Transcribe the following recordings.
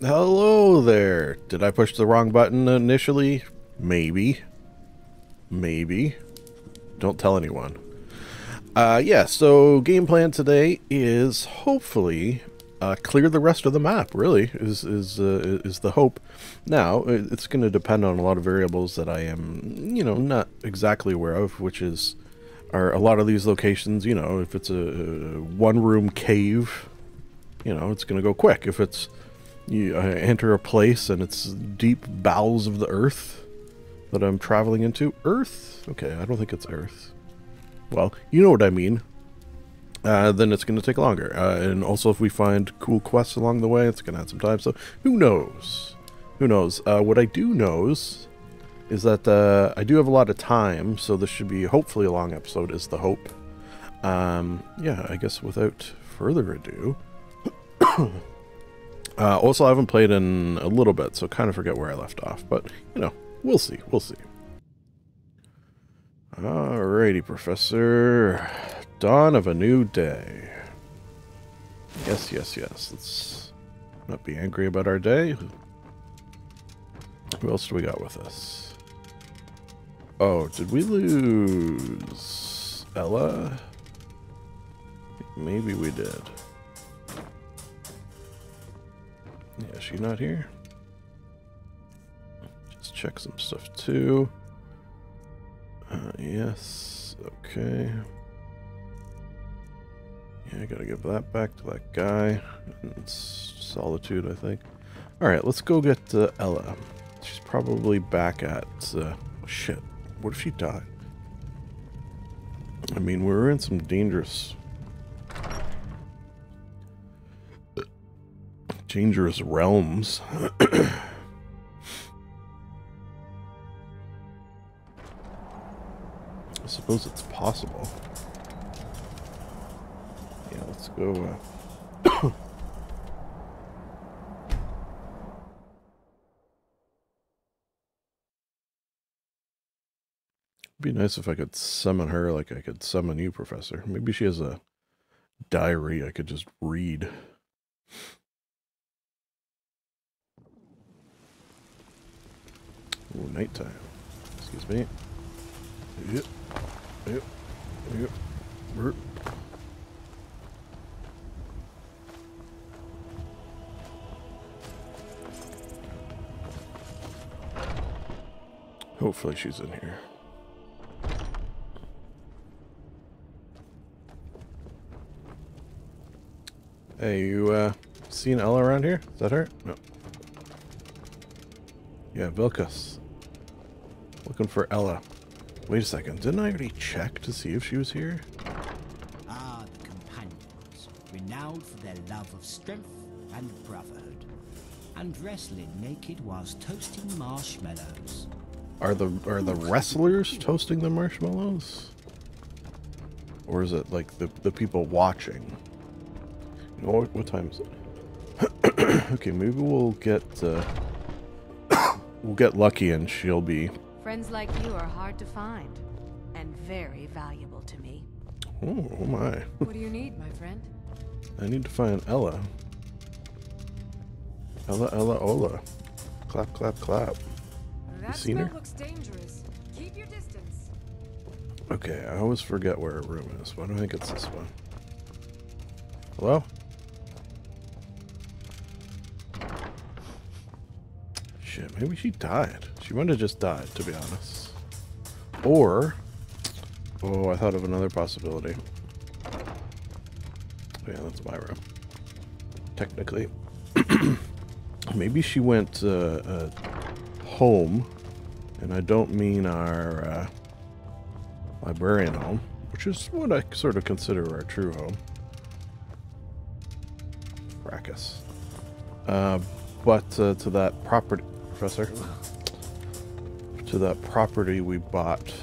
Hello there. Did I push the wrong button initially? Maybe. Maybe. Don't tell anyone. Yeah, so game plan today is hopefully clear the rest of the map, really, is the hope. Now, it's going to depend on a lot of variables that I am, not exactly aware of, which are a lot of these locations, if it's a one-room cave, it's going to go quick. If it's you enter a place and it's deep bowels of the earth that I'm traveling into. Earth? Okay, I don't think it's Earth. Well, you know what I mean. Then it's going to take longer. And also if we find cool quests along the way, it's going to add some time. So who knows? Who knows? What I do knows is that I do have a lot of time, so this should be hopefully a long episode, is the hope. Yeah, I guess without further ado... also, I haven't played in a little bit, so kind of forget where I left off. But, we'll see. We'll see. Alrighty, Professor. Dawn of a new day. Yes, yes, yes. Let's not be angry about our day. Who else do we got with us? Oh, did we lose Ella? Maybe we did. Yeah, is she not here? Just check some stuff too. Yes, okay. Yeah, I gotta give that back to that guy. It's Solitude, I think. Alright, let's go get Ella. She's probably back at... oh shit, what if she died? I mean, we're in some dangerous realms. I suppose it's possible. Yeah, let's go. It'd be nice if I could summon her like I could summon you, Professor. Maybe she has a diary I could just read. Ooh, nighttime. Excuse me. Yep. Yep. Yep. Burp. Hopefully she's in here. Hey, you seen Ella around here? Is that her? No. Yeah, Vilkas. Looking for Ella. Wait a second, didn't I already check to see if she was here? Ah, the companions, renowned for their love of strength and brotherhood, and wrestling naked whilst toasting marshmallows. Are the wrestlers toasting the marshmallows? Or is it like the people watching? You know, what time is it? Okay, maybe we'll get lucky and she'll be... Friends like you are hard to find, and very valuable to me. Oh my. What do you need, my friend? I need to find Ella. Ella, Ola. Clap, clap, clap. That seen her? smell looks dangerous. Keep your distance. Okay, I always forget where her room is. Why do I think it's this one? Hello? Shit, maybe she died. She might have just died, to be honest. Or... oh, I thought of another possibility. Oh, yeah, that's my room. Technically. Maybe she went home, and I don't mean our librarian home, which is what I sort of consider our true home. Fracas. But to that property... Professor? To that property we bought.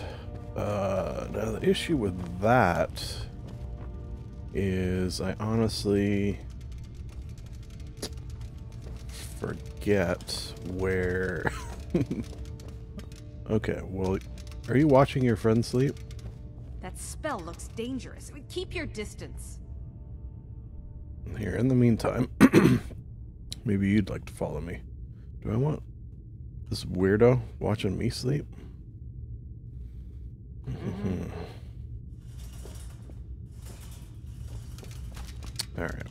Now the issue with that is I honestly forget where... Okay, well, are you watching your friend sleep? That spell looks dangerous. Keep your distance. Here, in the meantime, Maybe you'd like to follow me. Do I want this weirdo watching me sleep? Alright.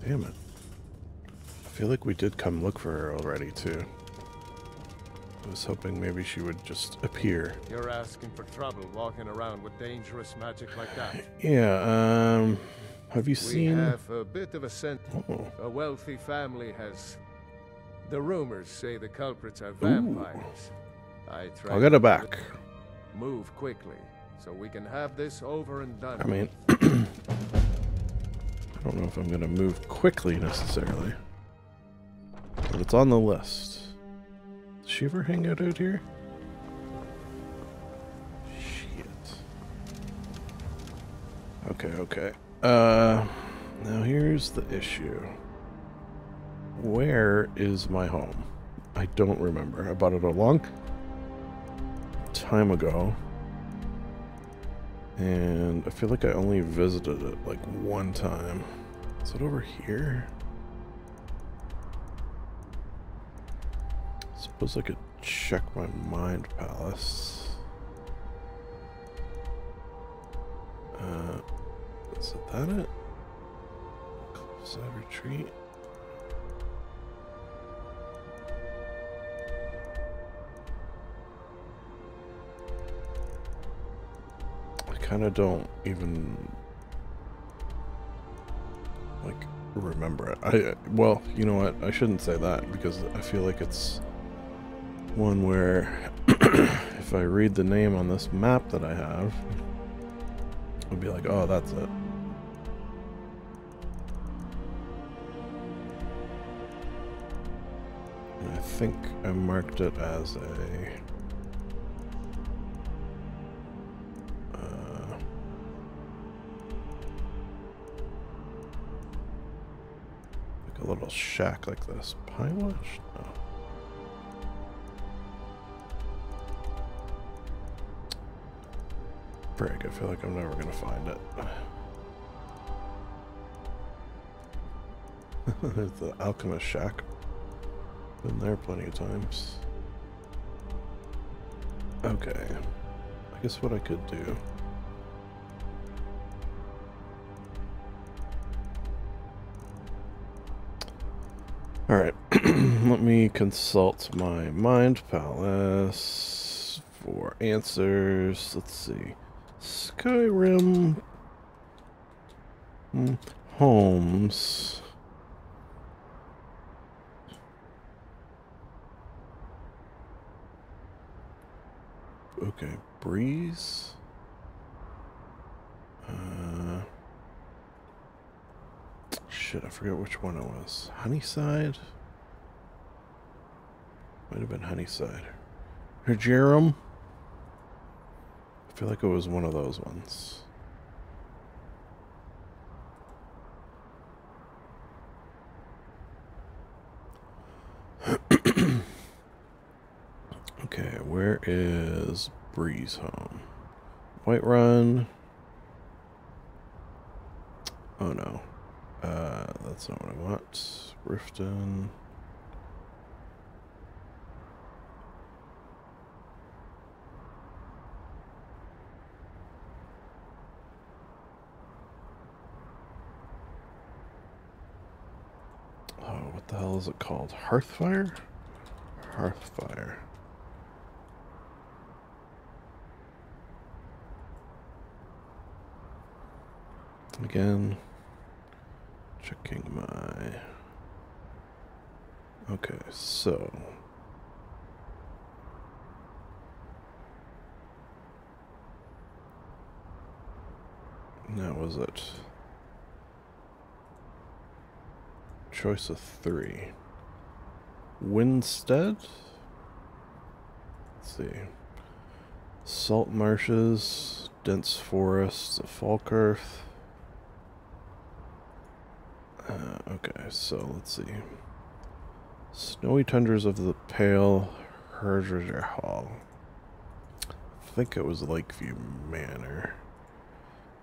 Damn it. I feel like we did come look for her already, too. I was hoping maybe she would just appear. You're asking for trouble walking around with dangerous magic like that? Yeah, have you seen... We have a bit of a scent. Oh. A wealthy family has... The rumors say the culprits are vampires. I'll get it back. Move quickly, so we can have this over and done. I mean... I don't know if I'm going to move quickly, necessarily. But it's on the list. Does she ever hang out here? Shit. Okay. Now here's the issue. Where is my home? I don't remember. I bought it a long time ago. And I feel like I only visited it like one time. Is it over here? Suppose I could check my mind palace. Is that it? Side retreat. I kind of don't even like remember it. Well, you know what? I shouldn't say that because I feel like it's one where if I read the name on this map that I have, I'll be like, oh, that's it. And I think I marked it as a like a little shack like this. Pine Watch? No. Brig, I feel like I'm never gonna find it. There's the Alchemist Shack. Been there plenty of times. Okay. I guess what I could do. Alright. Let me consult my mind palace for answers. Let's see. Skyrim homes. Okay, Breeze. Shit, I forget which one it was. Honeyside? Might have been Honeyside. Or Jerem? I feel like it was one of those ones. Okay, where is Breeze home? Whiterun. Oh no. That's not what I want. Riften. Oh, what the hell is it called? Hearthfire? Hearthfire. Again, checking my... Okay, so... Now was it... Choice of 3. Winstead? Let's see. Salt marshes, dense forests, Falkirk. Okay, so let's see. Snowy tundras of the Pale Herder Hall. I think it was Lakeview Manor.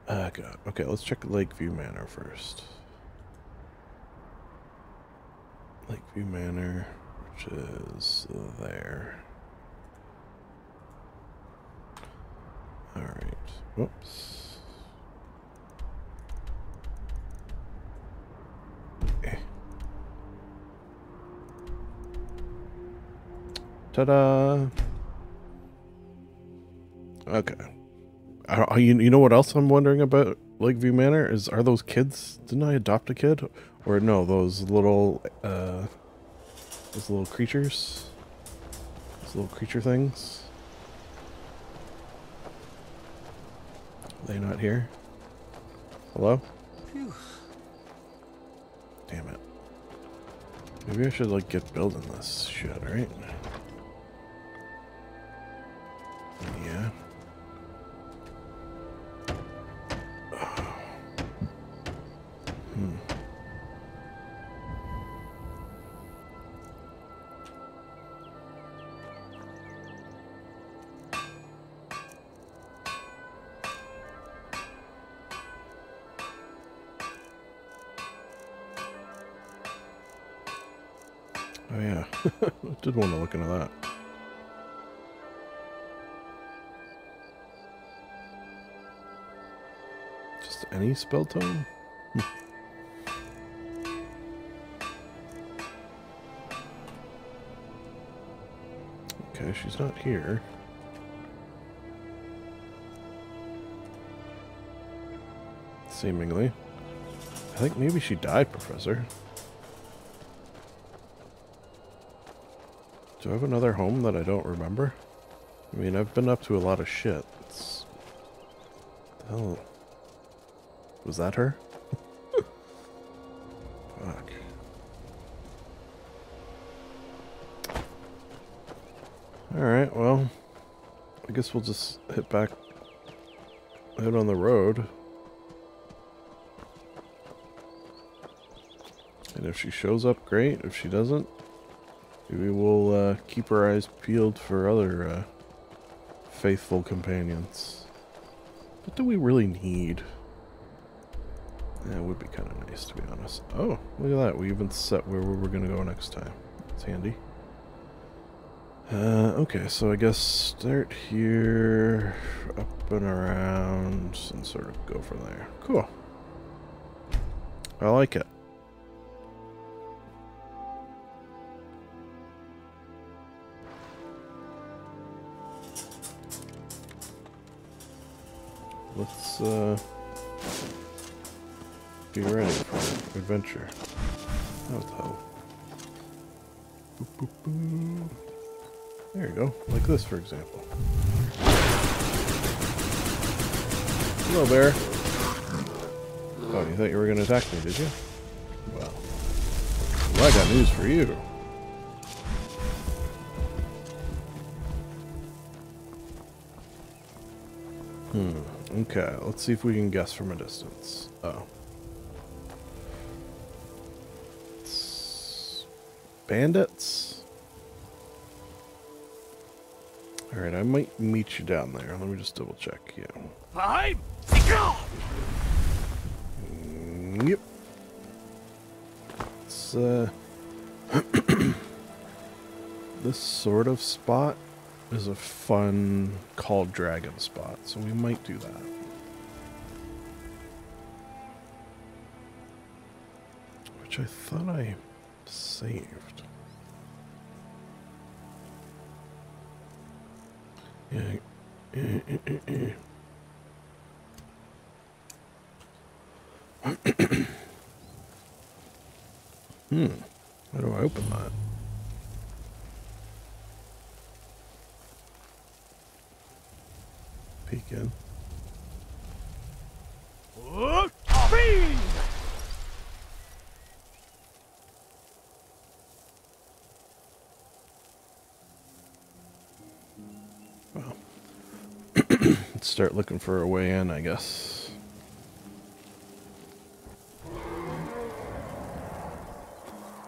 God. Okay, let's check Lakeview Manor first. Lakeview Manor, which is there. Alright. Whoops. Eh. Ta-da! Okay. You know what else I'm wondering about Lakeview Manor is, are those kids? Didn't I adopt a kid? Or no, those little creatures? Those little creature things? Are they not here? Hello? Phew. Damn it. Maybe I should, like, get building this shit, right? Yeah. Oh yeah, I did want to look into that. Just any spell tome? Okay, she's not here. Seemingly. I think maybe she died, Professor. Do I have another home that I don't remember? I mean, I've been up to a lot of shit. The hell? Was that her? Fuck. Alright, well, I guess we'll just head on the road. And if she shows up, great. If she doesn't, maybe we'll keep our eyes peeled for other faithful companions. What do we really need? Yeah, it would be kind of nice, to be honest. Oh, look at that. We even set where we were going to go next time. It's handy. Okay, so I guess start here, up and around, and sort of go from there. Cool. I like it. Let's be ready for adventure. What the hell? Boop, boop, boop. There you go, like this, for example. Hello, bear. Oh, you thought you were going to attack me, did you? Well, I got news for you. Okay, let's see if we can guess from a distance. Oh. It's bandits? Alright, I might meet you down there. Let me just double check. Yeah. Yep. It's, this sort of spot is a fun called dragon spot, so we might do that. Which I thought I saved. Yeah. How do I open that? Peek in. Well, let's start looking for a way in, I guess.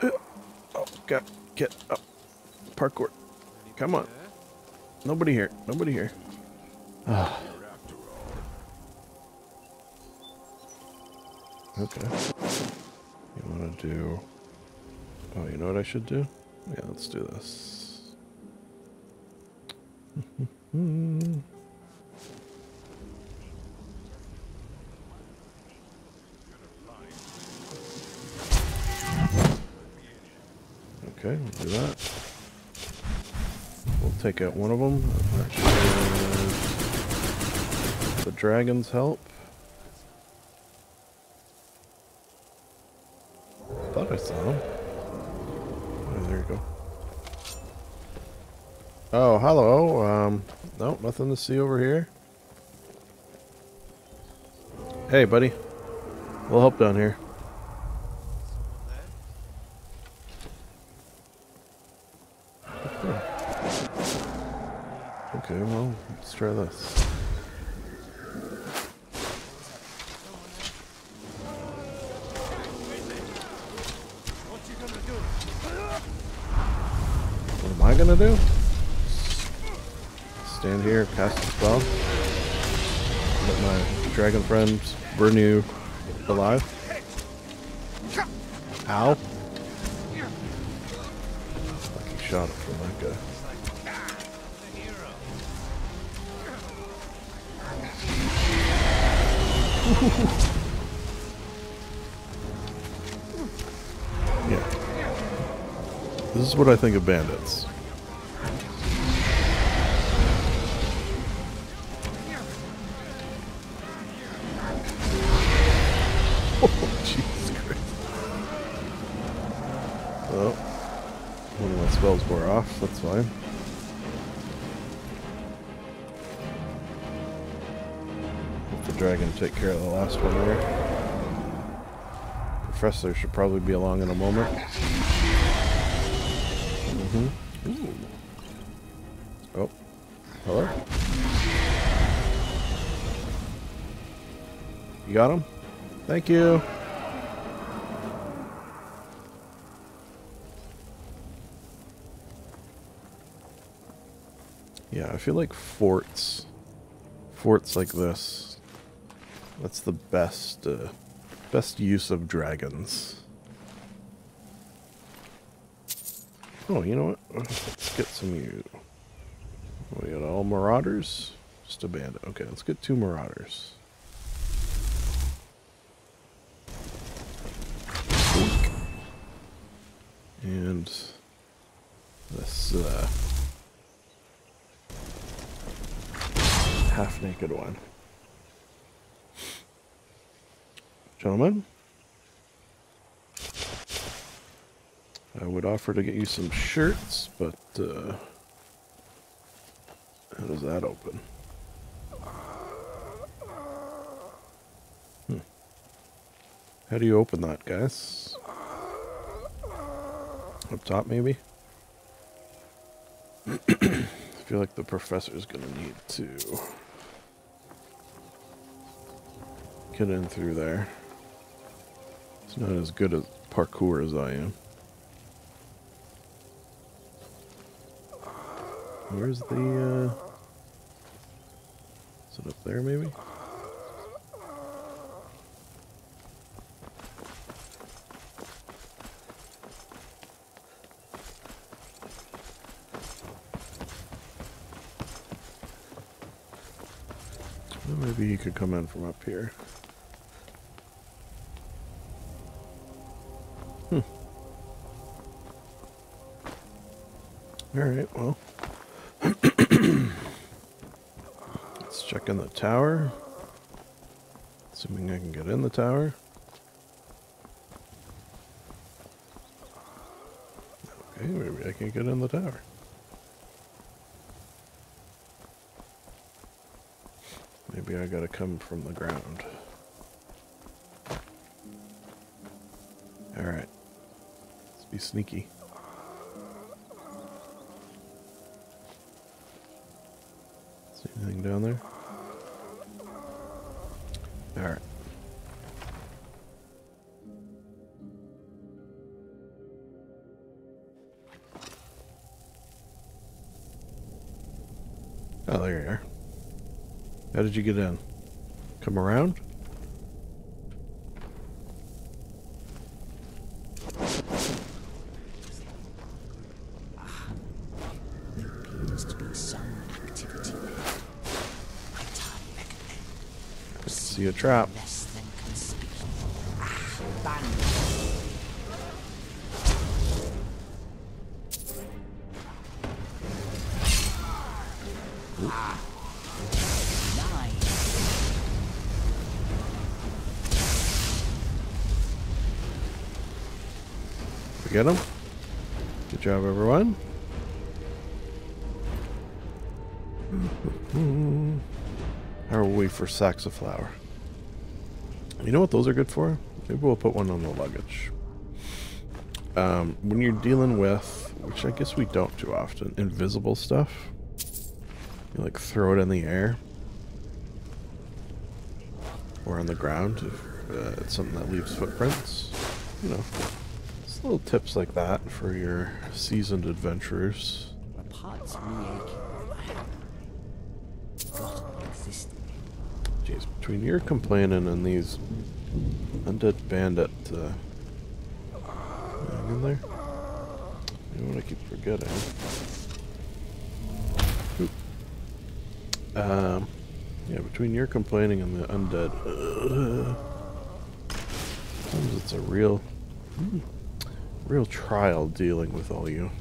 Oh, God. Get up. Parkour. Come on. Nobody here. Nobody here. Ah. Okay. You want to do... Oh, you know what I should do? Yeah, let's do this. Okay, we'll do that. We'll take out one of them. That should the dragons help. I thought I saw him. Oh, there you go. Oh, hello. No, nothing to see over here. Hey, buddy. We'll help down here. Okay, well, let's try this. What am I gonna do? Stand here, cast a spell. Let my dragon friends burn you alive. Ow. Lucky shot from that guy. Yeah. This is what I think of bandits. Oh, Jesus Christ. Oh. One of my spells wore off, that's fine. Let the dragon take care of the last one there. Professor should probably be along in a moment. Ooh. Oh. Hello? You got him? Thank you. Yeah, I feel like forts like this, that's the best use of dragons. Oh, you know what? Let's get some of you. We got all marauders? Just a bandit. Okay, let's get 2 marauders. And this half-naked one. Gentlemen, I would offer to get you some shirts, but how does that open? How do you open that, guys? Up top, maybe? I feel like the professor's gonna need to get in through there. It's not as good at parkour as I am. Where's the, is it up there, maybe? Well, maybe he could come in from up here. Alright, well. Let's check in the tower. Assuming I can get in the tower. Okay, maybe I can get in the tower. Maybe I gotta come from the ground. Alright. Let's be sneaky. See anything down there? Alright. Oh, there you are. How did you get in? Come around? There appears to be some activity there. I recommend. I see a trap. Less than conspicuous. Ban. We get him? Good job, everyone. How are we for sacks of flour? You know what those are good for? Maybe we'll put one on the luggage. When you're dealing with, which I guess we don't too often, invisible stuff, you like throw it in the air or on the ground if it's something that leaves footprints. You know, just little tips like that for your seasoned adventurers. Parts of me aching. Forgotten existed. Jeez, between your complaining and these undead bandit hang in there. You know what I keep forgetting? Oop. Yeah, between your complaining and the undead, sometimes it's a real trial dealing with all you.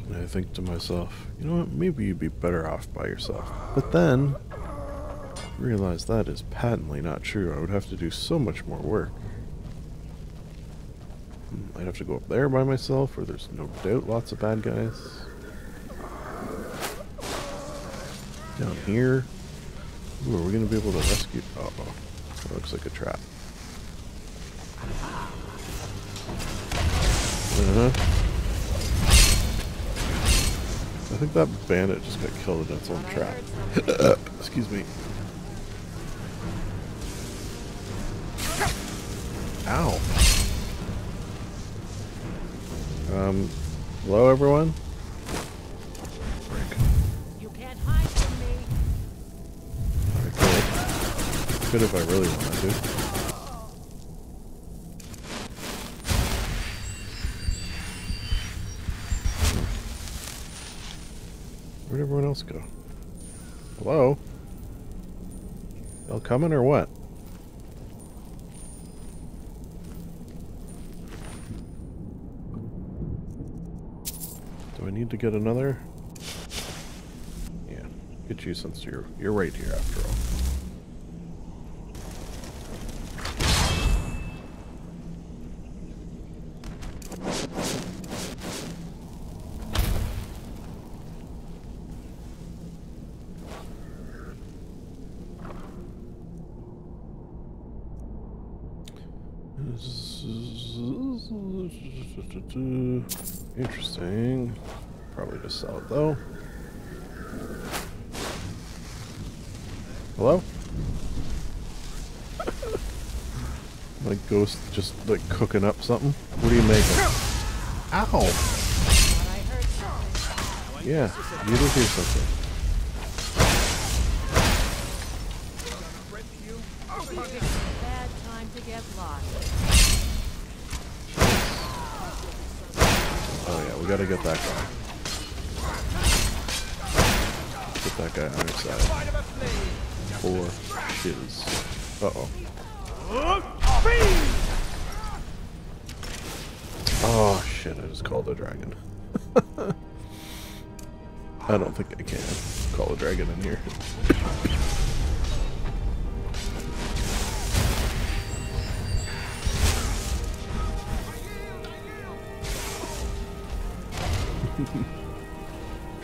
And I think to myself, you know what, maybe you'd be better off by yourself. But then, I realize that is patently not true. I would have to do so much more work. I'd have to go up there by myself, where there's no doubt lots of bad guys. Down here. Ooh, are we going to be able to rescue? Uh-oh. That looks like a trap. I think that bandit just got killed in its own trap. Excuse me. Ow. Hello everyone? Frick. You can't hide from me. I could if I really wanted to. Where'd everyone else go? Hello? Y'all coming or what? Do I need to get another? Yeah, get you since you're right here after all. Interesting. Probably just sell it though. Hello? My ghost just like cooking up something? What are you making? Ow! Yeah, you did hear something. Bad time to get lost. Oh yeah, we gotta get that guy. Get that guy on our side. For shiz. Uh-oh. Oh shit, I just called a dragon. I don't think I can call a dragon in here.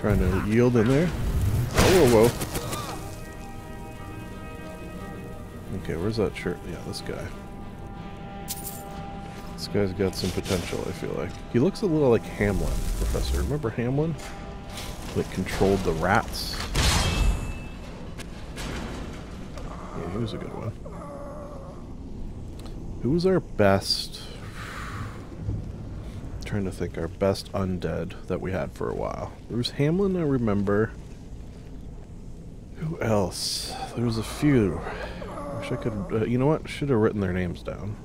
Trying to yield in there. Whoa, whoa, whoa. Okay, where's that shirt? Yeah, this guy. This guy's got some potential, I feel like. He looks a little like Hamlin, Professor. Remember Hamlin? Like, controlled the rats. Yeah, he was a good one. Who was our best trying to think our best undead that we had for a while. There was Hamlin, I remember. Who else? There was a few. Wish I could, you know what? Should have written their names down.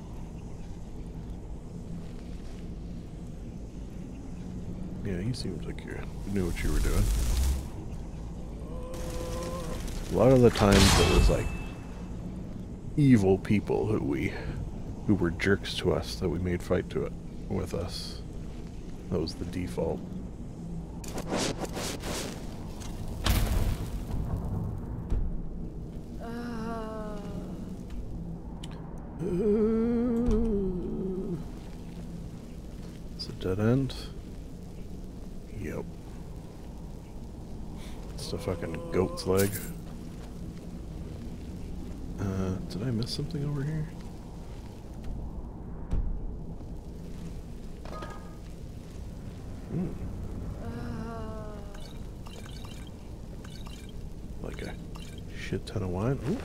Yeah, you seemed like you knew what you were doing. A lot of the times it was like evil people who were jerks to us that we made fight to it with us. That was the default. It's a dead end. Yep. It's a fucking goat's leg. Did I miss something over here? Like a shit ton of wine. Ooh.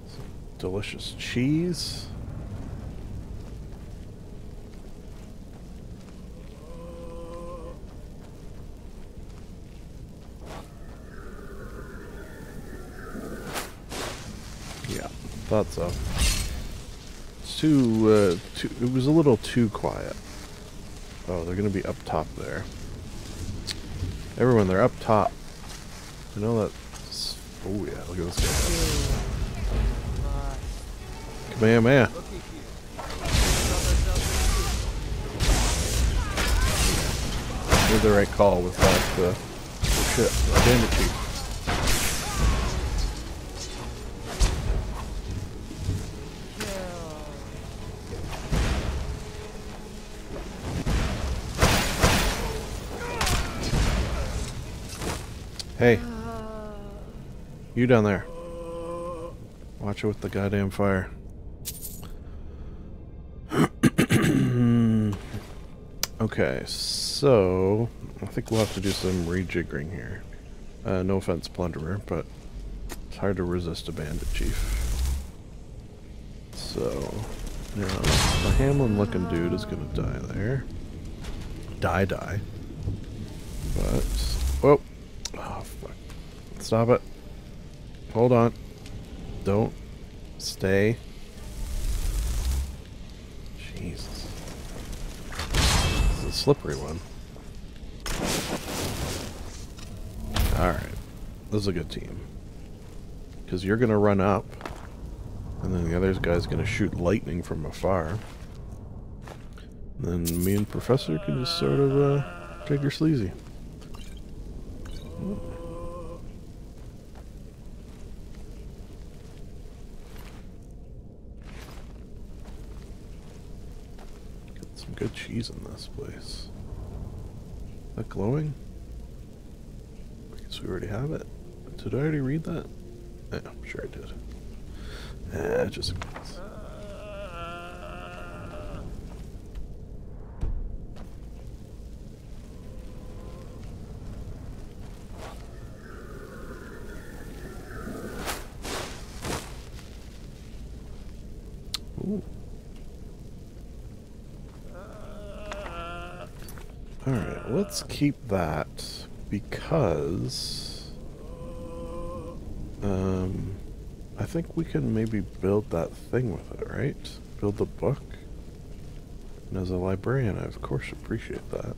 Some delicious cheese. Yeah, thought so. It's it was a little too quiet. Oh, they're gonna be up top there. Everyone, they're up top. I know that. Oh yeah, look at this guy. Kamehameha. Made the right call with that. Oh shit, bandit chief. Hey. You down there. Watch it with the goddamn fire. Okay, so I think we'll have to do some rejiggering here. No offense, Plunderer, but it's hard to resist a bandit chief. So, yeah, the Hamlin looking dude is gonna die there. Die. But, whoa. Oh, fuck. Stop it. Hold on. Don't. Stay. Jesus. This is a slippery one. Alright. This is a good team. Because you're going to run up. And then the other guy's going to shoot lightning from afar. And then me and Professor can just sort of take her sleazy. Got some good cheese in this place. Is that glowing? I guess we already have it. Did I already read that? Yeah, I'm sure I did. Just a glance. Ooh. Alright, let's keep that because I think we can maybe build that thing with it, right? Build the book. And as a librarian, I of course appreciate that.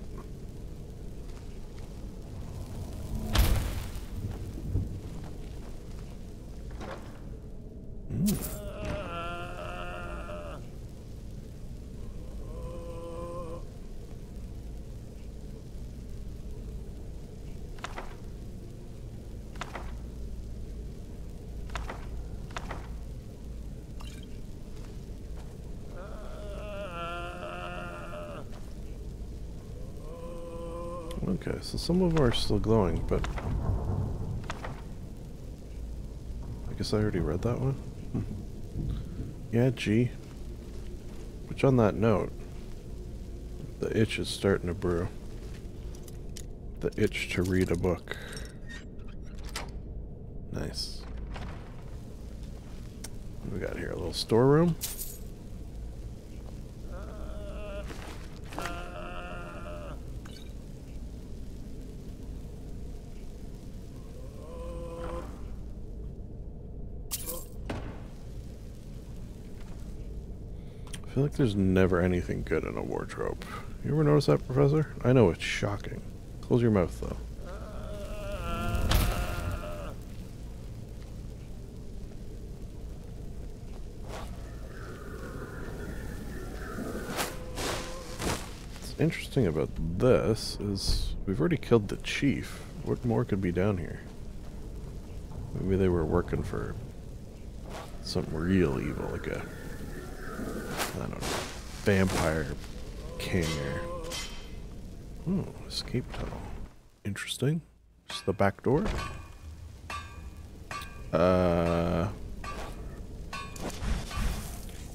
Okay, so some of them are still glowing, but I guess I already read that one. Yeah, G. Which on that note, the itch is starting to brew. The itch to read a book. Nice. What do we got here? A little storeroom. I feel like there's never anything good in a wardrobe. You ever notice that, Professor? I know it's shocking. Close your mouth, though. What's interesting about this is we've already killed the chief. What more could be down here? Maybe they were working for something real evil, like a, I don't know, vampire king or... Oh, escape tunnel. Interesting. Just the back door?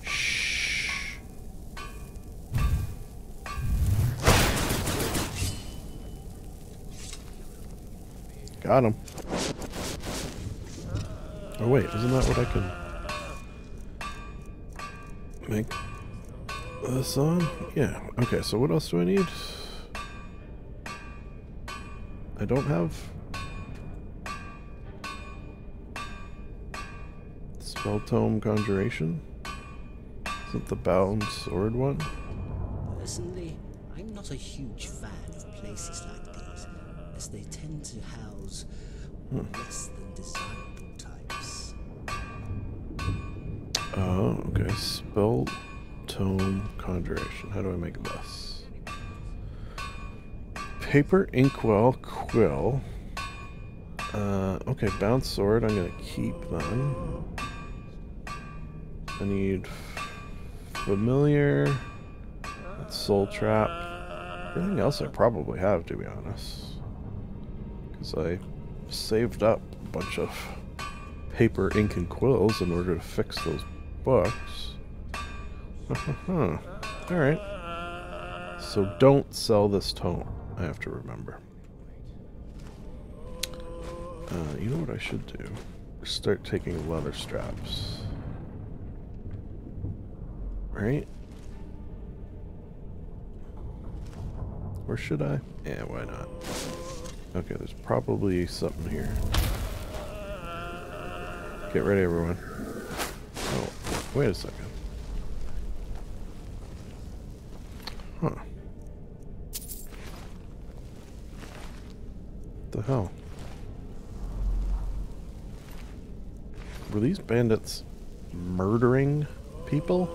Shh. Got him. Oh wait, isn't that what I can make this on? Yeah. Okay, so what else do I need? I don't have Spell Tome Conjuration. Isn't the bound sword one? Personally, I'm not a huge fan of places like these, as they tend to house less than desirable types. Oh, okay. Spell Tome Conjuration. How do I make this? Paper Inkwell Quill. Okay, bound sword. I'm gonna keep them. I need familiar. That's soul trap. Everything else I probably have, to be honest, because I saved up a bunch of paper, ink, and quills in order to fix those books. All right. So don't sell this tome. I have to remember. You know what I should do? Start taking leather straps. Right? Or should I? Yeah, why not? Okay, there's probably something here. Get ready, everyone. Oh, wait a second. Huh. What the hell? Were these bandits murdering people?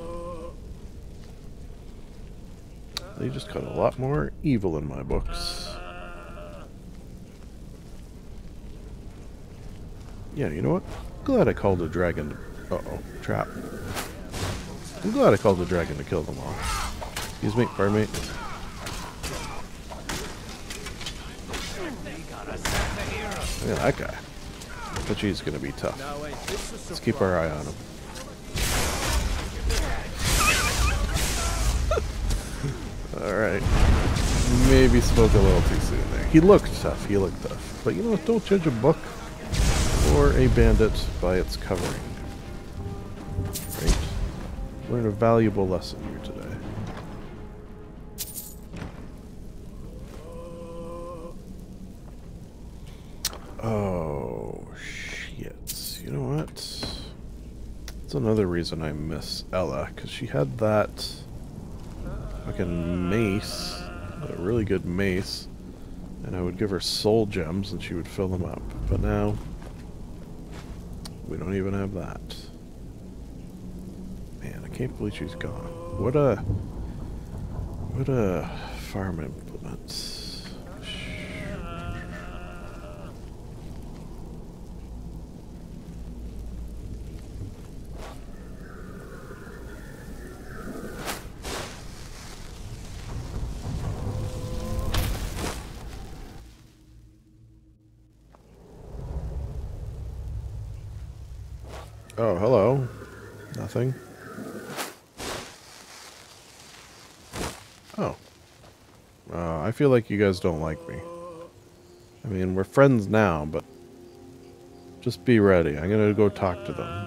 They just got a lot more evil in my books. Yeah, you know what? Glad I called a dragon to... Uh-oh, trap. I'm glad I called a dragon to kill them all. Excuse me, pardon me. Look at that guy. But he's gonna be tough. Let's keep our eye on him. Alright. Maybe spoke a little too soon there. He looked tough, he looked tough. But you know what? Don't judge a book or a bandit by its covering. Right? Learn a valuable lesson here today. Oh, shit. You know what? That's another reason I miss Ella, because she had that fucking mace, a really good mace, and I would give her soul gems and she would fill them up. But now, we don't even have that. Man, I can't believe she's gone. What a farm implement. Oh, hello. Nothing. Oh. I feel like you guys don't like me. I mean, we're friends now, but just be ready. I'm gonna go talk to them.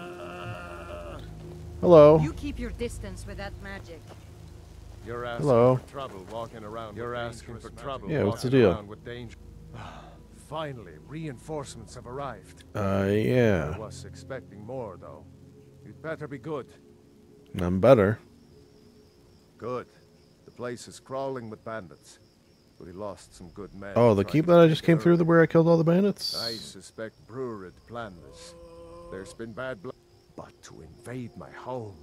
Hello. You keep your distance with that magic. You're asking Hello. for trouble walking around. You're asking for trouble. Yeah, what's the walking deal? around with danger. Finally, reinforcements have arrived. Yeah. I was expecting more, though. You'd better be good. I'm better. Good. The place is crawling with bandits. We lost some good men. Oh, the trying keep to that I take just it came through early. where I killed all the bandits? I suspect Brewer had planned this. There's been bad blood. But to invade my home,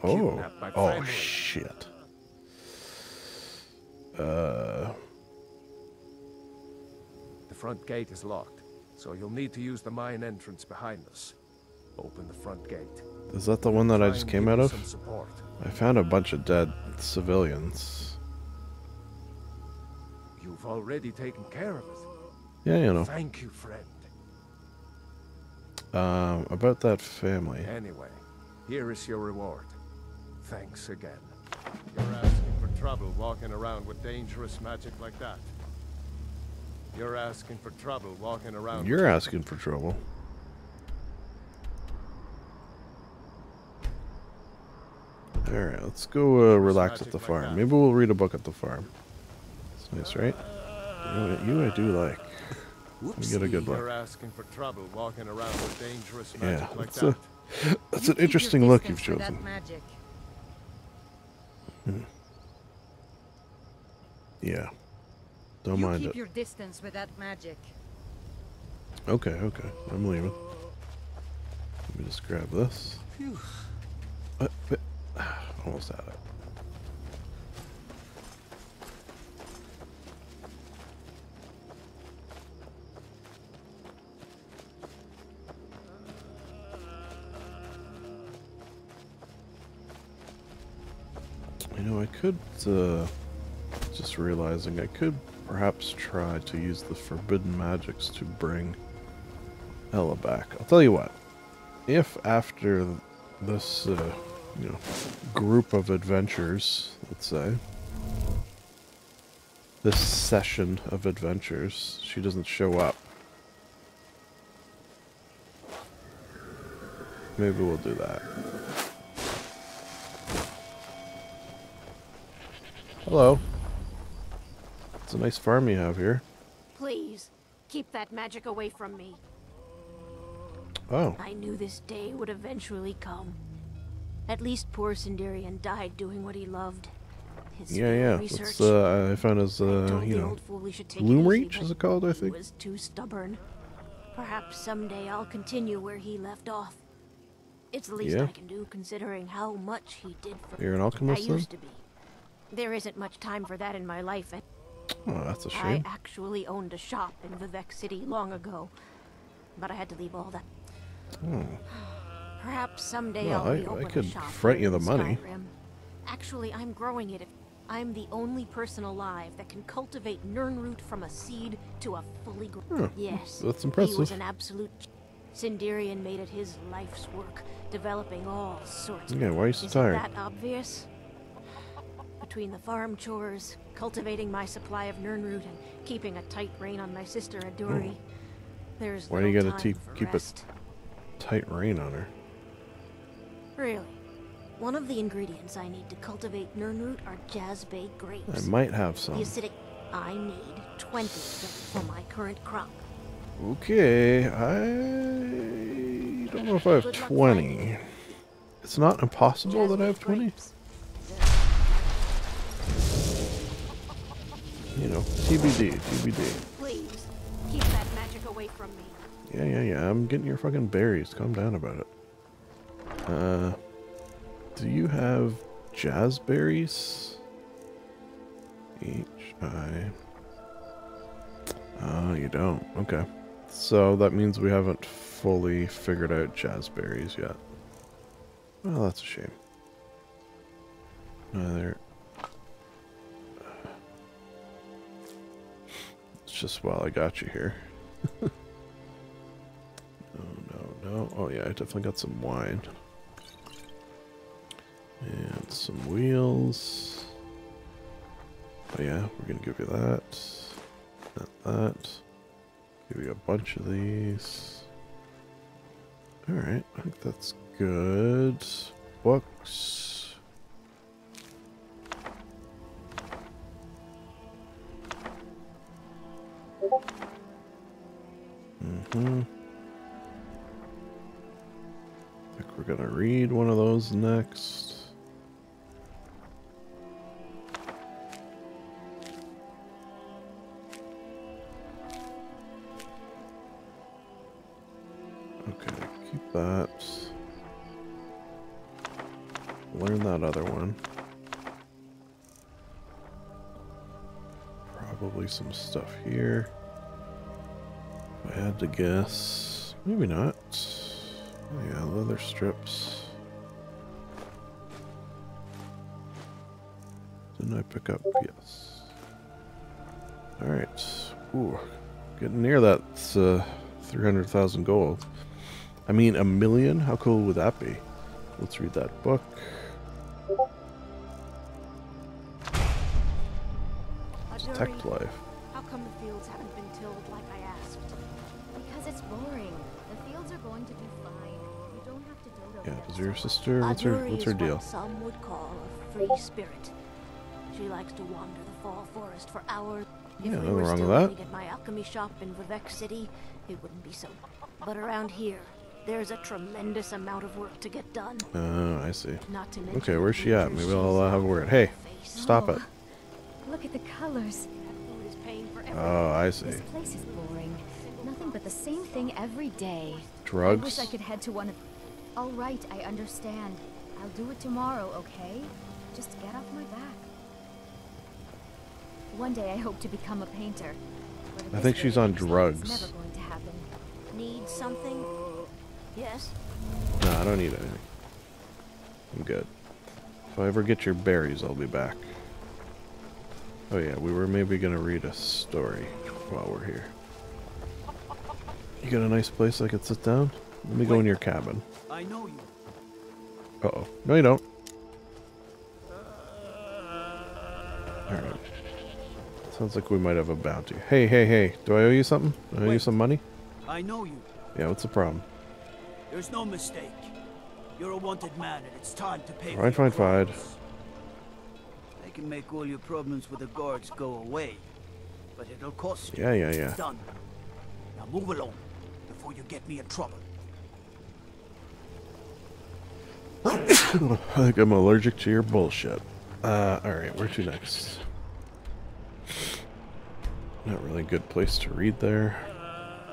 Oh. kidnap my Oh, family. shit. The front gate is locked, so you'll need to use the mine entrance behind us. Open the front gate. Is that the one that I just came out of? Some support. I found a bunch of dead civilians. You've already taken care of it. Yeah, you know. Thank you, friend. About that family. Anyway, here is your reward. Thanks again. You're asking for trouble walking around with dangerous magic like that. You're asking for trouble walking around. You're asking for trouble. Alright, let's go relax at the farm. Maybe we'll read a book at the farm. It's nice, right? You I do like. We get a good You're look. asking for trouble walking around with dangerous magic Yeah, like that's that. that's You an keep interesting your look you've distance with chosen. that magic. Yeah. Don't You mind keep it. your distance with that magic. Okay, okay. I'm leaving. Let me just grab this. Almost had it. You know, I could, just realizing I could perhaps try to use the forbidden magics to bring Ella back. I'll tell you what, if after this, you know, group of adventures, let's say, this session of adventures, she doesn't show up, maybe we'll do that. Hello. It's a nice farm you have here. Please, keep that magic away from me. Oh. I knew this day would eventually come. At least poor Sindarian died doing what he loved. His Yeah. research. It's, I found his, I told you the know, old fool he should take it Bloom easy, Reach, but is it called, I he think? was too stubborn. Perhaps someday I'll continue where he left off. It's the least Yeah. I can do, considering how much he did for me. You're an I alchemist then? used to be. There isn't much time for that in my life, and Oh, that's a I shame. actually owned a shop in Vivek City long ago, but I had to leave all that. Oh. Perhaps someday Well, I'll I reopen could a shop front here you the in money. Skyrim. Actually, I'm growing it. I'm the only person alive that can cultivate Nirnroot from a seed to a fully grown. Huh, Yes, that's He was impressive. an absolute. Sindarian made it his life's work, developing all sorts. Yeah, why are you so Isn't tired? that obvious? Between the farm chores, cultivating my supply of Nirnroot, and keeping a tight rein on my sister Aduri, there's Why do you little gotta time for keep it rest. tight rein on her? Really? One of the ingredients I need to cultivate Nirnroot are Jazzbay I grapes. might have The some. acidic. I need 20 for my current crop. Okay, I don't know if I have Good luck 20. It's not impossible that I have 20. Grapes. You know, TBD, TBD. Please, keep that magic away from me. Yeah. I'm getting your fucking berries. Calm down about it. Do you have jazzberries? H-I... Oh, you don't. Okay. So that means we haven't fully figured out jazzberries yet. Well, that's a shame. There. It's just while I got you here. No. Oh yeah, I definitely got some wine. And some wheels. Oh yeah, we're gonna give you that. That. Give you a bunch of these. Alright, I think that's good. Books. I think we're gonna read one of those next. Keep that. Learn that other one. Probably some stuff here. If I had to guess, maybe not. Oh yeah, leather strips. Didn't I pick up? Yes. Alright. Ooh. Getting near that 300,000 gold. I mean, 1,000,000? How cool would that be? Let's read that book. Tech life. How come the fields haven't been tilled like I asked? Because it's boring. The fields are going to do fine. You don't have to dote over Yeah, them does your so much. sister, what's her Aduri deal? is what some would call a free spirit. She likes to wander the fall forest for hours. Yeah, If we nothing were wrong still with that. meeting at my alchemy shop in Vivek City, it wouldn't be so. But around here, there's a tremendous amount of work to get done. Oh, I see. Not to mention Okay, the where's she at? creatures Maybe I'll have a word. Hey, stop it. Look at the colors. That food is paying for everything. Oh, I see. This place is boring. Nothing but the same thing every day. I Drugs? wish I could head to one of... All right, I understand. I'll do it tomorrow, okay? Just get off my back. One day I hope to become a painter. But at I this think she's rate, on it's drugs. never going to happen. Need something? Yes? No, I don't need anything. I'm good. If I ever get your berries, I'll be back. Oh yeah, we were maybe gonna read a story while we're here. You got a nice place I could sit down? Let me go in your cabin. I know you. Uh-oh. No, you don't. Alright. Sounds like we might have a bounty. Hey, hey, hey. Do I owe you something? Do I owe you some money? I know you. Yeah, what's the problem? There's no mistake. You're a wanted man, and it's time to pay. Fine, fine, fine. I can make all your problems with the guards go away, but it'll cost you. Yeah, yeah, yeah. Done. Now move along before you get me in trouble. I think I'm allergic to your bullshit. Alright, where to next? Not really a good place to read there.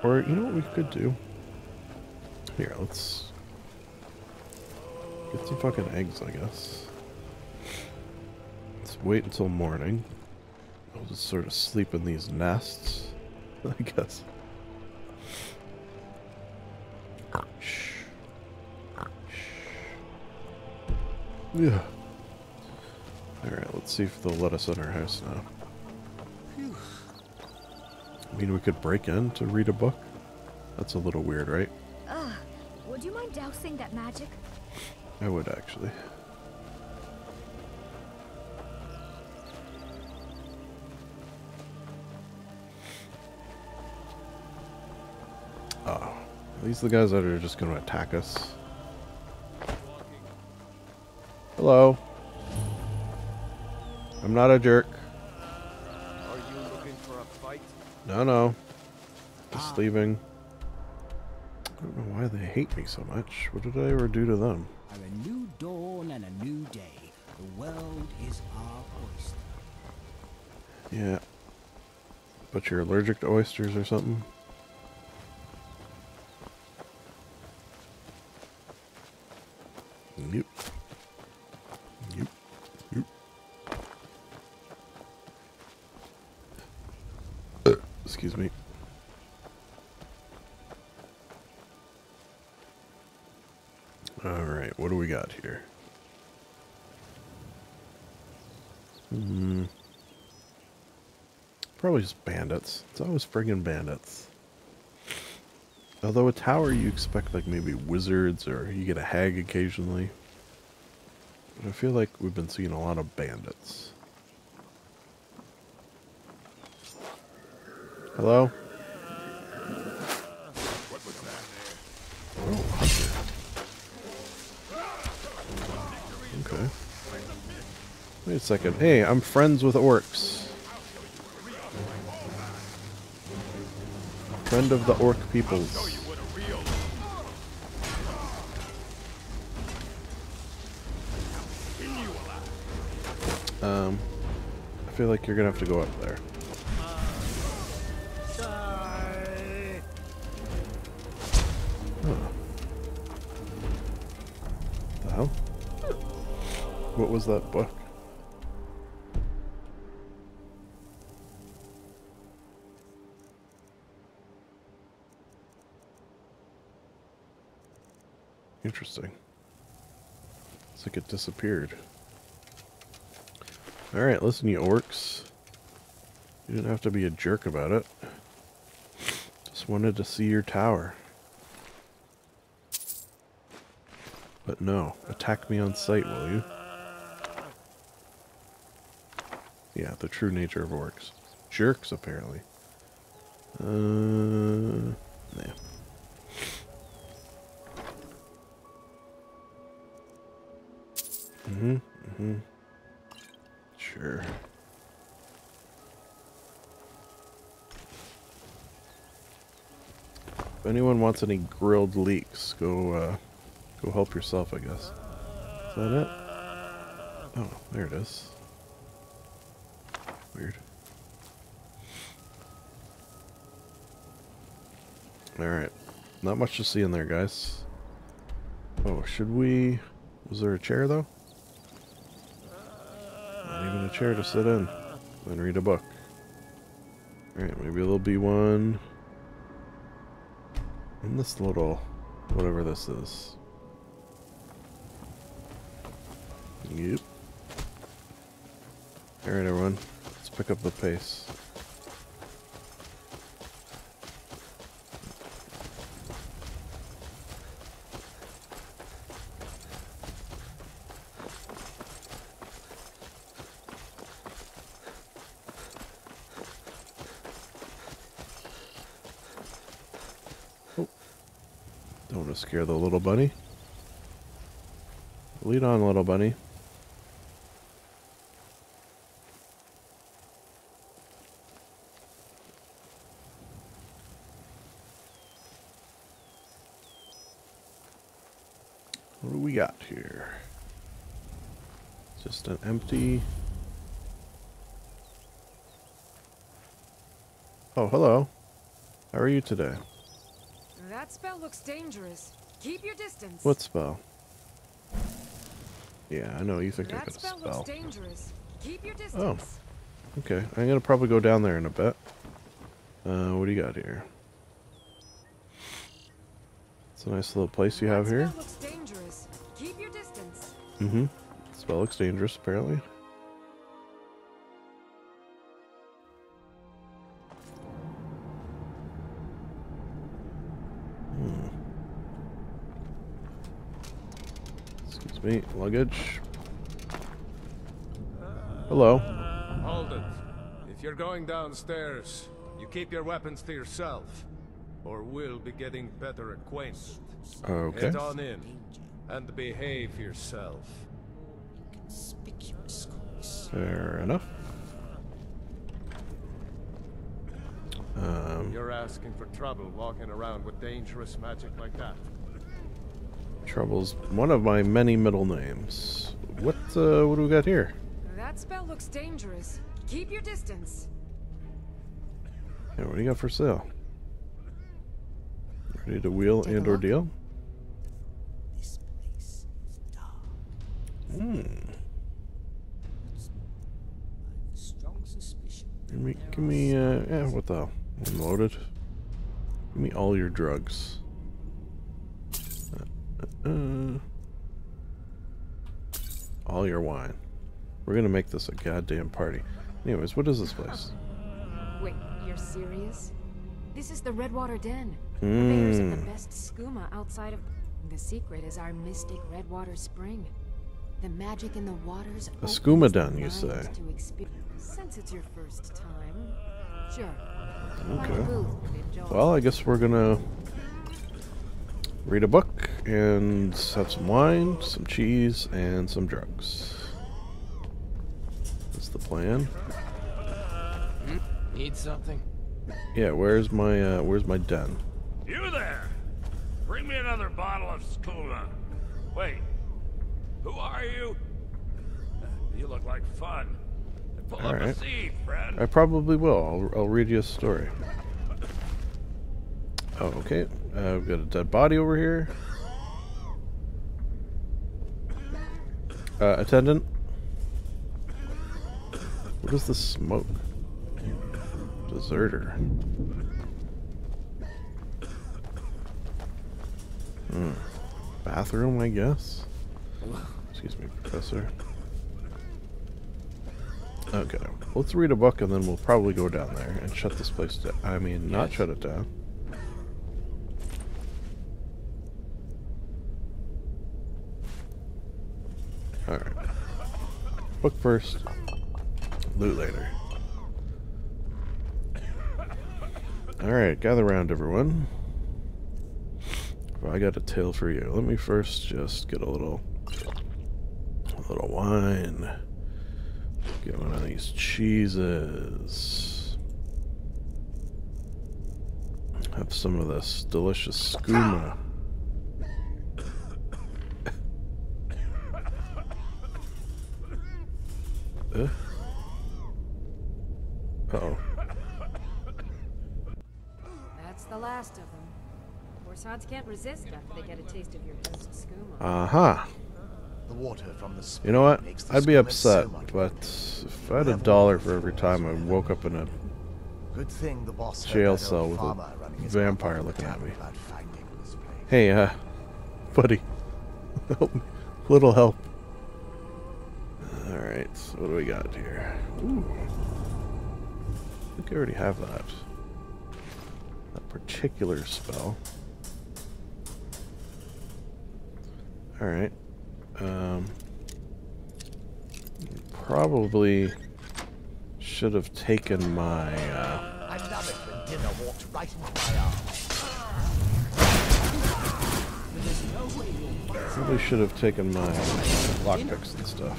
Or, you know what we could do? Here, let's get some fucking eggs, I guess. Let's wait until morning. I'll just sort of sleep in these nests, I guess. Shh. Yeah. Alright, let's see if they'll let us in our house now. I mean, we could break in to read a book. That's a little weird, right? Would you mind dousing that magic? I would, actually. Oh. Are these the guys that are just going to attack us? Hello. I'm not a jerk. Are you looking for a fight? No, no. Just leaving. I don't know why they hate me so much. What did I ever do to them? Are a new dawn and a new day. The world is our oyster. Yeah. But you're allergic to oysters or something? Yep. Yep. Yep. Excuse me. Alright, what do we got here? Probably just bandits. It's always friggin' bandits. Although a tower you expect like maybe wizards or you get a hag occasionally. But I feel like we've been seeing a lot of bandits. Hello? What was that? Oh, hunter. Okay. Wait a second. Hey, I'm friends with orcs. Friend of the orc peoples. I feel like you're gonna have to go up there. Huh. What was that book? Interesting. It's like it disappeared. Alright, listen, you orcs. You didn't have to be a jerk about it. Just wanted to see your tower. But no, attack me on sight, will you? Yeah, the true nature of orcs. Jerks, apparently. Yeah. Sure. If anyone wants any grilled leeks, go help yourself, I guess. Is that it? Oh, there it is. Weird. Alright. Not much to see in there, guys. Oh, should we... Was there a chair, though? Not even a chair to sit in and read a book. Alright, maybe there'll be one in this little... whatever this is. Yep. Alright, everyone. Let's pick up the pace. Oh. Don't want to scare the little bunny. Lead on, little bunny. What do we got here? Just an empty... Oh, hello. How are you today? That spell looks dangerous. Keep your distance. What spell? Yeah, I know you think I That got a spell spell. looks dangerous. Keep your distance. Oh. Okay, I'm gonna probably go down there in a bit. What do you got here? It's a nice little place you have here. That spell looks dangerous. Keep your distance. Mm-hmm. Spell looks dangerous, apparently. Excuse me, luggage. Hello. Hold it. If you're going downstairs, you keep your weapons to yourself, or we'll be getting better acquainted. Okay. Head on in, and behave yourself. Fair enough. You're asking for trouble walking around with dangerous magic like that. Trouble's one of my many middle names. What do we got here? That spell looks dangerous. Keep your distance. Yeah, what do you got for sale? Ready to wheel Take a and or look. deal? This place is dark. Hmm. Strong suspicion. Give me, yeah, what the hell? Unloaded. Give me all your drugs. All your wine. We're gonna make this a goddamn party. Anyways, what is this place? Wait, you're serious? This is the Redwater Den. Purveyors of the Mmm. best skooma outside of... The secret is our mystic Redwater Spring. The magic in the waters... A skooma opens the den, you mind say? to experience. Since it's your first time, sure. Find Okay. a booth within Joel's. Well, I guess we're gonna read a book and have some wine, some cheese, and some drugs. That's the plan. Need something? Yeah, where's my den? You there! Bring me another bottle of skooma. Wait, who are you? You look like fun. Pull up a Alright. seat, friend. I probably will. I'll read you a story. Oh, okay. We've got a dead body over here. Attendant? What is the smoke? Deserter. Bathroom, I guess? Excuse me, Professor. Okay, let's read a book and then we'll probably go down there and shut this place down. I mean, not shut it down. Alright. Book first. Loot later. Alright, gather round, everyone. Well, I got a tale for you. Let me first just get a little wine. Get one of these cheeses. Have some of this delicious skooma. Uh-oh. That's the last of them. Horsehounds can't resist after they get a taste of your best skooma. Uh-huh. The water from the spring. You know what? Makes the I'd be skooma upset, so much but better. if I had $1 for every time I woke up in a Good thing the boss heard jail that cell old with farmer a running his vampire mouth looking at me. about finding this place. Hey, buddy. Help me. Little help. Alright, so what do we got here? Ooh. I think I already have that. That particular spell. Alright. Probably should have taken my, I love it when dinner walks right into my arms. probably should have taken my lockpicks and stuff.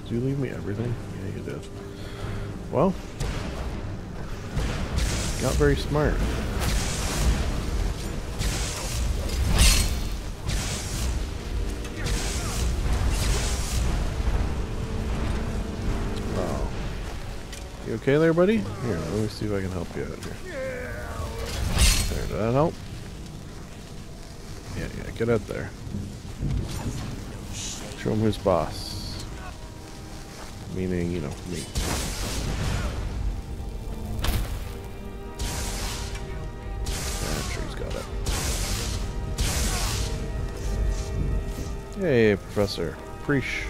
Did you leave me everything? Yeah, you did. Well, not very smart. Oh. You okay there, buddy? Here, let me see if I can help you out here. There, did that help? Yeah, get out there. Show him who's boss. Meaning, you know, me. I'm sure he's got it. Hey, Professor. Preach.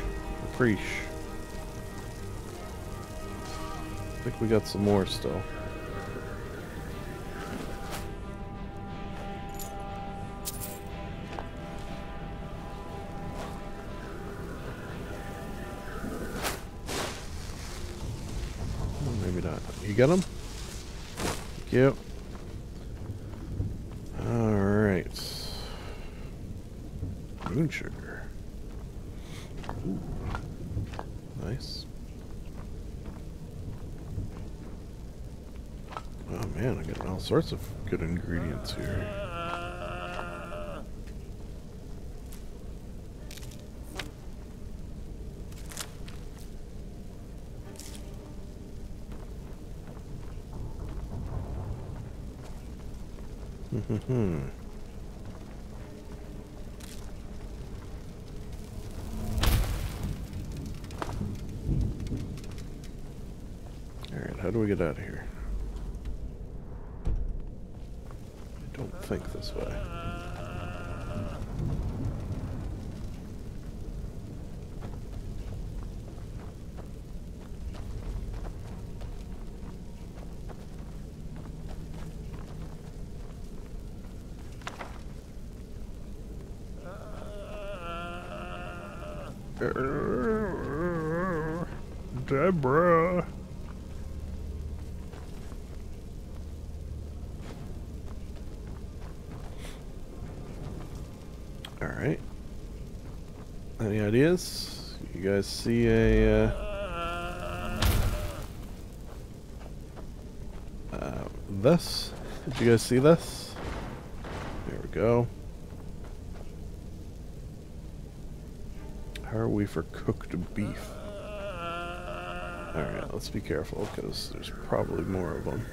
I think we got some more still. You get them? Thank you. Alright. Moon sugar. Ooh. Nice. Oh man, I'm getting all sorts of good ingredients here. Alright, how do we get out of here? I don't think this way. Deborah. All right. Any ideas? You guys see a this? Did you guys see this? There we go. How are we for cooked beef? Alright, let's be careful because there's probably more of them.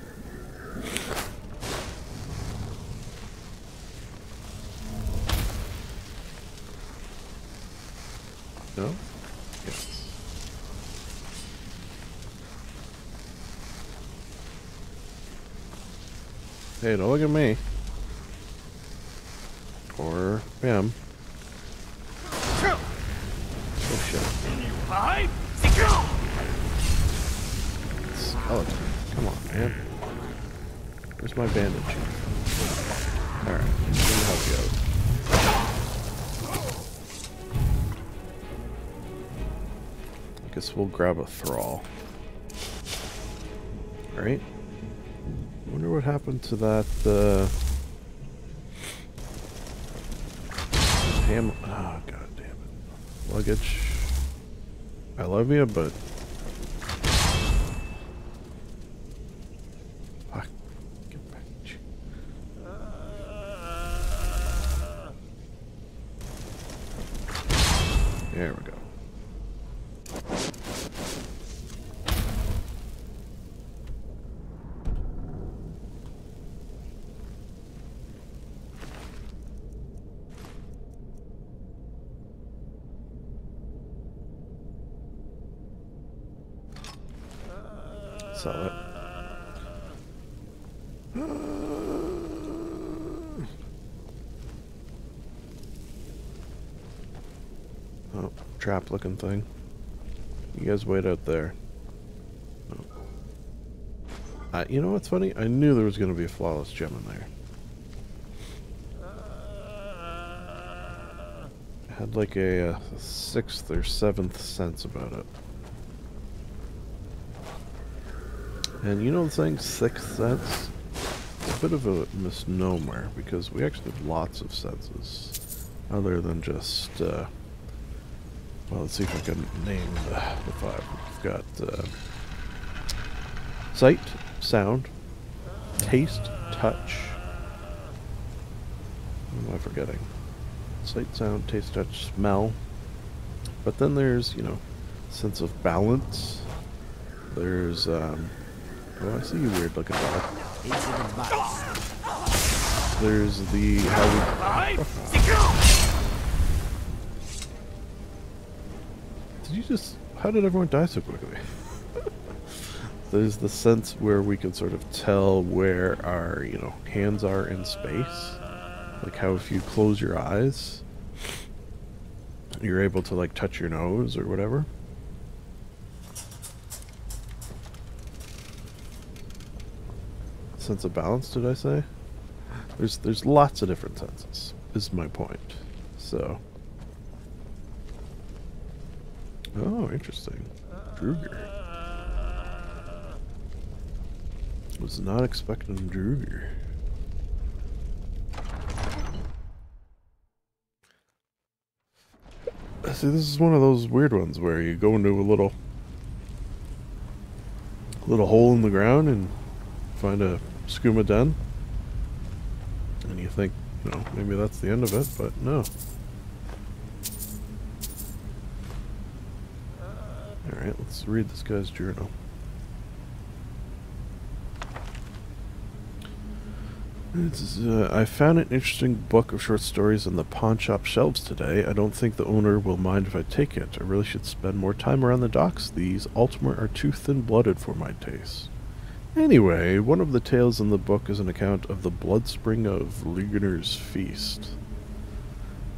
No? Yes. Hey, don't look at me. Or him. Oh shit. Skeleton. Come on, man. Where's my bandage? Alright, let me help you out. I guess we'll grab a thrall. Alright. Wonder what happened to that, ham. Oh, god damn it. Luggage. I love you, but. Fuck. Get back. There we go. Sell it. Oh, trap looking thing. You guys wait out there. Oh. You know what's funny? I knew there was going to be a flawless gem in there. I had like a 6th or 7th sense about it. And you know the thing, 6th sense? It's a bit of a misnomer, because we actually have lots of senses. Other than just, well, let's see if I can name the 5. We've got sight, sound, taste, touch. What am I forgetting? Sight, sound, taste, touch, smell. But then there's, you know, sense of balance. There's, oh, I see you weird looking dog. There's the how we Did you just how did everyone die so quickly? There's the sense where we can sort of tell where our, you know, hands are in space. Like how if you close your eyes, you're able to like touch your nose or whatever. Sense of balance, did I say? There's lots of different senses, is my point. So. Oh, interesting. Druger. Was not expecting Druger. See, this is one of those weird ones where you go into a little hole in the ground and find a skooma den, and you think, you know, maybe that's the end of it, but no. Alright, let's read this guy's journal. I found an interesting book of short stories in the pawn shop shelves today. I don't think the owner will mind if I take it. I really should spend more time around the docks. These Ultima are too thin-blooded for my taste. Anyway, one of the tales in the book is an account of the blood spring of Ligener's Feast.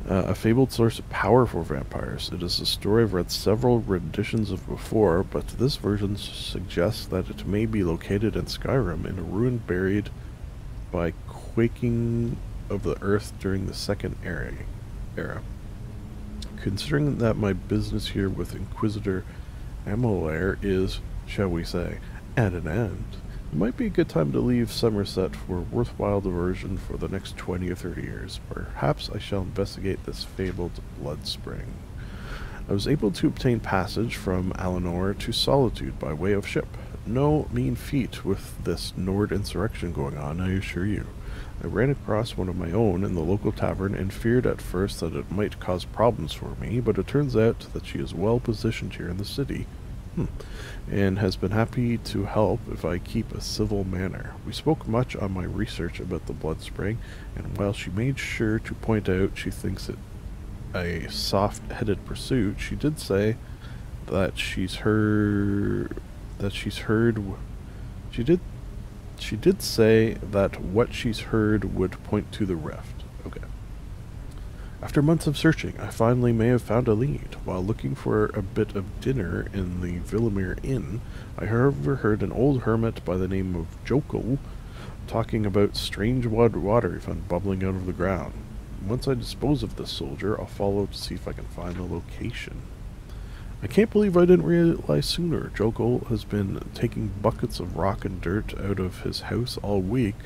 A fabled source of power for vampires. It is a story I've read several renditions of before, but this version suggests that it may be located in Skyrim, in a ruin buried by quaking of the earth during the Second Era. Considering that my business here with Inquisitor Amolair is, shall we say, at an end, it might be a good time to leave Somerset for a worthwhile diversion for the next 20 or 30 years. Perhaps I shall investigate this fabled blood spring. I was able to obtain passage from Alinor to Solitude by way of ship. No mean feat with this Nord insurrection going on, I assure you. I ran across one of my own in the local tavern and feared at first that it might cause problems for me, but it turns out that she is well positioned here in the city. And has been happy to help if I keep a civil manner. We spoke much on my research about the blood spring, and while she made sure to point out she thinks it a soft-headed pursuit, she did say that she did say that what she's heard would point to the rift. Okay. After months of searching, I finally may have found a lead. While looking for a bit of dinner in the Villamere Inn, I overheard an old hermit by the name of Joko talking about strange water he found bubbling out of the ground. Once I dispose of this soldier, I'll follow to see if I can find the location. I can't believe I didn't realize sooner. Joko has been taking buckets of rock and dirt out of his house all week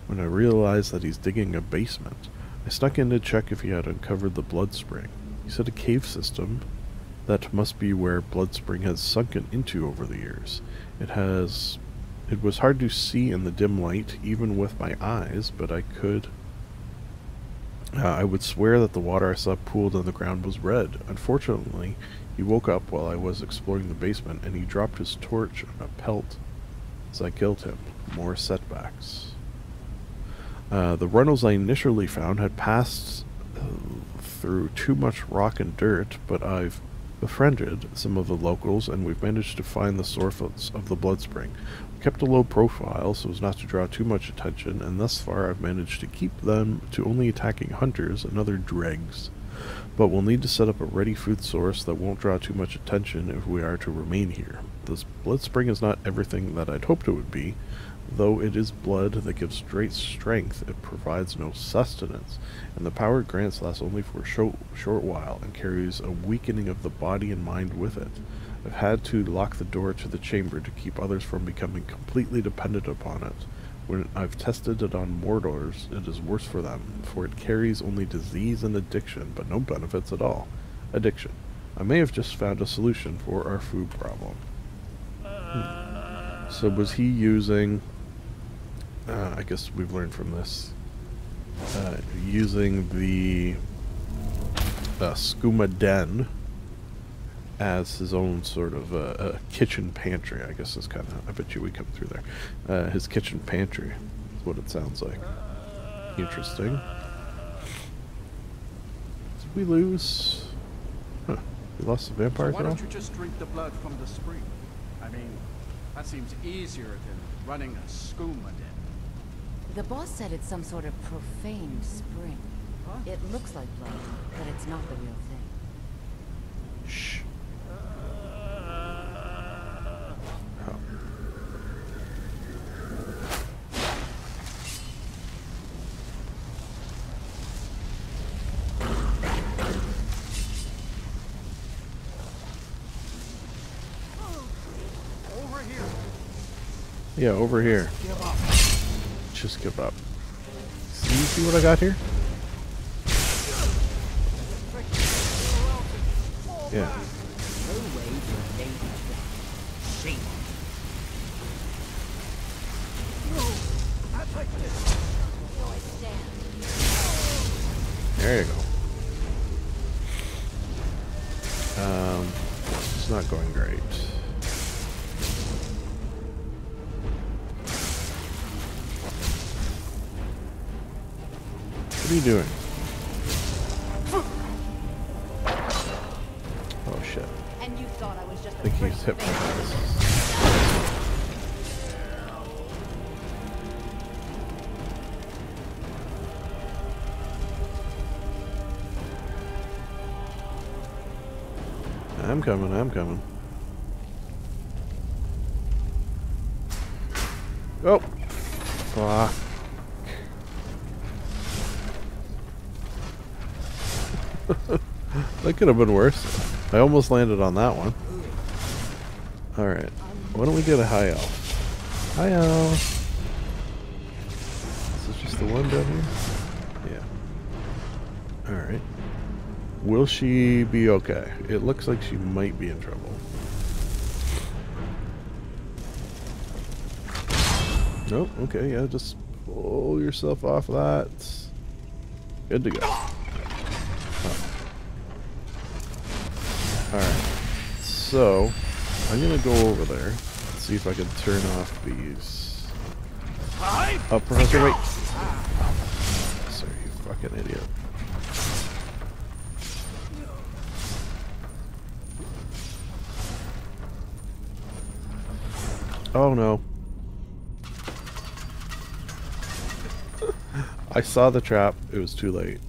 when I realized that he's digging a basement. I snuck in to check if he had uncovered the blood spring. He said a cave system that must be where blood spring has sunken into over the years. It was hard to see in the dim light, even with my eyes, but I would swear that the water I saw pooled on the ground was red. Unfortunately, he woke up while I was exploring the basement, and he dropped his torch on a pelt as I killed him. More setbacks. The runnels I initially found had passed through too much rock and dirt, but I've befriended some of the locals, and we've managed to find the source of the blood spring. We kept a low profile so as not to draw too much attention, and thus far I've managed to keep them to only attacking hunters and other dregs. But we'll need to set up a ready food source that won't draw too much attention if we are to remain here. This blood spring is not everything that I'd hoped it would be. Though it is blood that gives great strength, it provides no sustenance, and the power it grants lasts only for a short while and carries a weakening of the body and mind with it. I've had to lock the door to the chamber to keep others from becoming completely dependent upon it. When I've tested it on mortals, it is worse for them, for it carries only disease and addiction, but no benefits at all. Addiction. I may have just found a solution for our food problem. So was he using... I guess we've learned from this. Using the skooma den as his own sort of kitchen pantry, I guess is kind of... I bet you we come through there. His kitchen pantry is what it sounds like. Interesting. Did we lose... Huh. We lost the vampires so why at all? don't you just drink the blood from the spring? I mean, that seems easier than running a skooma den. The boss said it's some sort of profane spring. Huh? It looks like blood, but it's not the real thing. Shh. Oh. Over here. Yeah, over here. Give up. Just give up. See what I got here? Yeah. There you go. It's not going great. What are you doing? Oh shit. And you thought I was just I think he's hypnotized. I'm coming, I'm coming. Oh! Fuck. That could have been worse. I almost landed on that one. Alright. Why don't we get a high elf? Hi elf! Is this just the one down here? Yeah. Alright. Will she be okay? It looks like she might be in trouble. Nope, okay, yeah, just pull yourself off of that. Good to go. Alright, so I'm gonna go over there and see if I can turn off these. Oh, Professor, wait! Oh, sorry, you fucking idiot. Oh no. I saw the trap. It was too late.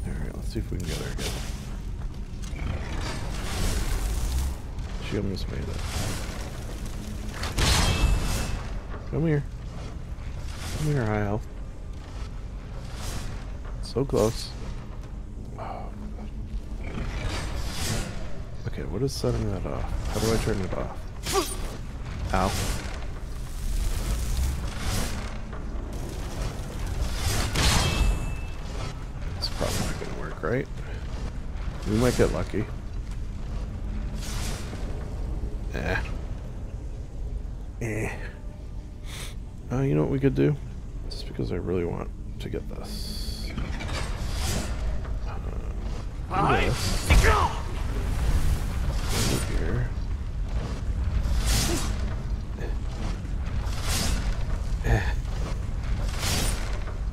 Alright, let's see if we can get her again. She almost made it. Come here. Come here, high elf. So close. Oh, okay, what is setting that off? How do I turn it off? Ow. It's probably not gonna work, right? We might get lucky. You know what we could do? Just because I really want to get this. This. Here.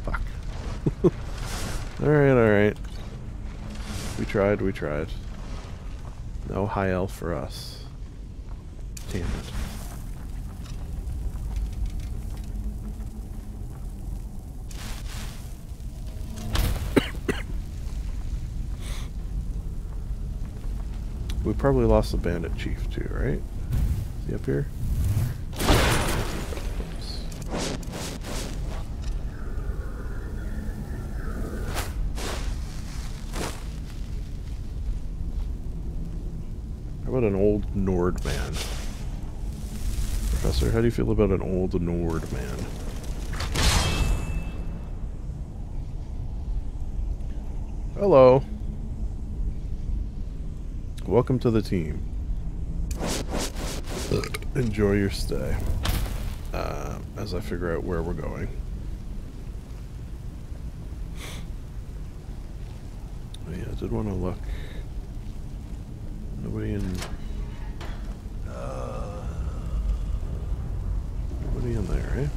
Fuck. Alright. We tried. No high elf for us. Damn it. We probably lost the bandit chief too, right? Is he up here? How about an old Nord man? Professor, how do you feel about an old Nord man? Hello. Welcome to the team. Enjoy your stay. As I figure out where we're going. Oh, yeah, I did want to look. Nobody in... Nobody in there, eh?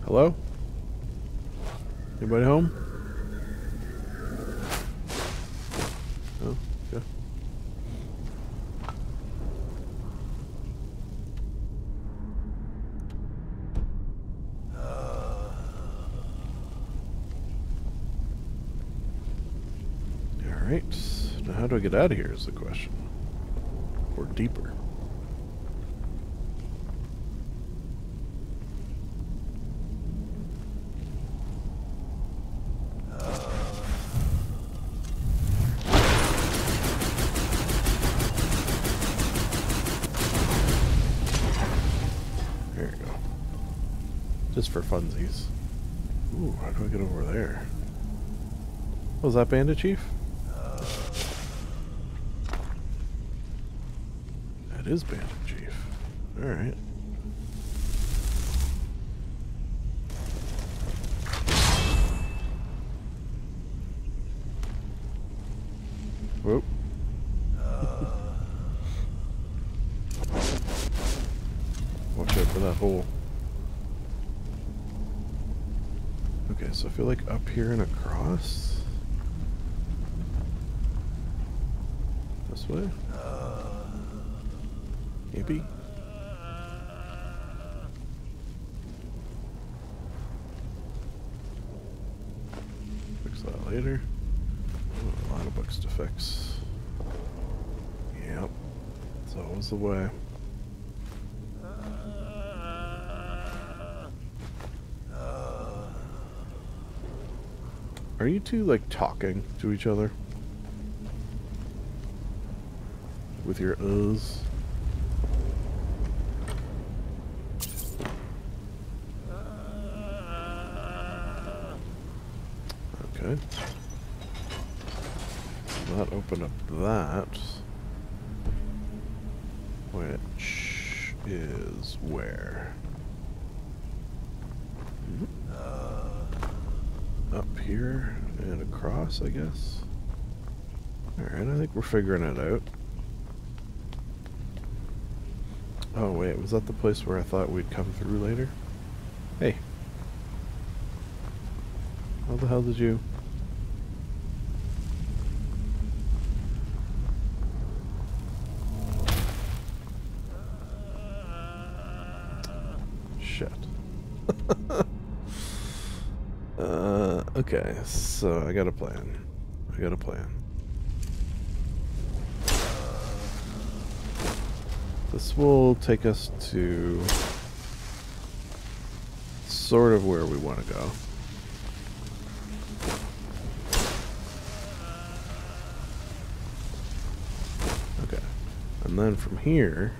Hello? Anybody home? Oh, okay. Alright. Now how do I get out of here is the question. Or deeper. Just for funsies. Ooh, how do I get over there? Oh, is that Bandit Chief? That is Bandit Chief. Alright. Whoop. Watch out for that hole. Okay, so I feel like up here and across. This way? Maybe? Fix that later. Oh, a lot of books to fix. Yep. It's always the way. Are you two, like, talking to each other? With your uhs? Okay. That opened up that. Which is where? Up here and across, I guess. Alright, I think we're figuring it out. Oh wait, was that the place where I thought we'd come through later? Hey. How the hell did you... Shit. Okay, so I got a plan. This will take us to sort of where we want to go. Okay. And then from here,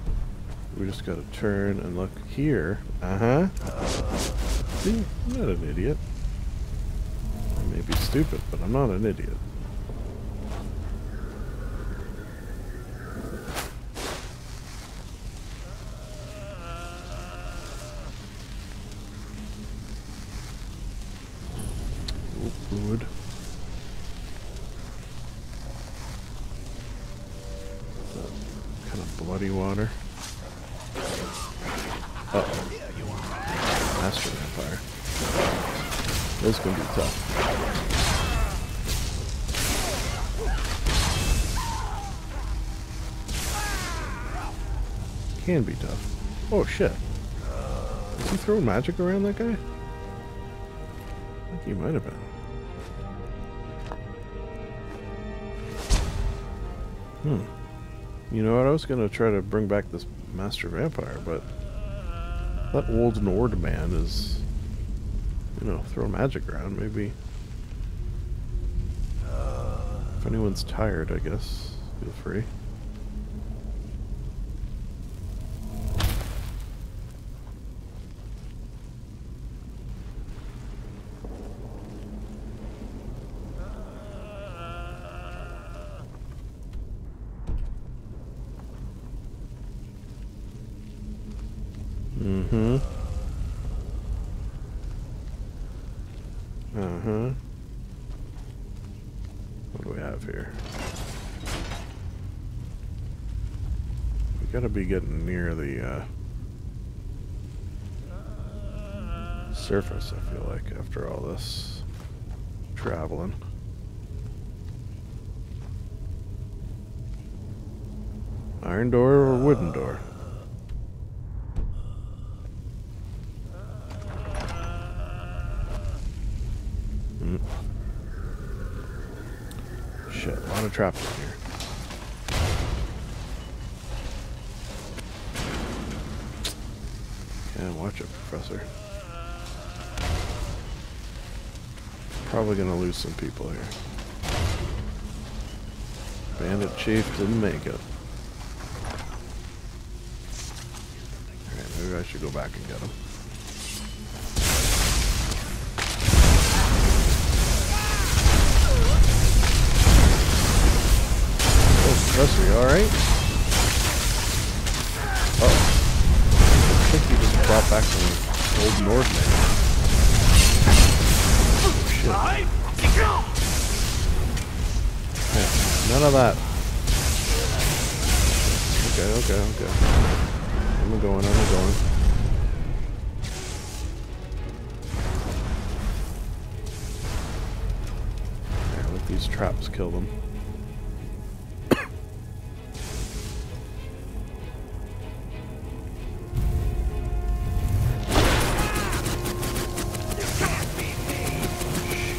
we just gotta turn and look here. See, I'm not an idiot. I may be stupid, but I'm not an idiot. Wood. Kind of bloody water. Uh-oh. Master Vampire. This is gonna be tough. Can be tough. Oh shit. Is he throwing magic around, that guy? I think he might have been. You know what? I was gonna try to bring back this Master Vampire, but that old Nord man is, you know, throwing magic around. Maybe if anyone's tired, I guess feel free. What do we have here? We gotta be getting near the surface, I feel like, after all this traveling. Iron door or wooden door? Shit, a lot of traps in here. Yeah, watch it, Professor. Probably gonna lose some people here. Bandit Chief didn't make it. Alright, maybe I should go back and get him. Professor, you alright? Uh-oh. I think he just brought back some old Nord man. Oh, shit. Yeah, none of that. Okay. I'm going. Yeah, let these traps kill them.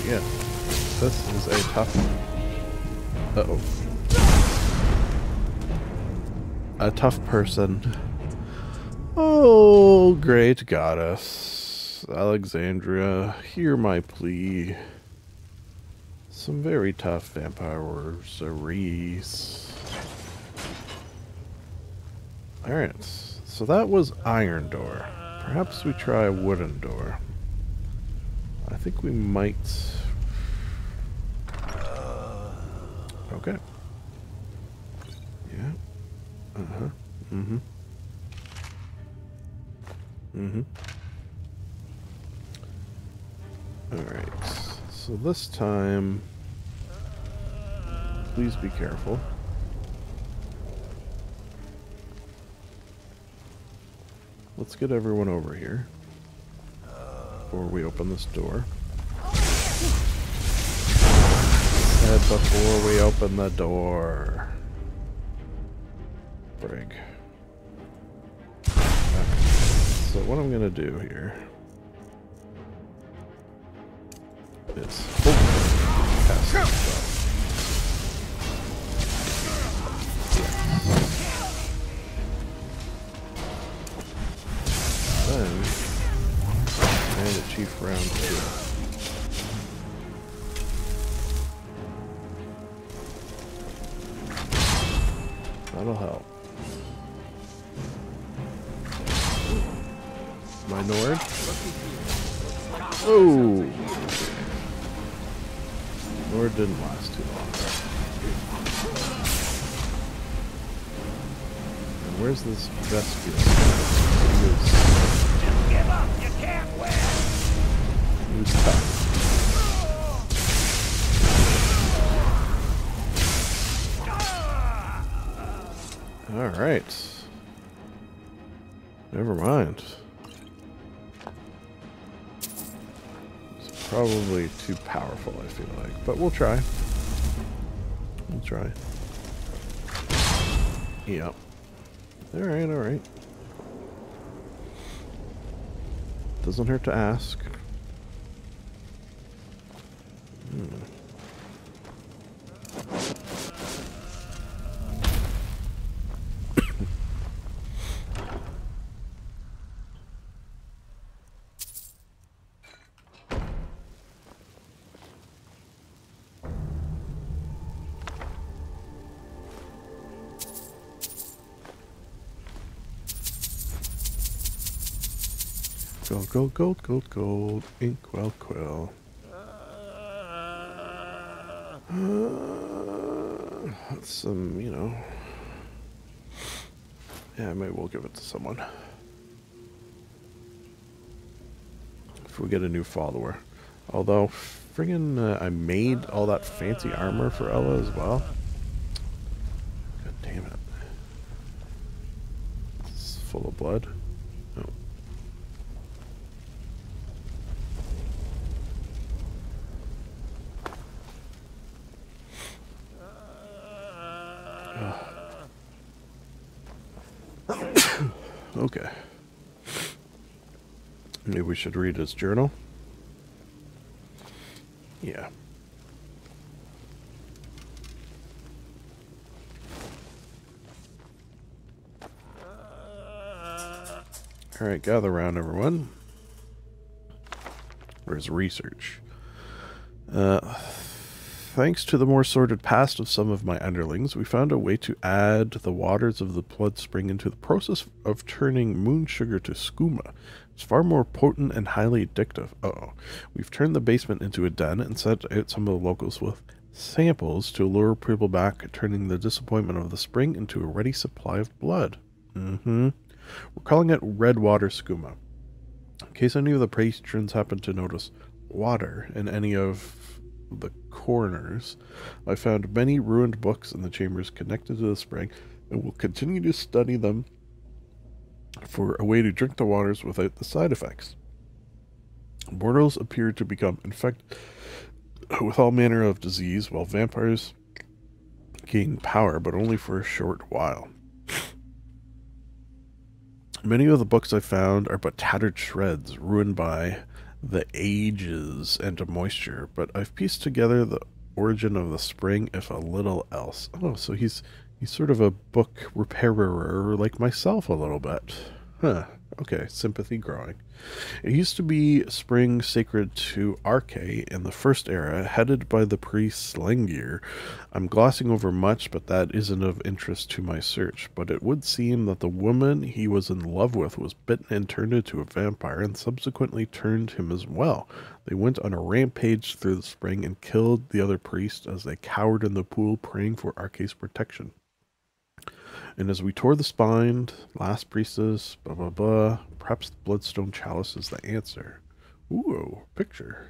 Yeah, this is a tough one. Uh-oh. A tough person. Oh, great goddess. Alexandria, hear my plea. Some very tough vampires. Alright, so that was iron door. Perhaps we try a wooden door. I think we might... Okay. Yeah. Alright. So this time... Please be careful. Let's get everyone over here before we open this door. Said before we open the door. Brig. So what I'm gonna do here is cast this spell. Then and achieve round 2. That'll help. My Nord. Oh! Nord didn't last too long. And where's this Vespius? Just give up, you can't win! Who's tough? Alright. Never mind. It's probably too powerful, I feel like. But we'll try. We'll try. Yep. Alright, alright. Doesn't hurt to ask. Gold, gold, gold, gold, gold. Inkwell, quill. That's some, you know. Yeah, maybe we'll give it to someone. If we get a new follower. Although, friggin' I made all that fancy armor for Ella as well. God damn it. It's full of blood. Oh. Okay. Maybe we should read his journal. Yeah. Alright, gather around, everyone. Where's research? Thanks to the more sordid past of some of my underlings, we found a way to add the waters of the blood spring into the process of turning moon sugar to skooma. It's far more potent and highly addictive. Uh-oh. We've turned the basement into a den and sent out some of the locals with samples to lure people back, turning the disappointment of the spring into a ready supply of blood. We're calling it red water skooma. In case any of the patrons happen to notice water in any of the corners, I found many ruined books in the chambers connected to the spring and will continue to study them for a way to drink the waters without the side effects. Mortals appear to become infected with all manner of disease, while vampires gain power, but only for a short while. Many of the books I found are but tattered shreds, ruined by the ages and moisture, but I've pieced together the origin of the spring, if a little else. Oh, so he's sort of a book repairer like myself a little bit. Huh. Okay, sympathy growing. It used to be spring sacred to Arche in the first era, headed by the priest Slengir. I'm glossing over much, but that isn't of interest to my search. But it would seem that the woman he was in love with was bitten and turned into a vampire, and subsequently turned him as well. They went on a rampage through the spring and killed the other priest as they cowered in the pool, praying for Arche's protection. And as we tore the spine, last priestess, blah blah blah, perhaps the bloodstone chalice is the answer. Ooh, picture.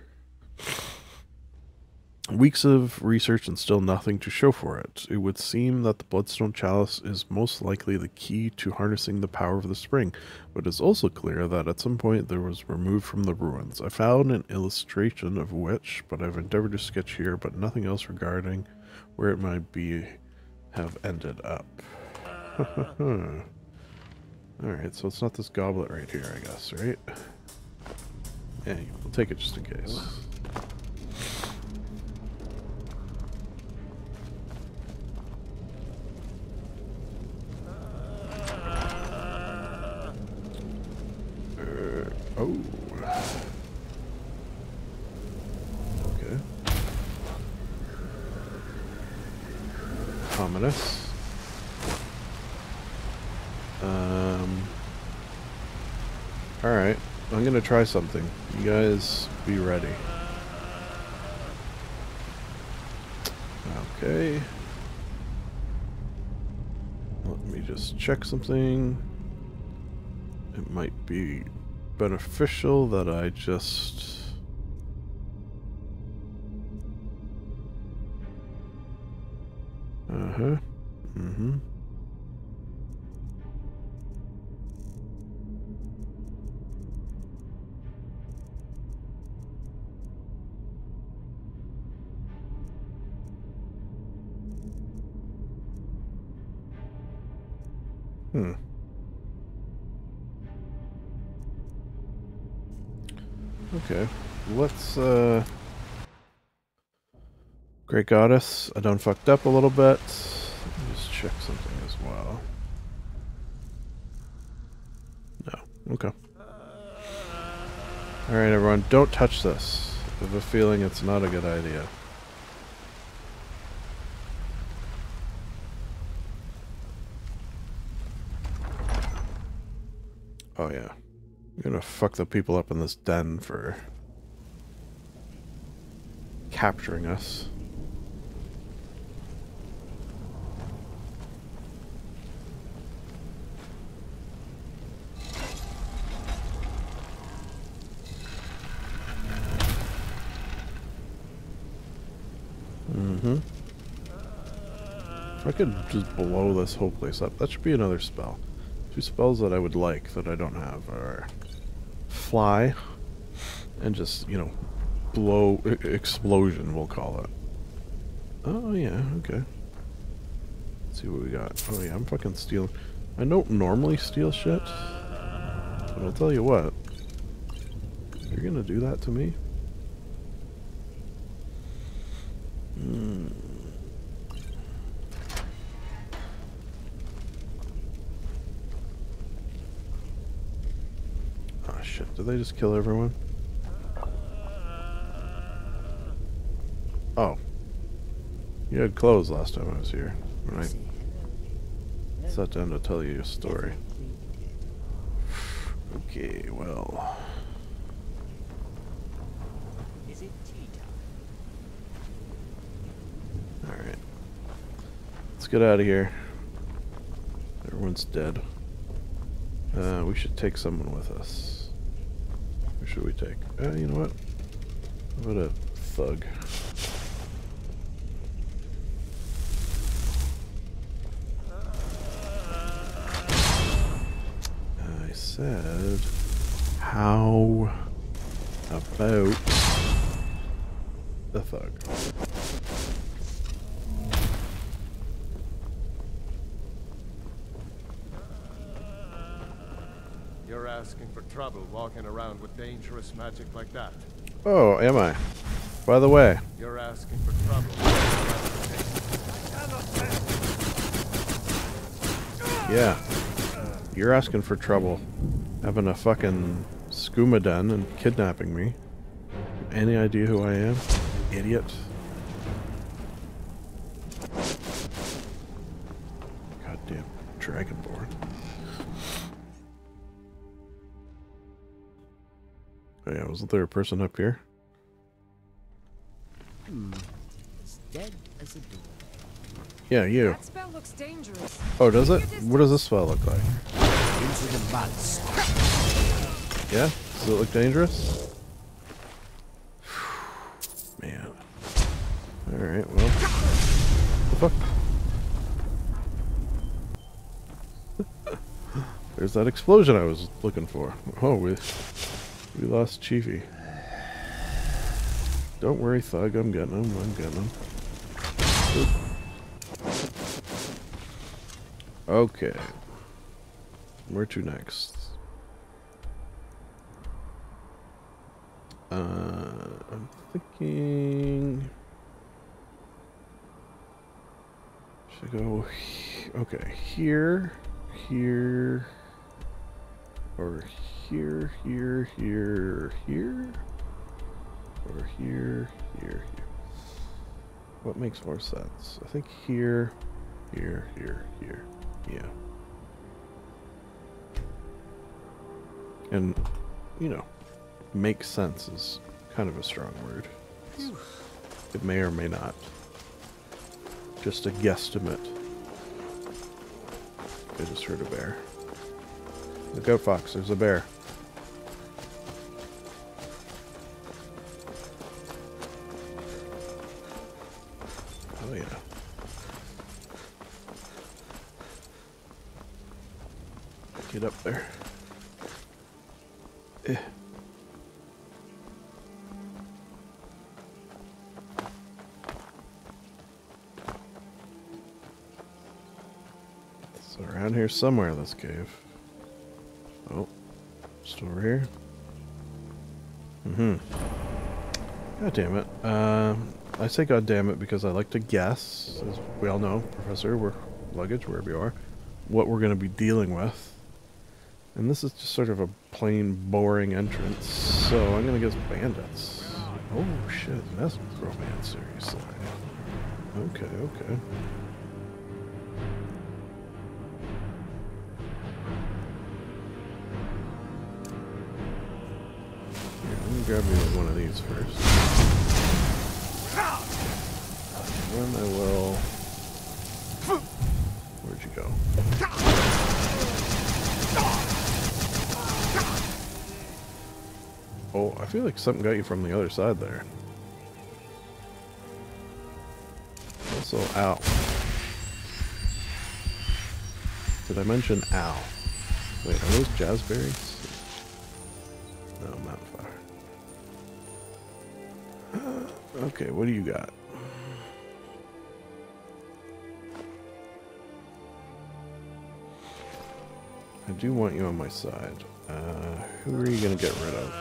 Weeks of research and still nothing to show for it. It would seem that the Bloodstone Chalice is most likely the key to harnessing the power of the spring, but it is also clear that at some point there was removed from the ruins. I found an illustration of which, but I've endeavored to sketch here, but nothing else regarding where it might be have ended up. Alright, so it's not this goblet right here, I guess, right? Yeah, we'll take it just in case. Oh. Okay. Ominous. Alright. I'm gonna try something. You guys be ready. Okay. Let me just check something. It might be beneficial that I just Okay, let's, Great Goddess, I done fucked up a little bit. Let me just check something as well. No, okay. Alright everyone, don't touch this. I have a feeling it's not a good idea. Oh yeah. I'm gonna fuck the people up in this den for capturing us. If I could just blow this whole place up, that should be another spell. Two spells that I would like that I don't have are fly and just, you know, blow, explosion we'll call it. Oh yeah, okay. Let's see what we got. Oh yeah, I'm fucking stealing. I don't normally steal shit, but I'll tell you what. You're gonna do that to me? Oh shit, did they just kill everyone? Oh. You had clothes last time I was here. When I sat down to tell you a story. Okay, well. Alright. Let's get out of here. Everyone's dead. We should take someone with us. Who should we take? You know what? How about a thug? I said, how about the thug? You're asking for trouble walking around with dangerous magic like that. Oh, am I? By the way. You're asking for trouble. Yeah. You're asking for trouble. Having a fucking skooma den and kidnapping me. Any idea who I am? Idiot. Goddamn dragonborn. Oh yeah, wasn't there a person up here? As dead as a door. Yeah, you. That spell looks dangerous. Oh, does it? What does this spell look like? Into the mud. Yeah? Does it look dangerous? Man. Alright, well. What the fuck? There's that explosion I was looking for. Oh, we lost Chiefy. Don't worry, Thug. I'm getting him. I'm getting him. Oop. Okay. Where to next? I'm thinking... Should I go... Okay, here, here, or here, here, here, here, or here, here, here. What makes more sense? I think here, here, here, here. Yeah. And, you know, makes sense is kind of a strong word. It may or may not. Just a guesstimate. I just heard a bear. Look out, Fox, there's a bear. Oh yeah. Get up there. Eh. It's around here somewhere, this cave. Oh, just over here. God damn it. I say god damn it because I like to guess, as we all know, Professor, we're luggage, wherever you are, what we're going to be dealing with. And this is just sort of a plain, boring entrance, so I'm going to guess bandits. Oh shit, that's romance, seriously. Okay, okay. Here, let me grab me one of these first. And then I will... Where'd you go? Oh, I feel like something got you from the other side there. Also, ow. Did I mention ow? Wait, are those jazzberries? No, not fire. Okay, what do you got? I do want you on my side. Who are you going to get rid of?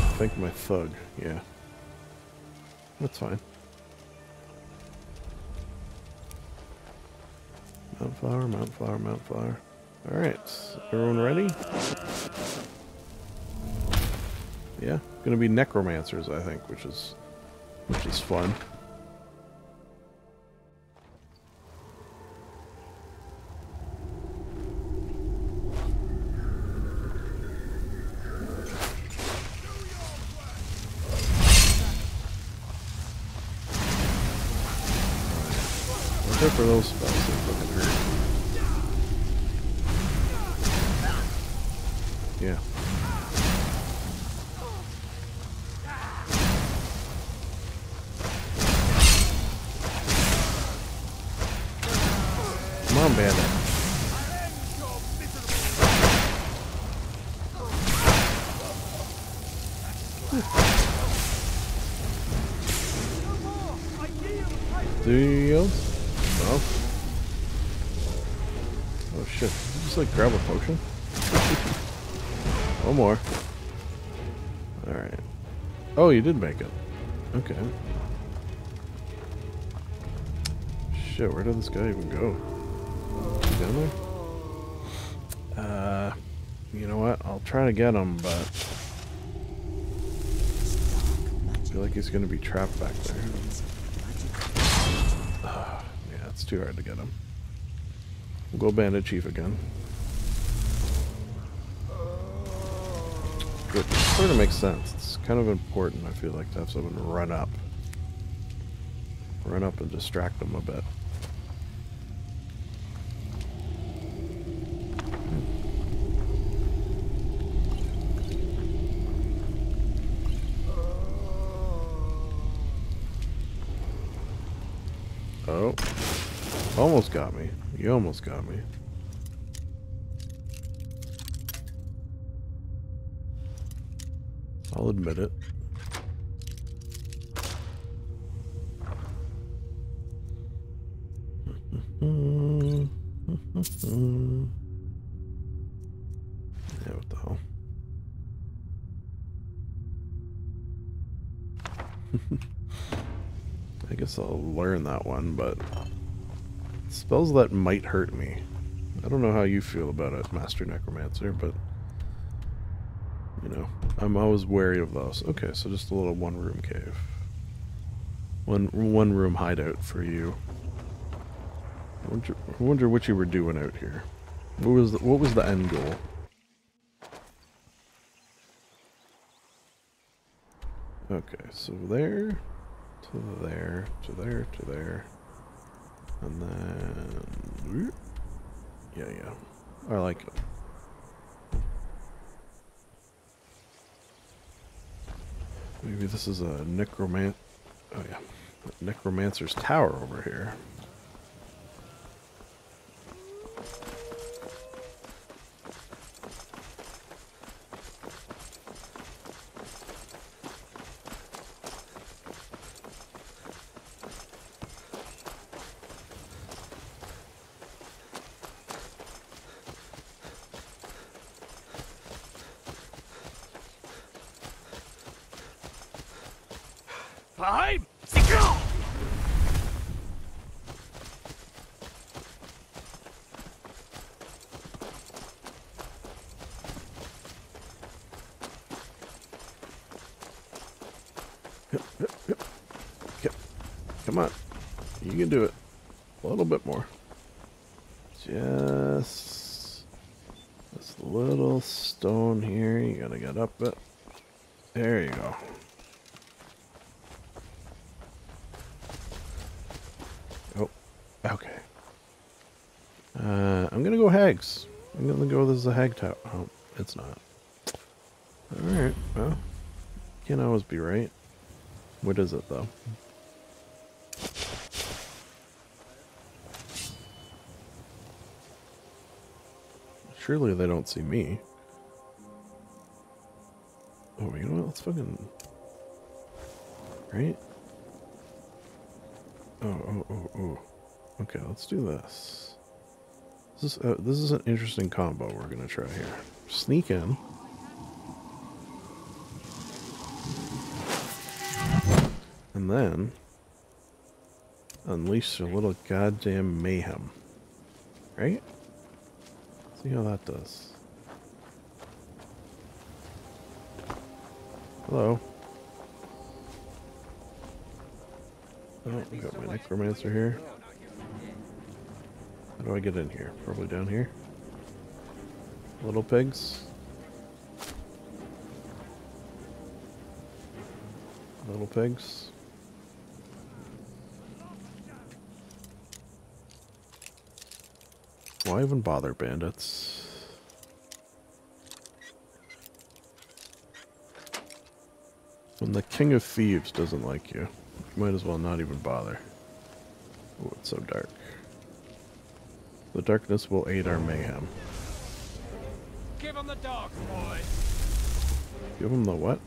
I think my thug, yeah. That's fine. Mount flower, mount flower, mount flower. Alright, everyone ready? Yeah, gonna be necromancers, I think, which is fun. Except for those spells, they fucking hurt. Yeah. Come on, bandit. Do you yield? No. Oh shit. Did you just like grab a potion? One more. Alright. Oh, you did make it. Okay. Shit, where did this guy even go? Down there? You know what? I'll try to get him, but I feel like he's gonna be trapped back there. Yeah, it's too hard to get him. We'll go Bandit Chief again. Which sort of makes sense. It's kind of important, I feel like, to have someone run up. Run up and distract them a bit. Oh. Almost got me. You almost got me. I'll admit it. Yeah, what the hell? I guess I'll learn that one, but spells that might hurt me. I don't know how you feel about it, Master Necromancer, but you know, I'm always wary of those. Okay, so just a little one-room cave. One room hideout for you. I wonder what you were doing out here. What was the end goal? Okay, so there, to there, to there, to there, and then yeah, I like it. Maybe this is a necromancer's tower over here. Time! Yep. Come on. You can do it. A little bit more. Just this little stone here. You gotta get up it. There you go. Oh, okay. I'm gonna go hags. I'm gonna go, this is a hag tower. Oh, it's not. Alright, well, can't always be right. What is it, though? Surely they don't see me. Oh, you know what? Let's fucking... Right? Oh. Okay, let's do this. This is an interesting combo we're gonna try here. Sneak in. And then unleash a little goddamn mayhem. Right? See how that does. Hello. Oh, I got my necromancer here. How do I get in here? Probably down here. Little pigs. Little pigs. Why even bother, bandits? When the King of Thieves doesn't like you, you might as well not even bother. Oh, it's so dark. The darkness will aid our mayhem. Give him the dog, boy. Give him the what?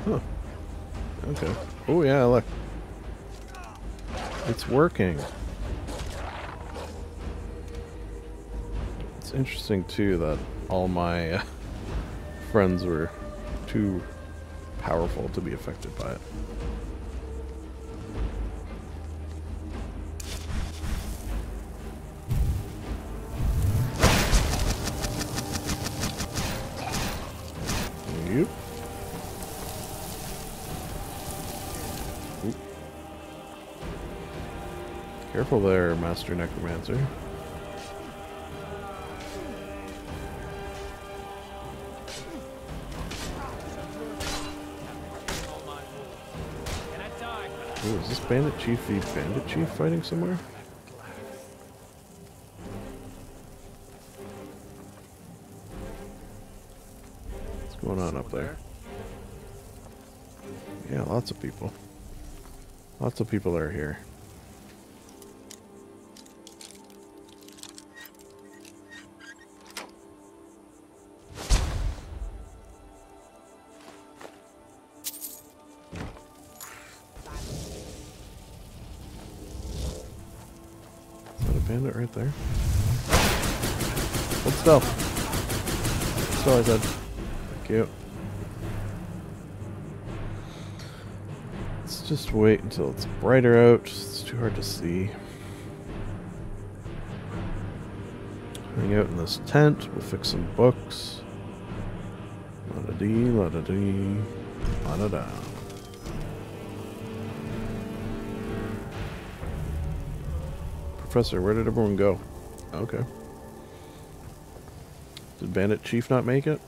Huh. Okay. Oh yeah, look. It's working. It's interesting too that all my friends were too powerful to be affected by it. Yep. Oop. Careful there, Master Necromancer. Ooh, is this Bandit Chief the Bandit Chief fighting somewhere? Let's What's going on up there? Yeah, lots of people. Lots of people are here. Is that a bandit right there? Hold still. Still, I said. Thank you. Let's just wait until it's brighter out. It's too hard to see. Hang out in this tent. We'll fix some books. La-da-dee, la-da-dee, la-da-da. Professor, where did everyone go? Okay. Did Bandit Chief not make it?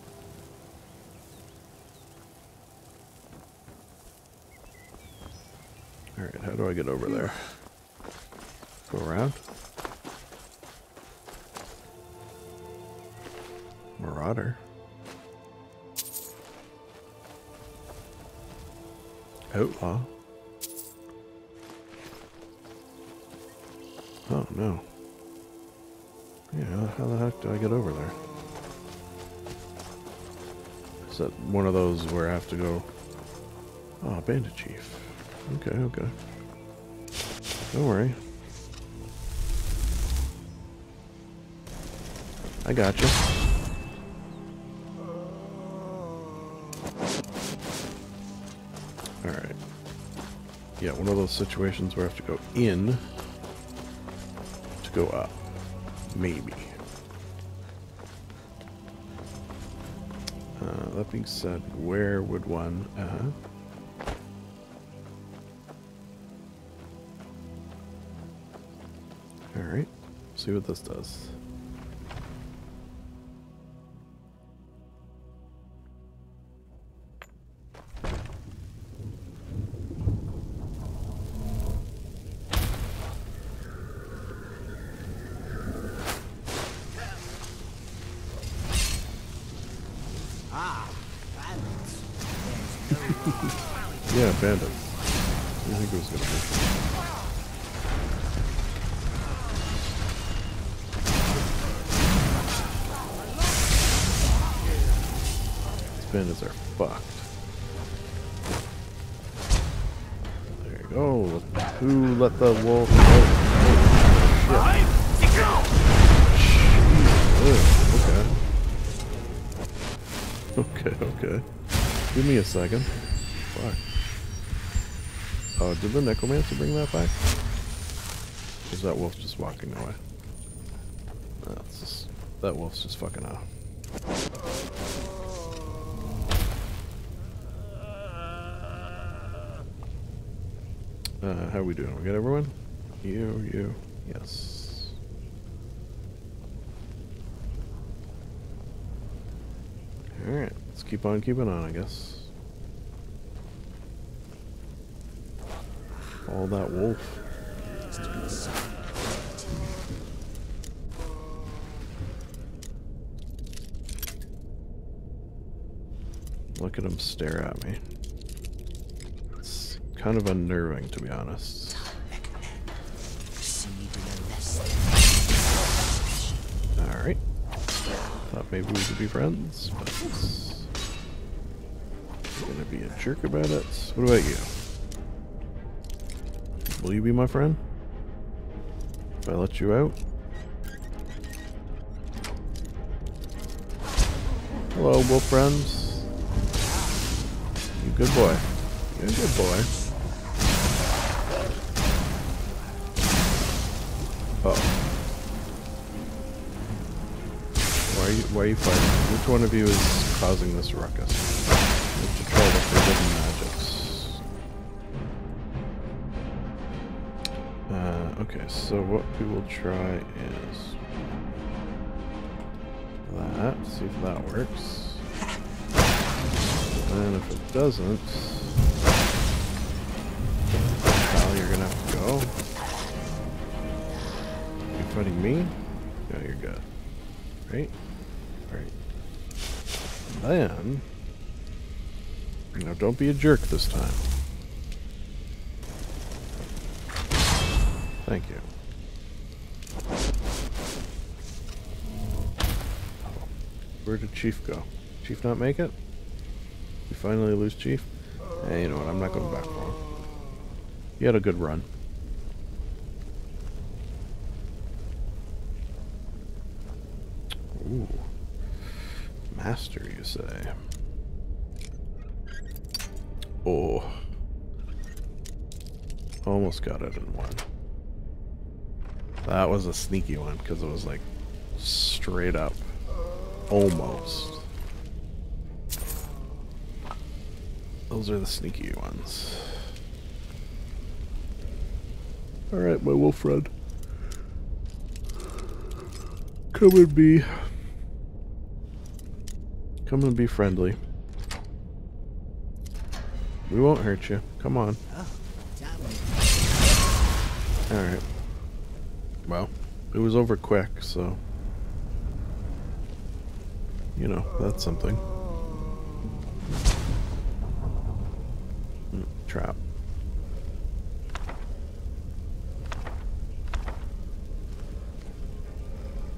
Alright, how do I get over there? Go around? Marauder. Outlaw. Oh no. Yeah, how the heck do I get over there? Is that one of those where I have to go? Oh, Bandit Chief. Okay, okay. Don't worry. I got you. Alright. Yeah, one of those situations where I have to go in to go up. Maybe. That being said, where would one... Alright, see what this does. Yeah, bandit. I think it was gonna be. These bandits are fucked. There you go. Who let the wolf out? Oh, shit. Okay. Okay. Give me a second. Fuck. Oh, did the necromancer bring that back? Or is that wolf just walking away? No, it's just, that wolf's just fucking off. How are we doing? We got everyone? You. Yes. Alright, let's keep on keeping on, I guess. All that wolf. Look at him stare at me. It's kind of unnerving, to be honest. Alright. Thought maybe we could be friends, but I'm gonna be a jerk about it. What about you? Will you be my friend? If I let you out? Hello, wolf friends. You good boy. You're a good boy. Uh-oh. Why are you fighting? Which one of you is causing this ruckus? We have to try the forbidden magics. Okay, so what we will try is that, see if that works. And if it doesn't, pal, you're gonna have to go. You fighting me? No, you're good. Right? Alright. Then Now don't be a jerk this time. Thank you. Where did Chief go? Chief not make it? We finally lose Chief? Hey, you know what? I'm not going back for him. He had a good run. Ooh. Master, you say? Oh. Almost got it in one. That was a sneaky one, because it was like straight up. Almost. Those are the sneaky ones. Alright, my wolf friend. Come and be friendly. We won't hurt you. Come on. Alright. Well, it was over quick, so... You know, that's something. Trap.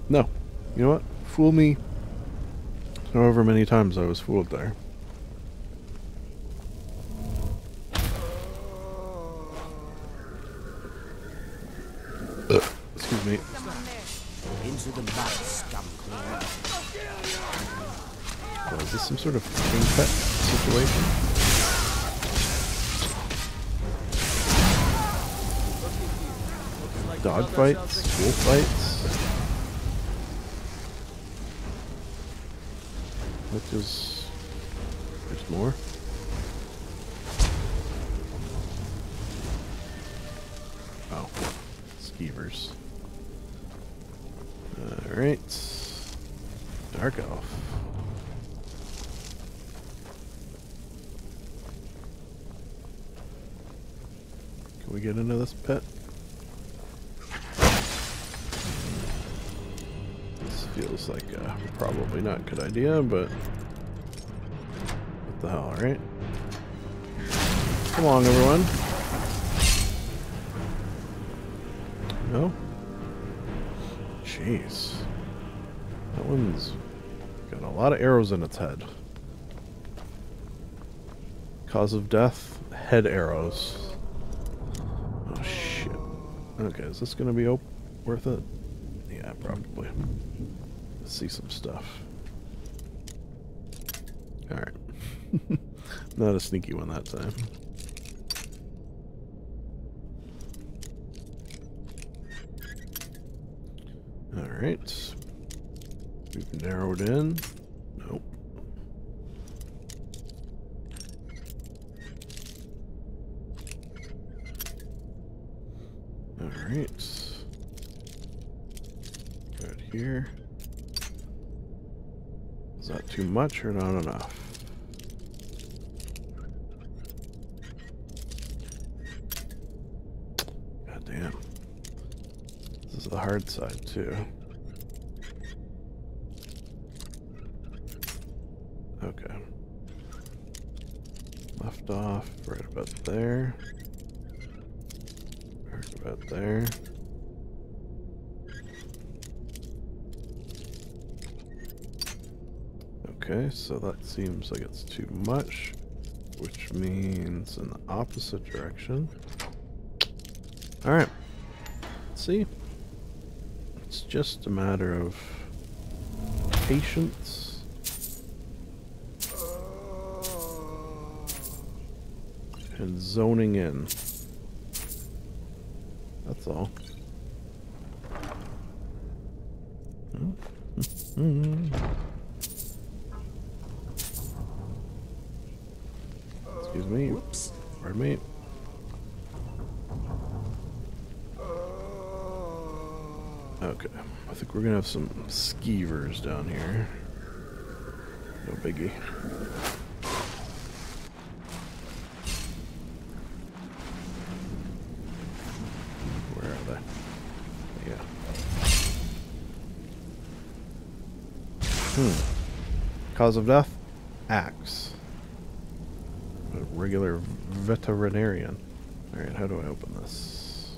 No. You know what? Fool me however many times I was fooled there. Excuse me. Into the mud, scum. Oh, is this some sort of king pet situation? Dog fights? Wolf fights? What is... There's more? Oh. Skeevers. Alright. Dark Elf. Can we get into this pit? This feels like probably not a good idea, but what the hell, right? Come along, everyone. No? Jeez. That one's got a lot of arrows in its head. Cause of death? Head arrows. Oh shit. Okay, is this gonna be worth it? Yeah, probably. Let's see some stuff. Alright. Not a sneaky one that time. Alright. We've narrowed in. Nope. Alright. Right here. Is that too much or not enough? God damn. This is the hard side too. Okay. Left off right about there. Right about there. Okay, so that seems like it's too much, which means in the opposite direction. Alright. Let's see. It's just a matter of patience. And zoning in. That's all. Excuse me. Whoops. Pardon me. Okay. I think we're gonna have some skeevers down here. No biggie. Cause of death? Axe. regular veterinarian. Alright, how do I open this?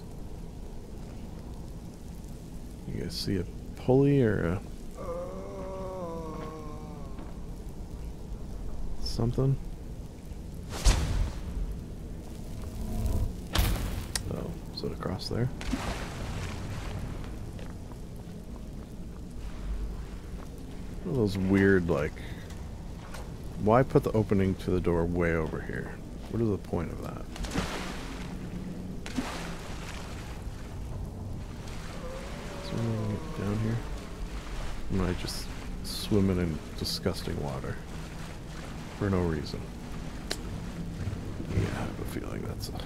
You guys see a pulley or a... something? Oh, is it across there? One of those weird, like... Why put the opening to the door way over here? What is the point of that? Is there anything down here? Am I just swimming in disgusting water? For no reason. Yeah, I have a feeling that's it.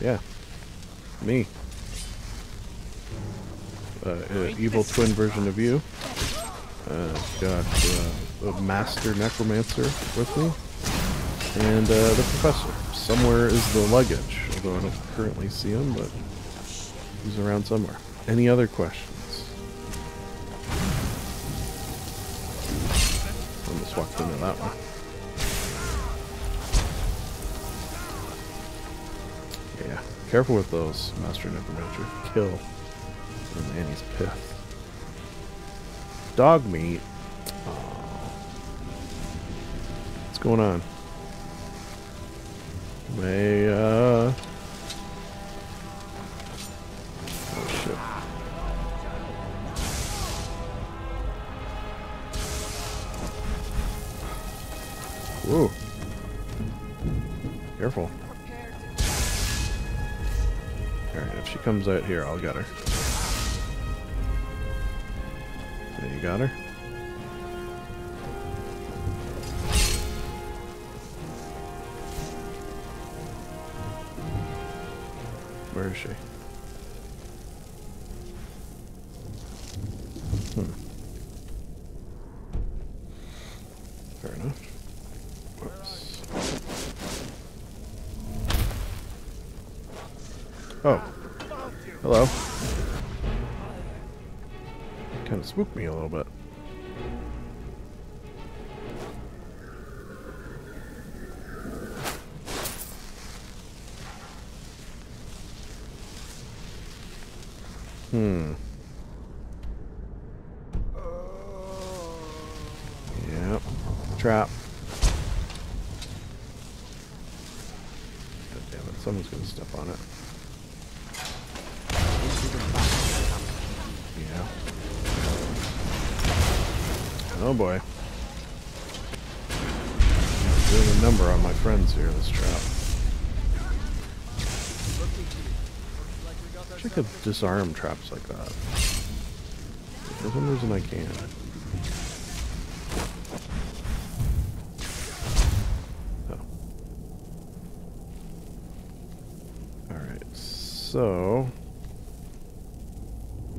Yeah, me. Evil twin version of you. Got a master necromancer with me. And the professor. Somewhere is the luggage, although I don't currently see him, but he's around somewhere. Any other questions? Almost walked into that one. Yeah, careful with those, Master Necromancer. Kill. And Annie's pith. Dog meat. Aww. What's going on? Oh shit. Whoa. Careful. Alright, if she comes out here, I'll get her. There, you got her? Where is she? Fair enough. Whoops. Oh. Hello. Kind of spooked me a little bit. Yep. Trap. God damn it, someone's gonna step on it. Yeah. Oh boy. Doing a number on my friends here, this trap. I wish I could disarm traps like that. For some reason I can't. Oh. Alright, so...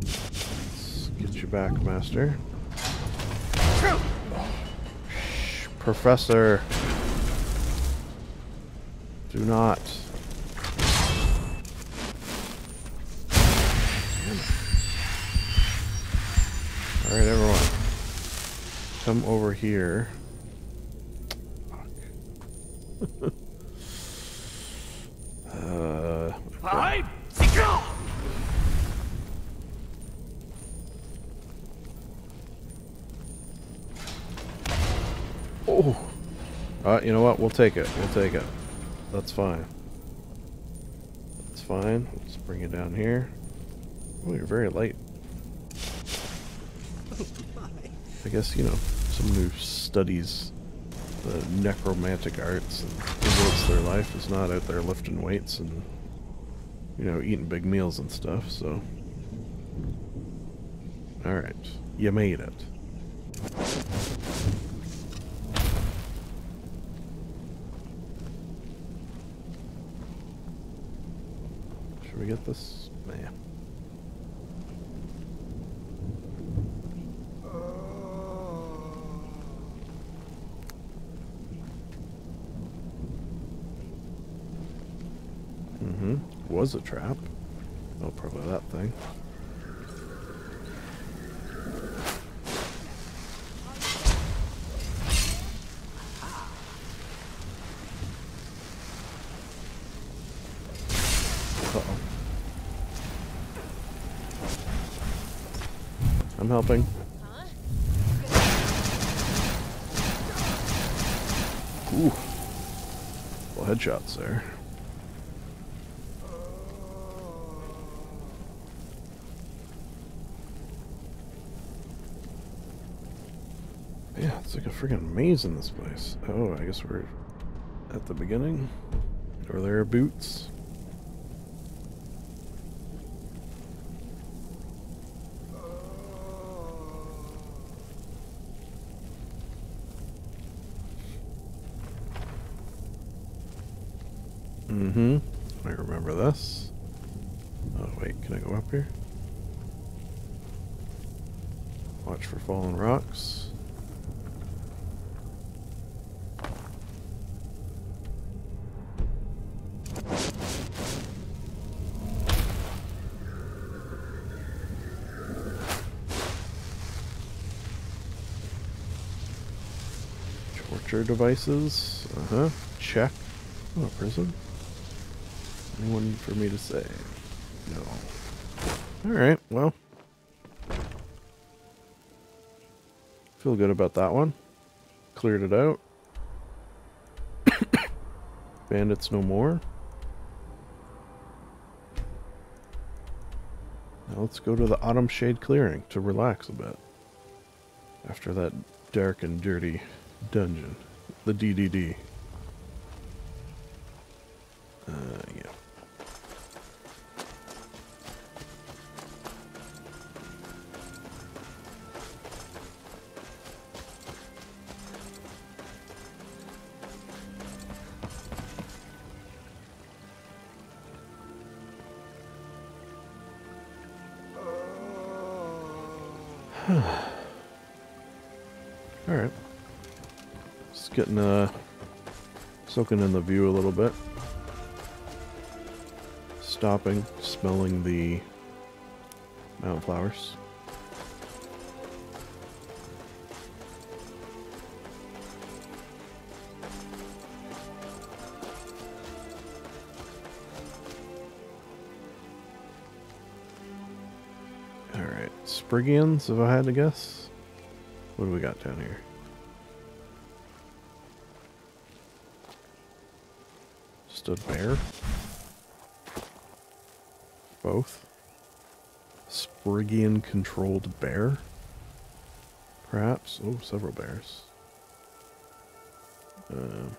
let's get you back, Master. Shh, Professor! Do not. Alright, everyone. Come over here. Fuck. Oh! You know what? We'll take it. We'll take it. That's fine. That's fine. Let's bring it down here. Oh, you're very light. I guess, you know, someone who studies the necromantic arts and devotes their life is not out there lifting weights and, you know, eating big meals and stuff, so. Alright. You made it. Should we get this? Nah. Was a trap. Oh, probably that thing. Uh-oh. I'm helping. Ooh. Well, headshots there. Yeah, it's like a freaking maze in this place. Oh, I guess we're at the beginning. Or there are boots. Mm-hmm. I remember this. Oh, wait, can I go up here? Watch for fallen rocks. Torture devices. Uh-huh. Check. Oh, prison. Anyone for me to say? No. Alright, well. Feel good about that one. Cleared it out. Bandits no more. Now let's go to the Autumn Shade Clearing to relax a bit. After that dark and dirty dungeon. The DDD. Yeah. Alright. Just getting, soaking in the view a little bit. Stopping, smelling the mountain flowers. Alright, Spriggians, if I had to guess. What do we got down here? Just a bear? Both. Spriggian controlled bear? Perhaps? Oh, several bears. Uh-huh.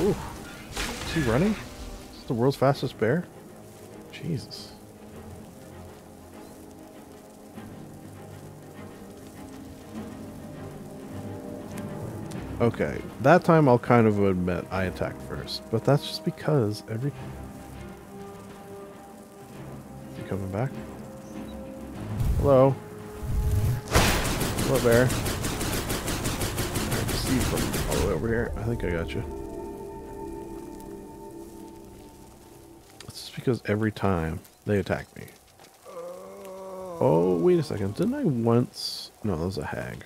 Ooh. Is he running? Is this the world's fastest bear? Jesus. Okay, that time I'll kind of admit I attacked first, but that's just because every... You coming back? Hello? Hello, bear. I can see you from all the way over here. I think I got you. It's just because every time they attack me. Oh, wait a second. Didn't I once... No, that was a hag.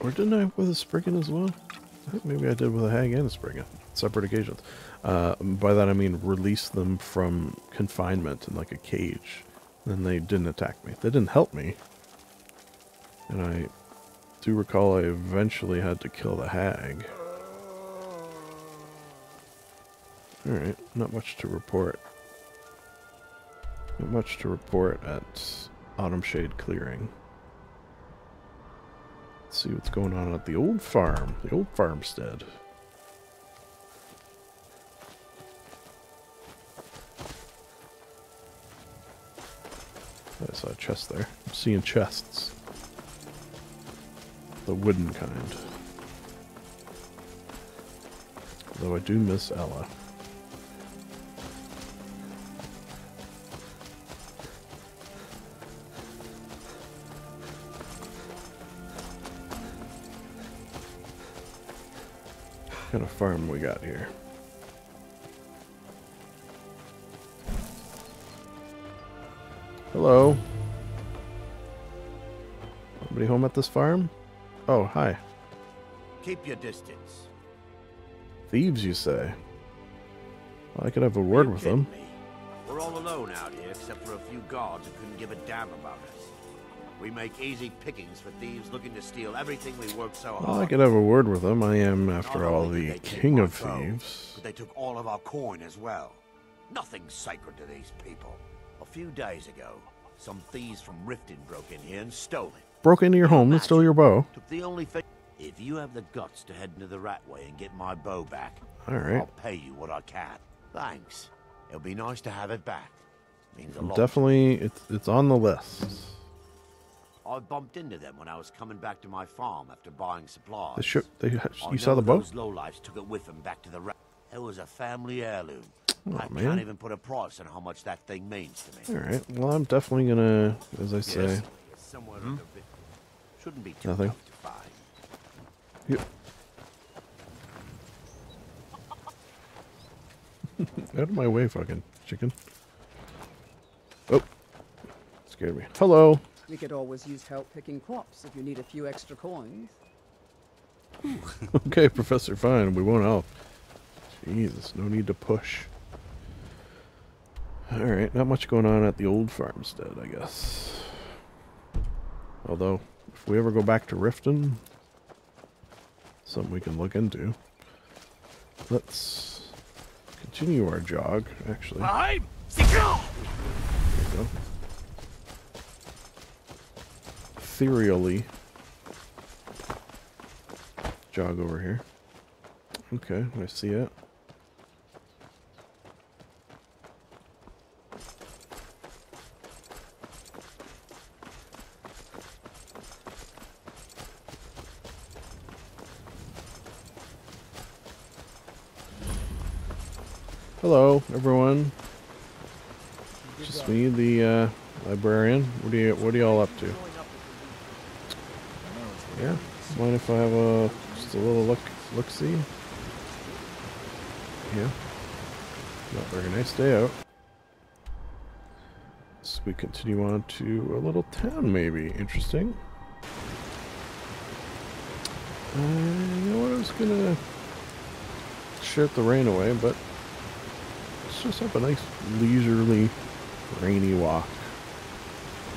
Or didn't I with a Spriggan as well? I think maybe I did with a hag and a Spriggan. Separate occasions. By that I mean release them from confinement in like a cage. Then they didn't attack me. They didn't help me. And I do recall I eventually had to kill the hag. Alright, not much to report. Not much to report at Autumn Shade Clearing. Let's see what's going on at the old farm. The old farmstead. I saw a chest there. I'm seeing chests. The wooden kind. Though I do miss Ella. What kind of farm we got here? Hello. Nobody home at this farm? Oh, hi. Keep your distance. Thieves, you say? Well, I could have a word with them. We're all alone out here, except for a few guards who couldn't give a damn about us. We make easy pickings for thieves looking to steal everything we work so hard. Well, I could have a word with them. I am, after all, the king of thieves. But they took all of our coin as well. Nothing's sacred to these people. A few days ago, some thieves from Riften broke in here and stole it. Broke into your home and stole your bow? Took the only thing. If you have the guts to head into the Ratway and get my bow back, alright, I'll pay you what I can. Thanks. It'll be nice to have it back. Means a lot. Definitely, it's on the list. I bumped into them when I was coming back to my farm after buying supplies. You saw the bow? Those lowlifes took it with them back to the It was a family heirloom. Oh, I man. can't even put a price on how much that thing means to me. Alright, well, I'm definitely gonna, as I say... Somewhere in the shouldn't be too Nothing. tough to find. Yep. Out of my way, fucking chicken. Oh. Scared me. Hello. We could always use help picking crops if you need a few extra coins. Okay, Professor, fine. We won't help. Jesus, no need to push. Alright, not much going on at the old farmstead, I guess. Although, if we ever go back to Riften, something we can look into. Let's continue our jog, actually. There we go. Ethereally jog over here. Okay, I see it. Hello, everyone. Just me, the librarian. What are y'all up to? Yeah. Mind if I have just a little look-see? Yeah. Not very nice day out. So we continue on to a little town, maybe. Interesting. You know what? I was gonna shirt the rain away, but let's just have a nice leisurely rainy walk.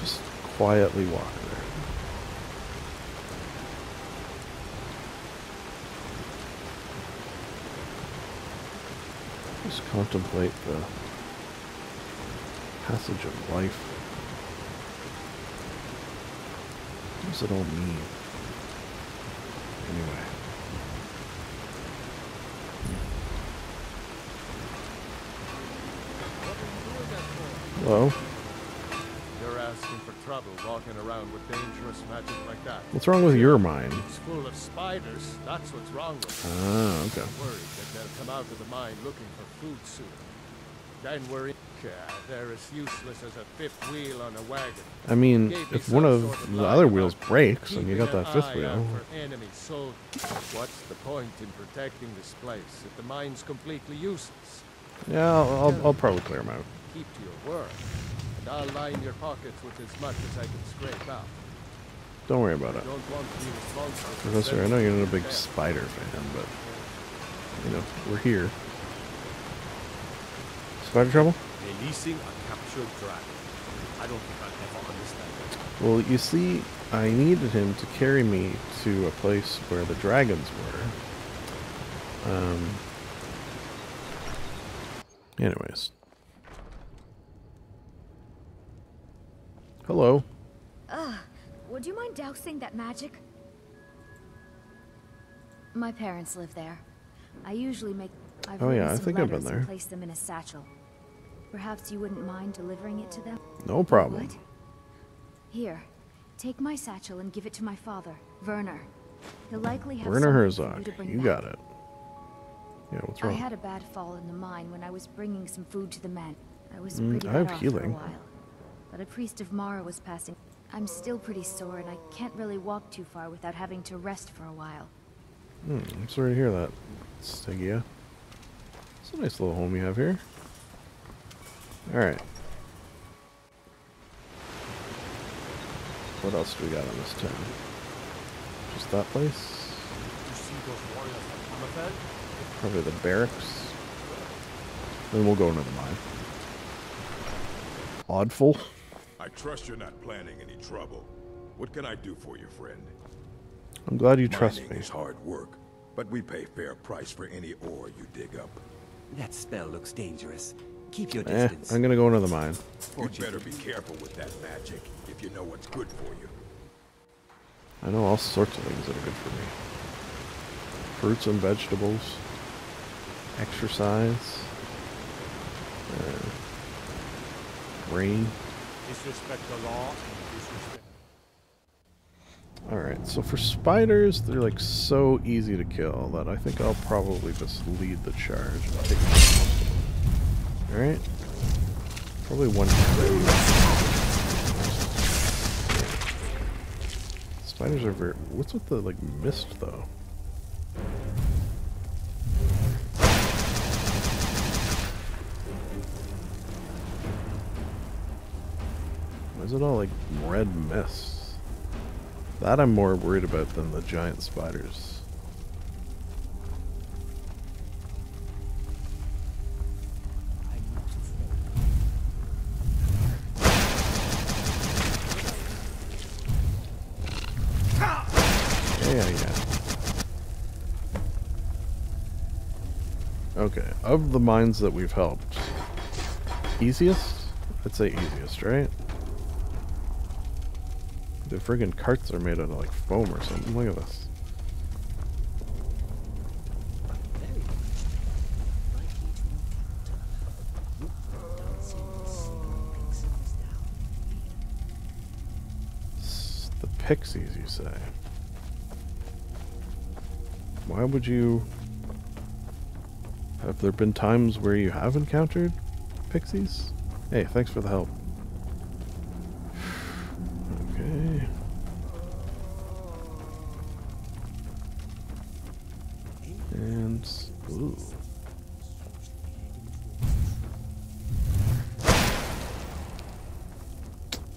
Just quietly walk there. Just contemplate the passage of life. What does it all mean? Anyway. Hello. You're asking for trouble walking around with dangerous magic like that. What's wrong with your mind? It's full of spiders. That's what's wrong with it. Ah, okay. I'm worried that they'll come out of the mine looking for food soon. Then we're in. They're as useless as a fifth wheel on a wagon. I mean, if one of the other wheels breaks and you got that fifth wheel. So what's the point in protecting this place if the mine's completely useless? Yeah, I'll probably clear them out. Keep to your word, and I'll line your pockets with as much as I can scrape out. Don't worry about it. Don't want to be responsible. Professor, I know you're not a big spider fan, but, you know, we're here. Spider trouble? Releasing a captured dragon. I don't think I'll ever understand that. Well, you see, I needed him to carry me to a place where the dragons were. Anyways. Hello. Would you mind dousing that magic? My parents live there. I usually make... Oh yeah, I think I've been there. Place them in a satchel. Perhaps you wouldn't mind delivering it to them? No problem. What? Here, take my satchel and give it to my father, Werner. He'll likely have Werner something for Herzog. you to bring You back. got it. Yeah, what's I wrong? had a bad fall in the mine when I was bringing some food to the men. I was pretty I bad have off healing. for a while. But a priest of Mara was passing. I'm still pretty sore and I can't really walk too far without having to rest for a while. I'm sorry to hear that, Stygia. It's a nice little home you have here. Alright. What else do we got on this town? Just that place? You see those warriors from Hammerfell? Probably the barracks. Then we'll go into the mine. Oddful. I trust you're not planning any trouble. What can I do for you, friend? I'm glad you trust Mining me. is hard work, but we pay fair price for any ore you dig up. That spell looks dangerous. Keep your distance. I'm gonna go into the mine. You'd better be careful with that magic if you know what's good for you. I know all sorts of things that are good for me. Fruits and vegetables. Exercise. Rain. Disrespect the law and disrespect. Alright, so for spiders, they're like so easy to kill that I think I'll probably just lead the charge and take Alright. Probably one hit. Spiders are very... What's with the, like, mist, though? Why is it all, like, red mist? That I'm more worried about than the giant spiders. Yeah. Okay, of the mines that we've helped, easiest? I'd say easiest, right? The friggin' carts are made out of like foam or something. Look at this. The pixies, you say? Why would you... Have there been times where you have encountered pixies? Hey, thanks for the help. Okay. And... Ooh.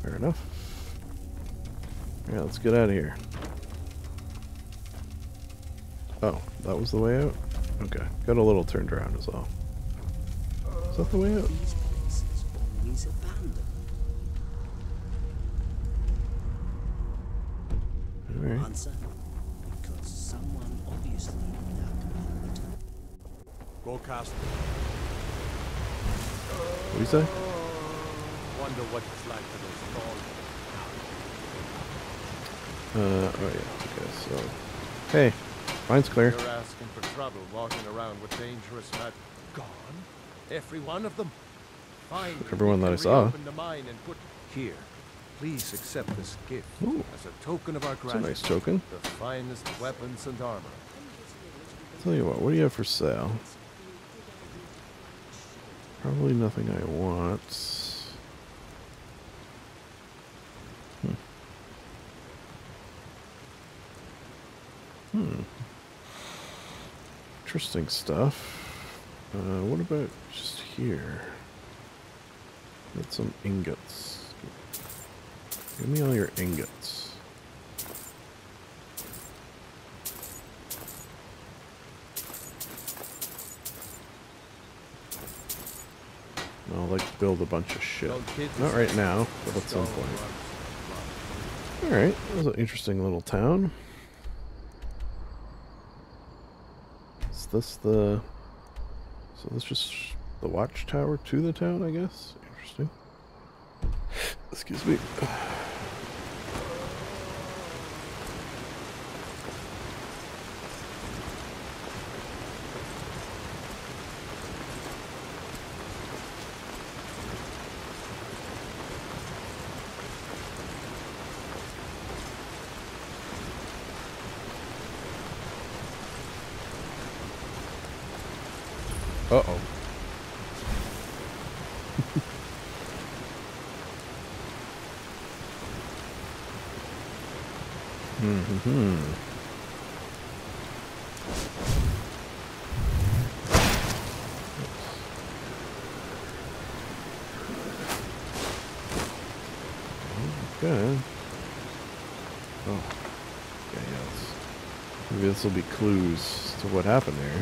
Fair enough. Yeah, let's get out of here. Oh, that was the way out? Okay, got a little turned around is all. Is that the way out? Alright. Answer, because someone obviously without it. Go cast. What do you say? Wonder what it's like for those tall. Oh yeah, okay, so... Hey, mine's clear. You're asking for trouble walking around with dangerous magic. Gone? Every one of them? Fine. Everyone that I saw. Reopen the mine and put here. Please accept this gift as a token of our It's a gratitude. nice token. The finest weapons and armor. Tell you what do you have for sale? Probably nothing I want. Interesting stuff. What about just here? Get some ingots. Give me all your ingots. I'll like build a bunch of shit. Not right now, but at some point. Alright, that was an interesting little town. Is this the... So this just the watchtower to the town, I guess? Interesting. Excuse me. Uh-oh. Mm-hmm. Okay. Oh. Okay, yes. Maybe this will be clues to what happened there.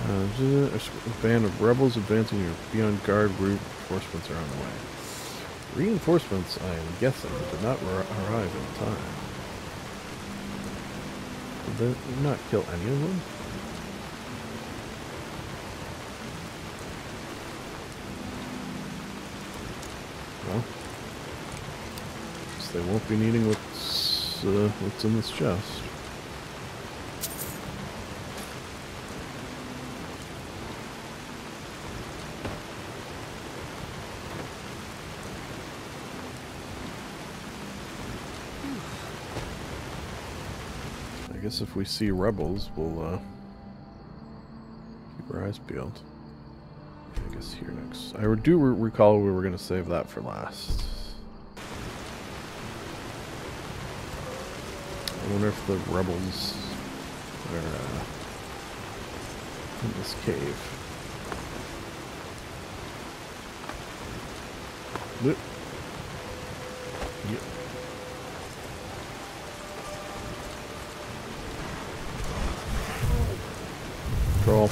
A band of rebels advancing your beyond guard. Reinforcements are on the way. Reinforcements, I am guessing, did not arrive in time. Did they not kill any of them? Well, guess they won't be needing what's in this chest. I guess if we see rebels, we'll keep our eyes peeled. I guess here next. I do recall we were going to save that for last. I wonder if the rebels are in this cave. Yep. Yep. Troll.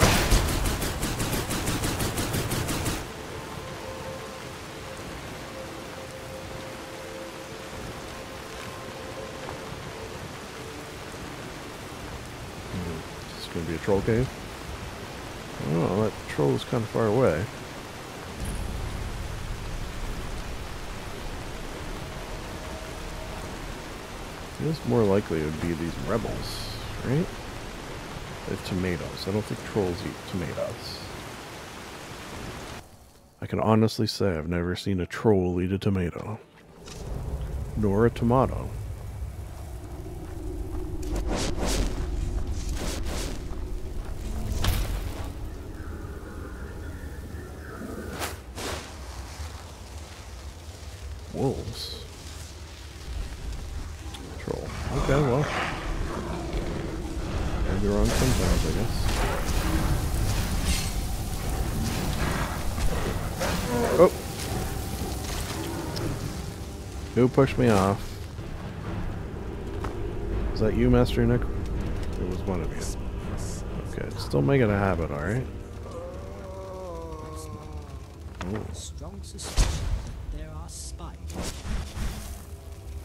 It's going to be a troll cave. Oh, that troll is kind of far away. It's more likely it would be these rebels, right? They have tomatoes. I don't think trolls eat tomatoes. I can honestly say I've never seen a troll eat a tomato. Nor a tomato. Wolves. Troll. Okay, well. I'd be wrong sometimes, I guess. Oh! Who pushed me off? Is that you, Master Nick? It was one of you. Okay, still making a habit, alright? Strong suspicion that there are spies.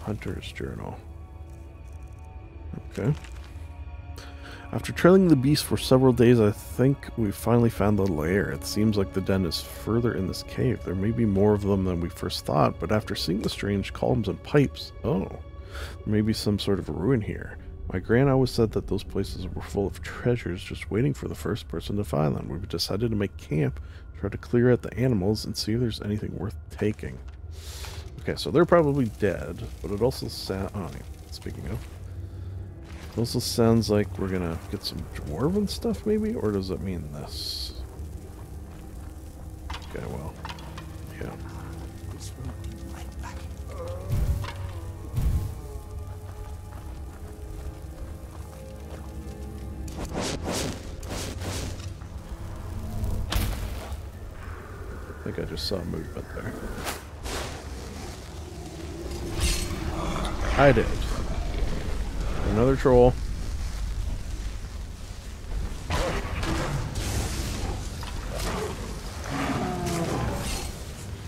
Hunter's Journal. Okay. After trailing the beast for several days, I think we finally found the lair. It seems like the den is further in this cave. There may be more of them than we first thought, but after seeing the strange columns and pipes, there may be some sort of ruin here. My gran always said that those places were full of treasures just waiting for the first person to find them. We've decided to make camp, try to clear out the animals, and see if there's anything worth taking. Okay, so they're probably dead, but it also sounds... Oh, speaking of... It also sounds like we're gonna get some dwarven stuff, maybe? Or does it mean this? Okay, well... Yeah. I think I just saw movement there. I did. Another troll.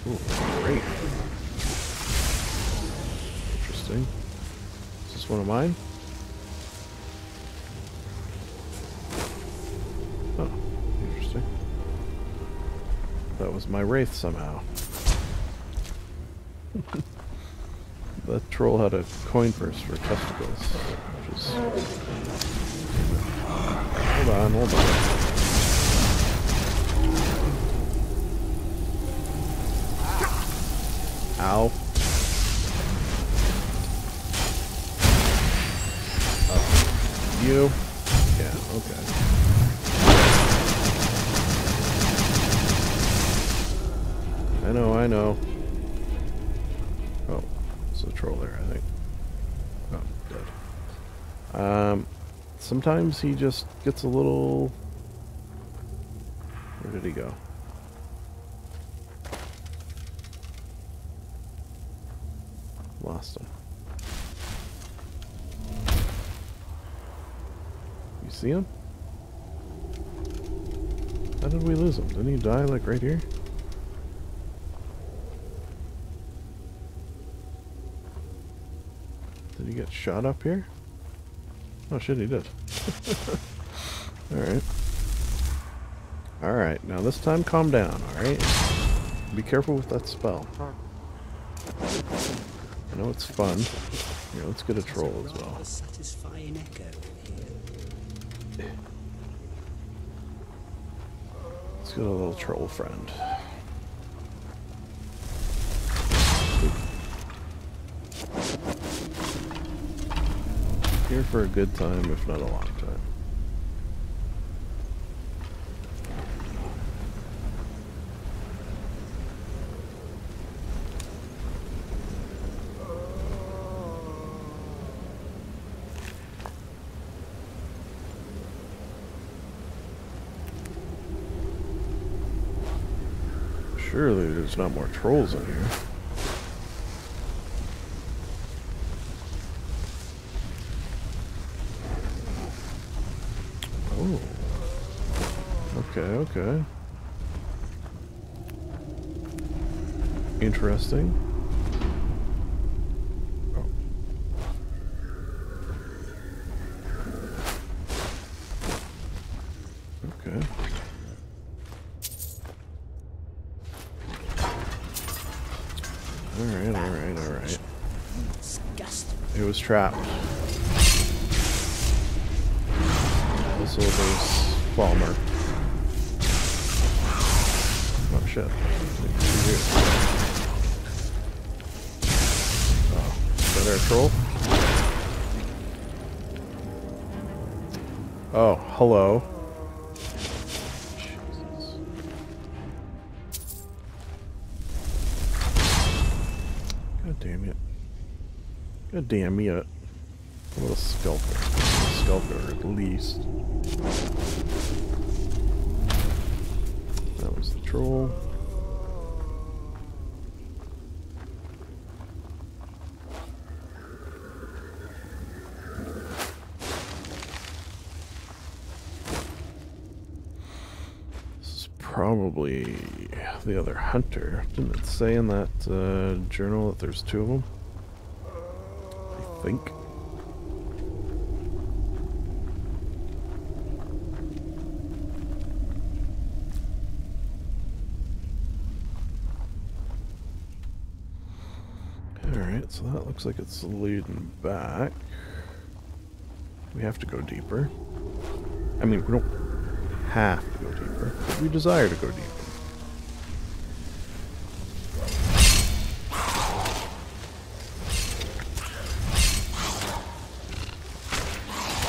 Ooh, great. Interesting. Is this one of mine? Oh, interesting. That was my wraith somehow. That troll had a coin purse for testicles, which is... Hold on, hold on. Ow. Oh. You? Yeah, okay. I know, I know. Oh, it's a troll there, I think. Oh, dead. Sometimes he just gets a little... Where did he go? Lost him. You see him? How did we lose him? Didn't he die like right here? Did he get shot up here? Oh shit, he did. Alright. Alright, now this time calm down, alright? Be careful with that spell. I know it's fun. Here, let's get a troll as well. Satisfying echo here. Let's get a little troll friend. Here for a good time, if not a long time. Surely there's not more trolls in here. Oh. Okay, okay. Interesting. Oh. Okay. Alright, alright, alright. It was trapped. Also, there's Falmer. Oh shit. Oh, is that our troll? Oh, hello. God damn it. God damn it. A little sculptor. A sculptor at least. That was the troll. This is probably the other hunter. Didn't it say in that journal that there's two of them? I think. Alright, so that looks like it's leading back. We have to go deeper. I mean, we don't have to go deeper, but we desire to go deeper.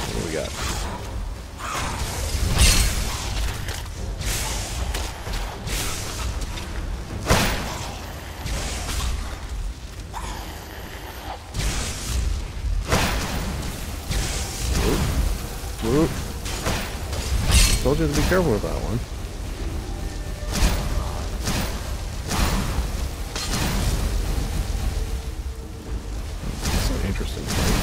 What do we got? Whoop. Told you to be careful with that one. That's an interesting fight.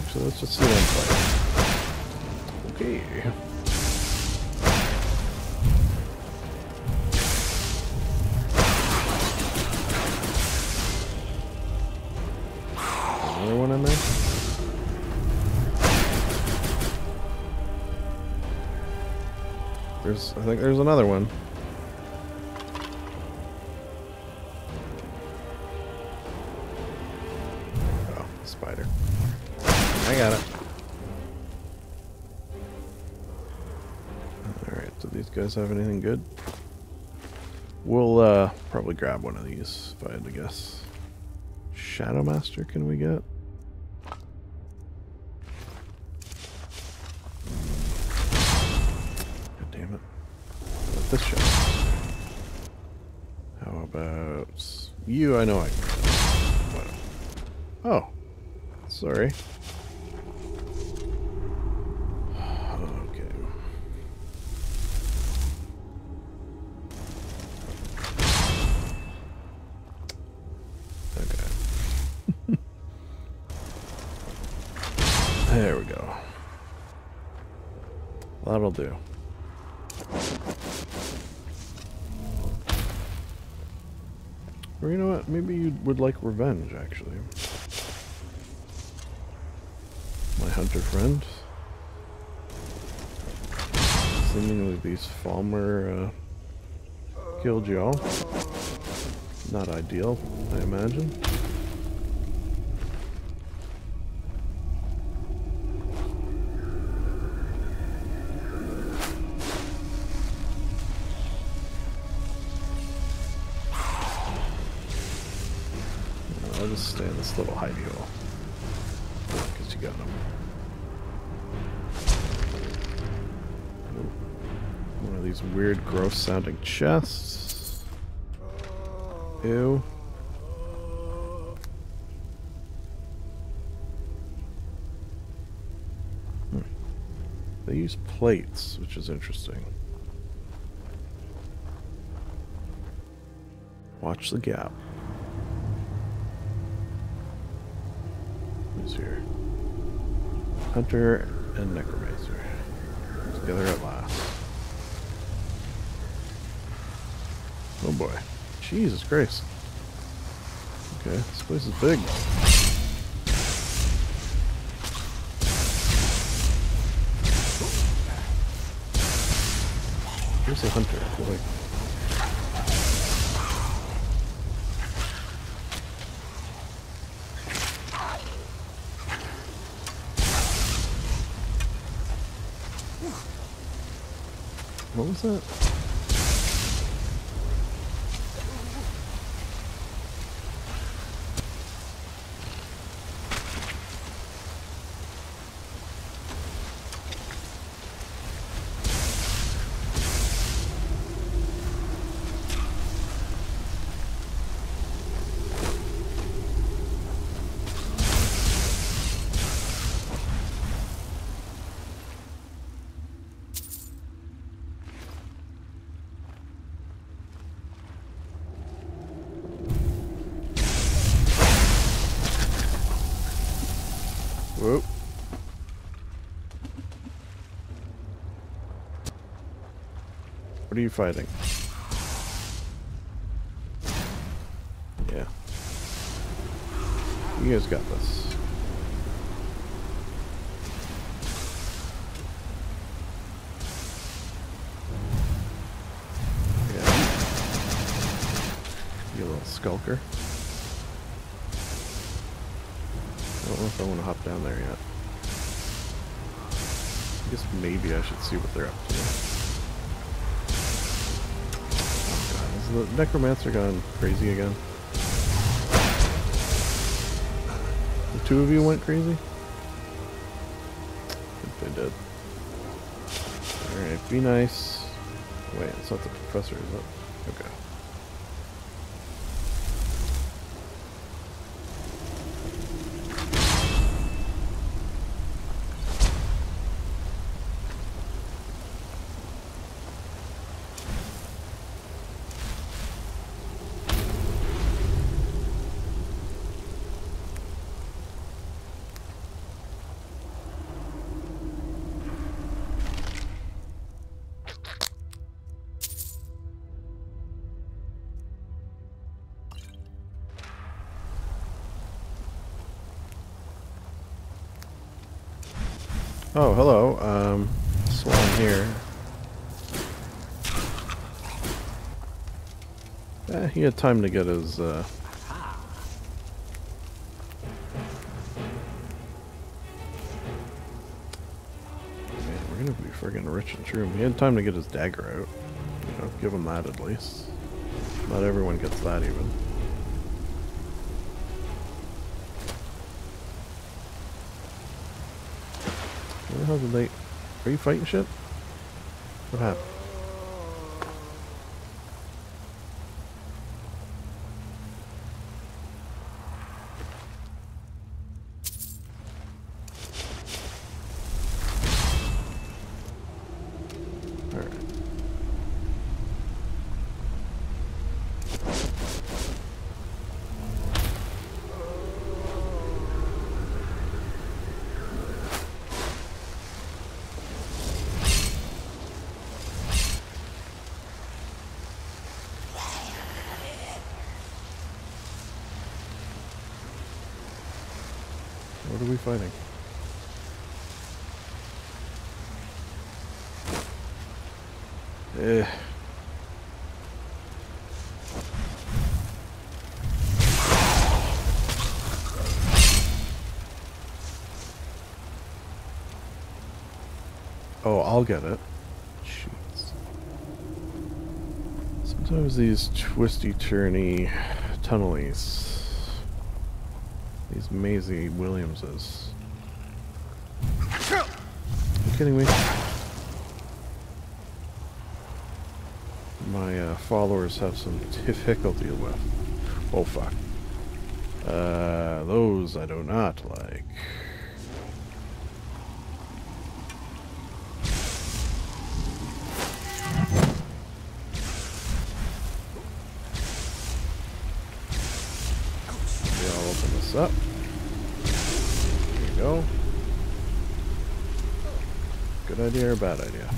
Actually, let's just see them fight. Okay. Another one in there? I think there's another one. Oh, spider. I got it. Alright, do these guys have anything good? We'll probably grab one of these if I had to guess. Shadow Master, can we get? This shot. You, I know I can. What? Oh. Sorry. Okay. Okay. There we go. That'll do. Or you know what? Maybe you would like revenge, actually. My hunter friend. Seemingly these Falmer killed you all. Not ideal, I imagine. I'll just stay in this little hidey hole. Because you got them. One of these weird, gross sounding chests. Ew. They use plates, which is interesting. Watch the gap. Who's here? Hunter and Necromancer. Together at last. Oh boy. Jesus Christ. Okay, this place is big. Here's a hunter. Boy. What was that? Whoa. What are you fighting? Yeah. You guys got this. Yeah. You little skulker. I don't know if I want to hop down there yet. I guess maybe I should see what they're up to. Oh god, is the Necromancer gone crazy again? The two of you went crazy? I think they did. Alright, be nice. Wait, it's not the professor, is it? Okay. Oh, hello. Swan here. He had time to get his, Man, we're gonna be friggin' rich and true. He had time to get his dagger out. You know, give him that at least. Not everyone gets that even. Where the hell did they... Are you fighting shit? What happened? What are we fighting? Oh, I'll get it. Jeez. Sometimes these twisty-turny tunnelies, these Maisie Williamses. Are you kidding me? My followers have some difficulty with. Oh fuck. Those I do not like. I'll open this up. There you go. Good idea or bad idea?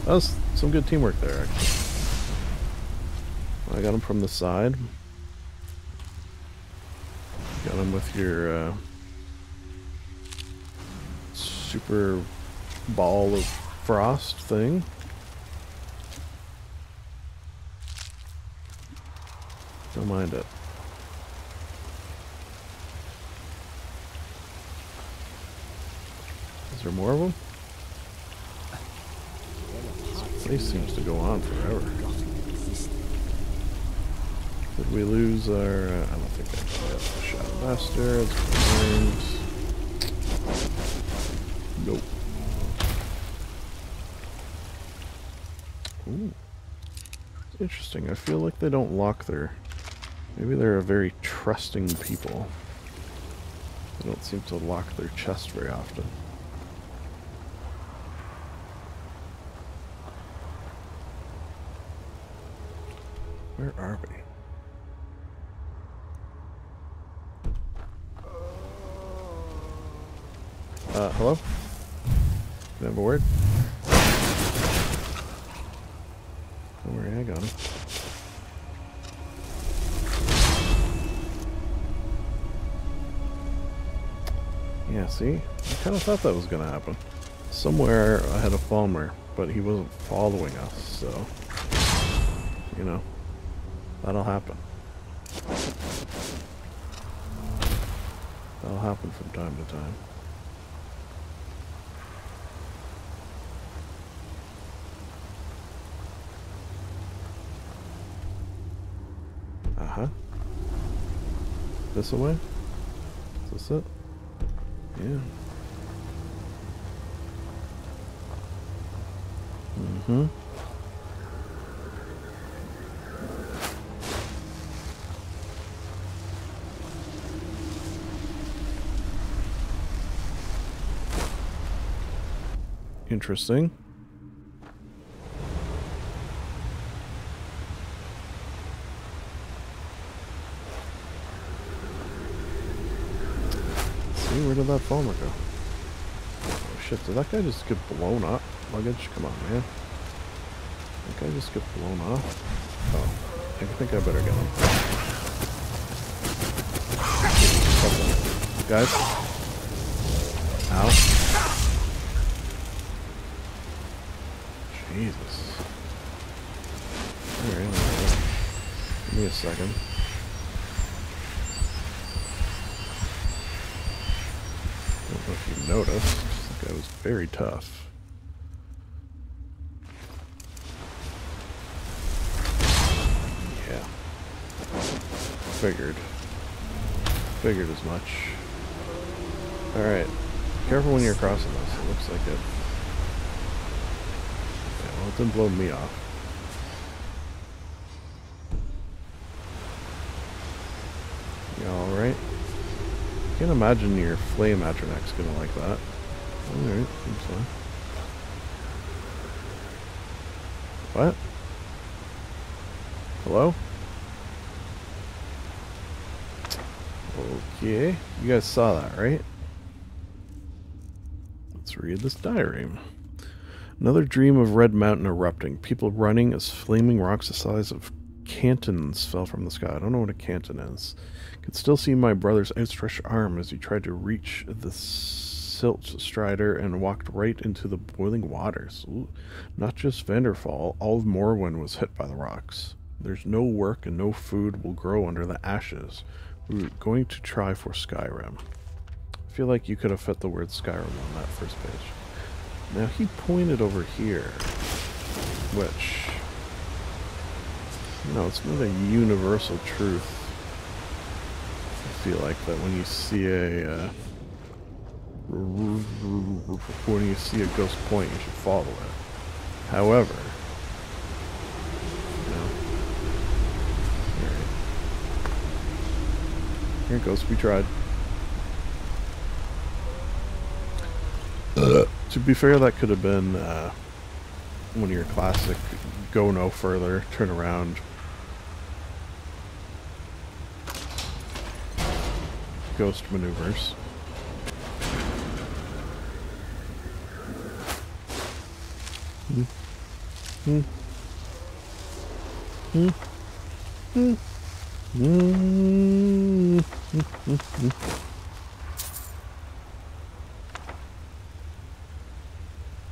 That was some good teamwork there, actually. I got him from the side. Got him with your super ball of frost thing. Don't mind it. Is there more of them? This seems to go on forever. Did we lose our... I don't think I did. Shadow Master, it's nope. Ooh. It's interesting. I feel like they don't lock their... Maybe they're a very trusting people. They don't seem to lock their chest very often. Where are we? Hello? Can I have a word? Don't worry, I got him. Yeah, see? I kind of thought that was going to happen. Somewhere I had a Falmer, but he wasn't following us, so... You know. That'll happen. That'll happen from time to time. Uh-huh. This away? Is this it? Yeah. Mm-hmm. Interesting. See, where did that Falmer go? Oh shit, did that guy just get blown up? Luggage? Come on, man. That guy just get blown off? Oh, I think I better get him. Guys? Ow. Jesus. Alright. Give me a second. I don't know if you noticed. This guy was very tough. Yeah. Figured. Figured as much. Alright. Careful when you're crossing this. It looks like it. Well, it didn't blow me off. You alright? Can't imagine your flame atronach's gonna like that. Alright, seems fine. What? Hello? Okay. You guys saw that, right? Let's read this diary. Another dream of Red Mountain erupting. People running as flaming rocks the size of cantons fell from the sky. I don't know what a canton is. Could still see my brother's outstretched arm as he tried to reach the silt strider and walked right into the boiling waters. Ooh. Not just Vanderfall, all of Morrowind was hit by the rocks. There's no work and no food will grow under the ashes. We're going to try for Skyrim. I feel like you could have fit the word Skyrim on that first page. Now he pointed over here, which, you know, it's not a universal truth. I feel like that when you see a ghost point, you should follow it. However, you know, here it goes. We tried. To be fair, that could have been one of your classic go no further, turn around, ghost maneuvers.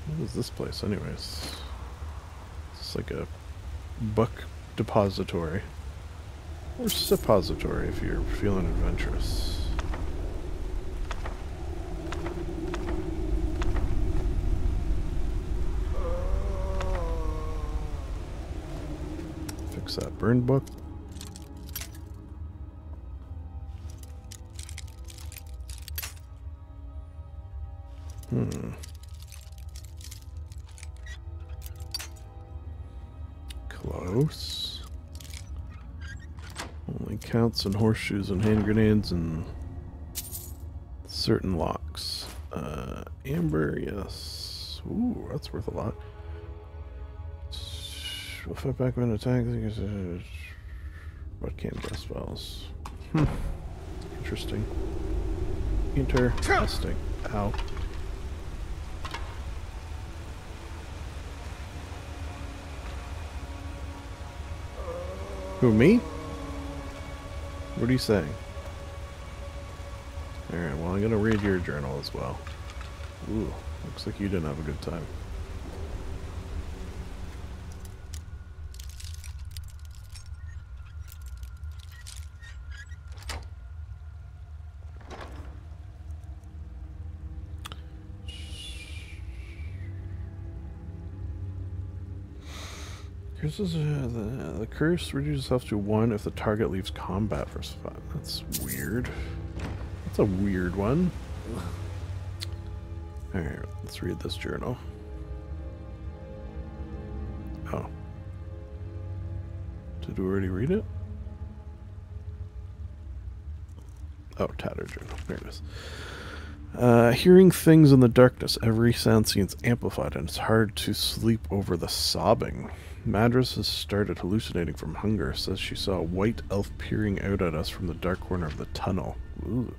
What is this place anyways? It's like a book depository. Or suppository if you're feeling adventurous. Fix that burn book. Close. Only counts on horseshoes and hand grenades and certain locks. Amber, yes. Ooh, that's worth a lot. We'll fight back when attack. But can't guess spells. Interesting. Interesting. Ow. Who, me? What are you saying? Alright, well, I'm gonna read your journal as well. Ooh, looks like you didn't have a good time. This is the curse reduces itself to 1 if the target leaves combat for 5. That's weird. That's a weird one. Alright, let's read this journal. Oh. Did we already read it? Oh, tattered journal. There it is. Hearing things in the darkness. Every sound seems amplified and it's hard to sleep over the sobbing. Madras has started hallucinating from hunger. Says she saw a white elf peering out at us from the dark corner of the tunnel. Ooh.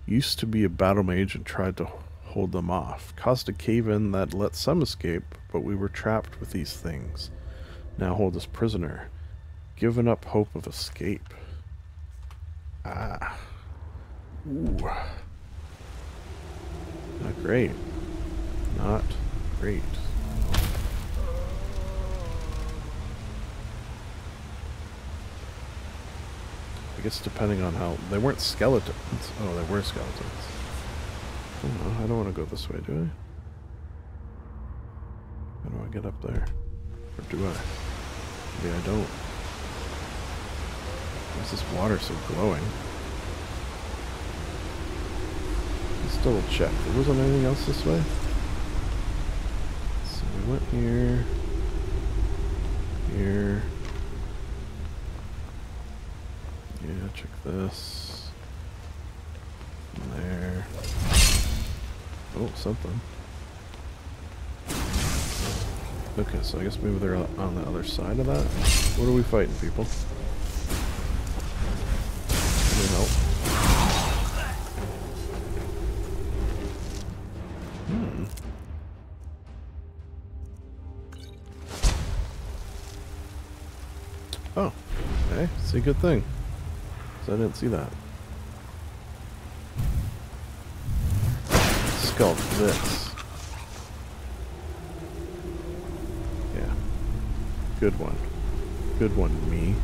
Used to be a battle mage and tried to hold them off. Caused a cave-in that let some escape, but we were trapped with these things. Now hold us prisoner. Given up hope of escape. Ah. Ooh. Not great. Not great. I guess depending on how... They weren't skeletons. Oh, they were skeletons. Oh, I don't want to go this way, do I? How do I get up there? Or do I? Maybe I don't. Why is this water so glowing? Let's double check. There wasn't anything else this way? So we went here. Here. Yeah, check this. And there. Oh, something. Okay, so I guess maybe they're on the other side of that. What are we fighting, people? Need help? Oh, okay. It's a good thing. So I didn't see that. Sculpt this. Yeah. Good one. Good one, me.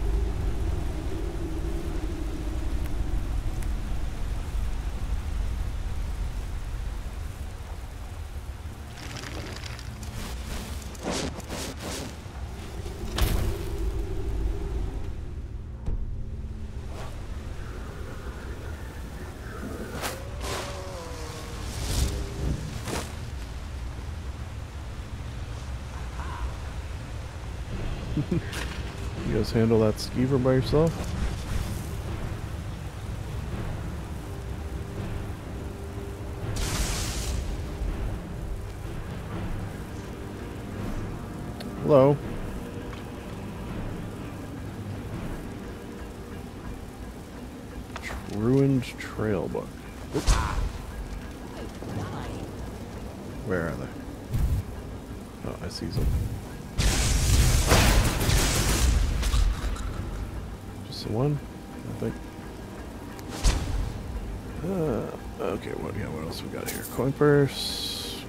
You guys handle that skeever by yourself? Hello? Ruined trail book. Oops. Where are they? Oh, I see some. Just the one, I think. Okay, what else we got here? Coin purse,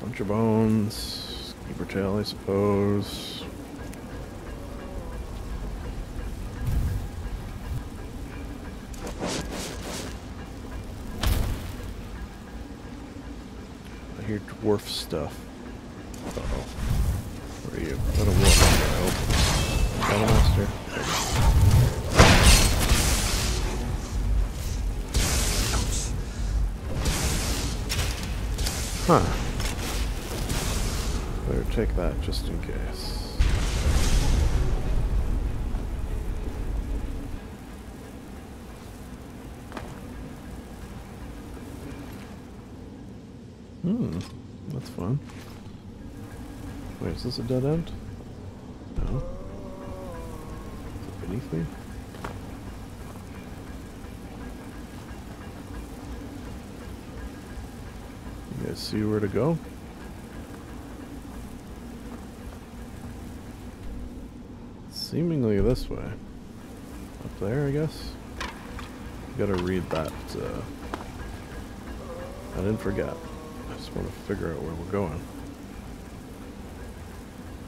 bunch of bones, skeever tail, I suppose. I hear dwarf stuff. Uh-oh. Where are you? What a wolf. Battlemaster. Huh. Better take that just in case. That's fun. Wait, is this a dead end? No. Is it beneath me? You guys see where to go? Seemingly this way. Up there, I guess? You gotta read that. I didn't forget. I just want to figure out where we're going.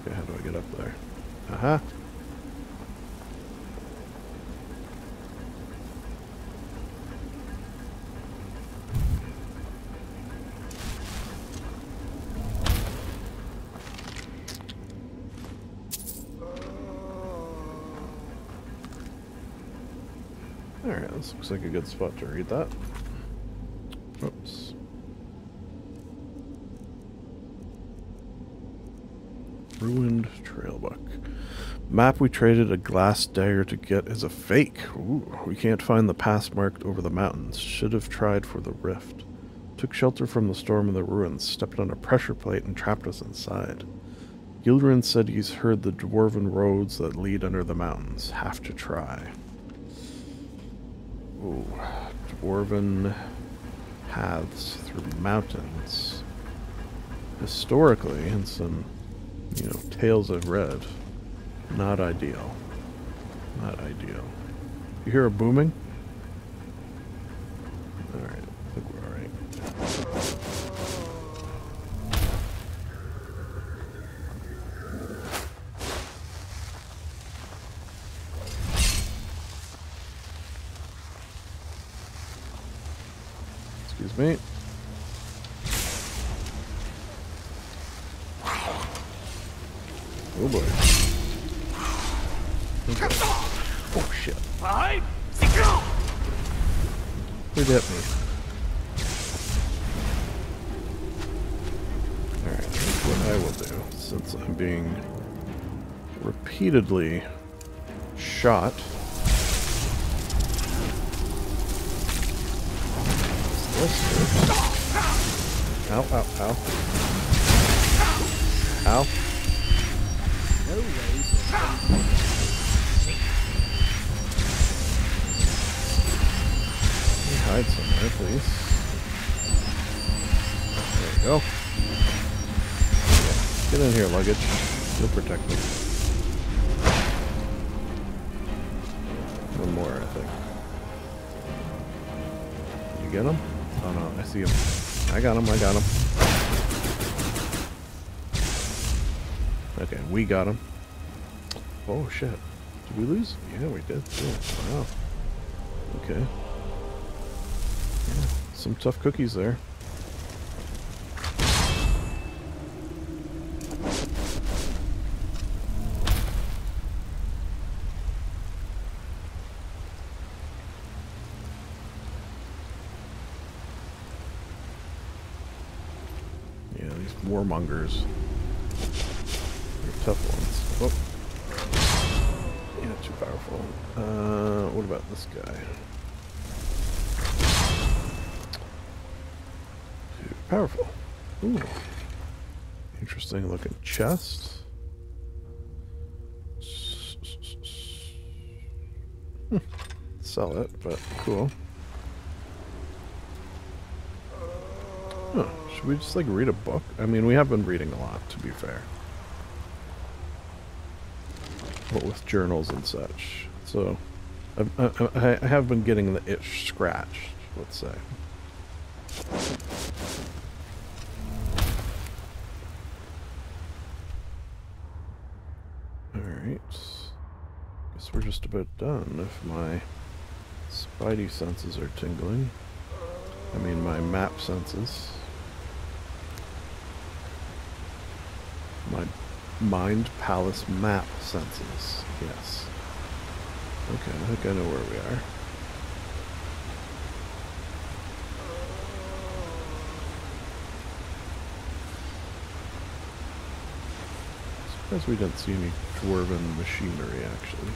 Okay, how do I get up there? Aha! Alright, this looks like a good spot to read that. Oops. Ruined trail book. Map we traded a glass dagger to get is a fake. Ooh, we can't find the pass marked over the mountains. Should have tried for the rift. Took shelter from the storm in the ruins, stepped on a pressure plate and trapped us inside. Gildren said he's heard the dwarven roads that lead under the mountains. Have to try. Ooh, dwarven paths through mountains. Historically, in some, tales I've read, not ideal. Not ideal. You hear a booming? Alright, I think we're alright. Excuse me. Oh boy. Okay. Oh shit. Who'd hit me? Alright, here's what I will do, since I'm being repeatedly shot. Ow, ow, ow. Ow. No ways of Hide somewhere, please. There you go. Yeah. Get in here, luggage. You'll protect me. One more, I think. Did you get him? Oh no, I see him. I got him, I got him. Okay, we got him. Oh shit. Did we lose? Yeah, we did. Oh, wow. Okay. Yeah, some tough cookies there. Yeah, these warmongers. They're tough ones. Oh. Yeah, too powerful. What about this guy? Too powerful. Ooh. Interesting looking chest. Sell it, but cool. Huh. Should we just like read a book? I mean, we have been reading a lot, to be fair. But with journals and such. So, I have been getting the itch scratched, let's say. Alright. Guess we're just about done if my spidey senses are tingling. I mean, my map senses. My Mind Palace map senses. Yes. Okay, I think I know where we are. Surprised we didn't see any dwarven machinery, actually.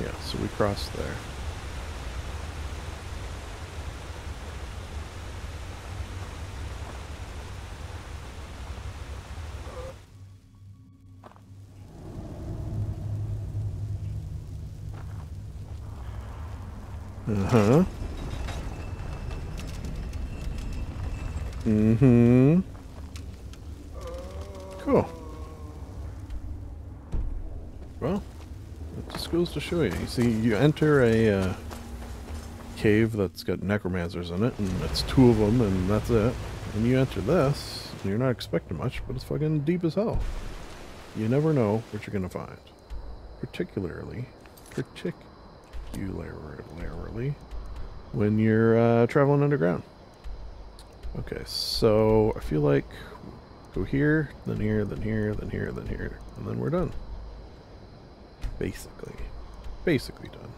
Yeah, so we crossed there. Uh-huh. Mm-hmm. Cool. Well, it just goes to show you. You see, you enter a cave that's got necromancers in it, and it's 2 of them, and that's it. And you enter this, and you're not expecting much, but it's fucking deep as hell. You never know what you're gonna find. Particularly when you're traveling underground. Okay, so I feel like go here, then here, then here, then here, then here, and then we're done. Basically done.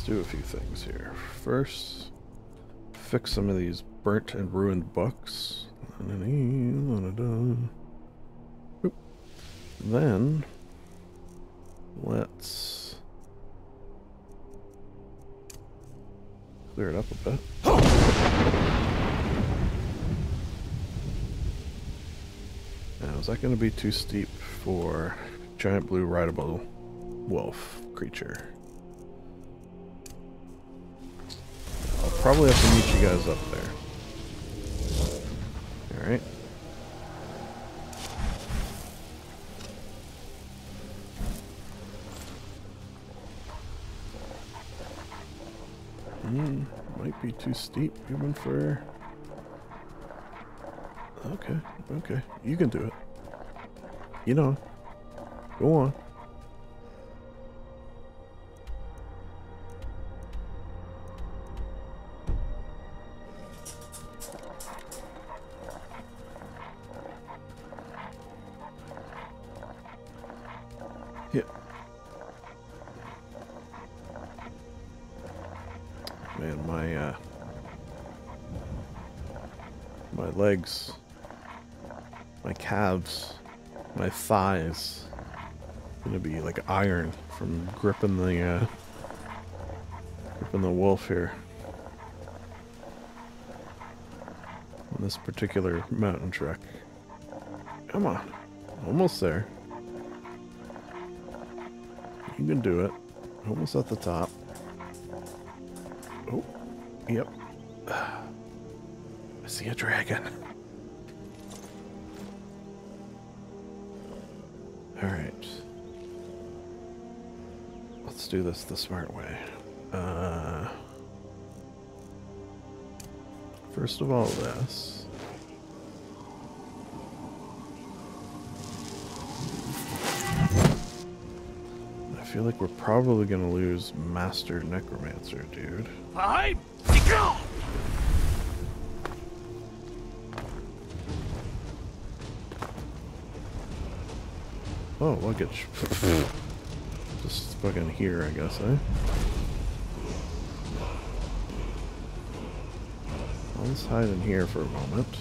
Do a few things here. First, fix some of these burnt and ruined books. Then, let's clear it up a bit. Now, is that going to be too steep for giant blue rideable wolf creature? I'll probably have to meet you guys up there. Alright. Might be too steep even for... Okay. You can do it. You know. Go on. Yeah. Man, my My legs. My calves. My thighs. Gonna be like iron from gripping the wolf here. On this particular mountain trek. Come on. Almost there. You can do it. Almost at the top. Oh. Yep. I see a dragon. Alright. Let's do this the smart way. First of all, this. I feel like we're probably gonna lose Master Necromancer, dude. Oh, luggage. Just fucking here, I guess, eh? I'll just hide in here for a moment.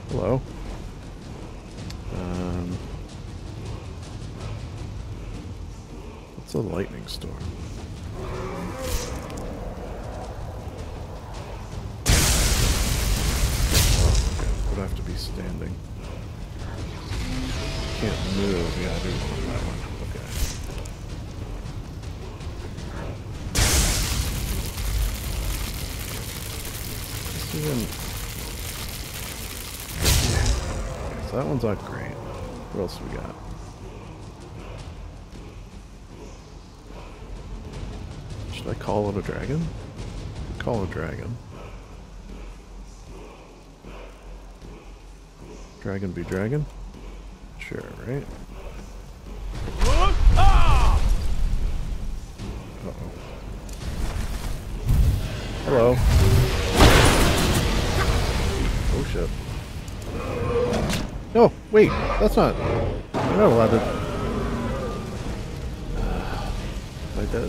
Hello. What's a lightning storm? I have to be standing. Can't move. Yeah, I do want that one. Okay. Let's even... Okay, so that one's not great. What else do we got? Should I call it a dragon? Call it a dragon. Dragon be dragon? Sure, right? Uh-oh. Hello. Oh shit. No, wait, that's not... I'm not allowed to... Like that...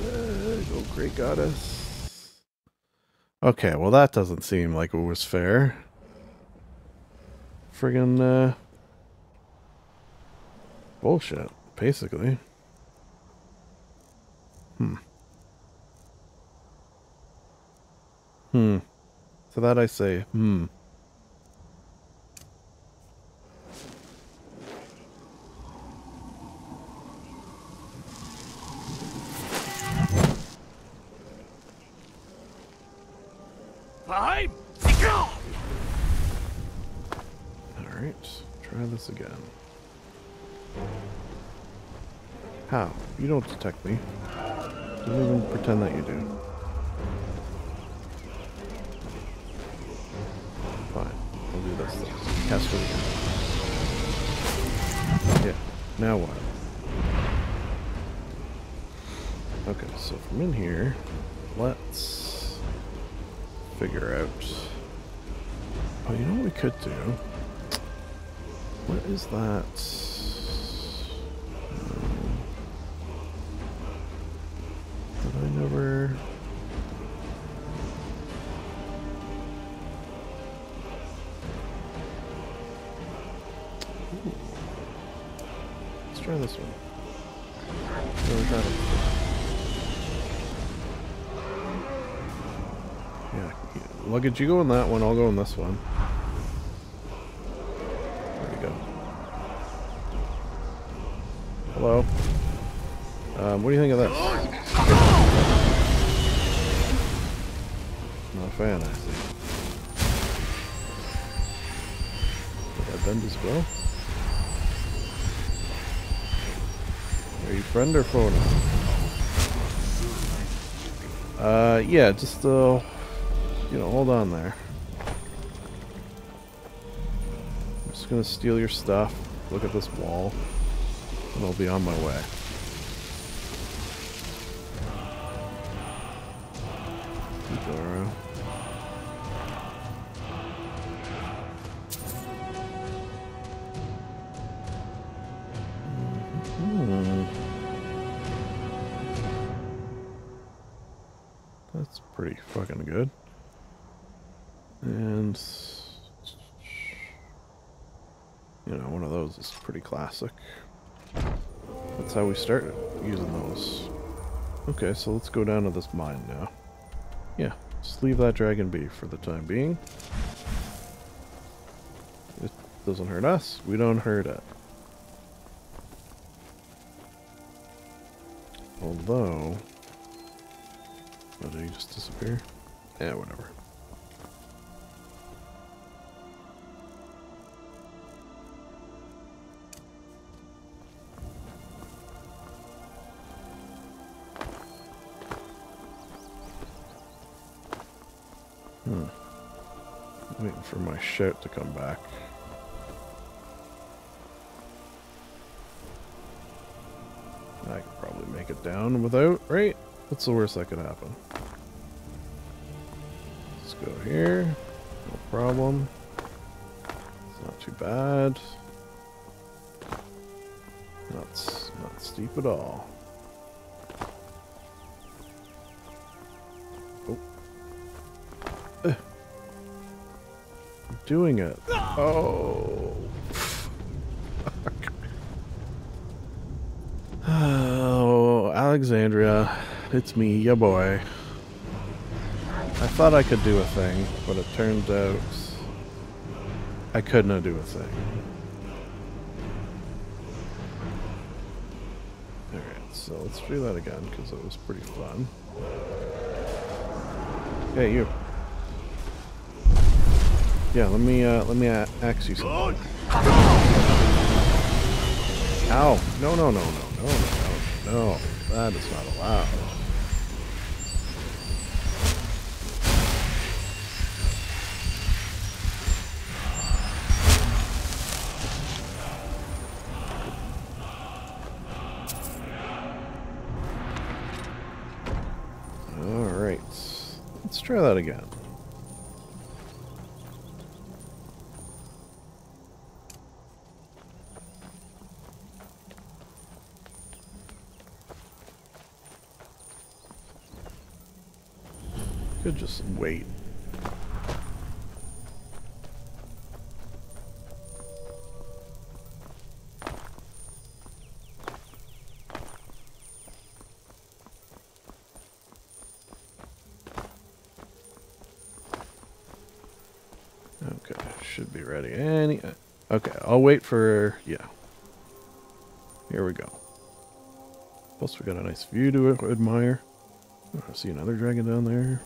Oh, great goddess. Okay, well that doesn't seem like it was fair. Friggin' bullshit, basically. To that I say, Alright, try this again. How? You don't detect me. Don't even pretend that you do. Fine, I'll do this then. Cast it again. Yeah, now what? Okay, so from in here, let's figure out... Oh, you know what we could do? What is that? Did I never... Ooh. Let's try this one. Yeah, luggage, you go in that one, I'll go in this one. There we go. Hello. What do you think of this? Not a fan, I see. Did I bend his bow? Are you friend or foe now? Yeah, just, you know, hold on there. I'm just gonna steal your stuff, look at this wall, and I'll be on my way. Dora. pretty fucking good. And you know, one of those is pretty classic. That's how we started using those. Okay, so let's go down to this mine now. Yeah, just leave that dragon be for the time being. It doesn't hurt us, we don't hurt it. Although... Oh, did he just disappear? Yeah, whatever. Waiting for my shout to come back. I could probably make it down without, right? What's the worst that could happen? Let's go here. No problem. It's not too bad. Not steep at all. Oh. I'm doing it. Oh. Oh, Alexandria. It's me, ya boy. I thought I could do a thing, but it turned out I could not do a thing. Alright, so let's do that again, because it was pretty fun. Hey, you. Yeah, let me ask you something. Ow! No, no, no, no, no, no, no. That is not allowed. Alright. Let's try that again. Could just wait. Okay, should be ready. Okay, I'll wait for, yeah. Here we go. Plus we got a nice view to admire. Oh, I see another dragon down there.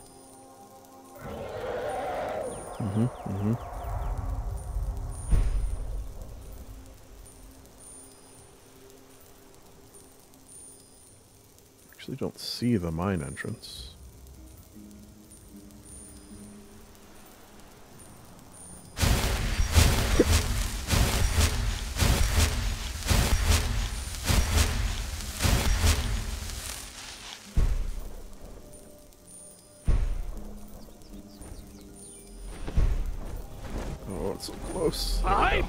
Actually don't see the mine entrance. Oh, it's so close. Alright.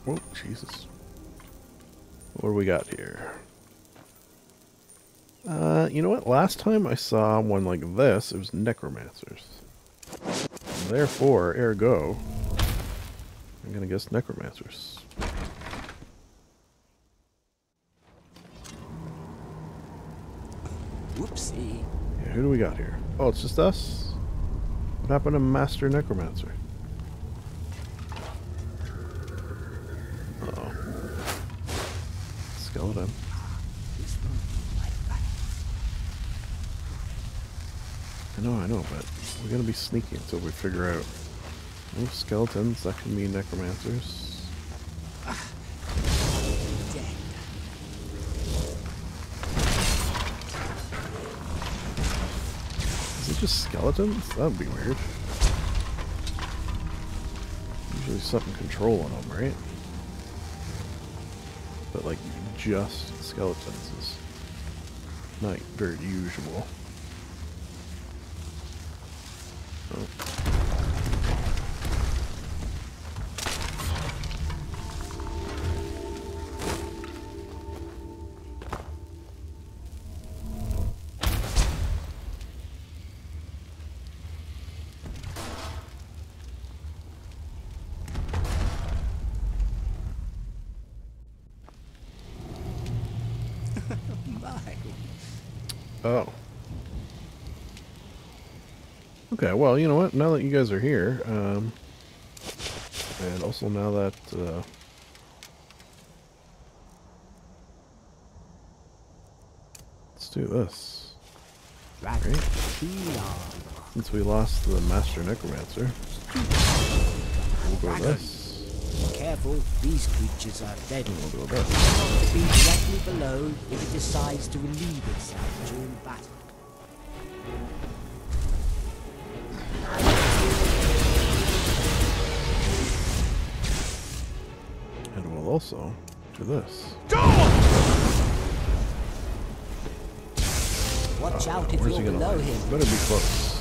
Oh, Jesus. What do we got here? You know what? Last time I saw one like this, it was necromancers. Therefore, ergo, I'm gonna guess necromancers. Whoopsie. Yeah, who do we got here? Oh, it's just us? What happened to Master Necromancer? Uh-oh. Skeleton. I know, but we're gonna be sneaky until we figure out. No skeletons, that can mean necromancers. Is it just skeletons? That would be weird. Usually something controlling them, right? But like just skeletons is not very usual. Oh. Oh. Okay, well, you know what? Now that you guys are here, and also now that, let's do this. Right? Since we lost the Master Necromancer, we'll go this. Careful, these creatures are deadly. We'll go It cannot be directly below if it decides to relieve itself during battle. And we'll also do this. Watch out if where's you're he gonna below land? him. Better be close.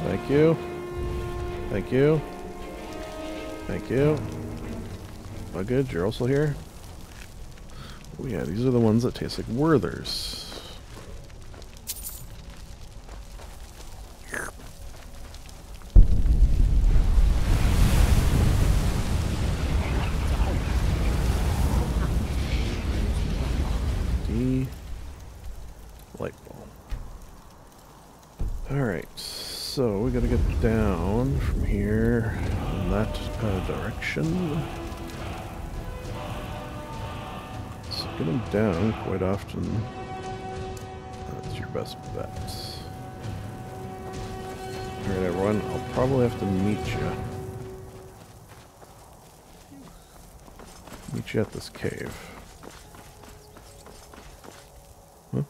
Thank you. Thank you. Thank you. Oh, good. You're also here. Oh yeah, these are the ones that taste like Werthers. Light bulb. Alright, so we gotta get down from here in that direction. So getting down quite often, that's your best bet. Alright everyone, I'll probably have to meet you at this cave. Huh?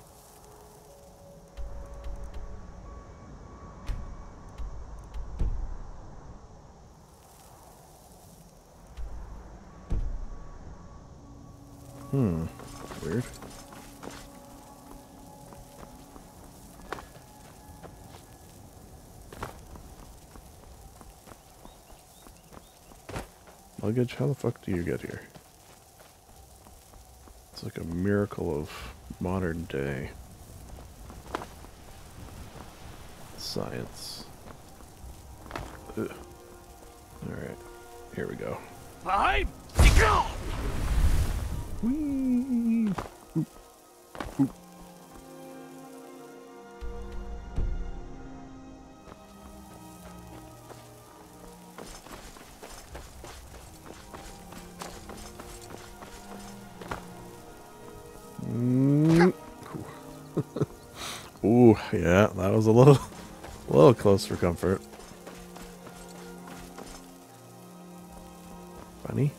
Weird. Luggage, how the fuck do you get here? It's like a miracle of modern day science. Ugh. Alright, here we go. Five. Whee! Oop. Oop. Ooh, yeah, that was a little close for comfort. Funny.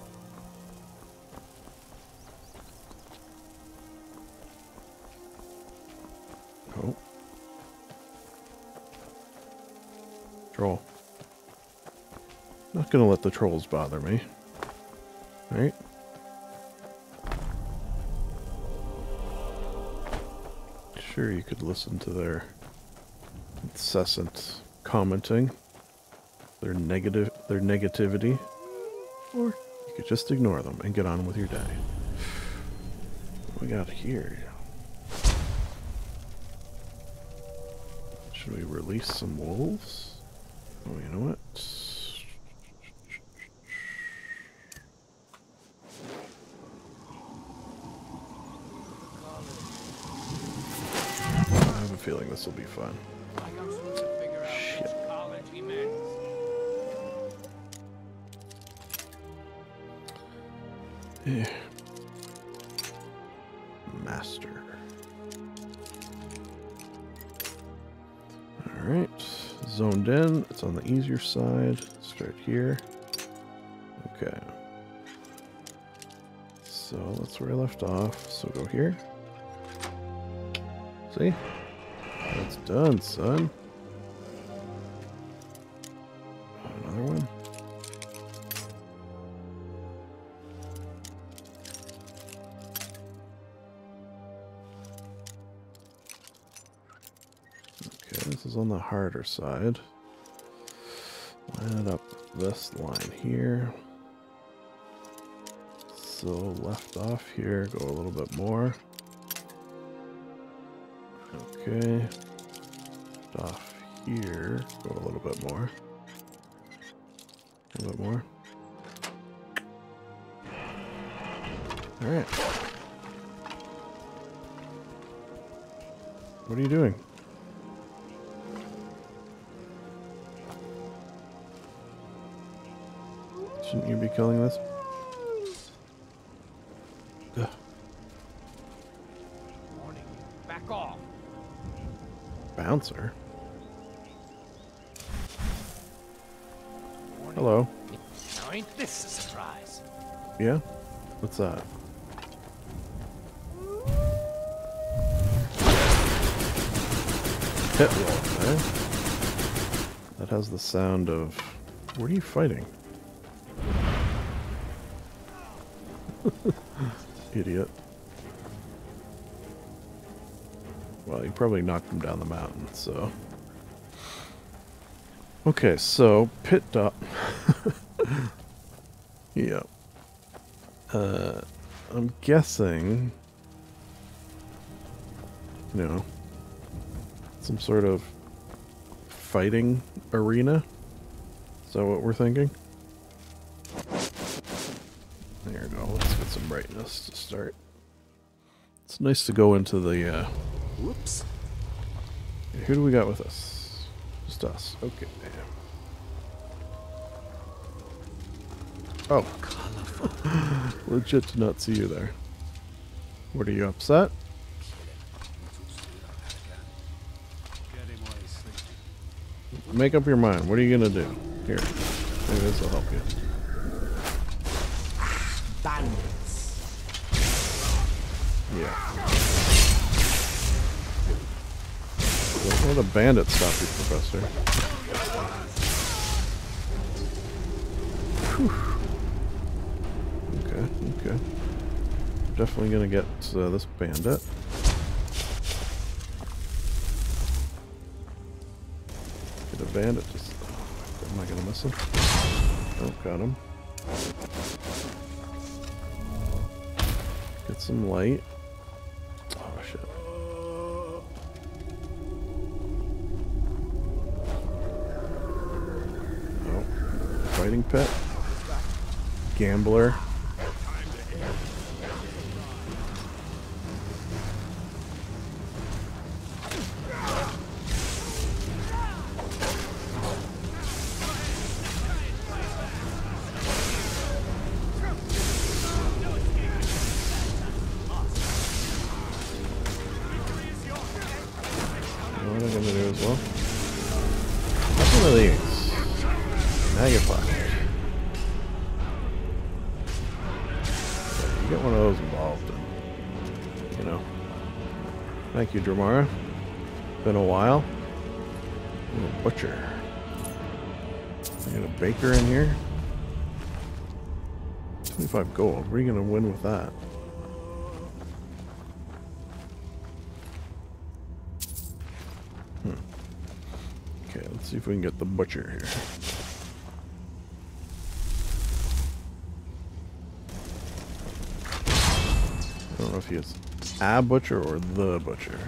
Oh. Troll. Not gonna let the trolls bother me. Right? Sure, you could listen to their incessant commenting, their negativity, or you could just ignore them and get on with your day. What we got here? Should we release some wolves? Oh, you know what? I have a feeling this will be fun. Shit. Yeah. Master. Alright. Zoned in. It's on the easier side. Start here. Okay. So that's where I left off. So go here. See? That's done, son. Another one. Okay, this is on the harder side. Line it up this line here. So left off here, go a little bit more. Okay. Off here. Go a little bit more. A little bit more. Alright. What are you doing? Shouldn't you be killing this? Ugh. Warning you. Back off. Bouncer? Hello. Now ain't this a surprise? Yeah? What's that? Pit wolf, eh? That has the sound of... What are you fighting? Idiot. Well, you probably knocked him down the mountain, so... Okay, so, pit dog... Yeah. I'm guessing... You know... Some sort of... fighting arena? Is that what we're thinking? There we go, let's get some brightness to start. It's nice to go into the, Whoops. Who do we got with us? Just us. Okay. Oh. Legit to not see you there. What, are you upset? Make up your mind. What are you gonna do? Here. Maybe this will help you. Bandits. Yeah. Don't let a bandit stop you, Professor. Whew. Okay, okay. Definitely gonna get this bandit. Get a bandit. Just, am I gonna miss him? Oh, got him. Get some light. Oh shit. Oh, fighting pit. Gambler. What am I gonna do as well? That's one of these. Now you're fucked. You get one of those involved, and you know. Thank you, Dramara. Been a while. Ooh, a butcher. I got a baker in here. 25 gold. What are you gonna win with that? Okay, let's see if we can get the butcher here. I don't know if he is a butcher or the butcher.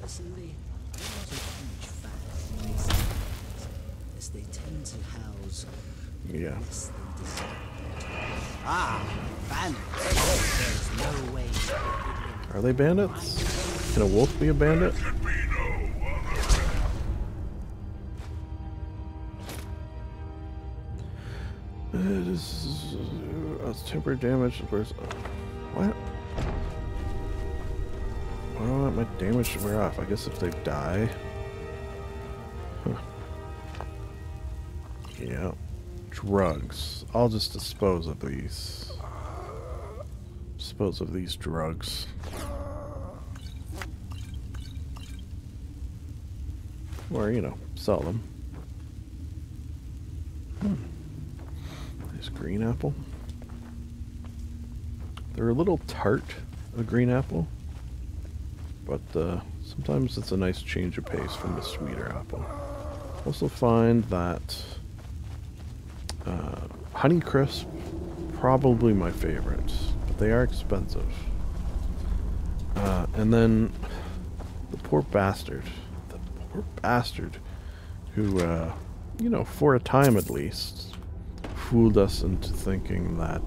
Personally, I'm not a huge fan of racing, as they tend to house Yeah. less than desirable. Ah, bandits. There's no way to get in. Are they bandits? Can a wolf be a bandit? It is temporary damage. Where's what? Why do I want my damage to wear off? I guess if they die. Huh. Yeah. Drugs. I'll just dispose of these. Dispose of these drugs. Or, you know, sell them. Nice green apple. They're a little tart, a green apple. But sometimes it's a nice change of pace from the sweeter apple. Also find that Honeycrisp, probably my favorite. They are expensive. And then the poor bastard who, you know, for a time at least, fooled us into thinking that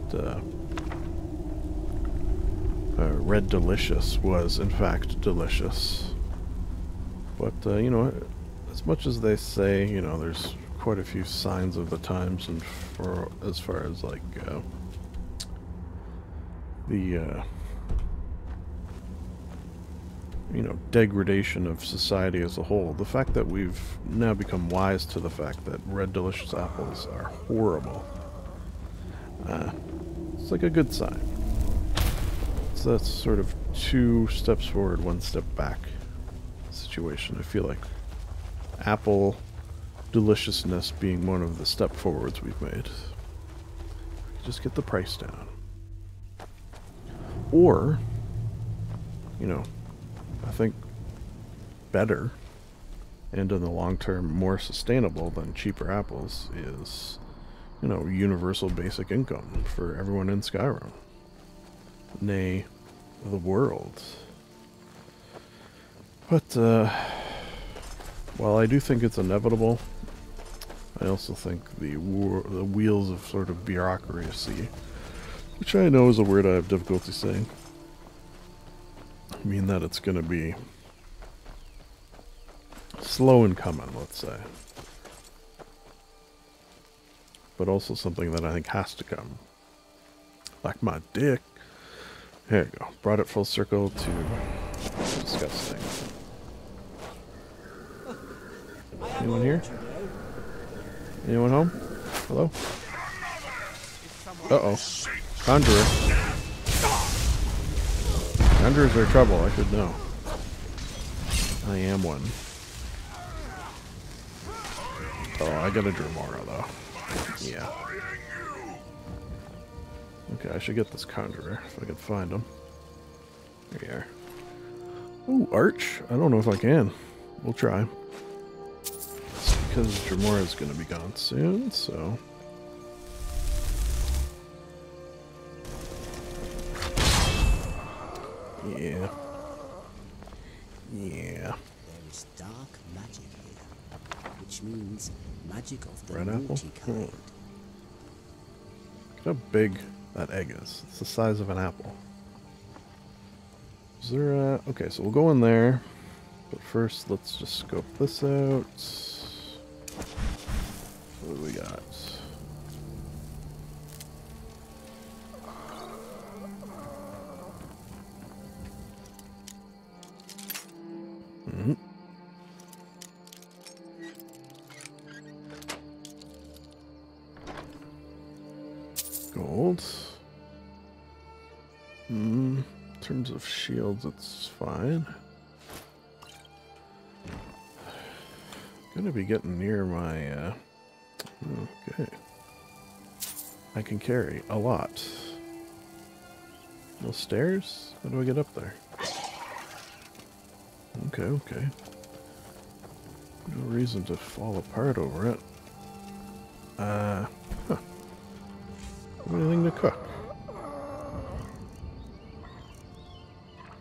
Red Delicious was in fact delicious. But, you know, as much as they say, you know, there's quite a few signs of the times, and for as far as like the you know, degradation of society as a whole. The fact that we've now become wise to the fact that Red Delicious apples are horrible, it's like a good sign. So that's sort of 2 steps forward, 1 step back situation. I feel like apple deliciousness being one of the step forwards we've made. Just get the price down. Or, you know, I think better and in the long term more sustainable than cheaper apples is, you know, universal basic income for everyone in Skyrim. Nay, the world. But, while I do think it's inevitable, I also think the wheels of sort of bureaucracy, which I know is a word I have difficulty saying, mean that it's going to be slow in coming, let's say. But also something that I think has to come. Like my dick. There you go. Brought it full circle to disgusting. Anyone here? Anyone home? Hello? Uh-oh. Conjurer. Conjurers are trouble, I should know. I am one. Oh, I got a Dremora though. Yeah. Okay, I should get this Conjurer if I can find him. There you are. Ooh, Arch? I don't know if I can. We'll try. It's because Dremora is going to be gone soon, so... Yeah. Yeah. There is dark magic here, which means magic of the Red apple? naughty kind. Look how big that egg is. It's the size of an apple. Is there a... Okay, so we'll go in there. But first, let's just scope this out. What do we got? Mm-hmm. Gold. In terms of shields, it's fine. Gonna be getting near my, okay. I can carry a lot. No stairs? How do I get up there? Okay, okay. No reason to fall apart over it. Huh. Anything to cook?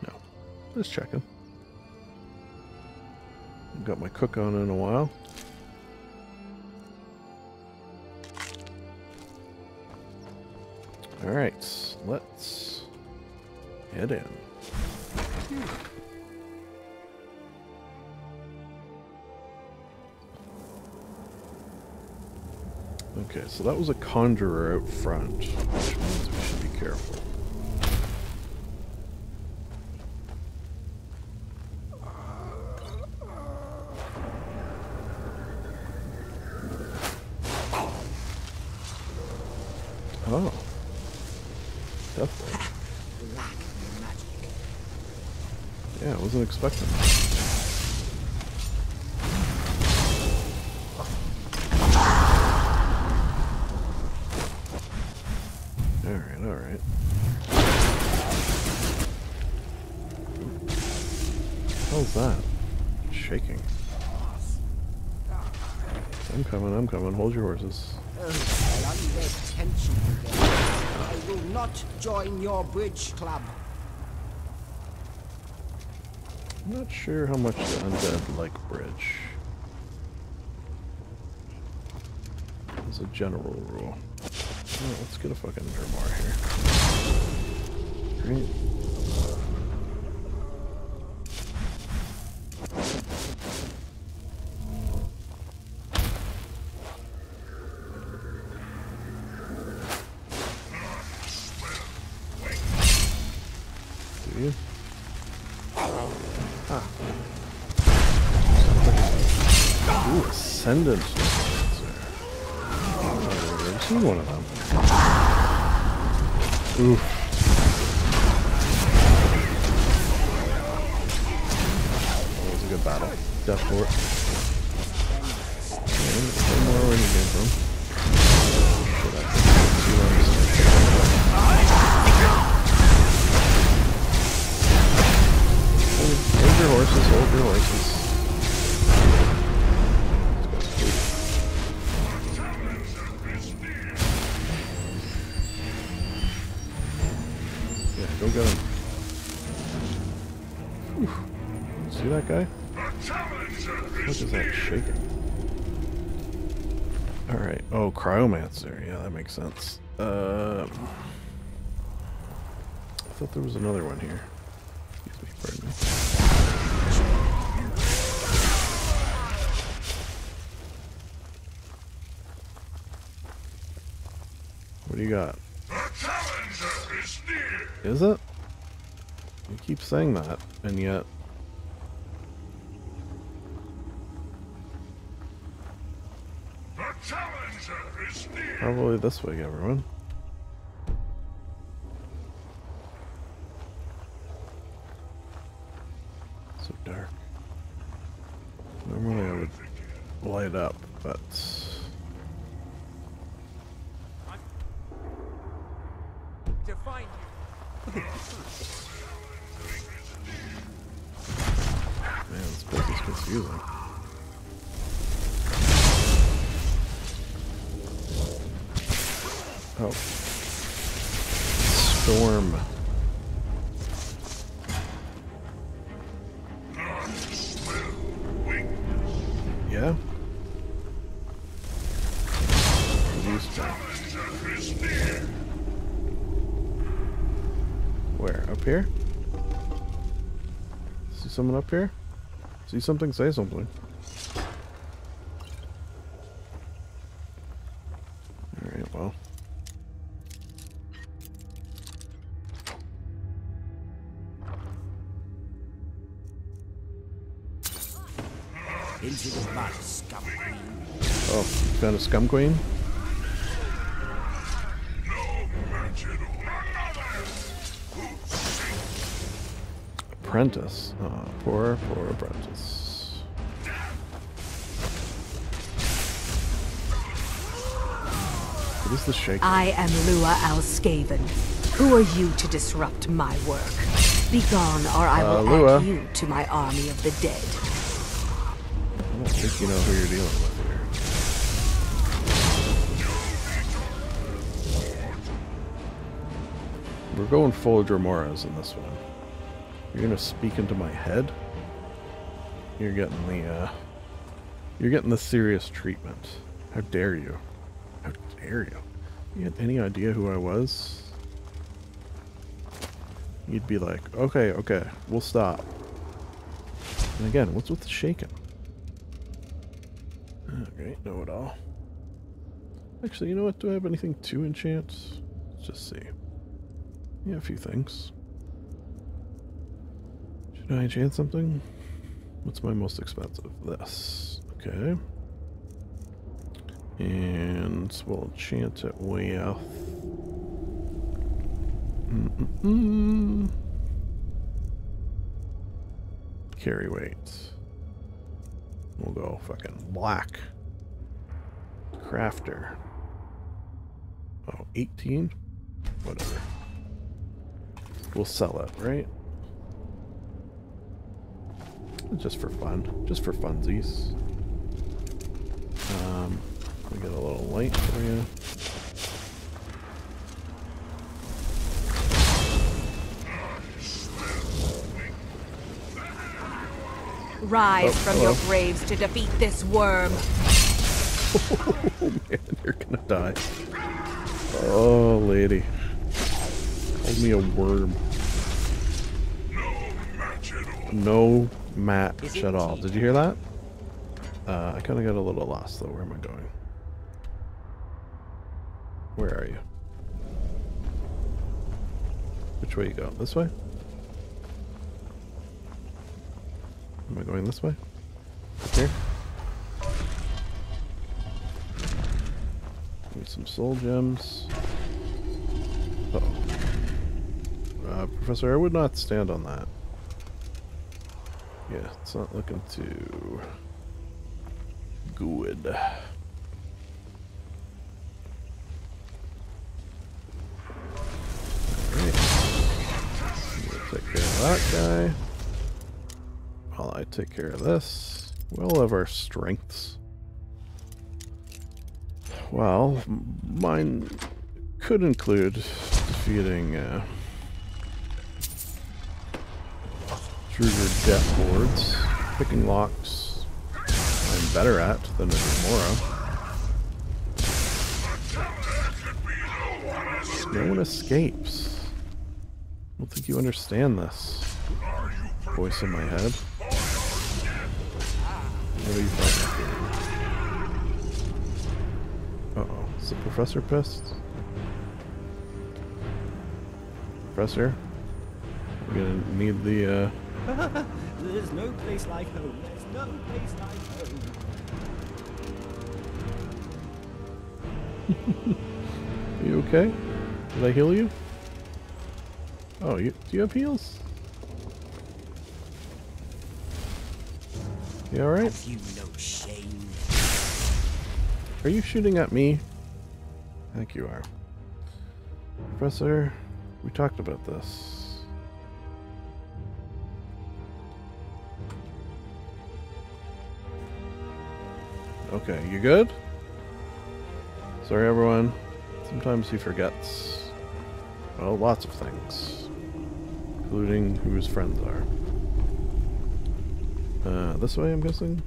No. Just checking. Got my cook on in a while. Alright, let's head in. Okay, so that was a conjurer out front, which means we should be careful. Oh. Definitely. Yeah, I wasn't expecting that. Alright, alright. How's that? It's shaking. I'm coming, I'm coming. Hold your horses. Under tension again. I will not join your bridge club. I'm not sure how much the undead like bridge. As a general rule. Oh, let's get a fucking Dermar here. Great. Do you? Ah. Ooh, Ascendant. I've seen one of them. Oof. That was a good battle. Death Fort. And one more where you came from. Shit, I think two ones. Hold your horses, hold your horses. Go get him. Whew. See that guy? What is that shaking? Alright. Oh, Cryomancer. Yeah, that makes sense. I thought there was another one here. Excuse me, pardon me. What do you got? Is it? You keep saying that, and yet... The challenger is near. Probably this way, everyone. So dark. Normally I would light up, but... To find you. Man, this place is confusing. Oh. Storm. Yeah? Where? Up here? See someone up here? See something? Say something. Alright, well. Into the mud, scum queen. Oh, you found a scum queen? Apprentice. Oh, poor apprentice. What is the shake? I am Lua Alskaven. Who are you to disrupt my work? Begone, or I will Lua. add you to my army of the dead. I don't think you know who you're dealing with here. We're going full Dramoras in this one. You're gonna speak into my head? You're getting the serious treatment. How dare you? How dare you? You had any idea who I was? You'd be like, okay, we'll stop. And again, what's with the shaking? Okay, know it all. Actually, you know what? Do I have anything to enchant? Let's just see. Yeah, a few things. Should I enchant something? What's my most expensive? This. Okay. And we'll enchant it with... Carry weight. We'll go fucking black. Crafter. Oh, 18? Whatever. We'll sell it, right? Just for fun. Just for funsies. We get a little light for you. Rise from your graves to defeat this worm. Oh man, you're gonna die. Oh lady. Called me a worm. No match at all. Did you hear that? I kind of got a little lost though. Where am I going? Where are you? Which way you go? This way? Am I going this way? Up here? Need some soul gems. Uh-oh. Professor, I would not stand on that. Yeah, it's not looking too good. Alright. Take care of that guy. While I take care of this. We all have our strengths. Well, mine could include defeating Trigger death boards. Picking locks I'm better at than a Gamora. No one escapes. I don't think you understand this. Voice in my head. What are you talking about? Uh-oh. Is the professor pissed? Professor? We're gonna need the, There's no place like home. There's no place like home. Are you okay? Did I heal you? Oh, do you have heals? You alright? Have you no shame? Are you shooting at me? I think you are. Professor, we talked about this. Okay, you good? Sorry everyone. Sometimes he forgets. Well, lots of things. Including who his friends are. This way I'm guessing?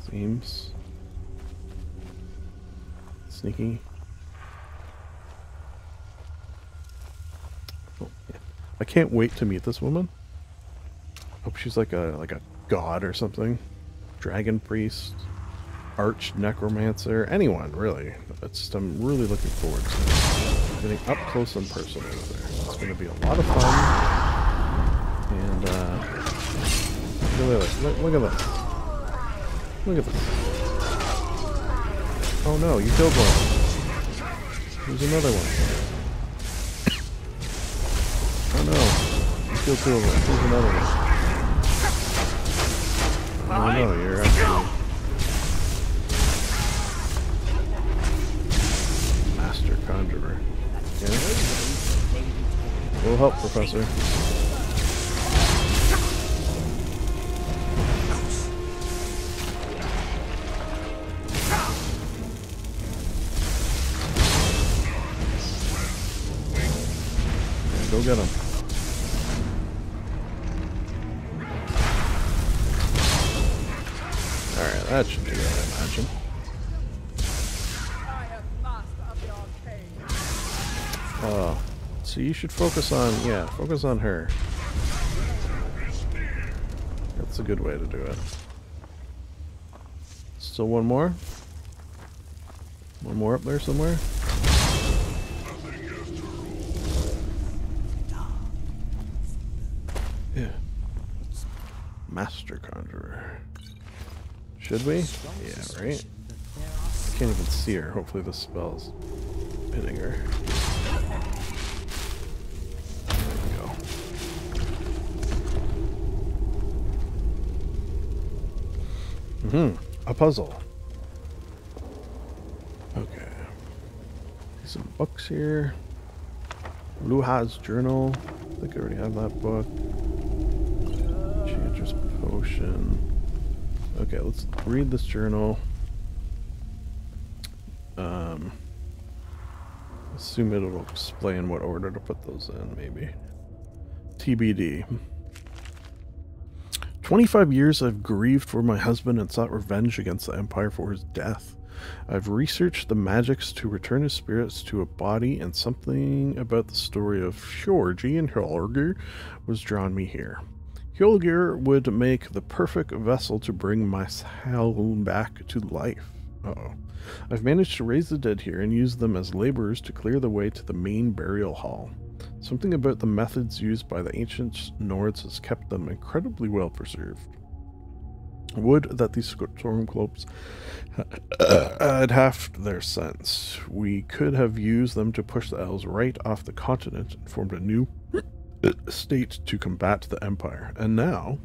Seems sneaky. Oh, yeah. I can't wait to meet this woman. Hope she's like a god or something. Dragon priest, arch necromancer, anyone really. I'm really looking forward to getting up close and personal with her. It's going to be a lot of fun. And look at this. Look at this. Look at this. Oh no, you killed one. There's another one. Oh no, you killed two of them. There's another one. Oh no, you're actually Master Conjurer. Yeah? We'll help, Professor. Yeah, go get him. Alright, that should do it, I imagine. Oh, so you should focus on, yeah, focus on her. That's a good way to do it. Still one more? One more up there somewhere? Yeah. Master Conjurer. Should we? Yeah, right? I can't even see her. Hopefully the spell's hitting her. There we go. A puzzle. Okay. Some books here. Luha's journal. I think I already have that book. Enchantress potion. Okay, let's read this journal. Assume it'll explain what order to put those in, maybe. TBD. 25 years I've grieved for my husband and sought revenge against the Empire for his death. I've researched the magics to return his spirits to a body, and something about the story of Fjorgi and Hjolger was drawn me here. Hjolger would make the perfect vessel to bring my soul back to life. Uh-oh. I've managed to raise the dead here and use them as laborers to clear the way to the main burial hall. Something about the methods used by the ancient Nords has kept them incredibly well preserved. Would that these stormcloaks had halved their sense. We could have used them to push the elves right off the continent and formed a new state to combat the Empire. And now,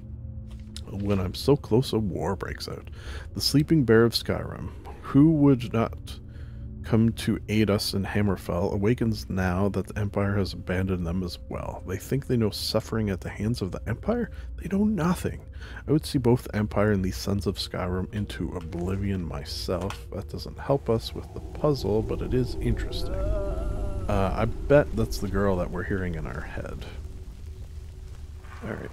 when I'm so close, a war breaks out. The sleeping bear of Skyrim, who would not come to aid us in Hammerfell, awakens now that the Empire has abandoned them as well. They think they know suffering at the hands of the Empire? They know nothing. I would see both the Empire and these Sons of Skyrim into oblivion myself. That doesn't help us with the puzzle, but it is interesting. I bet that's the girl that we're hearing in our head. Alright.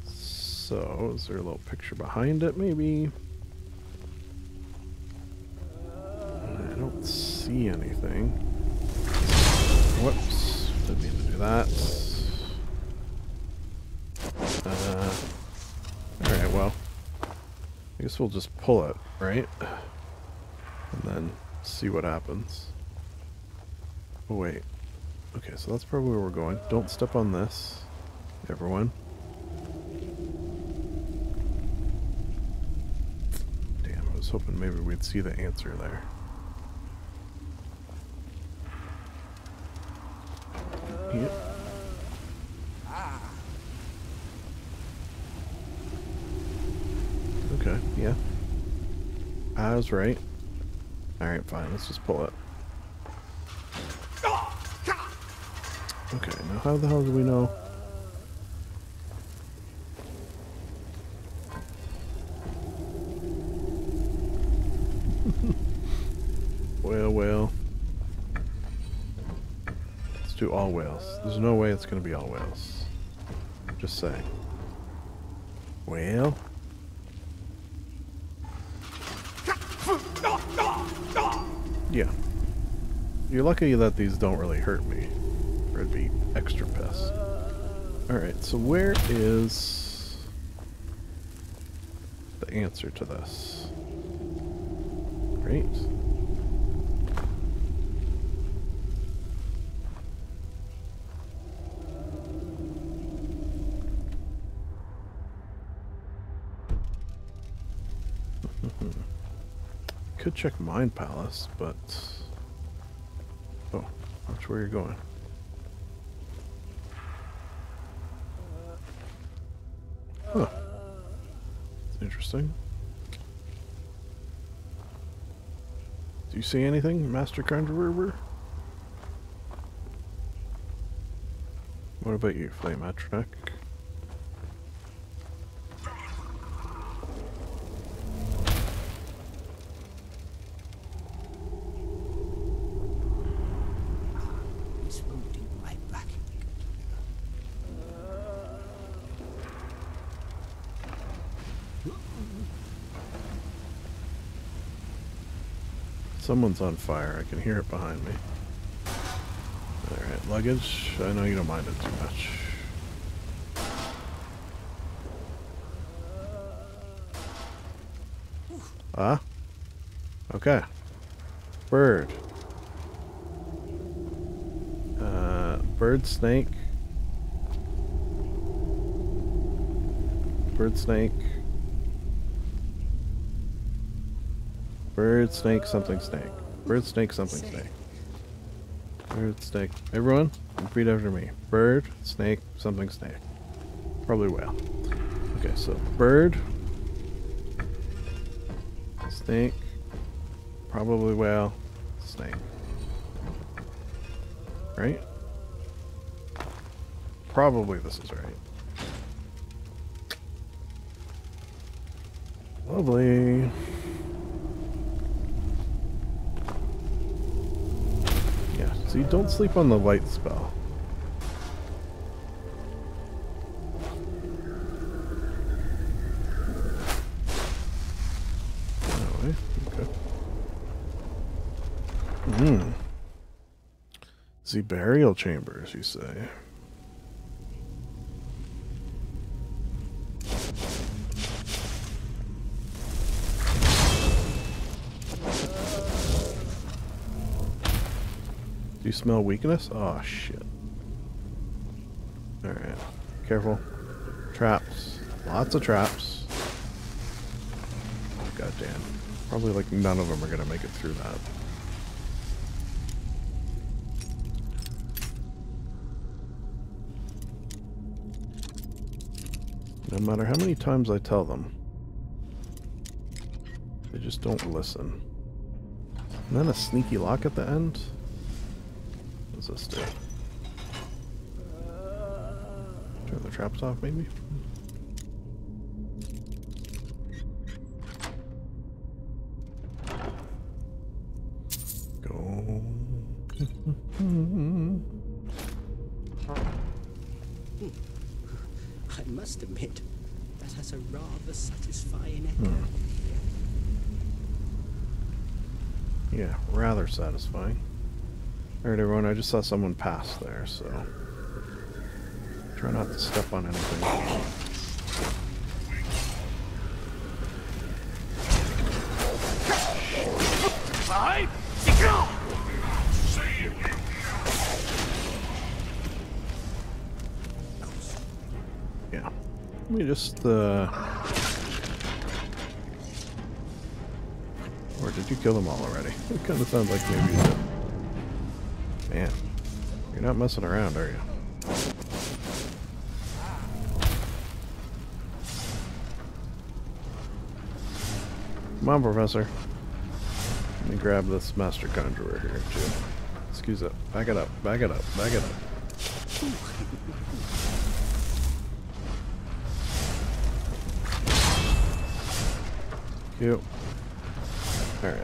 So, is there a little picture behind it, maybe? I don't see anything. Whoops. Didn't mean to do that. Alright, well. I guess we'll just pull it, right? And then see what happens. Oh, wait. Okay, so that's probably where we're going. Don't step on this, everyone. Damn, I was hoping maybe we'd see the answer there. Yep. Okay, yeah. I was right. Alright, fine, let's just pull it. Okay, now how the hell do we know? Well. Let's do all whales. There's no way it's going to be all whales. Just saying. Well. Yeah. You're lucky that these don't really hurt me. Or I'd be extra pissed. Alright, so where is the answer to this? Great. Could check Mind Palace, but... Oh, watch where you're going. Huh. That's interesting. Do you see anything, Master Conjurer? What about you, Flame Atronic? Someone's on fire. I can hear it behind me. Alright, luggage. I know you don't mind it too much. Ah? Okay. Bird. Bird, snake. Bird, snake. Bird, snake, something, snake. Bird, snake, something, snake. Bird, snake. Everyone, repeat after me. Bird, snake, something, snake. Probably whale. Okay, so bird, snake, probably whale, snake. Right? Probably this is right. Lovely. See, don't sleep on the light spell. The burial chambers, you say? Do you smell weakness? Oh, shit. Alright. Careful. Traps. Lots of traps. God damn. Probably like none of them are gonna make it through that. No matter how many times I tell them, they just don't listen. And then a sneaky lock at the end? What does this do? Turn the traps off, maybe? Go. I must admit, that has a rather satisfying echo. Yeah, rather satisfying. Alright everyone, I just saw someone pass there, so try not to step on anything. Yeah. Let me just or did you kill them all already? It kind of sounds like maybe you did. Man, you're not messing around, are you? Come on, Professor. Let me grab this Master Conjurer here, too. Excuse it. Back it up. Back it up. Back it up. Cute. Alright.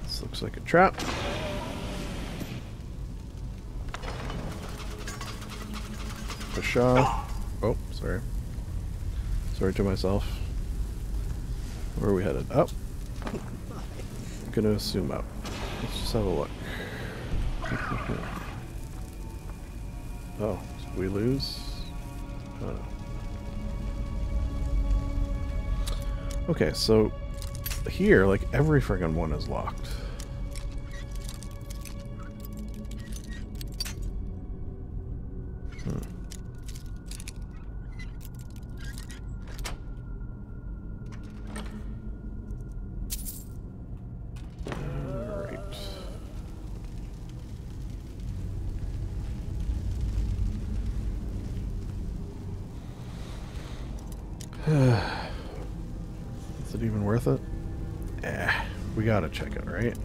This looks like a trap. Pshaw. Oh, sorry. Sorry to myself. Where are we headed? Up. I'm gonna assume up. Let's just have a look. Oh, did we lose? Oh. Okay, so here, like, every friggin' one is locked. Is it even worth it? We gotta check it, right?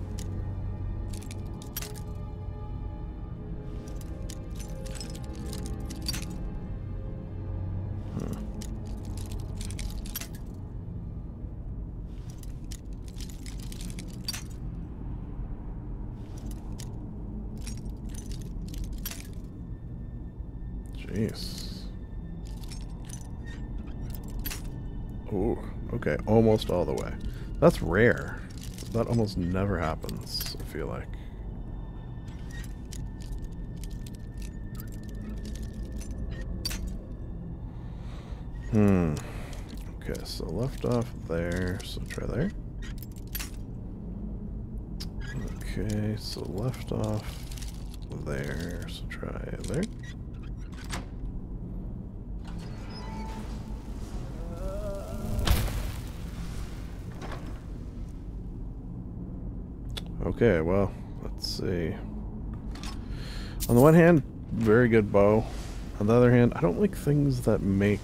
Jeez. Oh, okay, almost all the way. That's rare. That almost never happens, I feel like. Okay, so left off there, so try there. Okay, so left off there, so try there. Okay, well, let's see. On the one hand, very good bow. On the other hand, I don't like things that make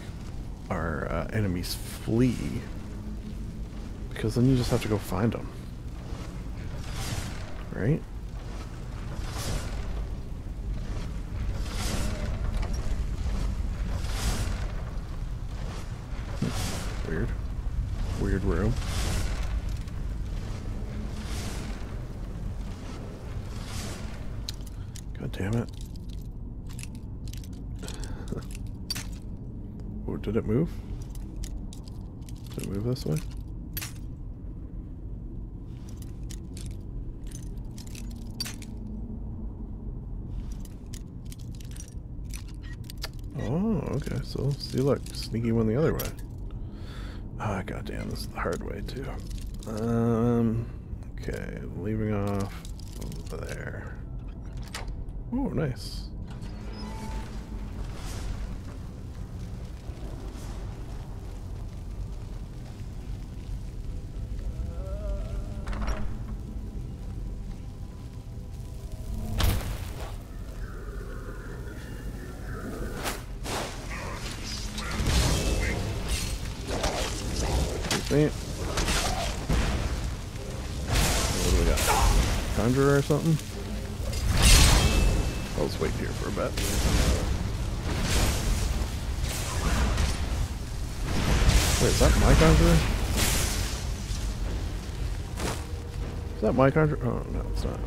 our enemies flee, because then you just have to go find them. Right? Weird. Weird room. God damn it. Oh, did it move? Did it move this way? Oh, okay. So, see, look, sneaky one the other way. Ah, goddamn, this is the hard way too. Okay, leaving off over there. Oh, nice. What do we got? Conjurer or something? I'll just wait here for a bit. Wait, is that my conjurer? Is that my conjurer? Oh, no, it's not.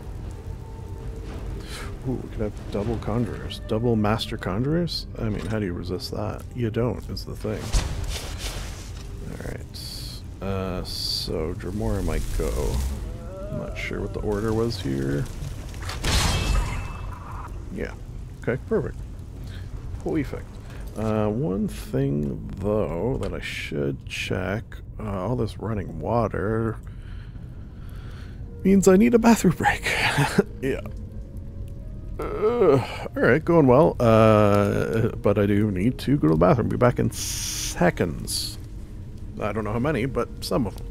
Ooh, we could have double conjurers. Double master conjurers? I mean, how do you resist that? You don't, is the thing. Alright. So Dremora might go. I'm not sure what the order was here. Yeah. Okay, perfect. Perfect. One thing, though, that I should check. All this running water means I need a bathroom break. Yeah. Alright, going well. But I do need to go to the bathroom. Be back in seconds. I don't know how many, but some of them.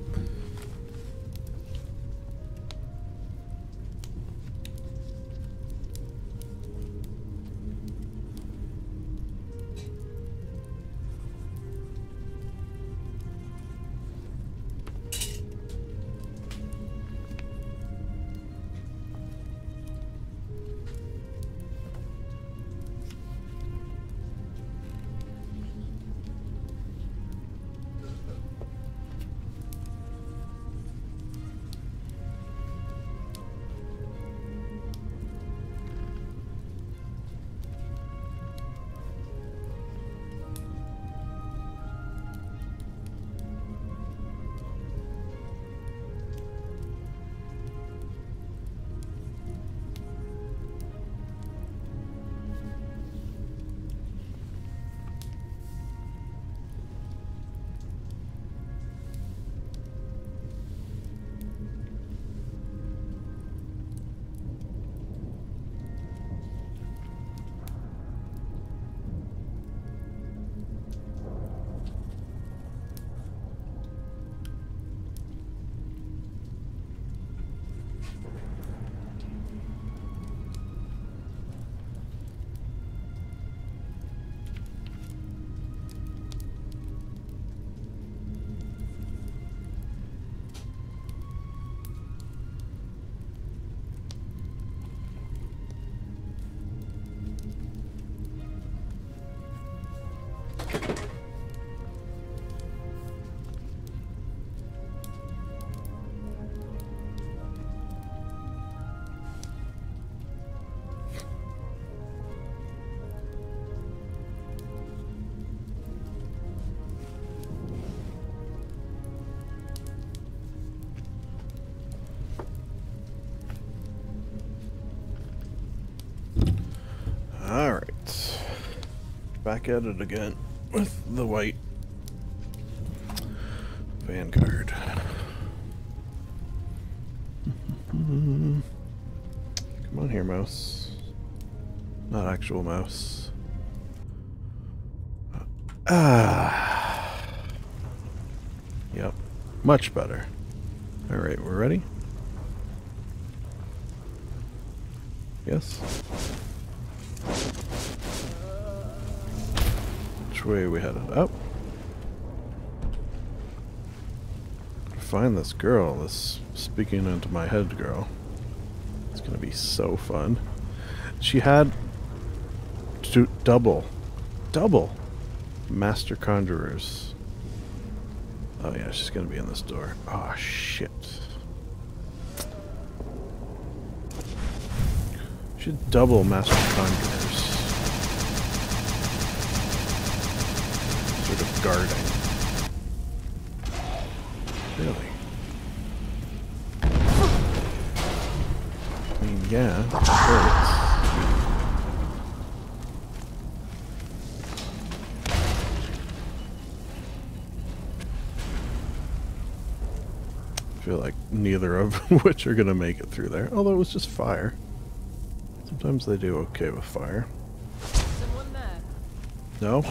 Alright. Back at it again with the white Vanguard. Come on here, mouse. Not actual mouse. Yep. Much better. Alright, we're ready? Yes? Which way are we headed? Up? Find this girl, this speaking into my head girl. It's gonna be so fun. She had double master conjurers. Oh yeah, she's gonna be in this door. Oh shit. She had double master conjurers. Sort of guarding. Really? I mean, yeah, it hurts. I feel like neither of which are going to make it through there. Although it was just fire. Sometimes they do okay with fire. Someone there. No?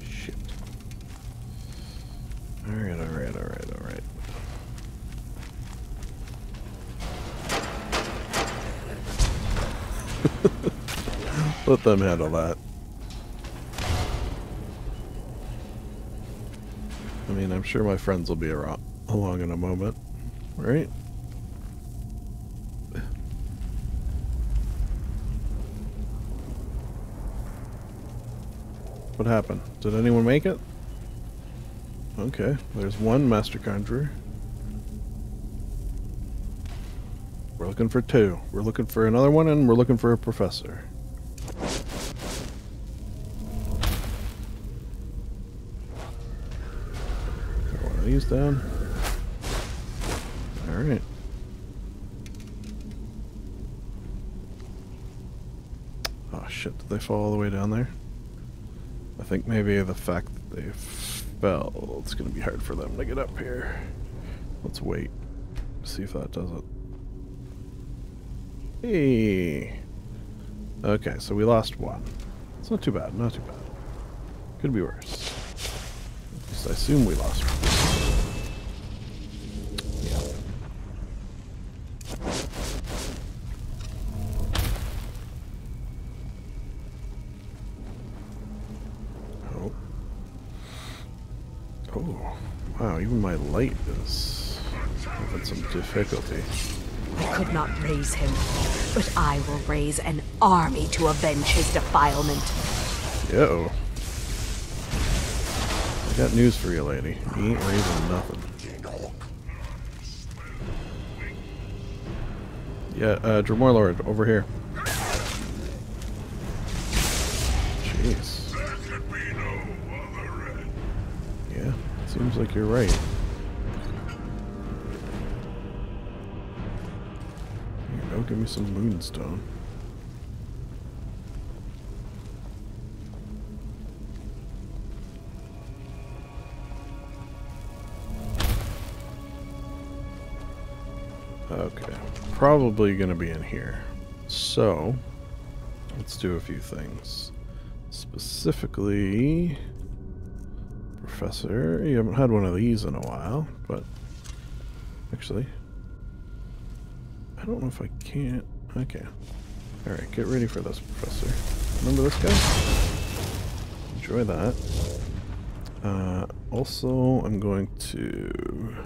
Shit. Alright, alright, alright, alright. Let them handle that. I mean, I'm sure my friends will be along in a moment, right? What happened? Did anyone make it? Okay, there's one Master Conjurer. We're looking for two. We're looking for another one, and we're looking for a professor. One of these down. Alright. Oh shit, did they fall all the way down there? I think maybe the fact that they fell, it's going to be hard for them to get up here. Let's wait. See if that does it. Hey! Okay, so we lost one. It's not too bad, not too bad. Could be worse. At least I assume we lost one. Oh, wow, even my light is having some difficulty. I could not raise him, but I will raise an army to avenge his defilement. Uh-oh. I got news for you, lady. He ain't raising nothing. Yeah, Dremorlord, over here. Jeez. Yeah, seems like you're right. Here you go, give me some moonstone. Okay, probably gonna be in here. So, let's do a few things. Specifically, Professor, you haven't had one of these in a while, but actually, I don't know if I can't. Okay. Alright, get ready for this, Professor. Remember this guy? Enjoy that. Also, I'm going to...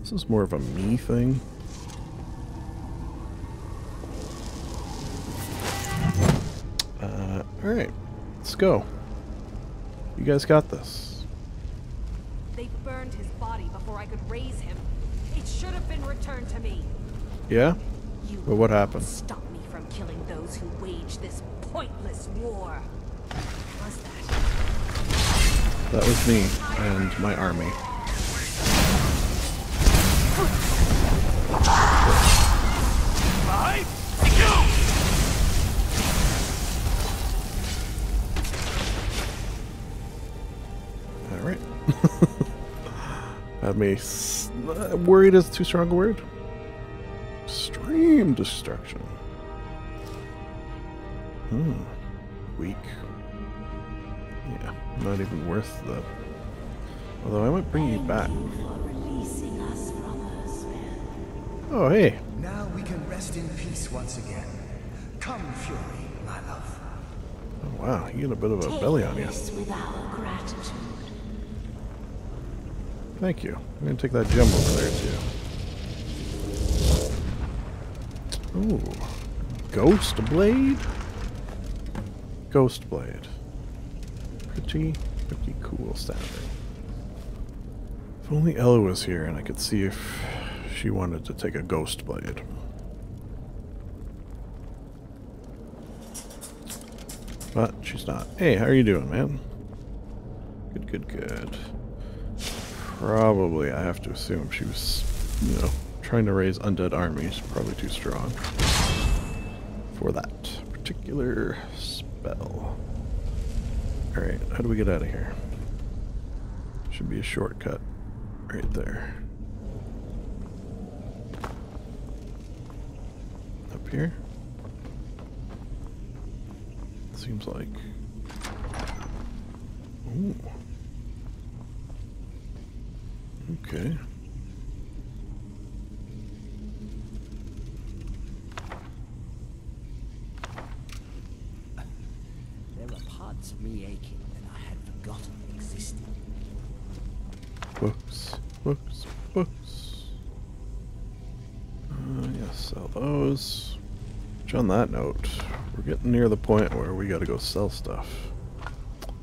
This is more of a me thing. Alright, let's go. You guys got this. They burned his body before I could raise him. It should have been returned to me. Yeah? But what happened? Stop me from killing those who wage this pointless war. What was that? That was me and my army. Alright. Had me worried is too strong a word. Extreme destruction. Weak. Yeah, not even worth the... Although I might bring you back. Oh, hey. Now we can rest in peace once again. Come, Fury, my love. Oh, wow, you get a bit of a belly on you. With our gratitude. Thank you. I'm going to take that gem over there, too. Ooh. Ghost Blade? Ghost Blade. Pretty cool sounding. If only Ella was here and I could see if she wanted to take a Ghost Blade. But she's not. Hey, how are you doing, man? Good. Probably, I have to assume she was, you know, trying to raise undead armies. Probably too strong for that particular spell. Alright, how do we get out of here? Should be a shortcut right there. Up here? Seems like. Ooh. Okay. There are parts of me aching that I had forgotten existed. Books, books, books. Yes, sell those. Which on that note, we're getting near the point where we gotta go sell stuff.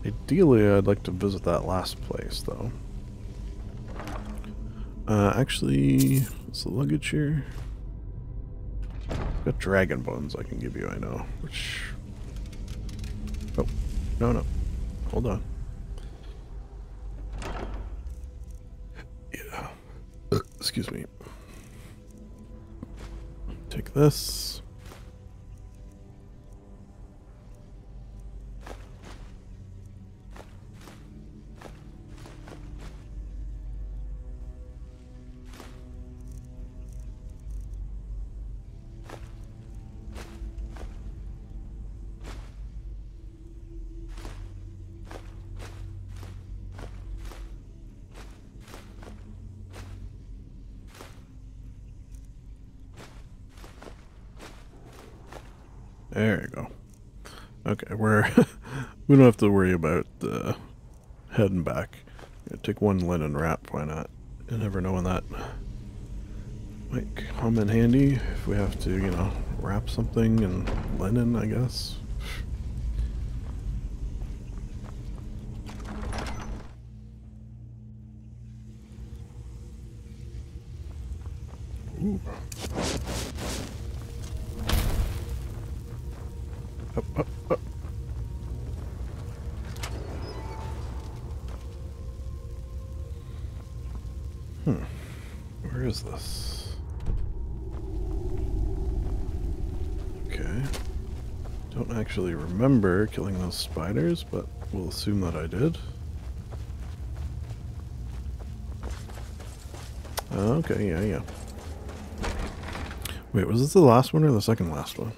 Ideally, I'd like to visit that last place, though. Actually, what's the luggage here? Got dragon bones I can give you, I know. Which... Oh, no. Hold on. Yeah. Excuse me. Take this. There you go. Okay, we don't have to worry about heading back. Take one linen wrap, why not? You never know when that might come in handy if we have to, you know, wrap something in linen, I guess. Ooh. Up. Where is this? Okay. Don't actually remember killing those spiders, but we'll assume that I did. Okay, yeah. Wait, was this the last one or the second last one?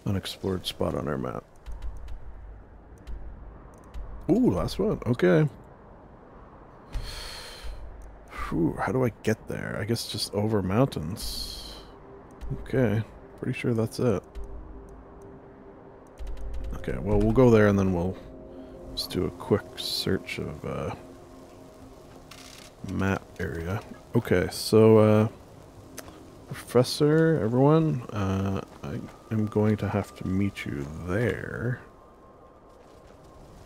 Unexplored spot on our map. Ooh, last one. Okay. Whew, how do I get there? I guess just over mountains. Okay. Pretty sure that's it. Okay, well, we'll go there and then we'll just do a quick search of map area. Okay, so Professor, everyone, I am going to have to meet you there.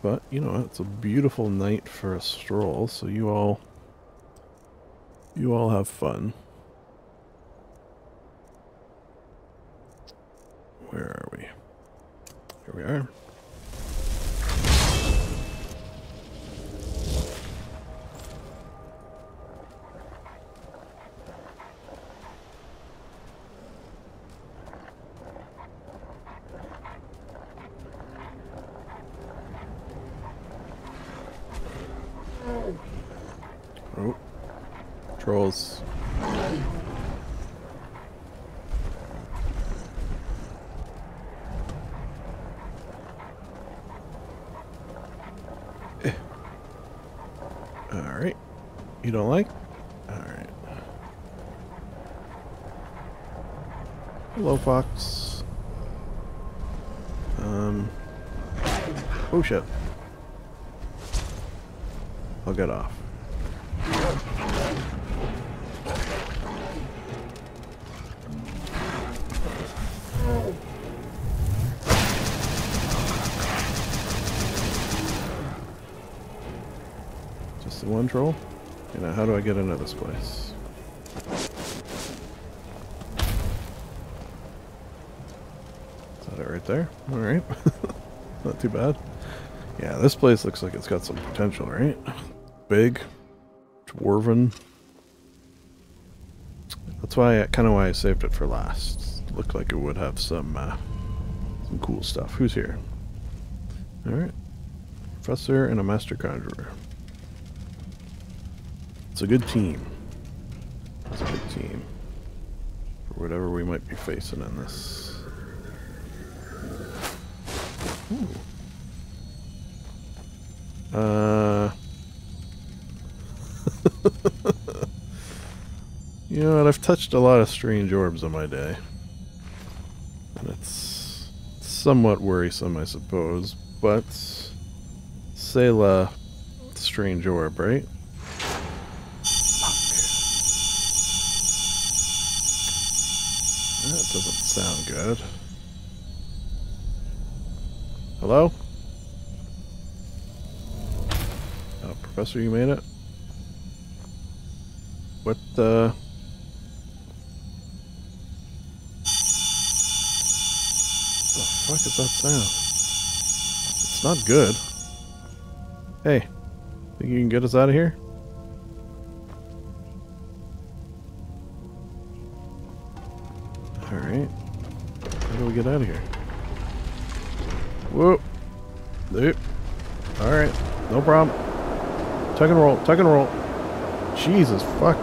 But, you know, it's a beautiful night for a stroll, so you all have fun. Where are we? Here we are. Oh, trolls. Alright. You don't like? Alright. Hello, fox. Oh shit. I'll get off. Just the one troll? You know, how do I get into this place? Is that it right there? Alright. Not too bad. Yeah, this place looks like it's got some potential, right? Big, dwarven. That's why, kind of why I saved it for last. It looked like it would have some cool stuff. Who's here? All right, Professor and a Master Conjurer. It's a good team. It's a good team. For whatever we might be facing in this. Ooh. You know what, I've touched a lot of strange orbs in my day. And it's somewhat worrisome, I suppose, but c'est la strange orb, right? That doesn't sound good. Hello? Oh, Professor, you made it? What the... What the fuck is that sound? It's not good. Hey, think you can get us out of here? Alright. How do we get out of here? Whoop. Dude. Alright. No problem. Tuck and roll. Tuck and roll. Jesus, fuck.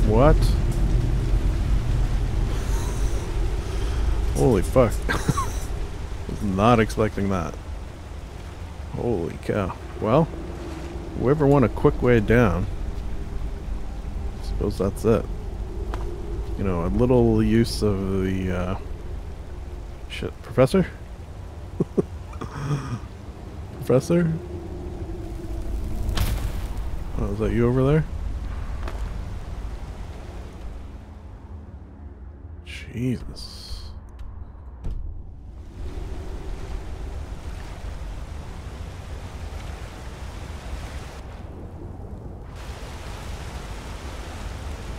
What? Holy fuck. Was not expecting that. Holy cow. Well, whoever want a quick way down, I suppose that's it. You know, a little use of the, shit. Professor? Professor? Oh, is that you over there? Jesus.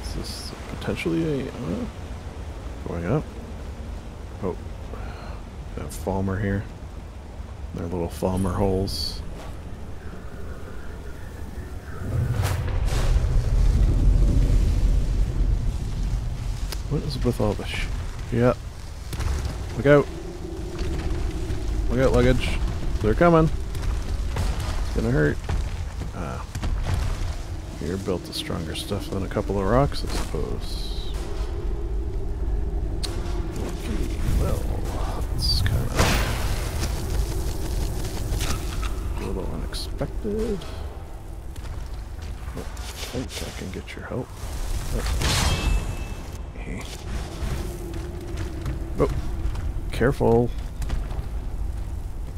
Is this potentially a... going up? Oh. Got Falmer here. Their little Falmer holes. What is with all this yeah. Look out. Look out, luggage. They're coming. It's gonna hurt. Ah. You're built of stronger stuff than a couple of rocks, I suppose. Okay, well, that's kind of a little unexpected. Oh, I think I can get your help. Oh. Oh, careful.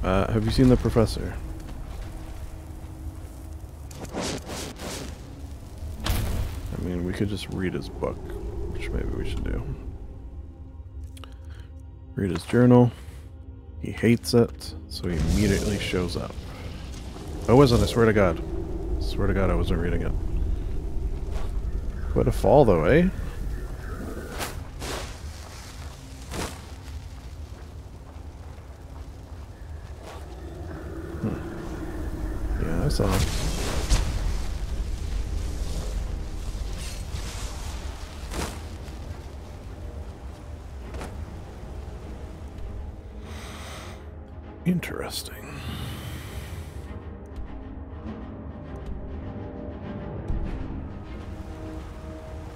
Have you seen the professor? I mean, we could just read his book, which maybe we should do. Read his journal. He hates it, so he immediately shows up. I wasn't, I swear to God. I swear to God I wasn't reading it. What a fall though, eh? Yeah, I saw him. Interesting.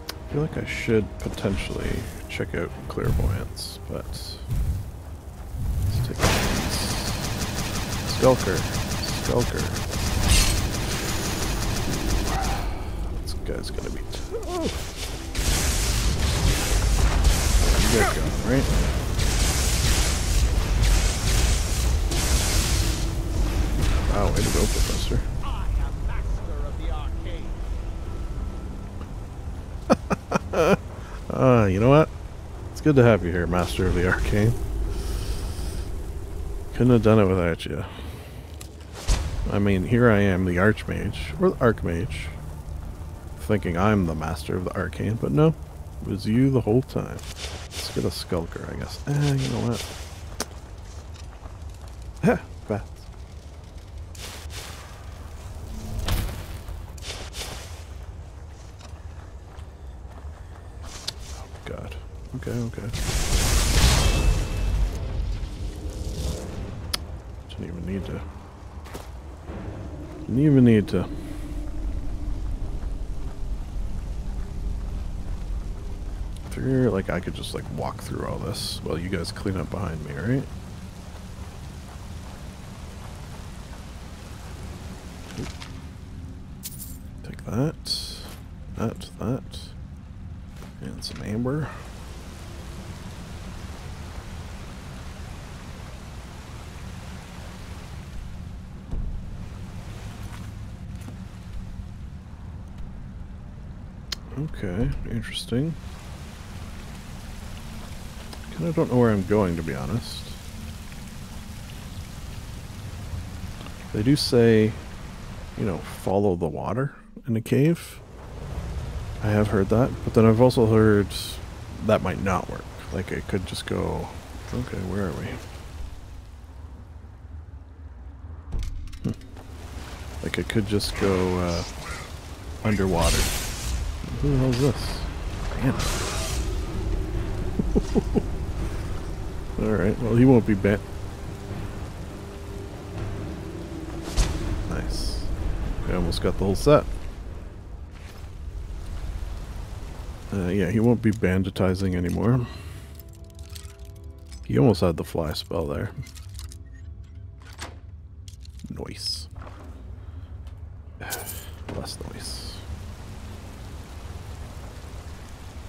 I feel like I should potentially check out clairvoyance, but let's take these. Skulker. Skulker. This guy's gonna be tough. You get going, right? Wow, way to go, Professor. I am master of the arcane. You know what? It's good to have you here, Master of the Arcane. Couldn't have done it without you. I mean, here I am, the Archmage, or the Archmage, thinking I'm the Master of the Arcane, but no, it was you the whole time. Let's get a Skulker, I guess. You know what? Ha! Bats. God. Okay, okay. Didn't even need to. Didn't even need to. I figure like I could just like walk through all this while you guys clean up behind me, right? Take that, that, and some amber. Okay, interesting. I don't know where I'm going, to be honest. They do say, you know, follow the water in a cave. I have heard that, but then I've also heard that might not work. Like, I could just go... Okay, where are we? Like, I could just go underwater. Who the hell is this? Man. Alright, well, he won't be banned. Nice. I almost got the whole set. Yeah, he won't be banditizing anymore. He almost had the fly spell there. Noise. Less noise.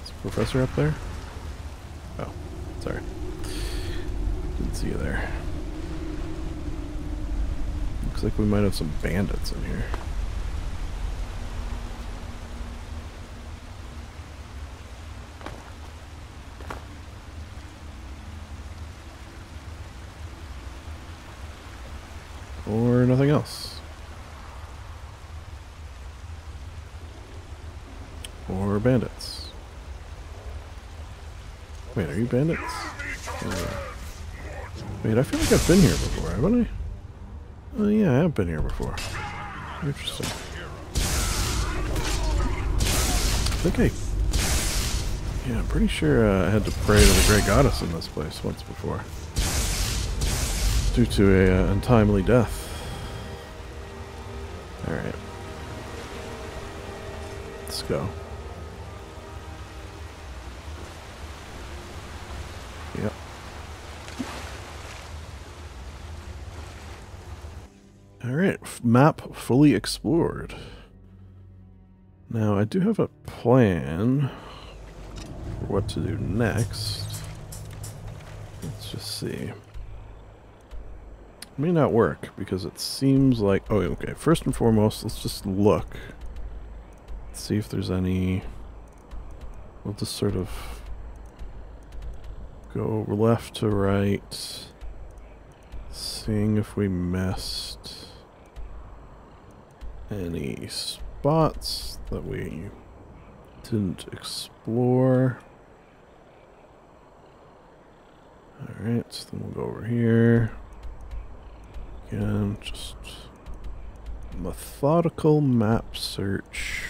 Is the professor up there? Oh, sorry. Didn't see you there. Looks like we might have some bandits in here. Or nothing else. Or bandits. Wait, are you bandits? Wait, I feel like I've been here before, haven't I? Oh yeah, I have been here before. Interesting. I think yeah, I'm pretty sure I had to pray to the Great Goddess in this place once before. Due to a untimely death. Alright. Let's go. Yep. Alright, map fully explored. Now, I do have a plan for what to do next. Let's just see. May not work because it seems like... Oh, okay. First and foremost, let's just look. See if there's any... We'll just sort of go left to right. Seeing if we missed any spots that we didn't explore. Alright, so then we'll go over here. Again, just methodical map search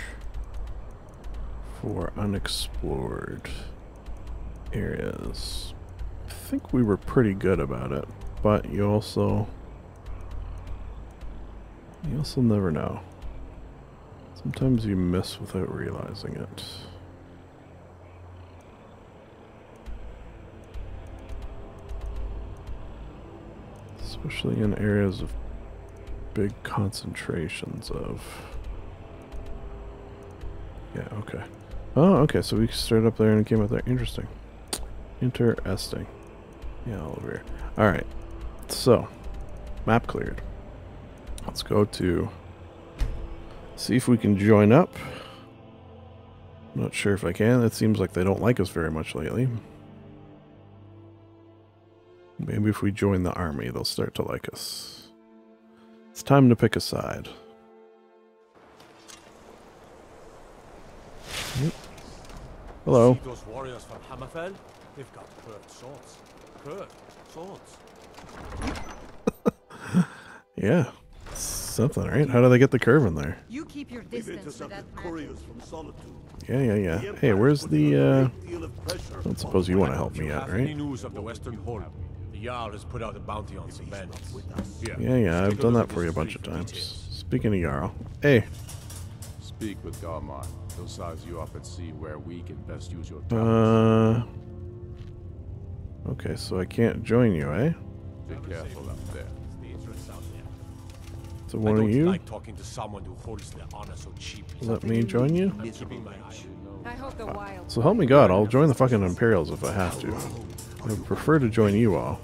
for unexplored areas. I think we were pretty good about it, but you also never know. Sometimes you miss without realizing it. Especially in areas of big concentrations of... Yeah, okay. Oh, okay, so we started up there and came out there. Interesting. Interesting. Yeah, all over here. Alright, so, map cleared. Let's go to... See if we can join up. I'm not sure if I can. It seems like they don't like us very much lately. Maybe if we join the army, they'll start to like us. It's time to pick a side. Hello. See those warriors from Hammerfell? They've got curved swords. Curved swords. Yeah. Something, right? How do they get the curve in there? You keep your distance with that couriers from Solitude. Yeah. Hey, where's the, I don't suppose you want to help me out, Any right? news of the Western Hall? The Jarl has put out a bounty on some bandits. Here, Yeah, I've take a done look that at for you a this bunch of tree for times. details. Speaking of Jarl. Hey. Speak with Galmar. He'll size you up and see where we can best use your talents. Okay, so I can't join you, eh? Be careful up there. So one of you like talking to someone who holds their honor so cheaply. let me join you? I'm keeping my eye. I hope the wild. So help me God, I'll join the fucking Imperials if I have to. I would prefer to join you all.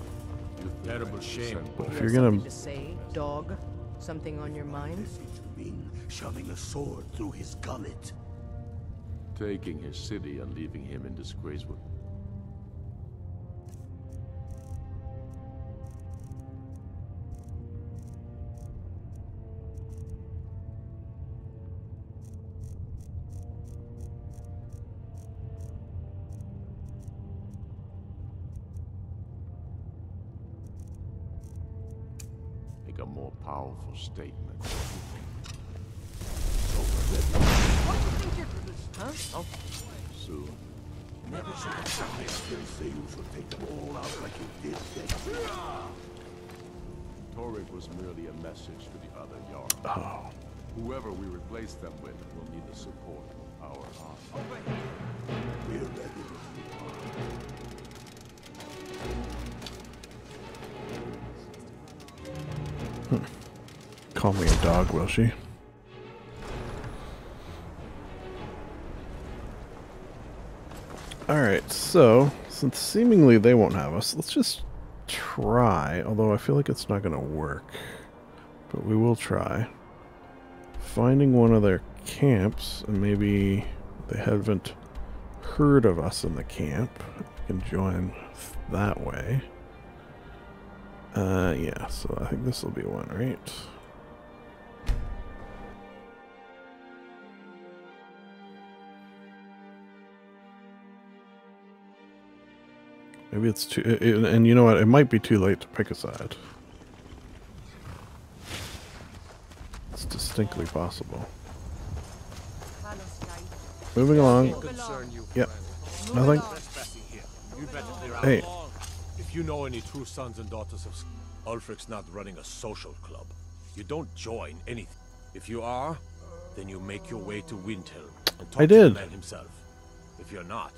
Terrible shame. But if you're gonna... To say, dog? Something on your mind? Shoving a sword through his gullet. Taking his city and leaving him in disgrace with... Make a more powerful statement. Huh? Soon. Never should have tried. They say you should take them all out like you did then. Torek was merely a message to the other Jarl. Oh. Whoever we replace them with will need the support of our army. We're ready. Call me a dog, will she? Alright, so, since seemingly they won't have us, let's just try, although I feel like it's not going to work. But we will try. Finding one of their camps, and maybe they haven't heard of us in the camp. We can join that way. Yeah, so I think this will be one, right? Maybe it's too... and you know what? It might be too late to pick a side. It's distinctly possible. Moving along. Yep. Nothing. Hey. If you know any true sons and daughters of Ulfric's not running a social club, you don't join anything. If you are, then you make your way to Windhelm and talk to the man himself. If you're not,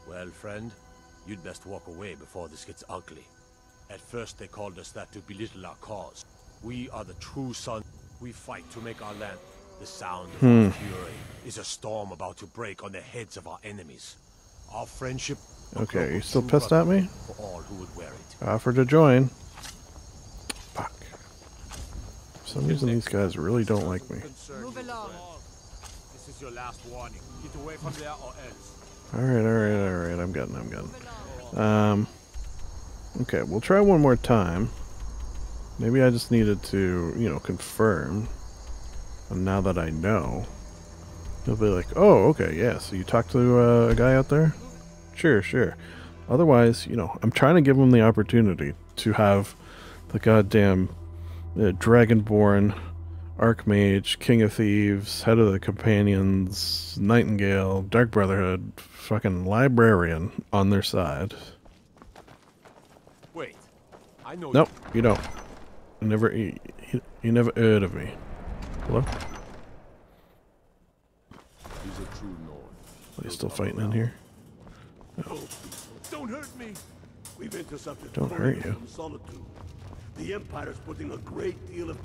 well, friend, you'd best walk away before this gets ugly. At first they called us that to belittle our cause. We are the true sons. We fight to make our land. The sound of our fury is a storm about to break on the heads of our enemies. Our friendship... Okay, are you still pissed at me? For all who would wear it. Offer to join. Fuck. For some reason these guys really don't like me. Move along. This is your last warning. Get away from there or else. Alright, I'm getting. Okay, we'll try one more time. Maybe I just needed to, you know, confirm. And now that I know, he'll be like, oh, okay, yeah, so you talked to a guy out there? Sure. Otherwise, you know, I'm trying to give him the opportunity to have the goddamn Dragonborn, Archmage, King of Thieves, Head of the Companions, Nightingale, Dark Brotherhood, fucking Librarian on their side. Wait, I know. Nope, you don't. You never heard of me. Hello? He's a true Nord. Are you still fighting in here? Oh, don't hurt me. We've intercepted. Don't hurt you. From Solitude. The Empire's putting a great deal of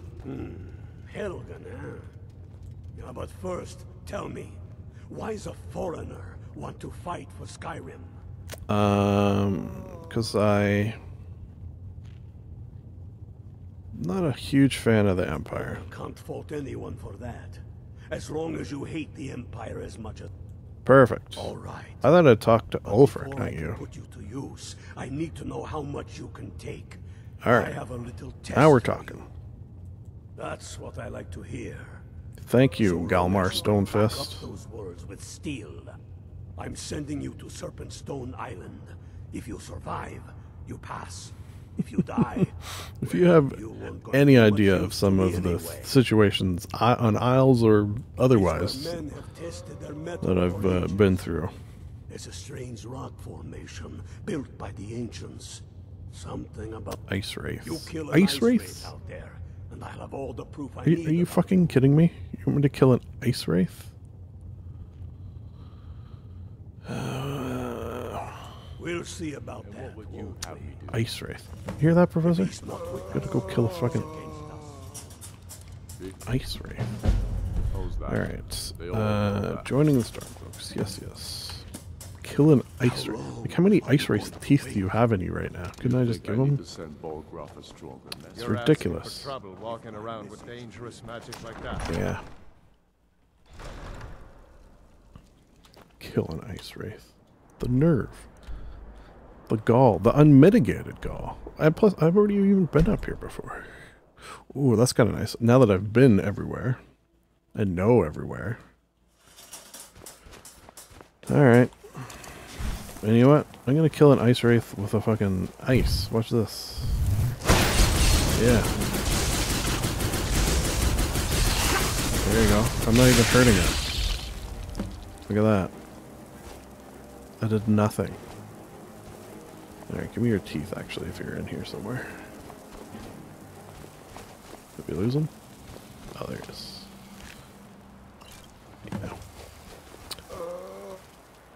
Helgen, huh? Yeah, but first, tell me, why does a foreigner want to fight for Skyrim? Because I'm not a huge fan of the Empire. Can't fault anyone for that, as long as you hate the Empire as much as. Perfect. All right. I thought I'd talk to Ulfric, not you. Put you to use. I need to know how much you can take. All right. I have a little test. Now we're talking. That's what I like to hear. Thank you, Galmar Stonefist. Back up those words with steel. I'm sending you to Serpentstone Island. If you survive, you pass. If you die, if you have any idea of some of the situations on Isles or otherwise that I've been through. It's a strange rock formation built by the ancients. Something about Ice Wraith. you kill an Ice Wraith? out there, and I'll have all the proof I Are need. you fucking kidding me? You want me to kill an Ice Wraith? We'll see about that. Ice Wraith. You hear that, Professor? Gotta go kill a fucking Ice Wraith. Alright. Joining the Stormcloaks. Yes, yes. Kill an Ice Wraith. Like, how many Ice Wraith teeth do you have in you right now? Couldn't I just give them? It's ridiculous. Trouble walking around with dangerous magic like that. Yeah. Kill an Ice Wraith. The nerve. The gall. The unmitigated gall. Plus, I've already even been up here before. Ooh, that's kind of nice. Now that I've been everywhere. And know everywhere. Alright. And you know what? I'm gonna kill an Ice Wraith with a fucking ice. Watch this. Yeah. There you go. I'm not even hurting it. Look at that. I did nothing. Alright, give me your teeth, actually, if you're in here somewhere. Did we lose them? Oh, there it is. Yeah.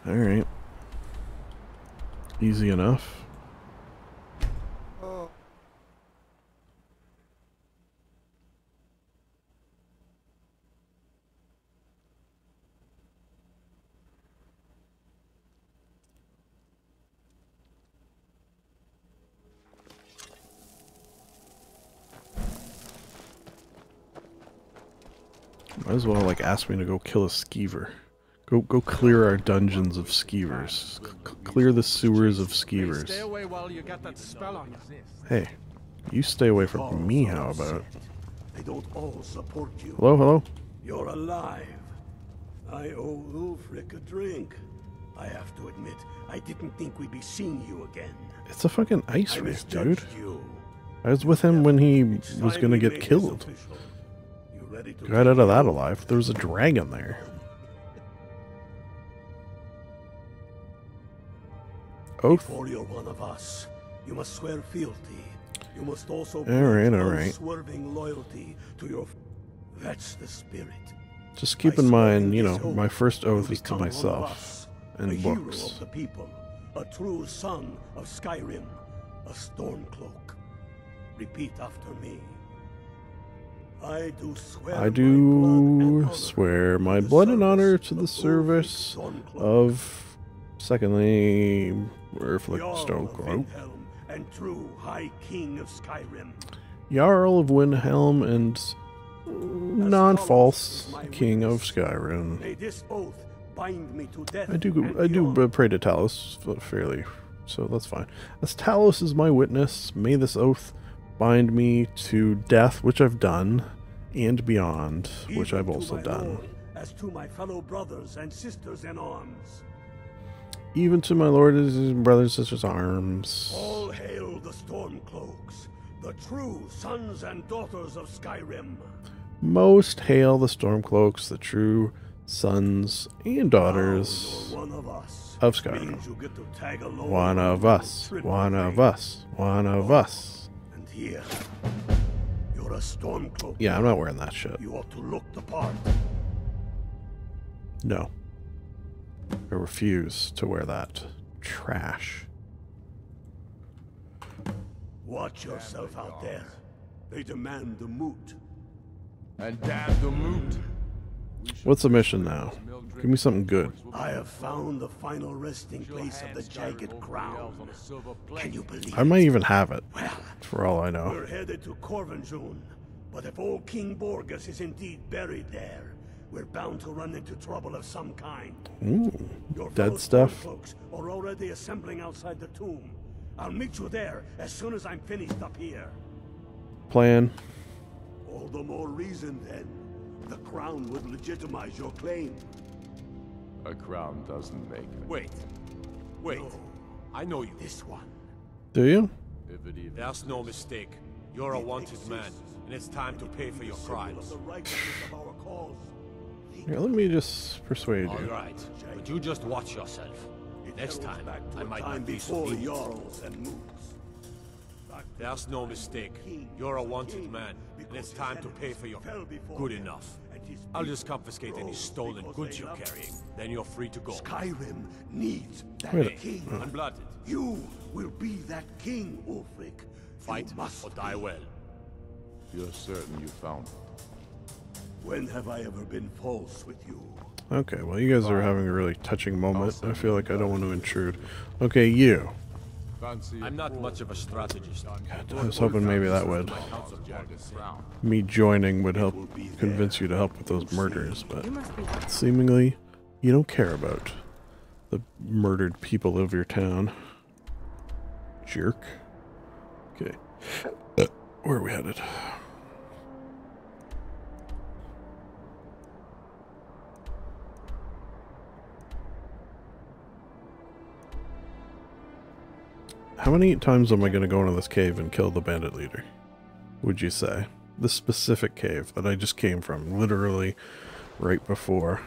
Alright. Easy enough. Might as well, like, ask me to go kill a skeever. Go clear our dungeons of skeevers. Clear the sewers of skeevers. Stay away while you got that spell on you. Hey, you stay away from me, how about? They don't all support you. Hello, hello? You're alive. I owe Ulfric a drink. I have to admit, I didn't think we'd be seeing you again. It's a fucking Ice Wraith, dude. You. I was with him when he was gonna get killed. Got out of that alive. There was a dragon there. Oath. Before you're one of us, you must swear fealty. You must also alright. unswerving loyalty to your. That's the spirit. Just keep in mind, you know, my first oath is to myself and books. Hero of the people, a true son of Skyrim, a Stormcloak. Repeat after me. I do swear my blood and honor to the service of, secondly, Earthlick Stormcloak, and true High King of Skyrim, Jarl of Windhelm, and non-false King of Skyrim. May this oath bind me to death. I do pray to Talos fairly, so that's fine. As Talos is my witness, may this oath bind me to death, which I've done, and beyond, which I've also done. As to my fellow brothers and sisters in arms. Even to my lord and brothers and sisters' arms. All hail the Stormcloaks, the true sons and daughters of Skyrim. Most hail the Stormcloaks, the true sons and daughters of Skyrim. One of us, one of us, one of us. And here, you're a Stormcloak. Yeah, I'm not wearing that shit. You ought to look the part. No. I refuse to wear that trash. Watch yourself out there. They demand the moot. And damn the moot. What's the mission now? Give me something good. I have found the final resting place of the Jagged Crown. Can you believe I might even have it, for all I know. We're headed to Corvinjun, but if old King Borgus is indeed buried there, we're bound to run into trouble of some kind. Ooh, Your dead stuff. Folks are already assembling outside the tomb. I'll meet you there as soon as I'm finished up here. Plan. All the more reason then. The crown would legitimize your claim. A crown doesn't make it. Wait. No. I know you. This one. Do you? That's no mistake. You're a wanted man, and it's time to pay for your crimes. Here, let me just persuade you. Alright, but you just watch yourself. Next time, I might not be so before Jarls and moots. There's no mistake. You're a wanted man, and it's time to pay for your... Good enough. I'll just confiscate any stolen goods you're carrying. Then you're free to go. Skyrim needs that king. Unblooded. You will be that king, Ulfric. Fight or die well. You're certain you found him? When have I ever been false with you? Okay, well, you guys are having a really touching moment. I feel like I don't want to intrude. Okay, you. I'm not much of a strategist. God, I was hoping maybe that would... me joining would help convince you to help with those murders, but seemingly you don't care about the murdered people of your town. Jerk. Okay. Where are we headed? How many times am I going to go into this cave and kill the bandit leader? Would you say? This specific cave that I just came from, literally right before.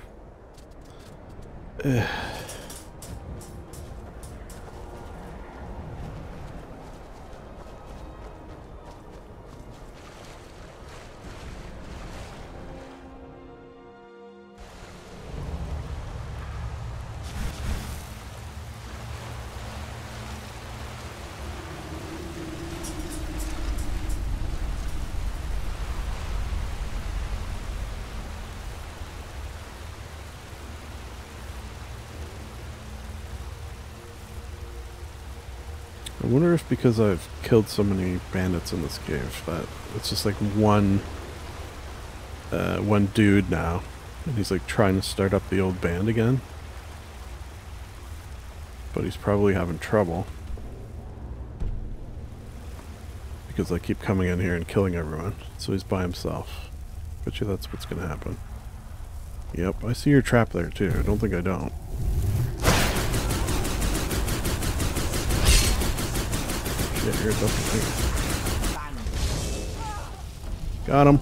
I wonder if because I've killed so many bandits in this cave that it's just like one dude now, and he's like trying to start up the old band again, but he's probably having trouble because I keep coming in here and killing everyone, so he's by himself. Bet you that's what's gonna happen. Yep, I see your trap there too. I don't think I don't. Shit, here's up the thing. Got him.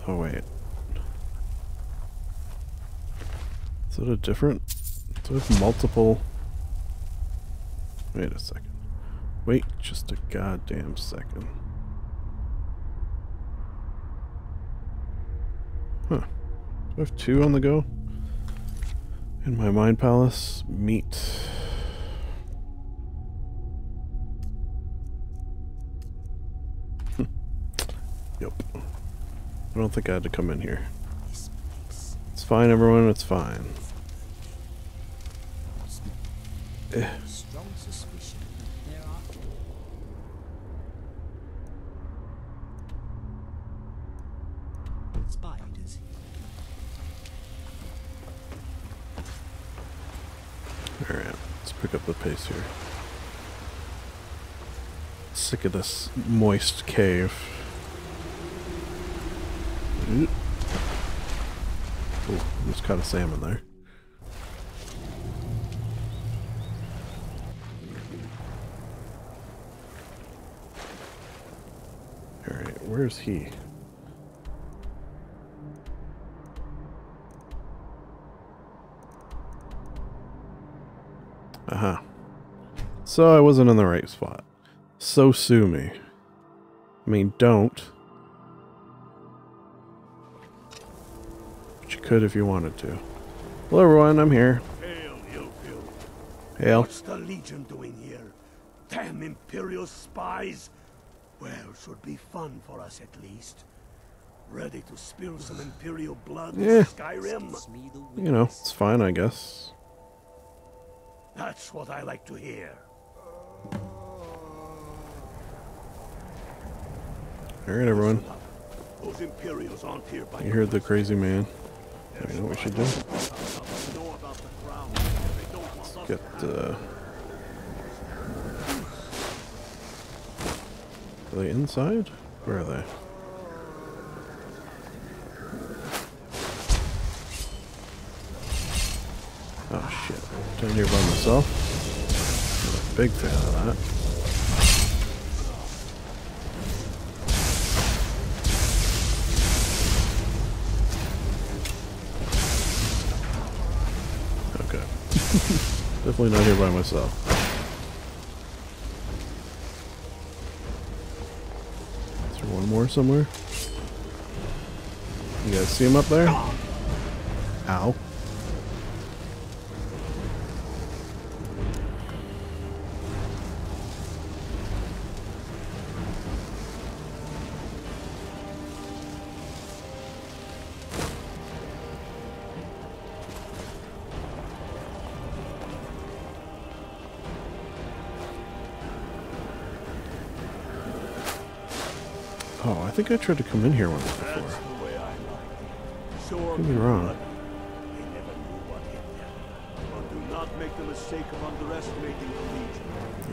Oh wait. Is it a different? Do I have multiple? Wait a second. Wait just a goddamn second. Huh. Do I have two on the go? In my mind palace, meat. Yep. I don't think I had to come in here. It's fine, everyone, it's fine. Strong suspicion that there are spiders. Alright, let's pick up the pace here. Sick of this moist cave. Ooh, just caught a salmon there. Alright, where's he? Aha. So I wasn't in the right spot. So sue me. I mean, don't. But you could if you wanted to. Hello everyone, I'm here. Hail, Ilfil. Hail. What's the Legion doing here? Damn Imperial spies! Well, should be fun for us at least. Ready to spill some Imperial blood in Skyrim? You know, it's fine, I guess. That's what I like to hear. Alright everyone. Those Imperials aren't here by You heard the crazy man. You know what we should do? Let's get Are they inside? Where are they? Oh shit. Down here by myself? I'm a big fan of that. Okay. Definitely not here by myself. Is there one more somewhere? You guys see him up there? Ow. Oh, I think I tried to come in here once before. Don't get me wrong.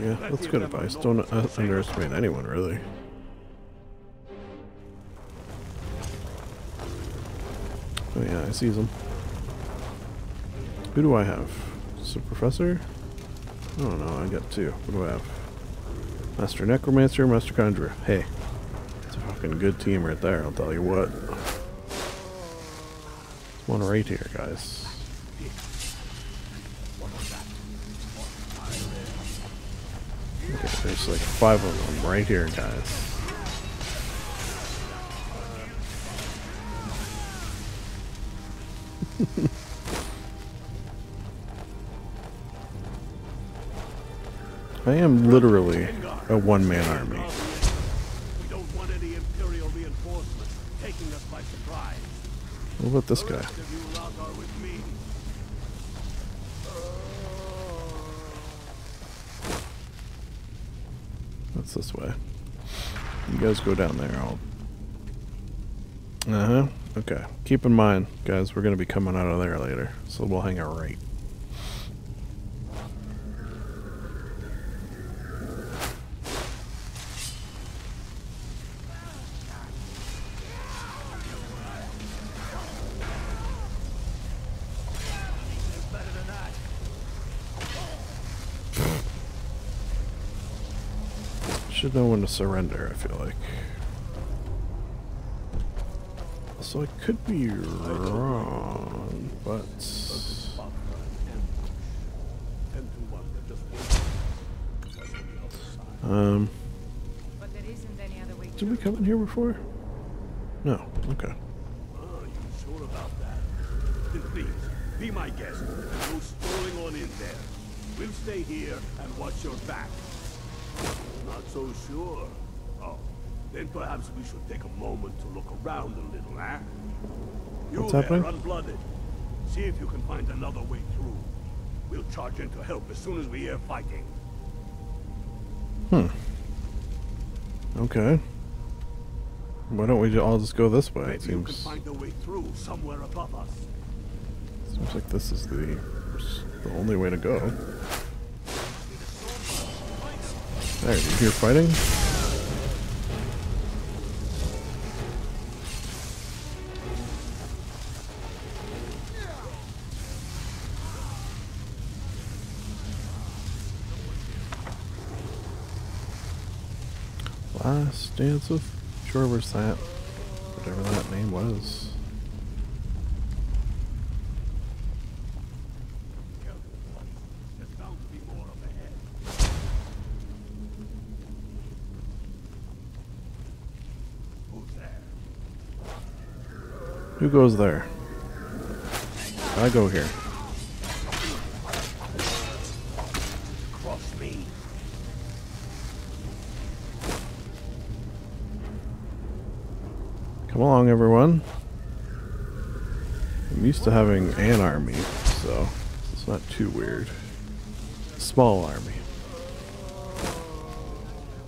Yeah, that's good advice. Don't underestimate anyone, really. Oh yeah, I see them. Who do I have? Just a professor? I don't know, I got two. What do I have? Master Necromancer, Master Conjurer. Hey. It's a fucking good team right there, I'll tell you what. One right here, guys. Okay, there's like 5 of them right here, guys. I am literally a one-man army. We don't want any Imperial reinforcements taking us by surprise. What about this guy? What's this way? You guys go down there. I'll... Okay. Keep in mind, guys, we're going to be coming out of there later, so we'll hang out right. Should know when to surrender, I feel like. So I could be wrong, but... Did we come in here before? No. Okay. You sure about that? Then please, be my guest and go strolling on in there. We'll stay here and watch your back. Not so sure. Oh, then perhaps we should take a moment to look around a little, eh? What's happening? Unblooded. See if you can find another way through. We'll charge in to help as soon as we hear fighting. Okay. Why don't we all just go this way? It seems. You can find a way through somewhere above us. Seems like this is the only way to go. There, you hear fighting? Last Dance with Jorver's that, whatever that name was. Who goes there? I go here. Cross me. Come along, everyone. I'm used to having an army, so it's not too weird. Small army.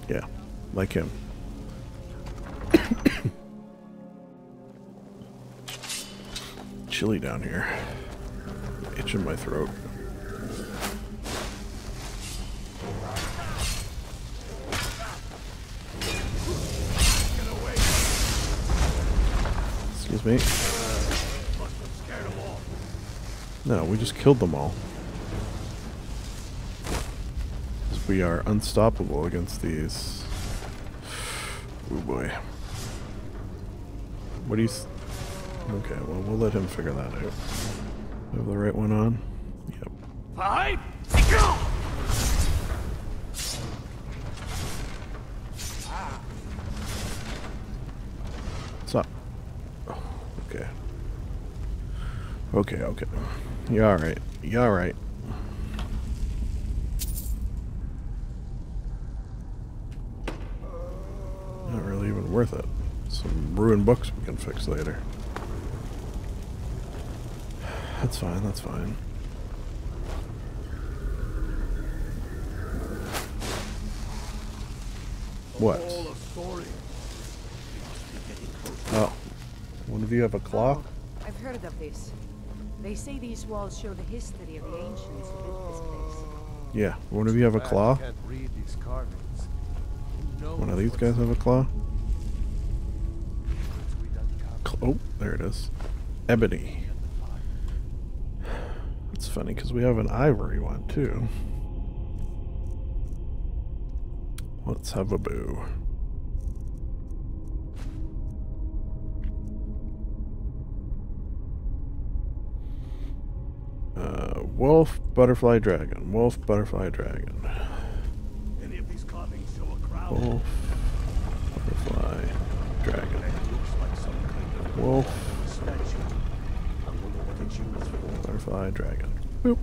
Yeah, like him. Chilly down here. Itch in my throat. Excuse me. No, we just killed them all. We are unstoppable against these. Oh boy. What do you... Okay, well, we'll let him figure that out. Have the right one on? Yep. 5, 6, What's up? Oh, okay. Okay, okay. You alright. You alright. Not really even worth it. Some ruined books we can fix later. That's fine, that's fine. What? Oh. One of you have a claw? I've heard of this. They say these walls show the history of the ancients who built this place. Yeah. One of you have a claw? Can't read these carvings. One of these guys have a claw? Oh, there it is. Ebony. That's funny because we have an ivory one too. Let's have a boo. Wolf, butterfly, dragon. Wolf, butterfly, dragon. Any of these carvings show a crowd? Wolf, butterfly, dragon. Wolf, butterfly, dragon. Boop.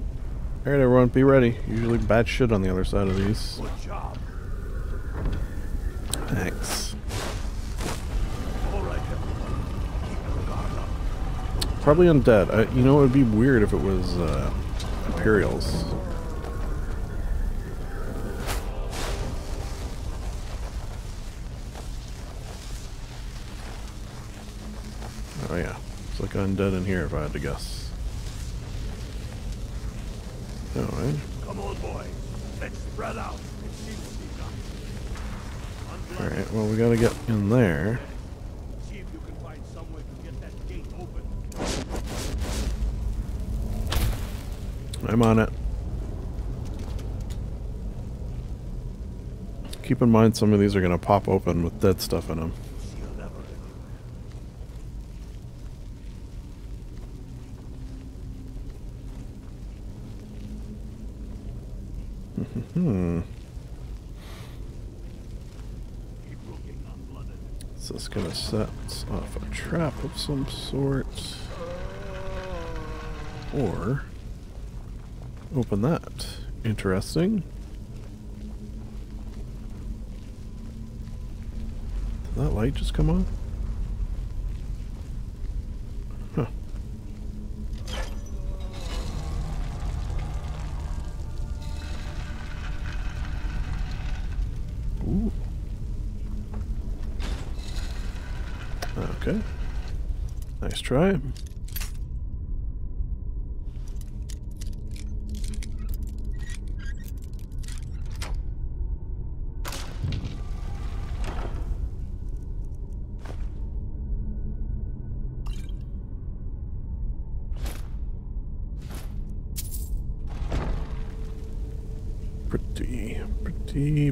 Alright everyone, be ready. Usually bad shit on the other side of these. Good job. Thanks. Alright, keep your guard up. Probably undead. You know, it would be weird if it was Imperials. Oh yeah, it's like undead in here if I had to guess. Alright. Come on, boy. Let's spread out and see what we got. Alright, well we gotta get in there. See if you can find some way to get that gate open. I'm on it. Keep in mind some of these are gonna pop open with dead stuff in them. Is this gonna set off a trap of some sort? Or open that? Interesting. Did that light just come on? Huh. Ooh. Okay. Nice try.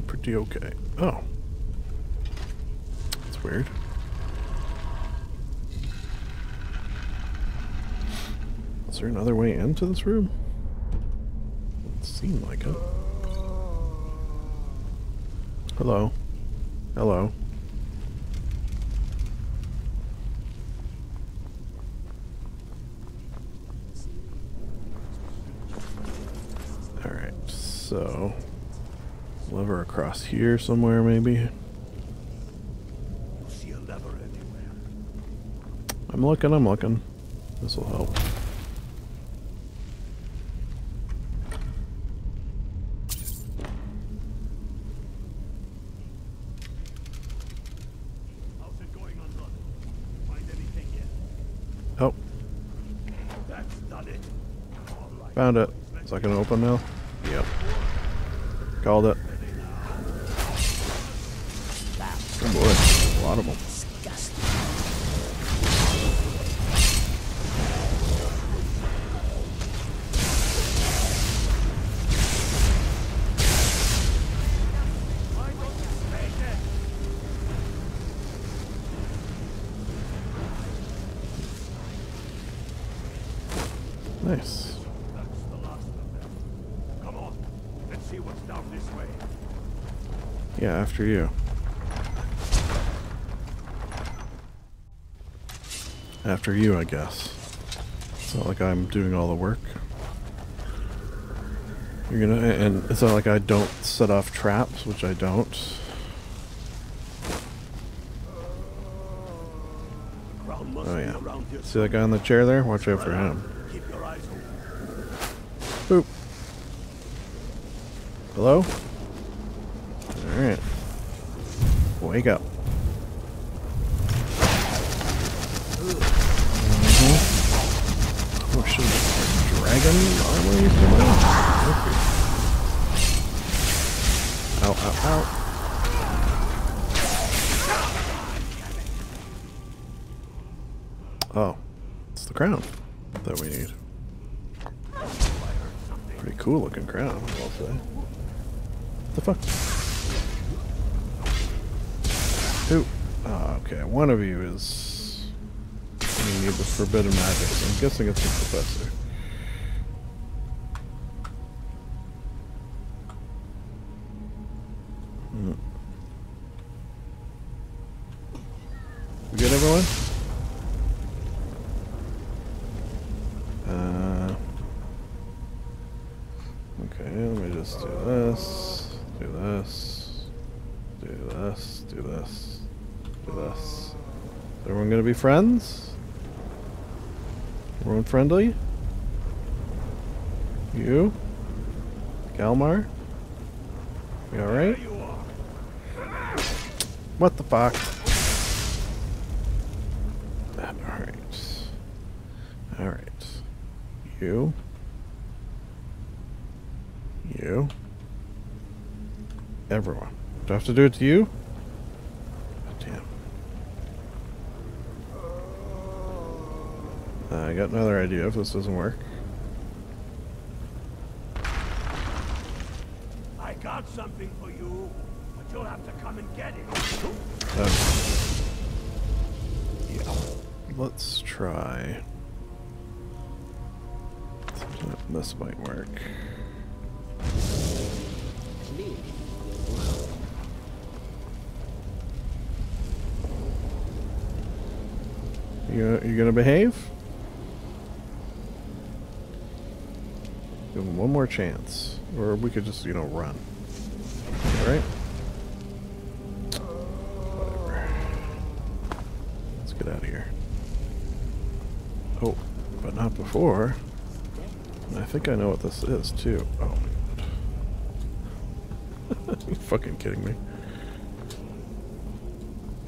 Pretty okay. Oh. That's weird. Is there another way into this room? Doesn't seem like it. Hello. Hello. Alright, so lever across here somewhere, maybe. See a lever anywhere. I'm looking. This will help. How's it going on, brother? Find anything yet? Oh. That's done it. All right. Found it. Is that gonna open now? Yep. Called it. Oh boy, a lot of them. Nice. That's the last of them. Come on. Yeah, after you. After you, I guess. It's not like I'm doing all the work. You're gonna, and it's not like I don't set off traps, which I don't. Oh yeah. See that guy on the chair there? Watch out for him. Boop. Hello? Alright. Wake up. Oh shit, dragon armor he's doing? Ow, ow, ow. Oh, it's the crown that we need. Pretty cool looking crown, I'll say. What the fuck? Who? Oh, okay, one of you is... You need the forbidden magic, so I'm guessing it's the professor. We good, everyone? Okay, let me just do this, do this, do this, do this, do this. Is everyone gonna be friends? Everyone friendly? You? Galmar? You alright? What the fuck? Alright. Alright. You? You? Everyone. Do I have to do it to you? God damn. I got another idea if this doesn't work. I got something for you, but you'll have to come and get it. Yeah. Let's try. This might work. You gonna behave? Give him one more chance. Or we could just, you know, run. Alright? Whatever. Let's get out of here. Oh, but not before. I think I know what this is, too. Oh my god. Are you fucking kidding me?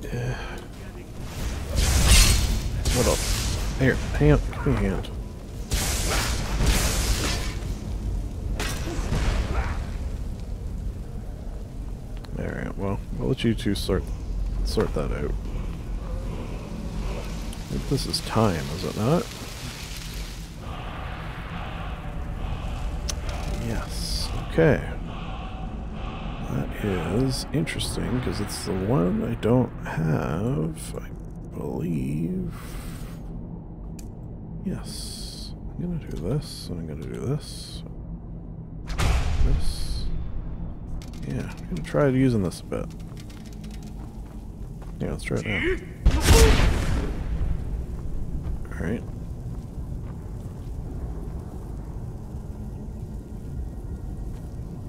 Yeah. What else? Here, hand. Give me a hand. Alright, well, I'll let you two sort that out. I think this is time, is it not? Yes. Okay. That is interesting, because it's the one I don't have, I believe. Yes. I'm gonna do this, and I'm gonna do this. This. Yeah, I'm gonna try using this a bit. Yeah, let's try it now. Alright.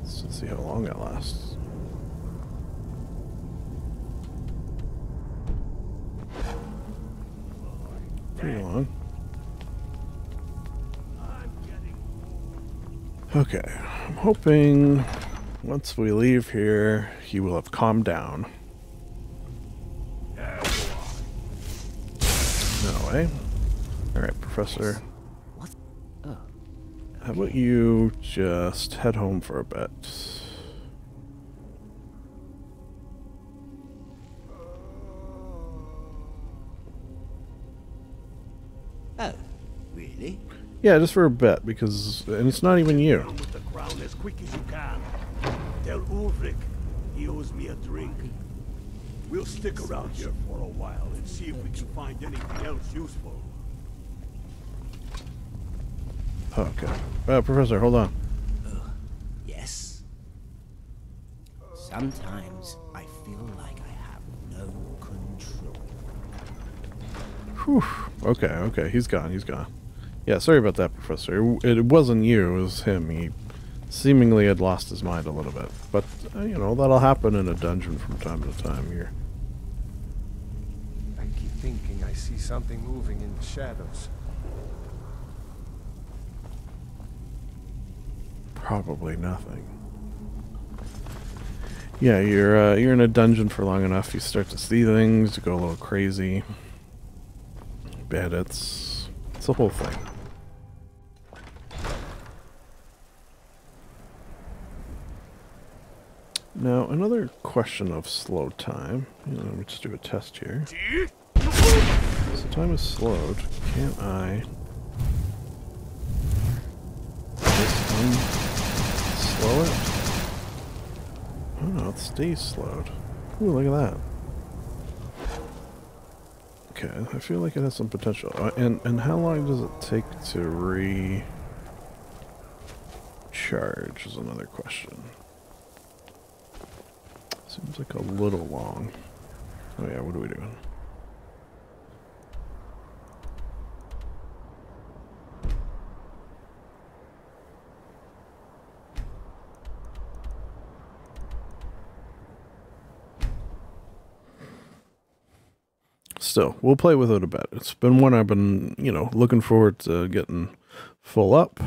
Let's see how long that lasts. Pretty long. Okay, I'm hoping once we leave here, he will have calmed down. No way. Alright, Professor. How about you just head home for a bit? Oh, really? Yeah, just for a bit, because... And it's not even you. With the crown as quick as you can. Tell Ulrich he owes me a drink. We'll stick around here for a while and see if we can find anything else useful. Okay. Professor, hold on. Yes? Sometimes I feel like I have no control. Whew. Okay, okay, he's gone, he's gone. Yeah, sorry about that, Professor. It wasn't you, it was him. He seemingly had lost his mind a little bit. But, you know, that'll happen in a dungeon from time to time here. I keep thinking I see something moving in the shadows. Probably nothing. Yeah, you're in a dungeon for long enough, you start to see things, you go a little crazy. Bandits. It's the whole thing. Now, another question of slow time. Let me just do a test here. So time is slowed. Can I just slow it? Oh no, it stays slowed. Ooh, look at that. Okay, I feel like it has some potential. And how long does it take to recharge is another question. Seems like a little long. Oh yeah, what are we doing? Still, we'll play with it a bit. It's been one I've been, you know, looking forward to getting full up.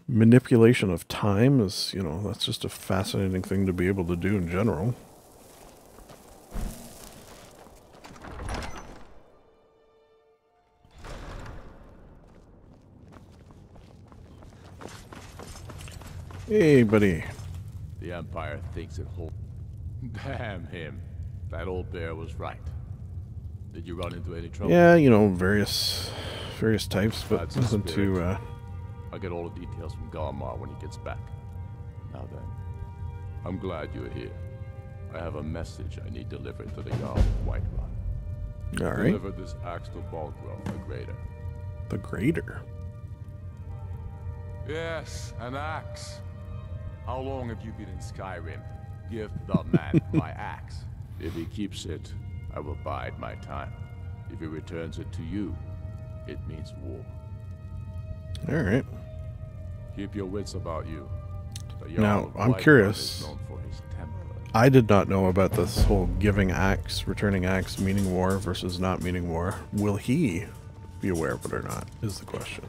Manipulation of time is, you know, that's just a fascinating thing to be able to do in general. Hey, buddy. The Empire thinks it holds. Damn him. That old bear was right. Did you run into any trouble? Yeah, you know, various types, but nothing too, I'll get all the details from Garmar when he gets back. Now then, I'm glad you're here. I have a message I need delivered to the Jarl of Whiterun. All right. Deliver this axe to Balgrove, the Greater. The Greater? Yes, an axe. How long have you been in Skyrim? Give the man my axe. If he keeps it, I will bide my time. If he returns it to you, it means war. All right. Keep your wits about you. Now, I'm curious. I did not know about this whole giving axe, returning axe, meaning war versus not meaning war. Will he be aware of it or not, is the question.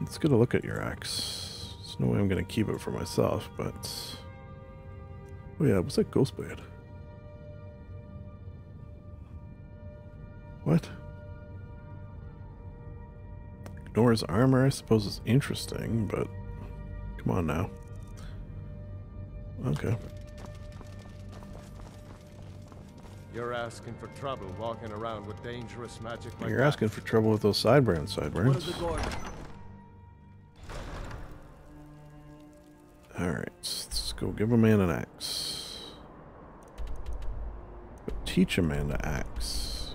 Let's get a look at your axe. There's no way I'm going to keep it for myself, but... Oh yeah, what's that ghost blade? What? Ignore his armor, I suppose is interesting, but... Come on now. Okay. You're asking for trouble walking around with dangerous magic like You're asking for trouble with those sideburns. Alright, let's go give a man an axe. Teach a man to axe.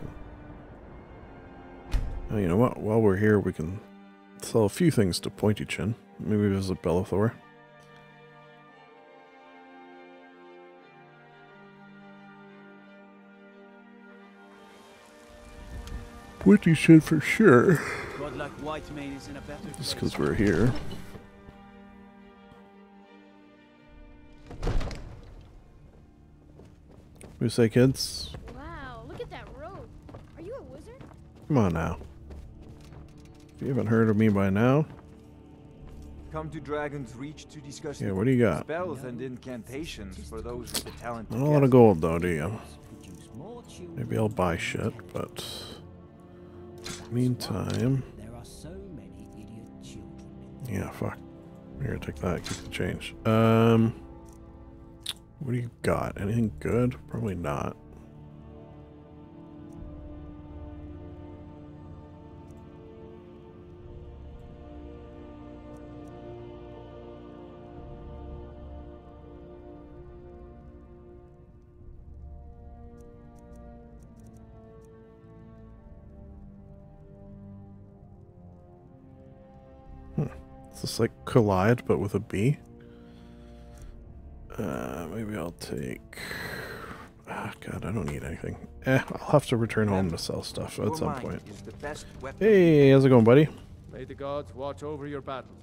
Oh, you know what? While we're here, we can sell a few things to Pointy Chin. Maybe visit Bellathor. Pointy Chin for sure. Just because we're here. What do you say, kids? Wow, look at that robe. Are you a wizard? Come on now. If you haven't heard of me by now. Come to Dragon's Reach to discuss what do you got? spells and incantations for those with the talent. Not a lot of gold though, do you? Maybe I'll buy shit, but meantime. Yeah, fuck. Here, take that, keep the change. What do you got? Anything good? Probably not. It's just like collide, but with a B. Maybe I'll take... Ah, God, I don't need anything. I'll have to return home to sell stuff at some point. Hey, how's it going, buddy? May the gods watch over your battle.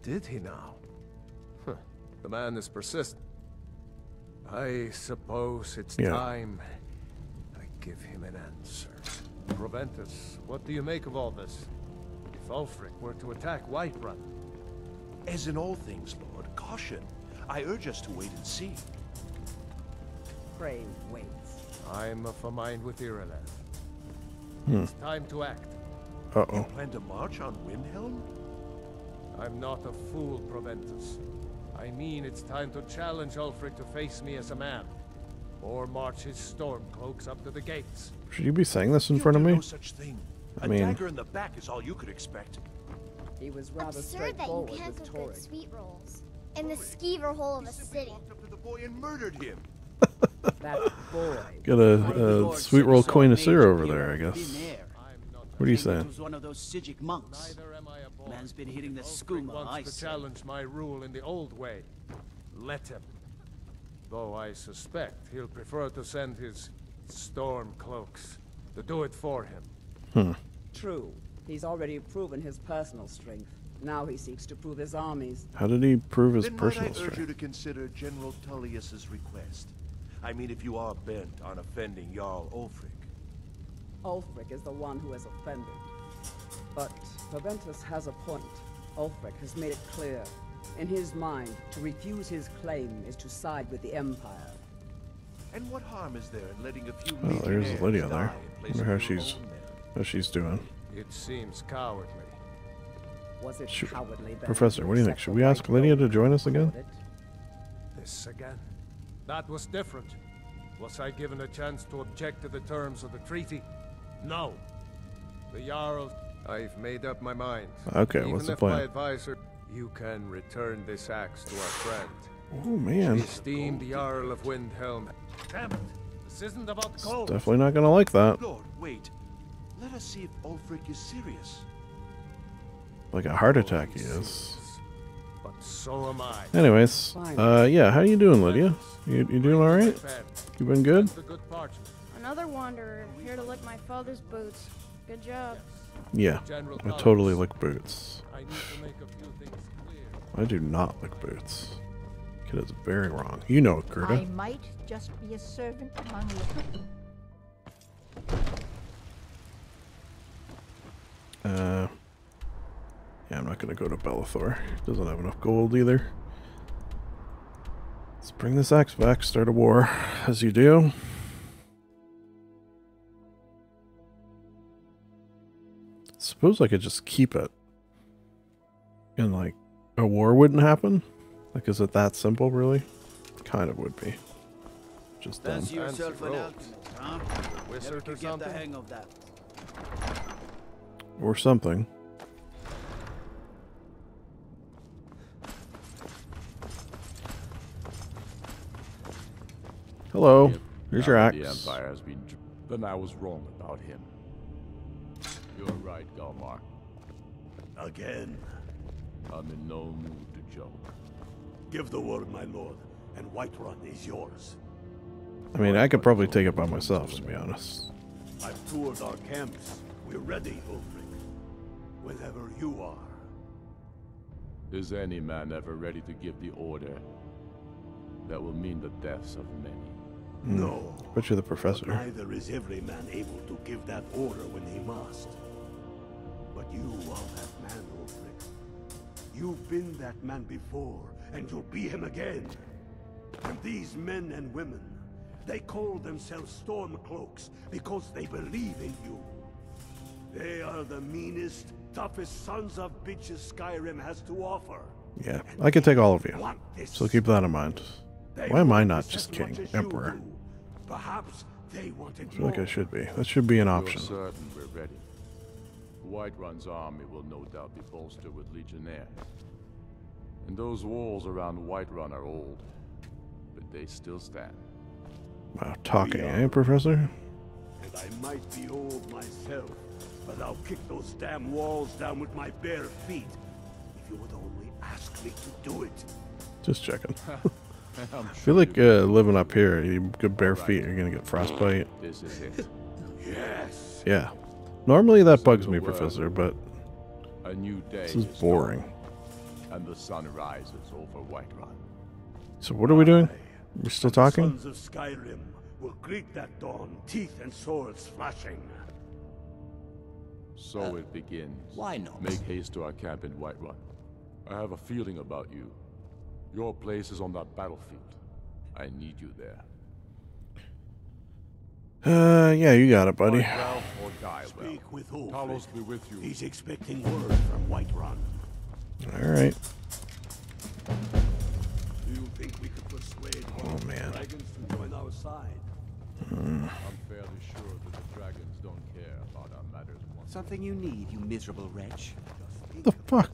Did he now? Huh. The man is persistent. I suppose it's time I give him an answer. Proventus, what do you make of all this? If Ulfric were to attack Whiterun? As in all things, Lord, caution. I urge us to wait and see. Pray wait. I'm of a mind with Irileth. It's time to act. Uh-oh. You plan to march on Windhelm? I'm not a fool, Proventus. I mean it's time to challenge Ulfric to face me as a man. Or march his stormcloaks up to the gates. Should you be saying this in front of me? No such thing. A dagger in the back is all you could expect. He was rather absurd that you can't cook good sweet rolls in the skeever hole of a city. Walked up to the boy and murdered him. That boy. Got a sweet roll connoisseur over there, I guess. What are you saying? Was one of those Sijic monks. Man's been hitting the skooma. Wants to challenge my rule in the old way. Let him. Though I suspect he'll prefer to send his storm cloaks to do it for him. True. He's already proven his personal strength. Now he seeks to prove his armies. How did he prove his Then personal might I urge strength? you to consider General Tullius's request. I mean, if you are bent on offending Jarl Ulfric. Ulfric is the one who has offended. But Proventus has a point. Ulfric has made it clear. In his mind, to refuse his claim is to side with the Empire. And what harm is there in letting a few Oh, there's Lydia there. Wonder how she's doing. It seems cowardly. Was it cowardly then? Professor, what do you think? Should we ask Lydia to join us again? This again? That was different. Was I given a chance to object to the terms of the treaty? No. The Jarl... I've made up my mind. Okay, what's the plan? Even if my advisor... You can return this axe to our friend. Oh, man. The esteemed Jarl of Windhelm. Damn it! This isn't about gold. Definitely not gonna like that. Lord, wait. Let us see if Ulfric is serious. Like a heart attack he is. But so am I. Anyways, yeah, how you doing, Lydia? You doing alright? You been good? Another wanderer here to lick my father's boots. Good job. Yeah, I totally lick boots. I do not lick boots. Kid is very wrong. You know it, Gerda. I might just be a servant among you. Yeah, I'm not gonna go to Bellathor. Doesn't have enough gold either. Let's bring this axe back, start a war, as you do. Suppose I could just keep it. And like, a war wouldn't happen? Like, is it that simple, really? Kind of would be. Just dumb. Fancy yourself an ultimate, huh? Never could get the hang of that. Or something. Hello. Here's your axe. The Empire has been... Then I was wrong about him. You're right, Galmar. Again. I'm in no mood to joke. Give the word, my lord, and Whiterun is yours. I mean, I could probably take it by myself, to be honest. I've toured our camps. We're ready, Ulfric. Whenever you are. Is any man ever ready to give the order that will mean the deaths of many? No. But you're the professor. Neither is every man able to give that order when he must. But you are that man, Ulfric. You've been that man before, and you'll be him again. And these men and women, they call themselves Stormcloaks because they believe in you. They are the meanest, toughest sons of bitches Skyrim has to offer. Yeah, I can take all of you. So keep that in mind. Why am I not just king, emperor? Perhaps they wanted I feel like I should be. That should be an option. You're certain we're ready. Whiterun's army will no doubt be bolstered with legionnaires. And those walls around Whiterun are old, but they still stand. Wow, talking, eh, Professor? And I might be old myself, but I'll kick those damn walls down with my bare feet. you would only ask me to do it. Just checking. I feel like living up here, you get bare feet, you're gonna get frostbite. This is it. Yes. Yeah. Normally that bugs me, Professor, but a new day this is boring. And the sun rises over Whiterun. So what are we doing? We're still talking? The sons of Skyrim will greet that dawn, teeth and swords flashing. So it begins. Why not? Make haste to our camp in Whiterun. I have a feeling about you. Your place is on that battlefield. I need you there. Yeah, you got it, buddy. Fight well or die well. Speak with Ulfric. Talos be with you. He's expecting word from Whiterun. Alright. Do you think we could persuade one of the dragons to join our side? I'm fairly sure that the dragons don't care about our matters. Something you need, you miserable wretch. What the fuck?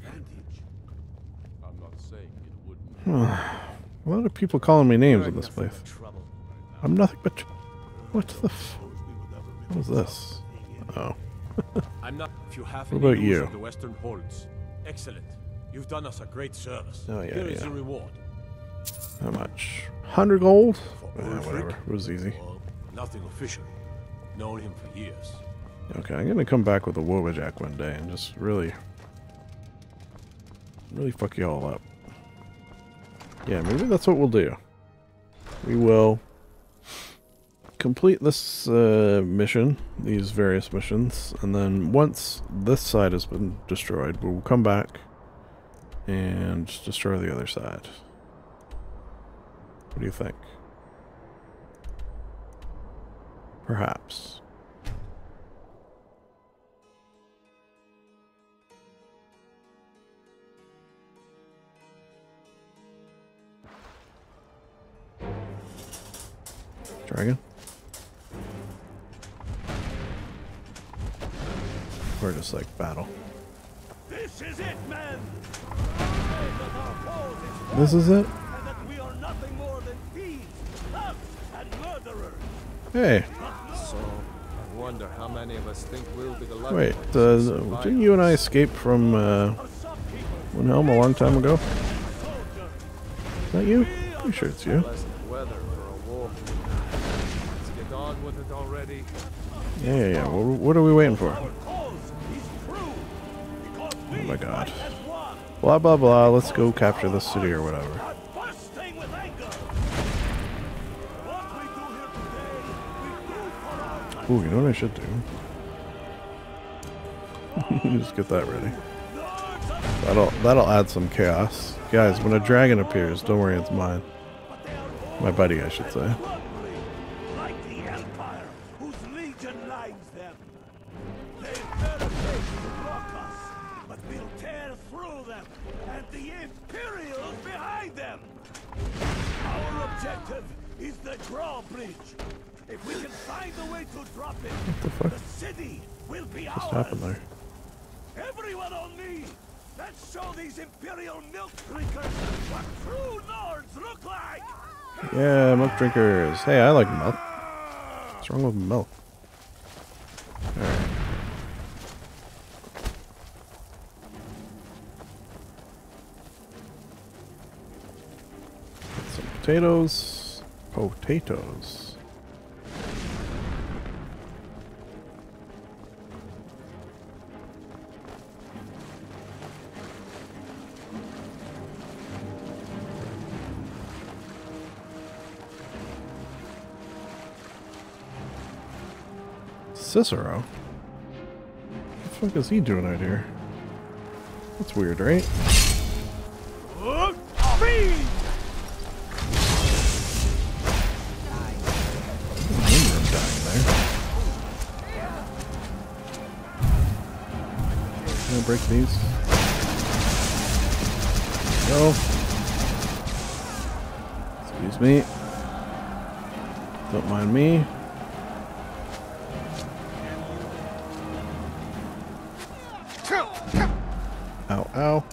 I'm not saying it wouldn't. A lot of people calling me names in this place. I'm nothing but... What the f... What is this? Oh. I'm not... If you have What any about news you? of the Western Holds, excellent. You've done us a great service. Oh, yeah, Here is yeah. the reward. How much? 100 gold? Ulfric? Whatever. It was easy. Well, nothing official. Known him for years. Okay, I'm gonna come back with a Wobbajack one day and just really fuck you all up. Yeah, maybe that's what we'll do. We will complete this mission, these various missions, and then once this side has been destroyed, we'll come back and destroy the other side. What do you think? Perhaps. Dragon? Or just like battle? This is it, men! This is it? And that we are nothing more than thieves, thugs, and murderers. Hey. So, I wonder how many of us think we'll be the lucky Wait, ones to survive. didn't you and I escape from Windhelm a long time ago? Is that you? Pretty sure it's you. Pleasant weather for a war. Let's get on with it already. Yeah. What are we waiting for? Oh my god. Blah blah blah, let's go capture the city or whatever. Ooh, you know what I should do? Just get that ready. That'll add some chaos. Guys, when a dragon appears, don't worry, it's mine. My buddy, I should say. Like the Empire, whose legion lines them. They've penetrated to block us, but we'll tear through them, and the Imperials behind them. Our objective is the drawbridge. If we can find a way to drop it, What the fuck? the city will be Just ours. happened there? Everyone on me! Let's show these Imperial milk drinkers what true Nords look like! Yeah, milk drinkers. Hey, I like milk. What's wrong with milk? Alright. Get some potatoes. Potatoes. Cicero? What the fuck is he doing out here? That's weird, right? I remember him dying there. Can I break these? No. Excuse me. Don't mind me. Ow, ow.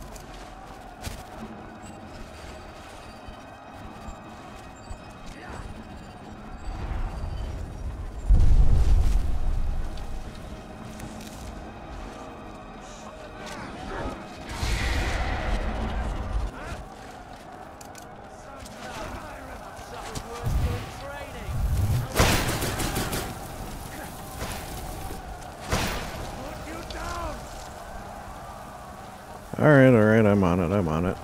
Alright, I'm on it.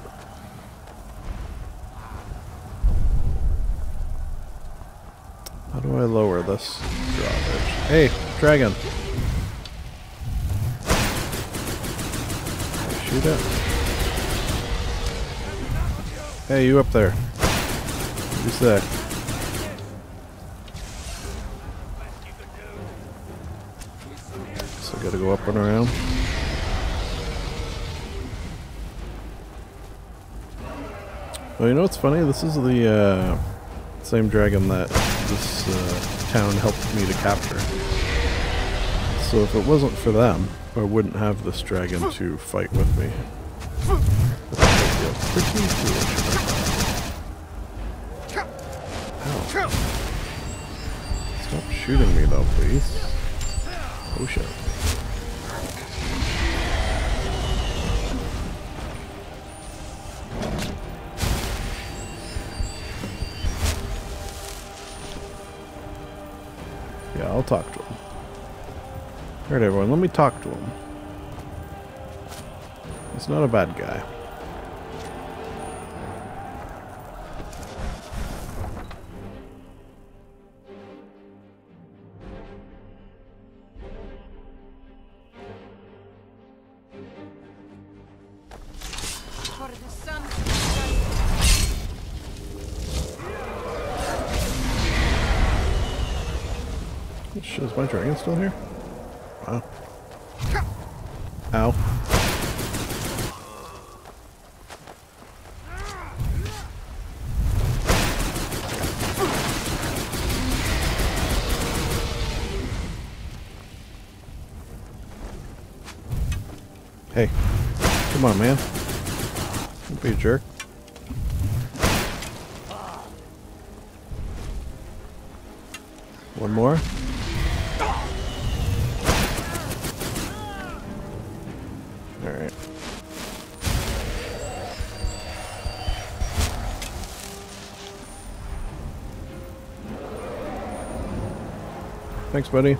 How do I lower this drawbridge? Hey, dragon! Shoot it. Hey, you up there. Who's that? So I gotta go up and around. Well, you know what's funny? This is the same dragon that this town helped me to capture. So if it wasn't for them, I wouldn't have this dragon to fight with me. I feel pretty foolish about that. Ow. Stop shooting me though, please. Oh shit. Yeah, I'll talk to him. Alright everyone, let me talk to him. He's not a bad guy. Shit, is my dragon still here? Wow. Ow. Hey. Come on, man. Don't be a jerk. One more. Alright. Thanks, buddy.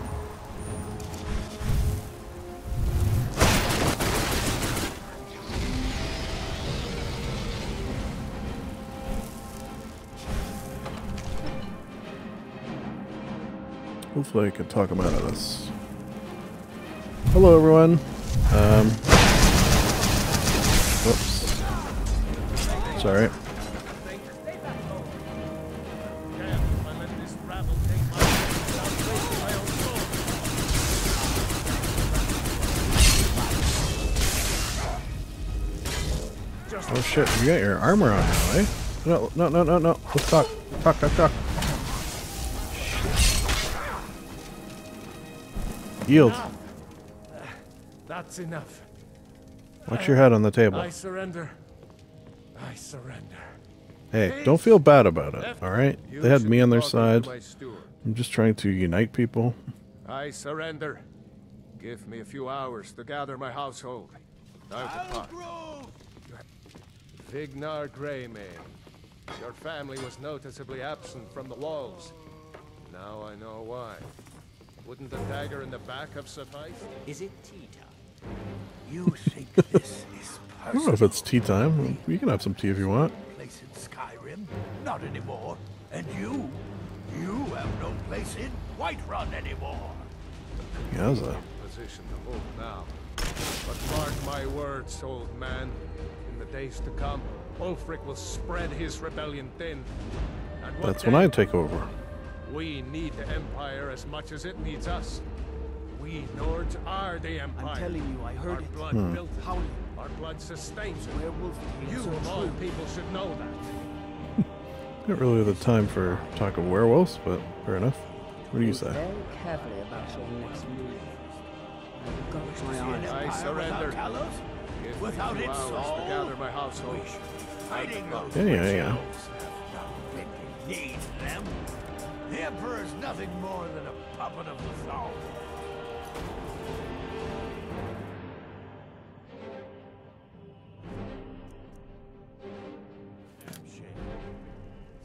Hopefully I can talk him out of this. Hello, everyone. Whoops. Sorry. Oh shit, you got your armor on now, eh? No. Let's talk. Talk. Yield. That's enough. Watch your head on the table. I surrender. Hey, don't feel bad about it, alright? They had me on their side. I'm just trying to unite people. I surrender. Give me a few hours to gather my household. Vignar Greymane. Your family was noticeably absent from the walls. Now I know why. Wouldn't the dagger in the back have sufficed? Is it tea time? You think this is personal? I don't know if it's tea time. You can have some tea if you want. Place in Skyrim? Not anymore. And you have no place in Whiterun anymore. Yowza. Position to move now. But mark my words, old man. In the days to come, Ulfric will spread his rebellion thin. And that's when I take over. We need the Empire as much as it needs us. We Nords are the Empire. I'm telling you, I heard it. Our blood built it. Our blood sustains it. You of all people should know that. Not really the time for talk of werewolves, but fair enough. What do you say? Very carefully about your next move. I surrender. Without its soul, to gather my household. Yeah. Need them. The Emperor is nothing more than a puppet of the throne.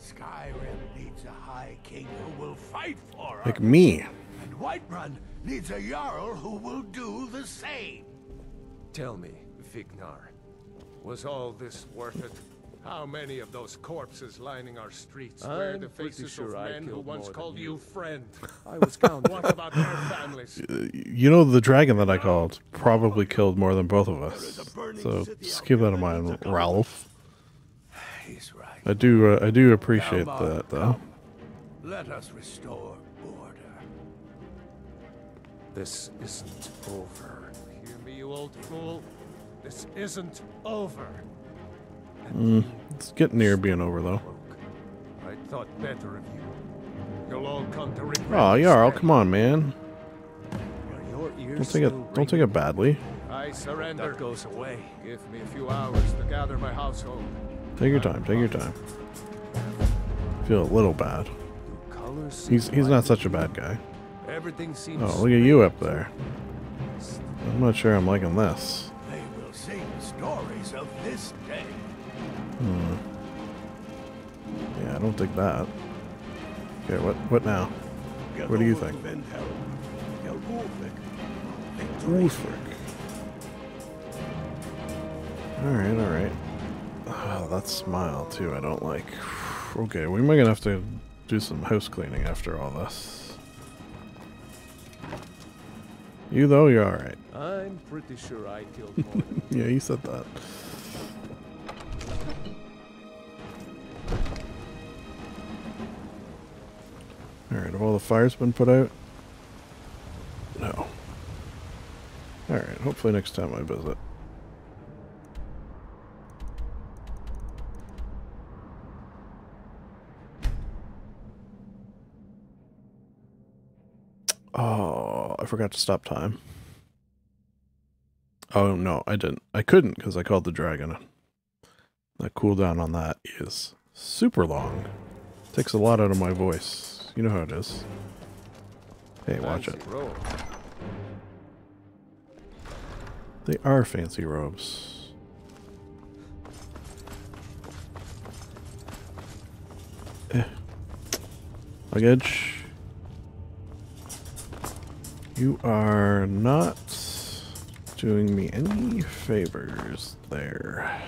Skyrim needs a High King who will fight for her. Like me. And Whiterun needs a Jarl who will do the same. Tell me, Vignar, Was all this worth it? How many of those corpses lining our streets wear the faces of men who once called you friend? I was counting. What about their families? You know, the dragon that I called probably killed more than both of us. So just keep that in mind, Ralph. He's right. I do appreciate that, though. Let us restore order. This isn't over. Hear me, you old fool? This isn't over. It's getting near being over, though. I thought better of you. You'll all come to regret. Oh, Jarl, come on, man. Your Don't take it badly. I surrender. That goes away. Give me a few hours to gather my household. Take your time. Take your time. I feel a little bad. He's not such a bad guy. Everything seems. Oh, look at you up there. I'm not sure I'm liking this. They will sing stories of this day. Yeah, I don't think that. Okay, what now? What do you think? Ulfric. Alright. Oh, that smile too, I don't like. Okay, we might gonna have to do some house cleaning after all this. You though, you're alright. I'm pretty sure I killed more than yeah, you said that. Alright, have all the fires been put out? No. Alright, hopefully next time I visit. Oh, I forgot to stop time. Oh, no, I didn't. I couldn't because I called the dragon. That cooldown on that is super long. Takes a lot out of my voice. You know how it is. Hey, watch it. They are fancy robes. Luggage. You are not doing me any favors there.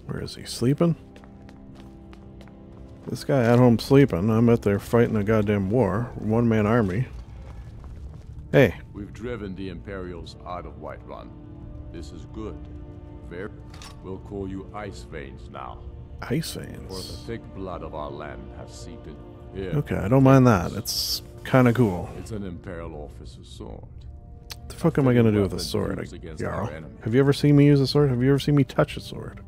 Where is he? Sleeping? This guy at home sleeping. I'm out there fighting a goddamn war. One-man army. Hey. We've driven the Imperials out of Whiterun. This is good. Fair. We'll call you Ice Veins now. Ice Veins? For the thick blood of our land has seeped in. Here. Okay, I don't mind that. It's kind of cool. It's an Imperial officer's sword. What the fuck am I going to do with a sword, Jarl? Have you ever seen me use a sword? Have you ever seen me touch a sword?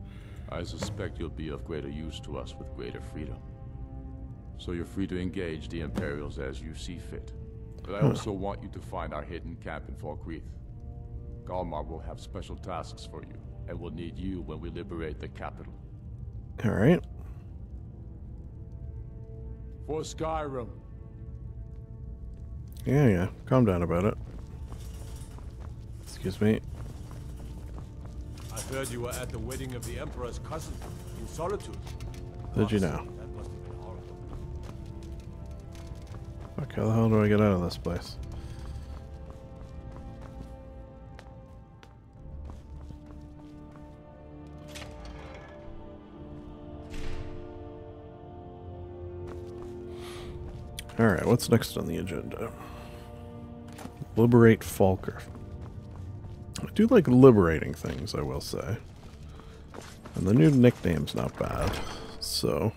I suspect you'll be of greater use to us with greater freedom. So you're free to engage the Imperials as you see fit. But I also want you to find our hidden camp in Falkreath. Galmar will have special tasks for you, and will need you when we liberate the capital. Alright. For Skyrim. Yeah. Calm down about it. Excuse me. I heard you were at the wedding of the Emperor's cousin in Solitude. Did you know? Fuck, how the hell do I get out of this place? Alright, what's next on the agenda? Liberate Falkreath. I do like liberating things, I will say. And the new nickname's not bad, so...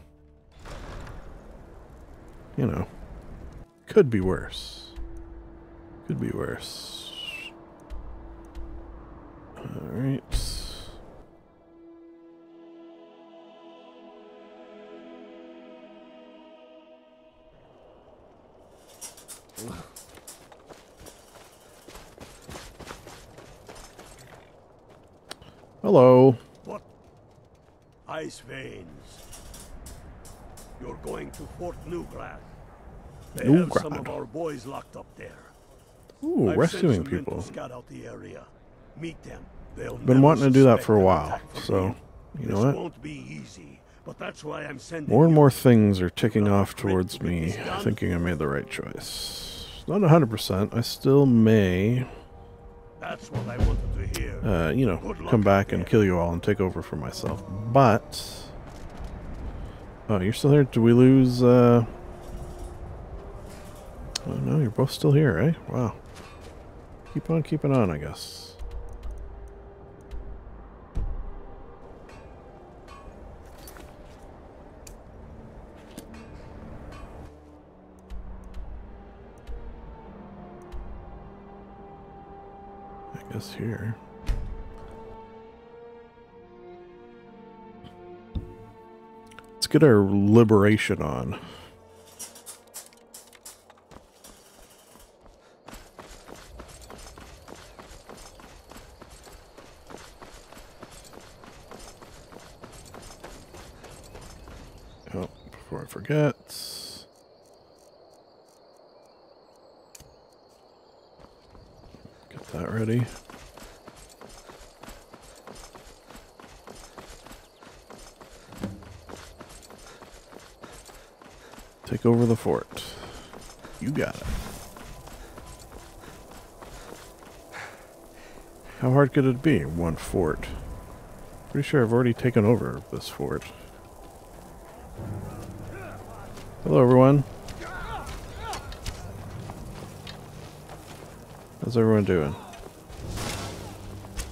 You know. Could be worse. Could be worse. Alright. Hello. What? Ice Veins. You're going to Fort Newgrass. They have some of our boys locked up there. Ooh, I've rescuing sent some men people. to scout out the area. Meet them. They'll Been wanting to do that for a while, so you know what? Won't be easy, but that's why I'm sending More and more things are ticking off towards me, thinking I made the right choice. It's not 100%. I still may, That's what I wanted to hear. you know, come back and kill you all and take over for myself. But, oh, you're still here? Did we lose? Oh no, you're both still here, eh? Wow. Keep on keeping on, I guess. Here. Let's get our liberation on. Oh, before I forget. Get that ready. Take over the fort. You got it. How hard could it be? One fort. Pretty sure I've already taken over this fort. Hello, everyone. How's everyone doing?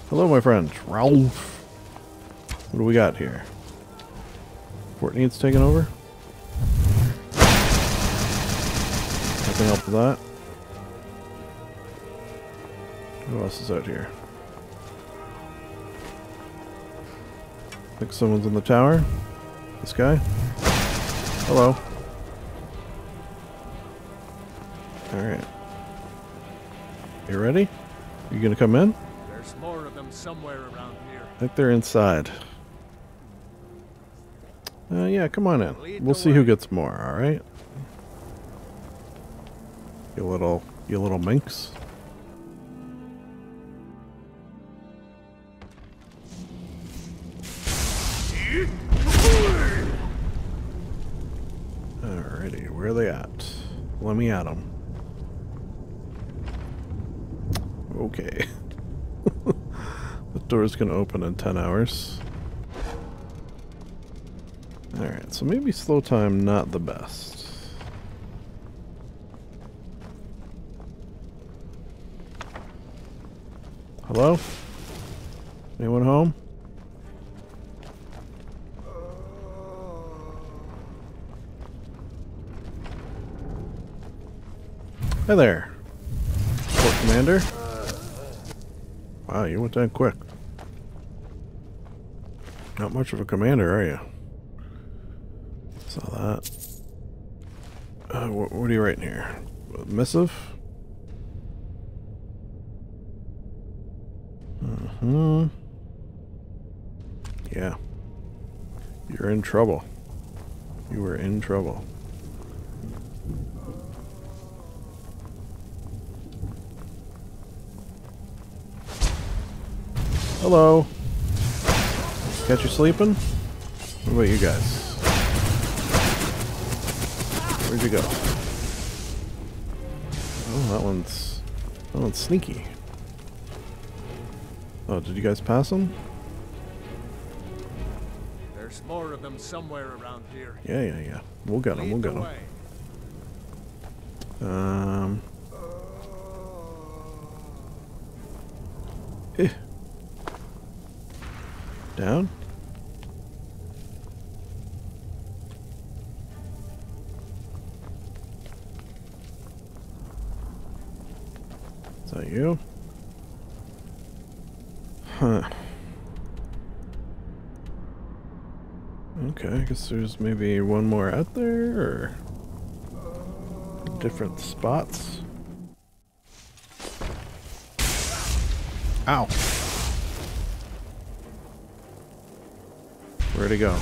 Hello, my friend. Ralph. What do we got here? Fort needs taken over? I can help with that. Who else is out here? I think someone's in the tower. This guy? Hello. Alright. You ready? You gonna come in? There's more of them somewhere around here. I think they're inside. Yeah, come on in. We'll see who gets more, alright? You little minx. Alrighty, where are they at? Let me at them. Okay. The door's gonna open in 10 hours. Alright, so maybe slow time not the best. Hello? Anyone home? Hi there, Fort Commander. Wow, you went down quick. Not much of a commander, are you? Saw that. What are you writing here? Missive? Yeah. You're in trouble. You were in trouble. Hello. Catch you sleeping? What about you guys? Where'd you go? Oh, that one's sneaky. Oh, did you guys pass them? There's more of them somewhere around here. Yeah. We'll get them. We'll get them. Down? Is that you? Huh. Okay, I guess there's maybe one more out there, or different spots. Ow! Where'd he go?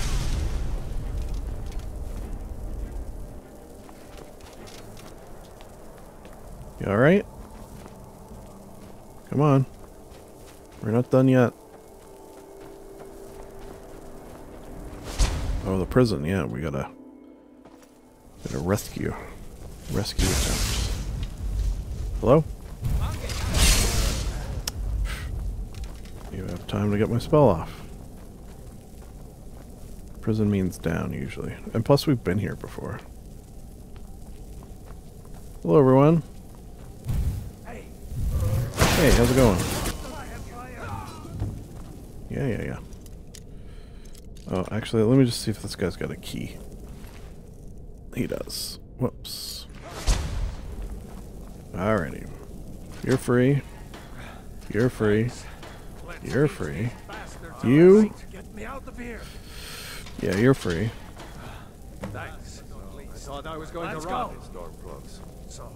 You alright? Come on. We're not done yet. Oh, the prison, yeah, we gotta rescue attempt. Hello? You have time to get my spell off. Prison means down, usually. And plus, we've been here before. Hello, everyone. Hey, how's it going? Yeah. Oh, actually, let me just see if this guy's got a key. He does. Whoops. Alrighty. You're free. You're free. You're free. You? Yeah, you're free. Thanks. I thought I was going to rob these Stormcloaks.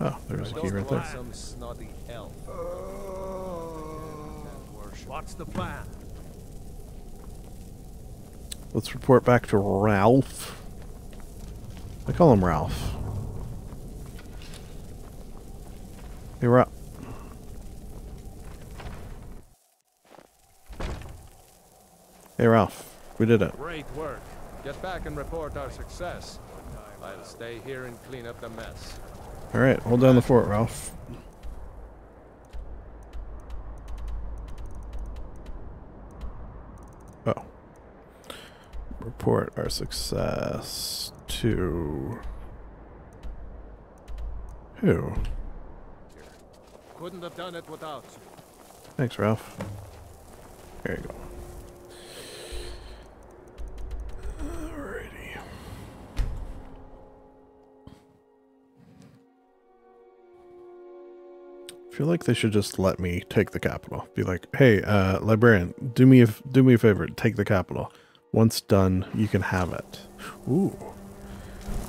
Oh, there's a key right there. Some snotty elf. What's the plan? Let's report back to Ralph. I call him Ralph. Hey, Ralph. Hey, Ralph. We did it. Great work. Get back and report our success. I'll stay here and clean up the mess. Alright, hold down the fort, Ralph. Oh. Report our success to... who? Couldn't have done it without you. Thanks, Ralph. There you go. Alrighty. I feel like they should just let me take the capital. Be like, hey, Librarian, do me a favor, take the capital. Once done, you can have it. Ooh.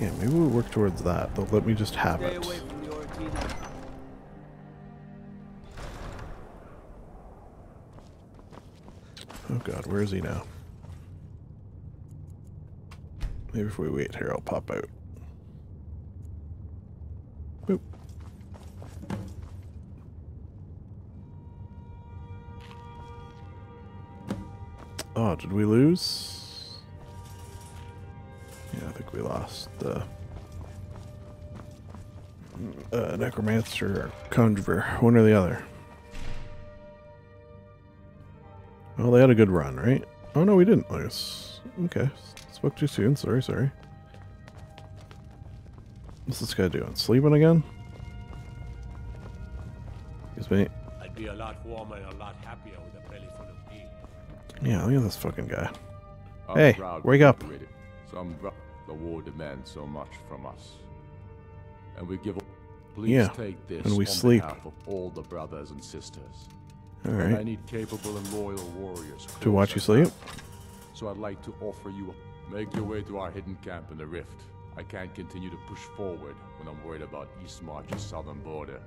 Yeah, maybe we'll work towards that. They'll let me just have it. Oh god, where is he now? Maybe if we wait here, I'll pop out. Boop. Oh, did we lose? Yeah, I think we lost the Necromancer or Conjurer, one or the other. Well, they had a good run, right? Oh no, we didn't lose. Okay, spoke too soon. Sorry. What's this guy doing? Sleeping again? Excuse me. I'd be a lot warmer and a lot happier with a belly full of meat. Yeah, look at this fucking guy. Hey, wake up. The war demands so much from us. And we give... Please Yeah, take this and we on sleep. behalf of all the brothers and sisters. Alright. I need capable and loyal warriors. To watch you sleep? So I'd like to offer you make your way to our hidden camp in the Rift. I can't continue to push forward when I'm worried about Eastmarch's southern border.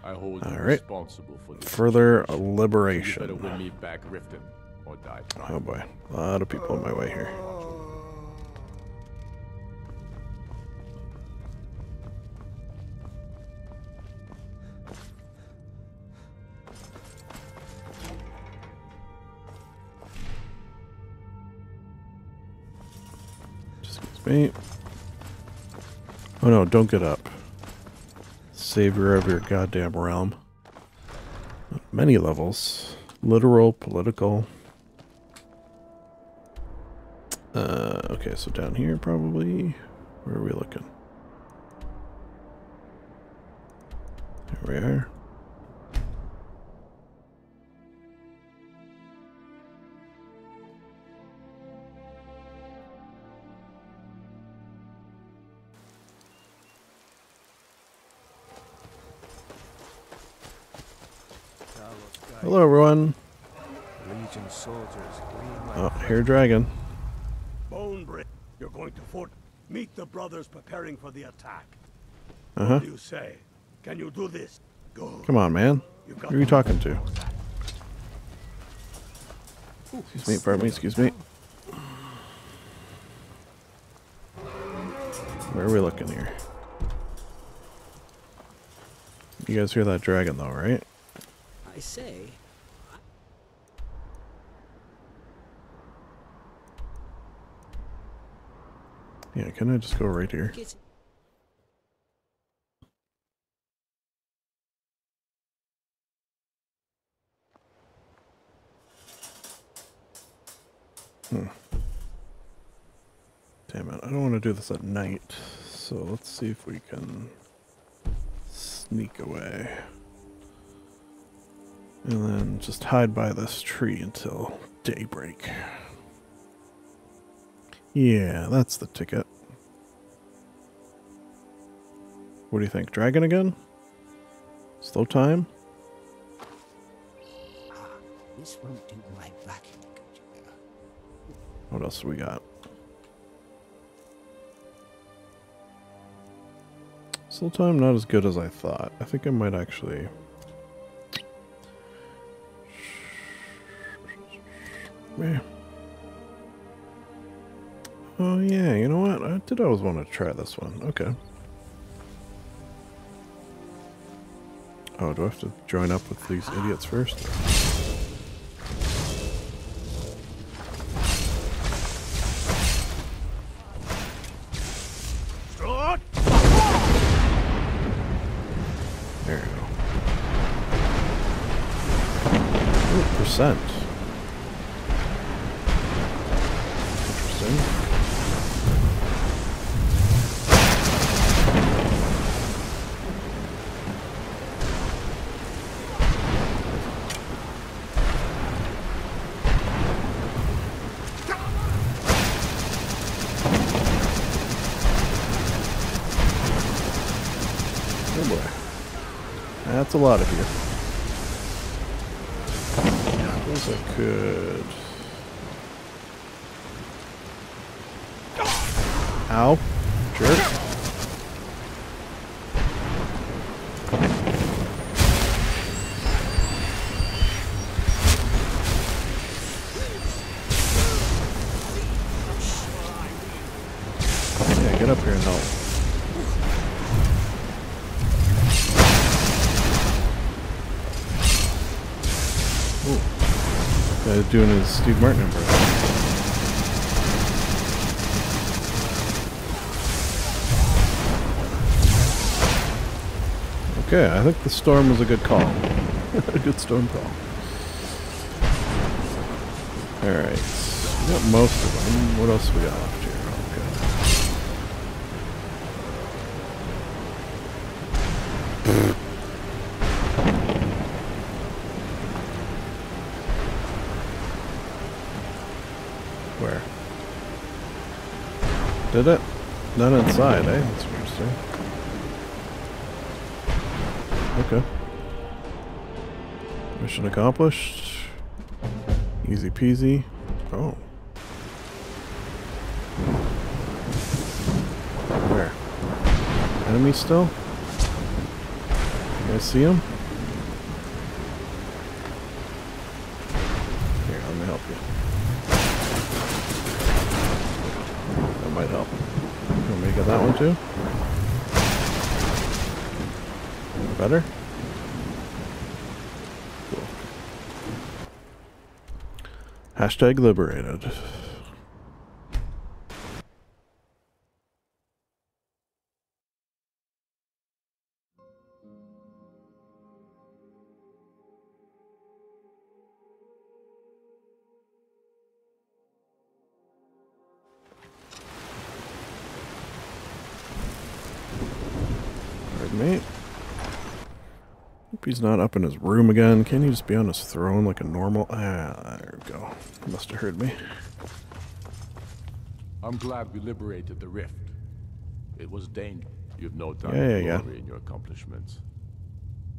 I hold you responsible for this. Further So liberation. you better win me back Riften or die trying. Oh boy, a lot of people in my way here. Excuse me. Oh no, don't get up. Savior of your goddamn realm. Many levels. Literal, political. Okay, so down here probably. Where are we looking? Here we are. Hello, everyone. Legion soldiers gleam like Oh, here, dragon. Bonebreak, you're going to fort. Meet the brothers preparing for the attack. Uh-huh. What do you say? Can you do this? Go. Come on, man. Who are you talking to? Excuse me, pardon me, excuse me. Where are we looking here? You guys hear that dragon though, right? I say. Yeah, can I just go right here? Damn it, I don't want to do this at night, so let's see if we can sneak away. And then just hide by this tree until daybreak. Yeah, that's the ticket. What do you think? Dragon again? Slow time? This won't do my back. What else do we got? Slow time not as good as I thought. I think I might actually... Yeah. Oh yeah, you know what? I did always want to try this one. Okay. Oh, do I have to join up with these idiots first? There you go. 100%. Interesting. Oh boy. That's a lot of you. I suppose I could... Ow. Jerk. Yeah, get up here and help. Ooh. Guy's doing his Steve Martin impression. Okay, I think the storm was a good call. A good storm call. Alright, we got most of them. What else we got left here? Where? Did it? Not inside, eh? That's interesting. Okay. Mission accomplished. Easy peasy. Oh. Where? Enemies still? You guys see them? Here, let me help you. That might help. You want me to get that one too? Better? Cool. Hashtag liberated. Pardon me. Hope he's not up in his room again. Can't he just be on his throne like a normal... Ah, there we go. Must have heard me. I'm glad we liberated the rift. It was dangerous. You've no time Yeah, to yeah. glory in your accomplishments.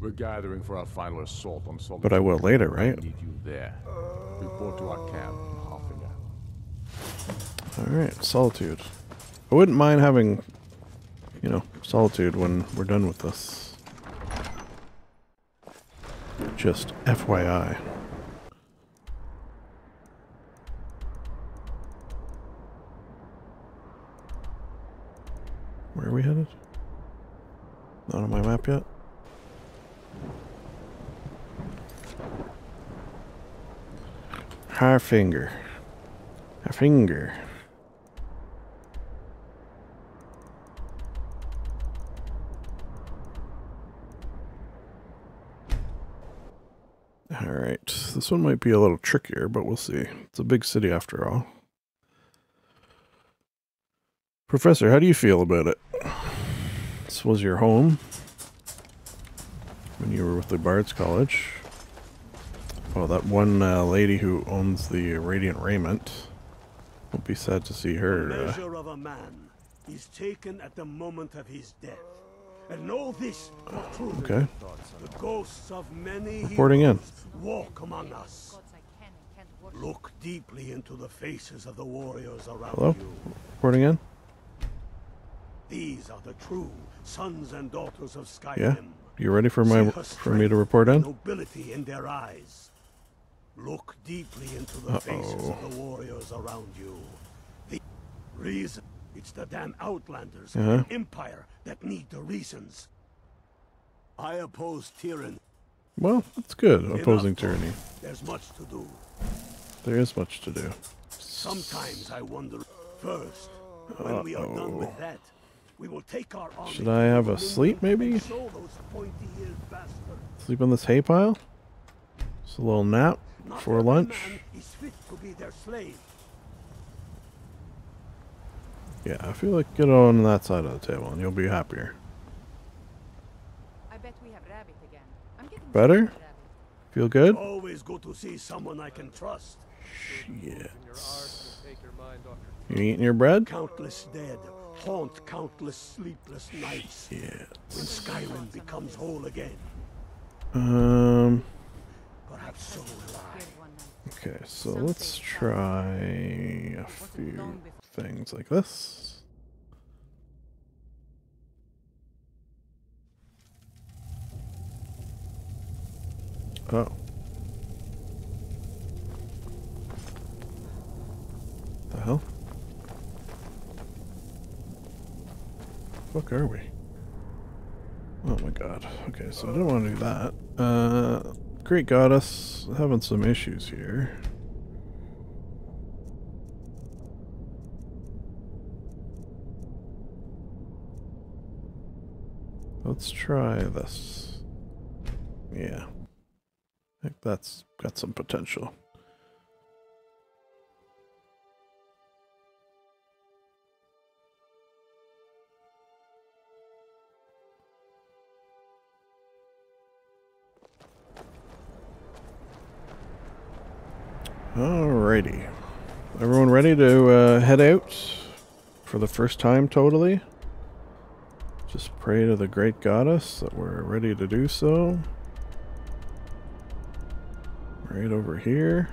We're gathering for our final assault on Solitude. But I will later, right? I need you there. Report to our camp in half an hour. Alright, Solitude. I wouldn't mind having, you know, Solitude when we're done with this. Just FYI. Where are we headed? Not on my map yet? Harfinger. Harfinger. Alright, this one might be a little trickier, but we'll see. It's a big city after all. Professor, how do you feel about it? This was your home when you were with the Bard's College. Oh, that one lady who owns the Radiant Raiment. Won't be sad to see her. The measure of a man is taken at the moment of his death. And know this for truth. Okay. The ghosts of many Reporting in. walk among us. Look deeply into the faces of the warriors around Hello? you. Reporting in? These are the true sons and daughters of Skyrim. Yeah. You ready for me to report in? Nobility in their eyes. Look deeply into the faces of the warriors around you. The reason, it's the damn outlanders of the Empire that need the reasons. I oppose tyranny. Well, that's good, opposing tyranny. There's much to do. There is much to do. Sometimes I wonder, first, when we are done with that, we will take our army. Should I have a sleep, maybe? Sleep on this hay pile? Just a little nap before lunch? Is fit to be their slave. Yeah, I feel like get on that side of the table and you'll be happier. I bet we have rabbit again. I'm getting Better? Feel good? Always go to see someone I can trust. Shit. You eating your bread? Countless dead haunt countless sleepless nights. Yeah. When Skyrim becomes whole again. Perhaps so will I. Okay, so let's try a few things like this. Oh. The hell? Fuck are we? Oh my god. Okay, so I don't want to do that. Great Goddess, having some issues here. Let's try this. Yeah. I think that's got some potential. Alrighty. Everyone ready to head out for the first time totally? Just pray to the Great Goddess that we're ready to do so. Right over here.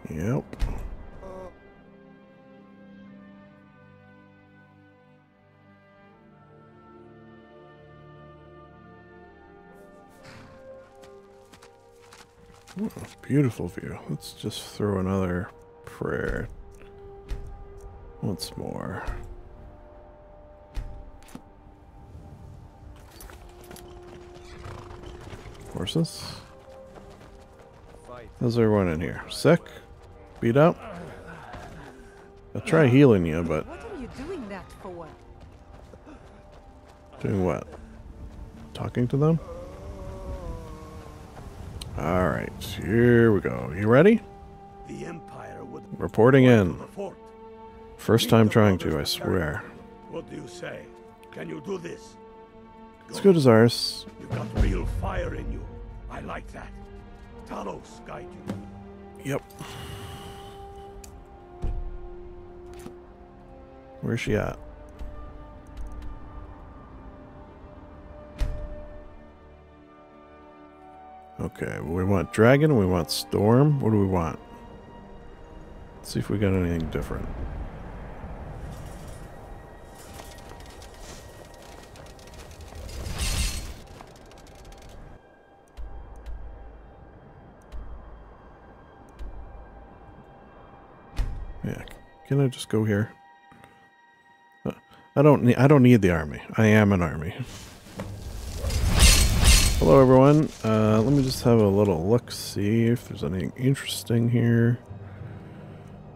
Yep. Oh, beautiful view. Let's just throw another prayer once more. Horses. How's everyone in here? Sick? Beat up? I'll try healing you, but... What are you doing that for? Doing what? Talking to them? Alright, here we go. You ready? The Empire would Reporting in. First time trying to, I swear. What do you say? Can you do this? As good as ours. You've got real fire in you. I like that. Talos guide you. Yep. Where's she at? Okay, well, we want dragon, we want storm. What do we want? Let's see if we got anything different. Yeah, can I just go here? I don't need the army. I am an army. Hello everyone, let me just have a little look, see if there's anything interesting here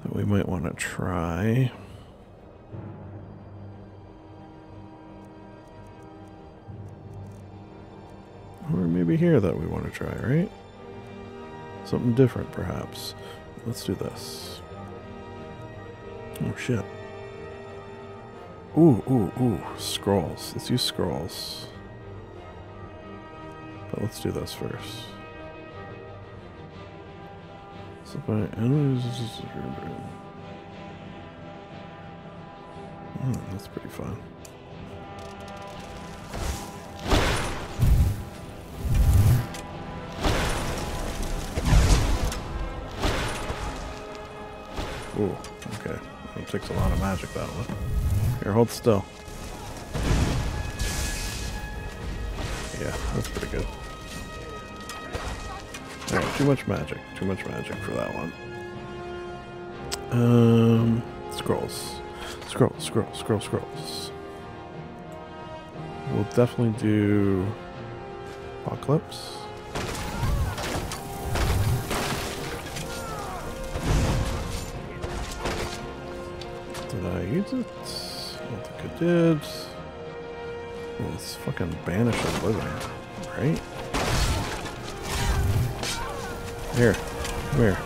that we might want to try. Or maybe here that we want to try, right? Something different perhaps. Let's do this. Oh shit. Ooh. Scrolls. Let's use scrolls. But let's do this first. So that's pretty fun. Ooh, okay. It takes a lot of magic, that one. Here, hold still. Yeah, that's pretty good. Alright, too much magic. Too much magic for that one. Scrolls. Scrolls. We'll definitely do Apocalypse. Did I use it? I don't think I did. Well, let's fucking banish the living, right? Here. Come here.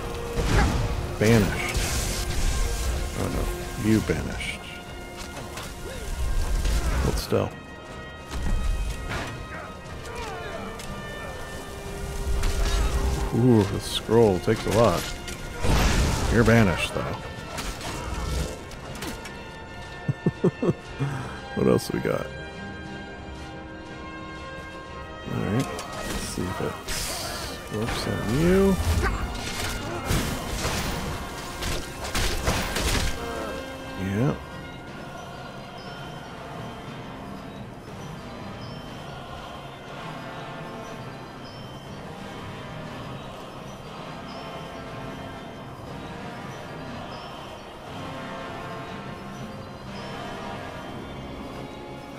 Banished. Oh no. You banished. Hold still. Ooh, the scroll takes a lot. You're banished, though. What else we got? Alright. Let's see if it works on you. Yeah.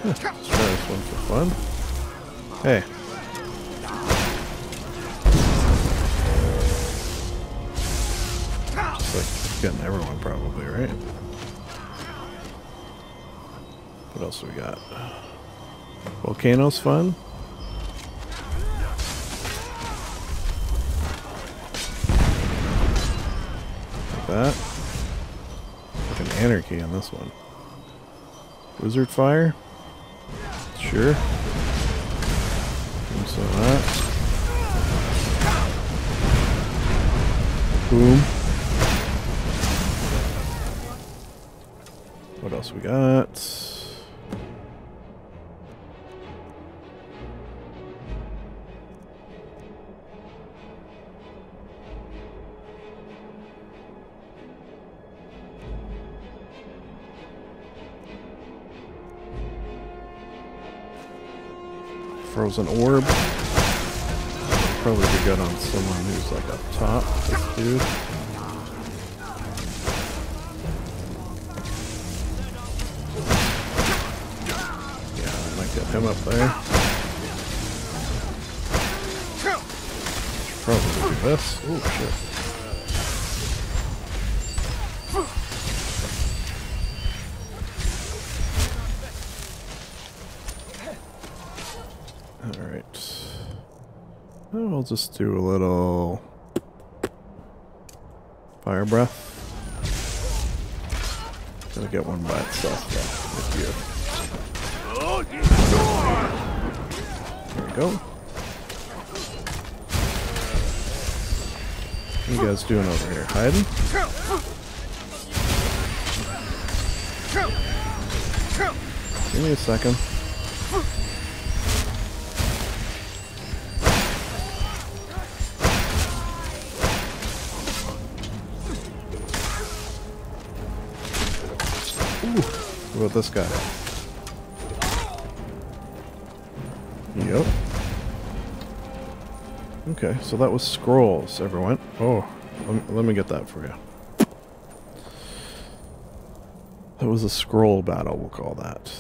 Let's try this one for fun. Hey. Just like getting everyone probably, right? What else we got? Volcano's fun. Like that. Like an anarchy on this one. Wizard fire. Sure. And so that. Boom. What else we got? Frozen orb. Probably be good on someone who's like up top. This dude. Yeah, I might get him up there. Should probably do this. Oh shit. I'll just do a little fire breath. Gonna get one by itself though, with you. There we go. What are you guys doing over here? Hiding? Give me a second. What about this guy? Yep. Okay, so that was scrolls, everyone. Oh, let me get that for you. That was a scroll battle, we'll call that.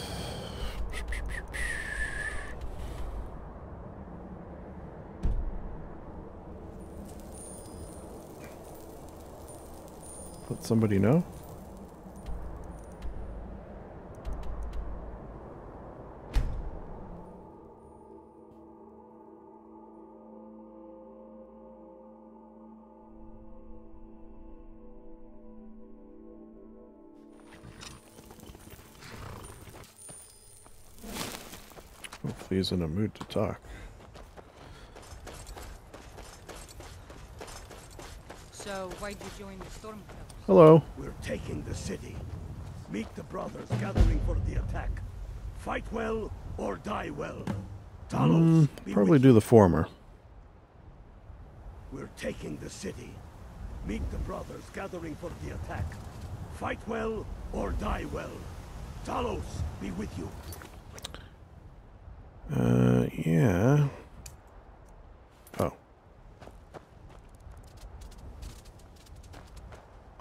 Let somebody know. He's in a mood to talk. So, why'd you join the Stormcloak? Hello. We're taking the city. Meet the brothers gathering for the attack. Fight well or die well. Talos, be Probably with do the former. We're taking the city. Meet the brothers gathering for the attack. Fight well or die well. Talos, be with you. Yeah. Oh.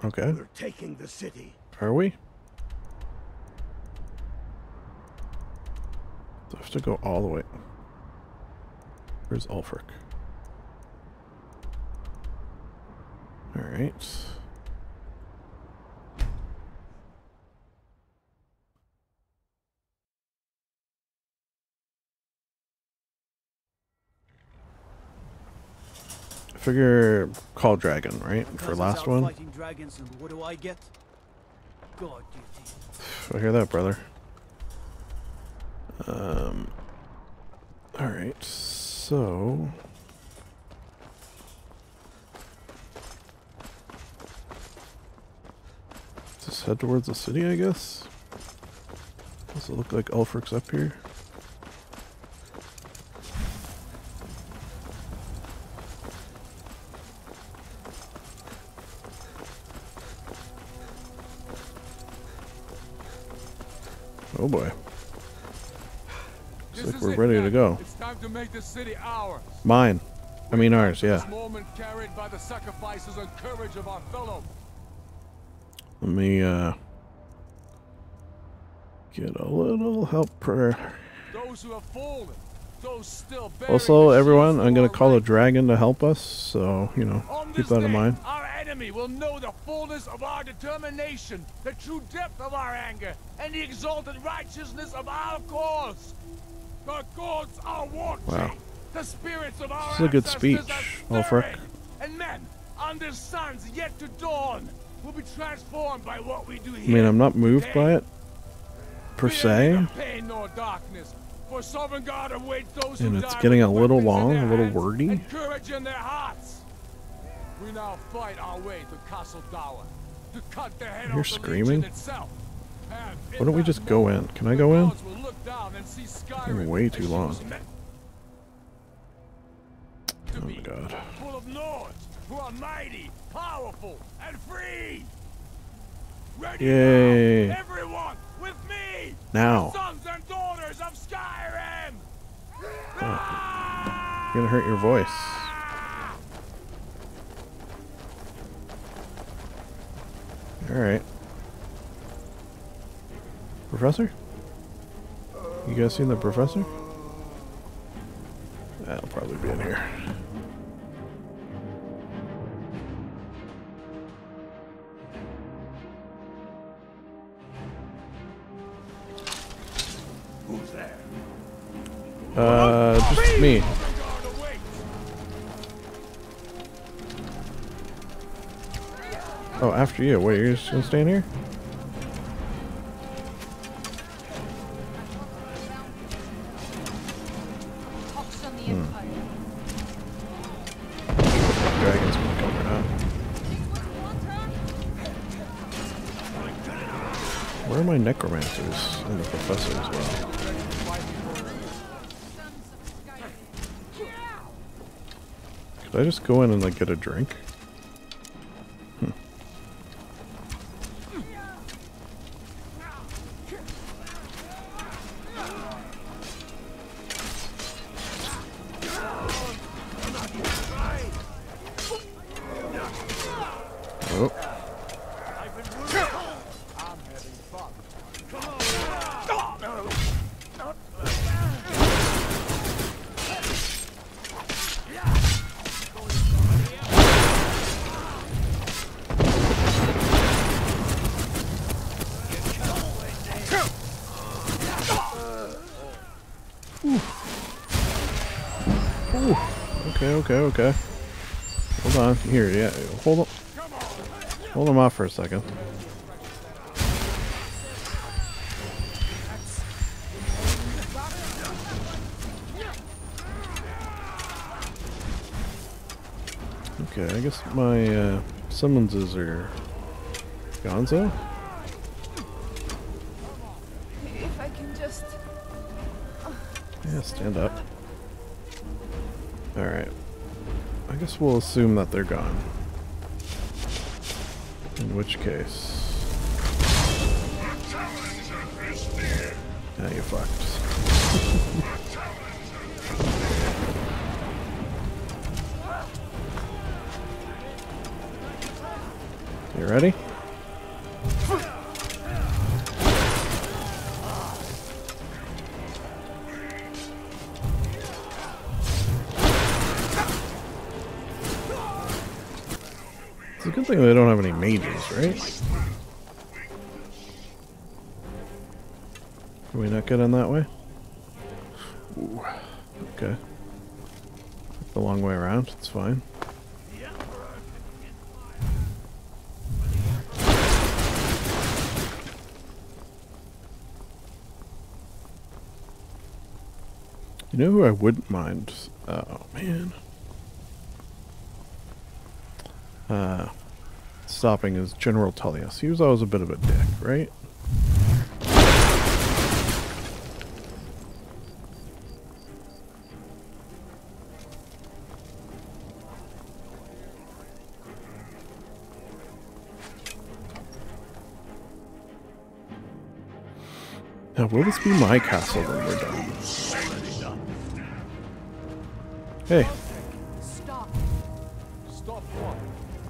Okay. We're taking the city. Are we? Do I have to go all the way? Where's Ulfric? Alright. I figure call dragon, right? For last one. Fighting dragons, and what do I get? God duty. I hear that, brother. Alright, so just head towards the city, I guess. Does it look like Ulfric's up here? Oh boy. Looks like we're ready to go. It's time to make the city ours. Mine. I mean ours, yeah. This moment carried by the sacrifices and courage of our fellow. Let me get a little help prayer. Those who have fallen, those still bearing Also, the everyone, shields I'm of gonna our call a rank. dragon to help us, so, you know, On keep this that in day, mind. Our enemy will know the fullness of our determination, the true depth of our anger, and the exalted righteousness of our cause. The gods are watching. Wow. The spirits of our This is a good ancestors speech, are stirring. Ulfric. And men, under suns yet to dawn, will be transformed by what we do I here. mean, I'm not moved by it, per se, Neither pain nor darkness, for sovereign God awaits those and who it's die getting a with little weapons in long, their a little hands wordy. and courage in their hearts. We now fight our way to Castle Dower, to cut the head You're off the screaming? Legion itself. And Why don't we just go in? Can I go in? gods will look down and see You're Skyrim way as too she long. was meant to Oh my be, god. full of Nords who are mighty, powerful, and free. Ready Yay. now, everyone, with me! Now. Sons and daughters of Skyrim! Oh. You're gonna hurt your voice. Alright. Professor? You guys seen the professor? That'll probably be in here. Who's there? Just me. Oh, after you. Wait, you're just gonna stand here? Dragon's gonna come right out. Where are my necromancers and the professor as well? Could I just go in and like get a drink? Oh. Okay. Hold on. Here, yeah. Hold them off for a second. Okay, I guess my summonses are gonzo. If I can just... Yeah, stand up. Alright. I guess we'll assume that they're gone. In which case... Now you fucked. You ready? It's a good thing they don't have any mages, right? Can we not get in that way? Ooh, okay. The long way around, it's fine. You know who I wouldn't mind? Oh, man. Stopping is General Tullius. He was always a bit of a dick, right? Now, will this be my castle when we're done? Hey. Stop. Stop what?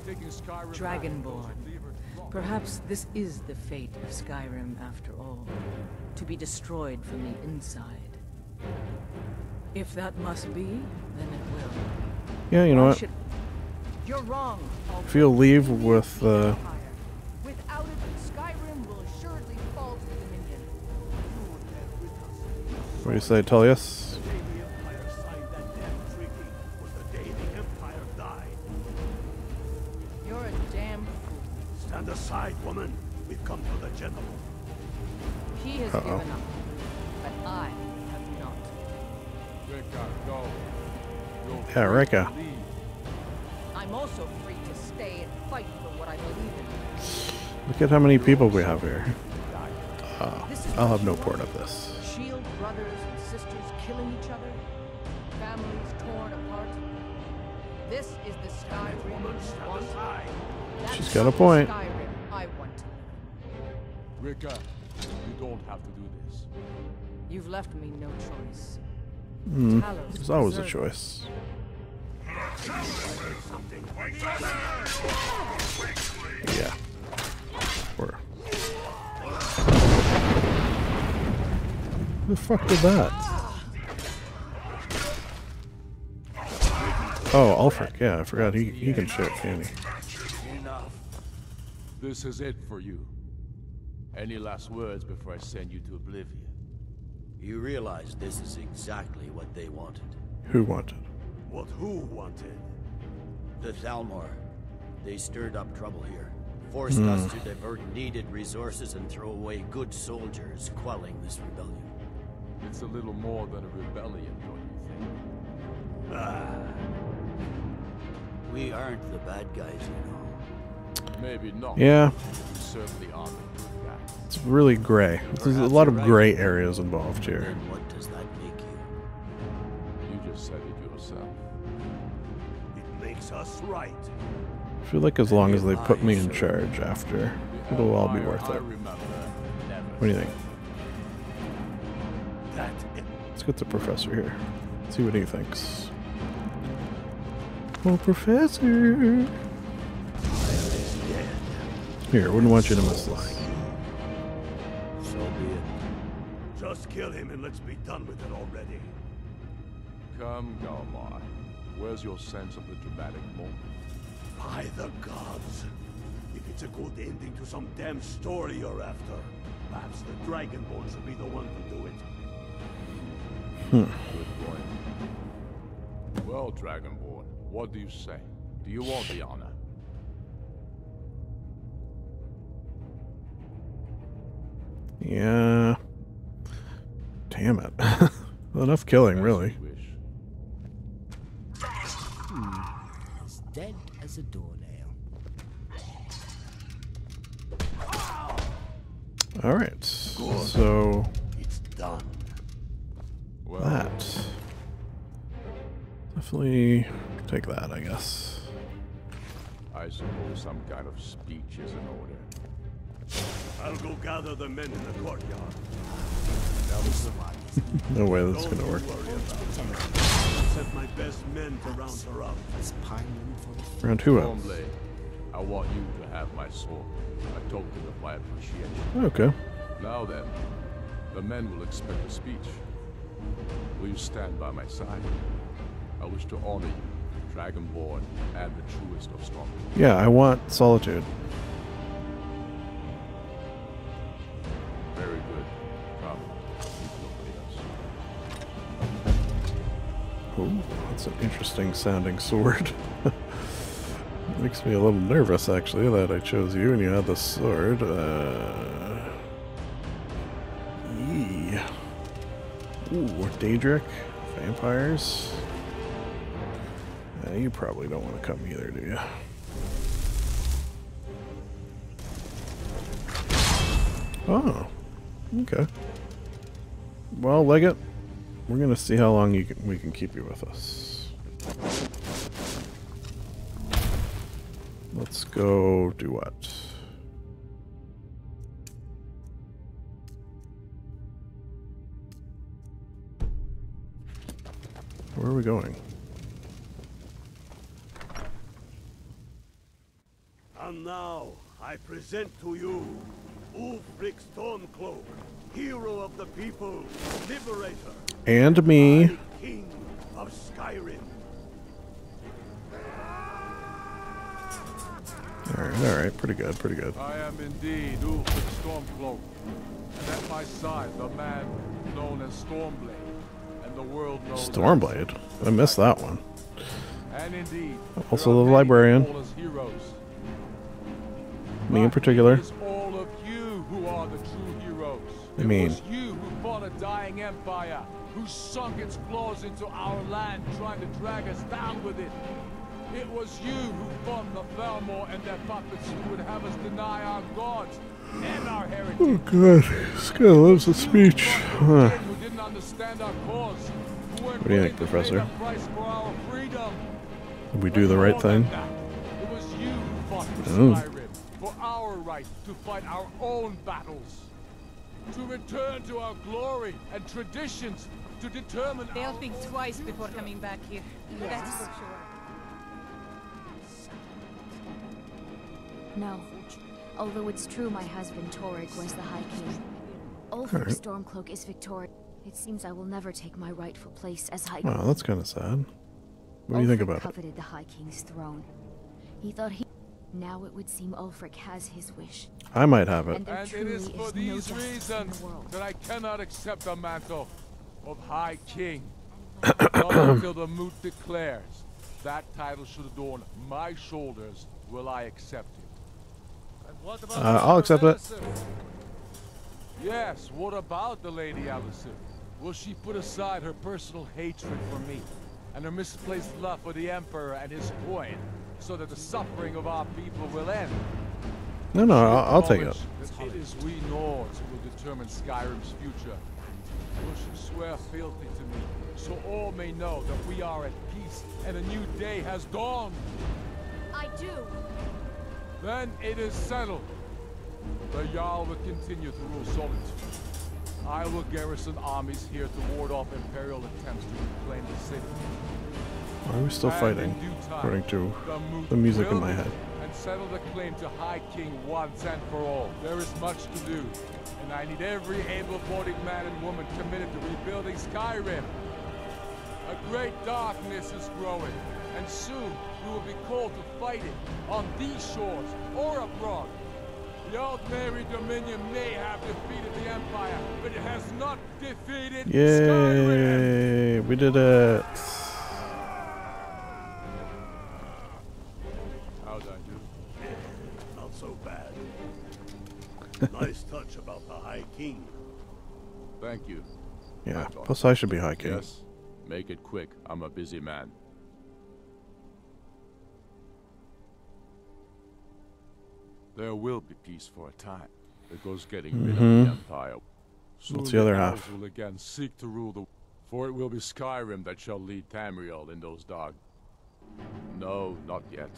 Taking Skyrim. Dragonborn. Perhaps this is the fate of Skyrim after all. To be destroyed from the inside. If that must be, then it will. Yeah, you know what? You're wrong. If you'll leave with Without it, Skyrim will assuredly fall to the Dominion. what do you say, Tullius? You're a damn fool. Stand aside, woman. We've come for the general. He has given up, but I have not. Rika, go. Yeah, Rika. I'm also free to stay and fight for what I believe in. Look at how many people we have here. I'll have no part of this. Shield brothers and sisters killing each other, families torn apart. This is the Skyrim we want. She's got a point. Skyrim I want to live. Rika, you don't have to do this. You've left me no choice. There's always a choice. Yeah. Who the fuck did that? Oh, Ulfric. Yeah, I forgot he can shoot, can he? Enough. This is it for you. Any last words before I send you to oblivion? You realize this is exactly what they wanted. Who wanted? What who wanted? The Thalmor. They stirred up trouble here. Forced us to divert needed resources and throw away good soldiers, quelling this rebellion. It's a little more than a rebellion, don't you think? We aren't the bad guys, you know. Maybe not. Yeah. We certainly aren't the good guys. It's really gray. There's a lot of gray areas involved here. Then what does that make you? You just said it yourself. It makes us right. I feel like as long as they put me in charge after, it'll all be worth it. What do you think? Let's get the professor here. See what he thinks. Oh, Professor! Here, wouldn't want you to miss this. So be it. Just kill him and let's be done with it already. Come, Galmar. Where's your sense of the dramatic moment? By the gods. If it's a good ending to some damn story you're after, perhaps the Dragonborn should be the one to do it. Good point. Well, Dragonborn, what do you say? Do you want the honor? Yeah. Damn it. Enough killing, really. dead as a doornail. Alright, so it's done. Well, that definitely take that, I guess. I suppose some kind of speech is in order. I'll go gather the men in the courtyard. No way that's gonna work. Set my best men to round her up. Round who up? Longplay, I want you to have my sword, a token of my appreciation. Okay. Now then, the men will expect a speech. Will you stand by my side? I wish to honor you, Dragonborn, and the truest of strong. Yeah, I want solitude. Very good. Come, Oh, that's an interesting sounding sword. Makes me a little nervous, actually, that I chose you and you had the sword. Yee. Ooh, Daedric, vampires. You probably don't want to come either, do you? Oh, okay. Well, Leggett, we're gonna see how long we can keep you with us. Let's go do what? Where are we going? And now, I present to you Ulfric Stormcloak, hero of the people, liberator, And me. High King of Skyrim. Alright, pretty good, pretty good. I am indeed Ulfric Stormcloak, and at my side the man known as Stormblade, and the world knows Stormblade? I missed that one. And indeed, Also the Librarian. Heroes. Me in particular. It is all of you who are the true heroes. I mean, It was you who fought a dying empire, who sunk its claws into our land, trying to drag us down with it. It was you who fought the Thalmor and their puppets who would have us deny our gods and our heritage. oh god, this guy loves the speech. Huh. Who didn't understand our cause, who weren't What do you think, willing to pay Professor? the price for our freedom. Did we do the right thing? It was you who fought for Oh. Skyrim, for our right to fight our own battles, to return to our glory and traditions, to determine. They'll think twice before coming back here. That's for sure. No. Although it's true my husband Torrig was the High King. Ulfric Alright. Stormcloak is victorious. It seems I will never take my rightful place as High King. Wow, that's kind of sad. What do you think about it? coveted the High King's throne. He thought he... Now it would seem Ulfric has his wish. I might have it. And there And it truly is for no these justice in reasons the world. that I cannot accept the mantle of High King. Not until the moot declares that title should adorn my shoulders will I accept it. And what about I'll accept it. Yes, what about the Lady Alicent? Will she put aside her personal hatred for me and her misplaced love for the Emperor and his coin so that the suffering of our people will end? No, no, I'll take it. That it is we Nords who will determine Skyrim's future. Will she swear fealty to me so all may know that we are at peace and a new day has dawned? I do. Then it is settled. The Jarl will continue to rule Solitude. I will garrison armies here to ward off Imperial attempts to reclaim the city. Why are we still And fighting? in due time, According to moot the music in will my meet head. And settle the claim to High King once and for all. There is much to do, and I need every able-bodied man and woman committed to rebuilding Skyrim. A great darkness is growing, and soon we will be called to fight it on these shores or abroad. The Old Mary Dominion may have defeated the Empire, but it has not defeated Skyrim. Yay! We did it. How'd I do? Not so bad. Nice touch about the High King. Thank you. Yeah. Plus, I should be High King. Yes. Make it quick. I'm a busy man. There will be peace for a time, because getting rid of the Empire. Soon What's the other half? elves will again seek to rule the... For it will be Skyrim that shall lead Tamriel in those dark... No, not yet.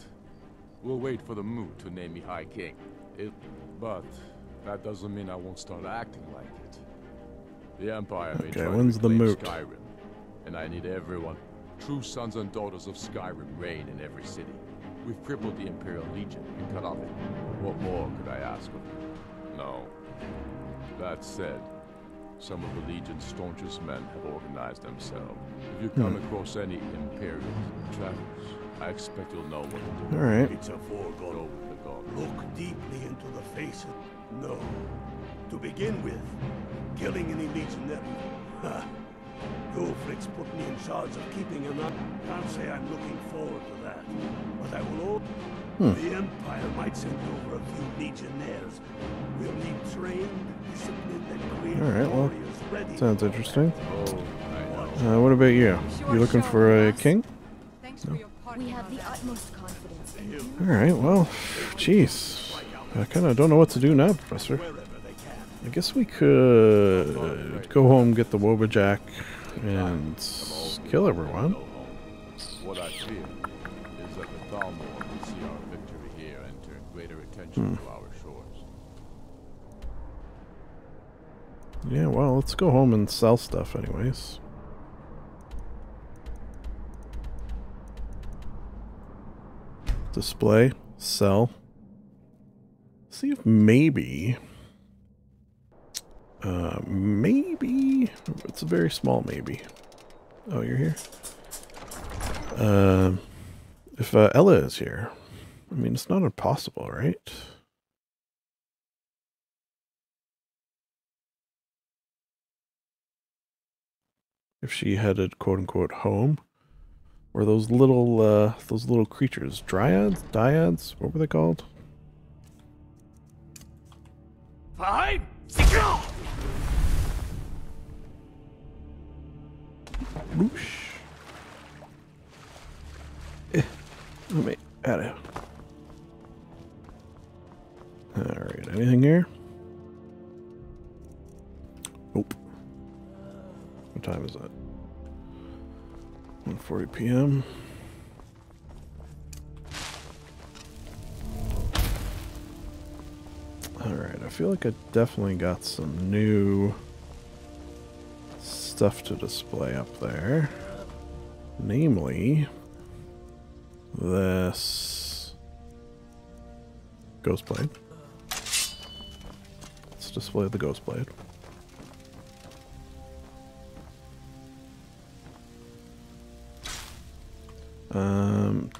We'll wait for the moon to name me High King. But that doesn't mean I won't start acting like it. The Empire may try when's to the reclaim moot? Skyrim, and I need everyone. True sons and daughters of Skyrim reign in every city. We've crippled the Imperial Legion and cut off it. What more could I ask of you? No. That said, some of the Legion's staunchest men have organized themselves. If you come across any Imperial travelers, I expect you'll know what to do. All right. It's a foregone. Go with the god. Look deeply into the faces. No. To begin with, killing any legionary. Ha! Ulfric's put me in charge of keeping an eye. Can't say I'm looking forward to that. But I will The Empire might send over a few legionnaires. We'll need trained, disciplined, and creative Alright, well, warriors ready. sounds interesting. Oh, what about you? You looking for a king? We have the utmost confidence in you. Alright, well, jeez. I kind of don't know what to do now, Professor. I guess we could go home, get the Wobberjack, and kill everyone. What I fear is that the Thalmor will see our victory here and turn greater attention to our shores. Yeah, well, let's go home and sell stuff anyways. Display, sell. See if maybe, it's a very small maybe. Oh, you're here? If Ella is here, I mean, it's not impossible, right? If she headed quote-unquote home. Or those little creatures, dryads, dyads, what were they called? Fine. Whoosh. Let me add it. Alright, anything here? Nope. What time is that? 1:40 p.m. Alright, I feel like I definitely got some new stuff to display up there. Namely, this Ghost Blade. Let's display the Ghost Blade.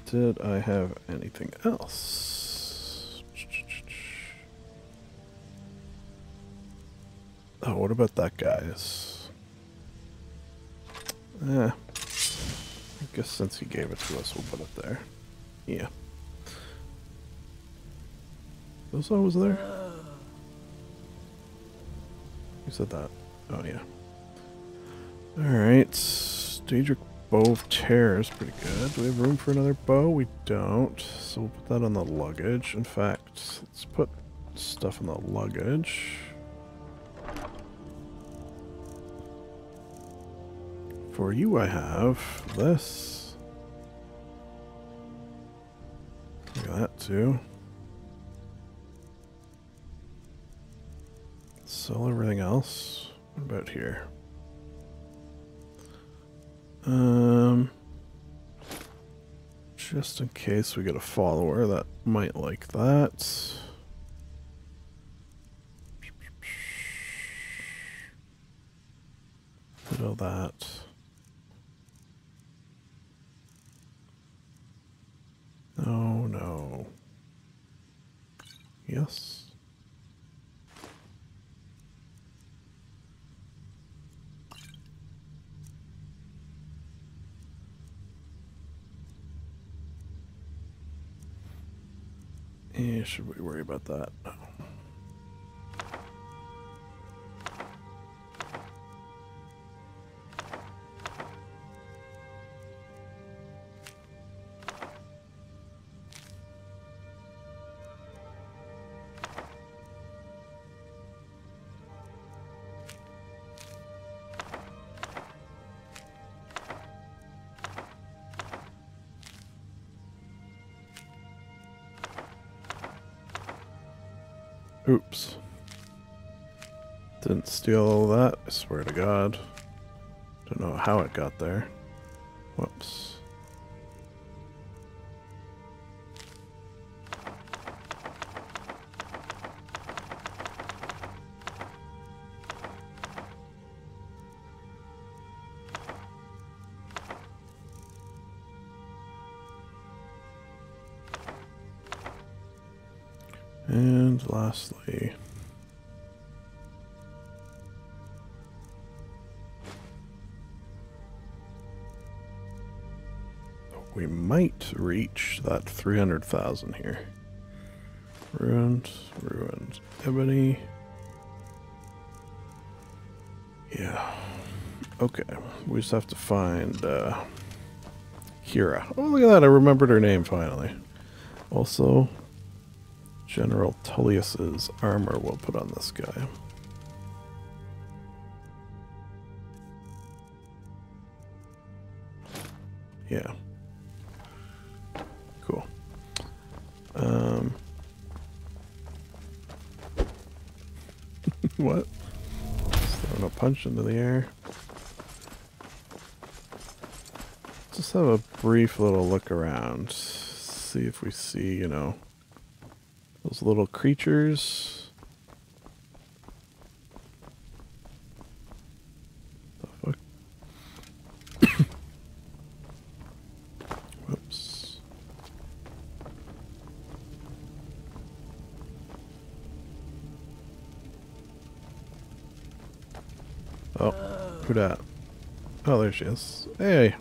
Did I have anything else? Oh, what about that, guys? I guess since he gave it to us, we'll put it there. Yeah. Was I was there? Who said that? Oh, yeah. Alright. Daedric Bow of Terror is pretty good. Do we have room for another bow? We don't. So we'll put that on the luggage. In fact, let's put stuff in the luggage. For you, I have this. Look at that, too. Sell everything else. What about here? Just in case we get a follower that might like that. Did all that. Oh no. Yes. Yeah, should we worry about that? No. Oops. Didn't steal all that, I swear to God. Don't know how it got there. Whoops. And lastly, we might reach that 300,000 here. Ruined, ebony. Yeah. Okay. We just have to find Kira. Oh, look at that. I remembered her name finally. Also, General Tullius's armor we'll put on this guy. Yeah. Cool. What? Just throwing a punch into the air. Just have a brief little look around. See if we see, you know, those little creatures. The fuck? Whoops. Oh, who dat? Oh, there she is. Hey.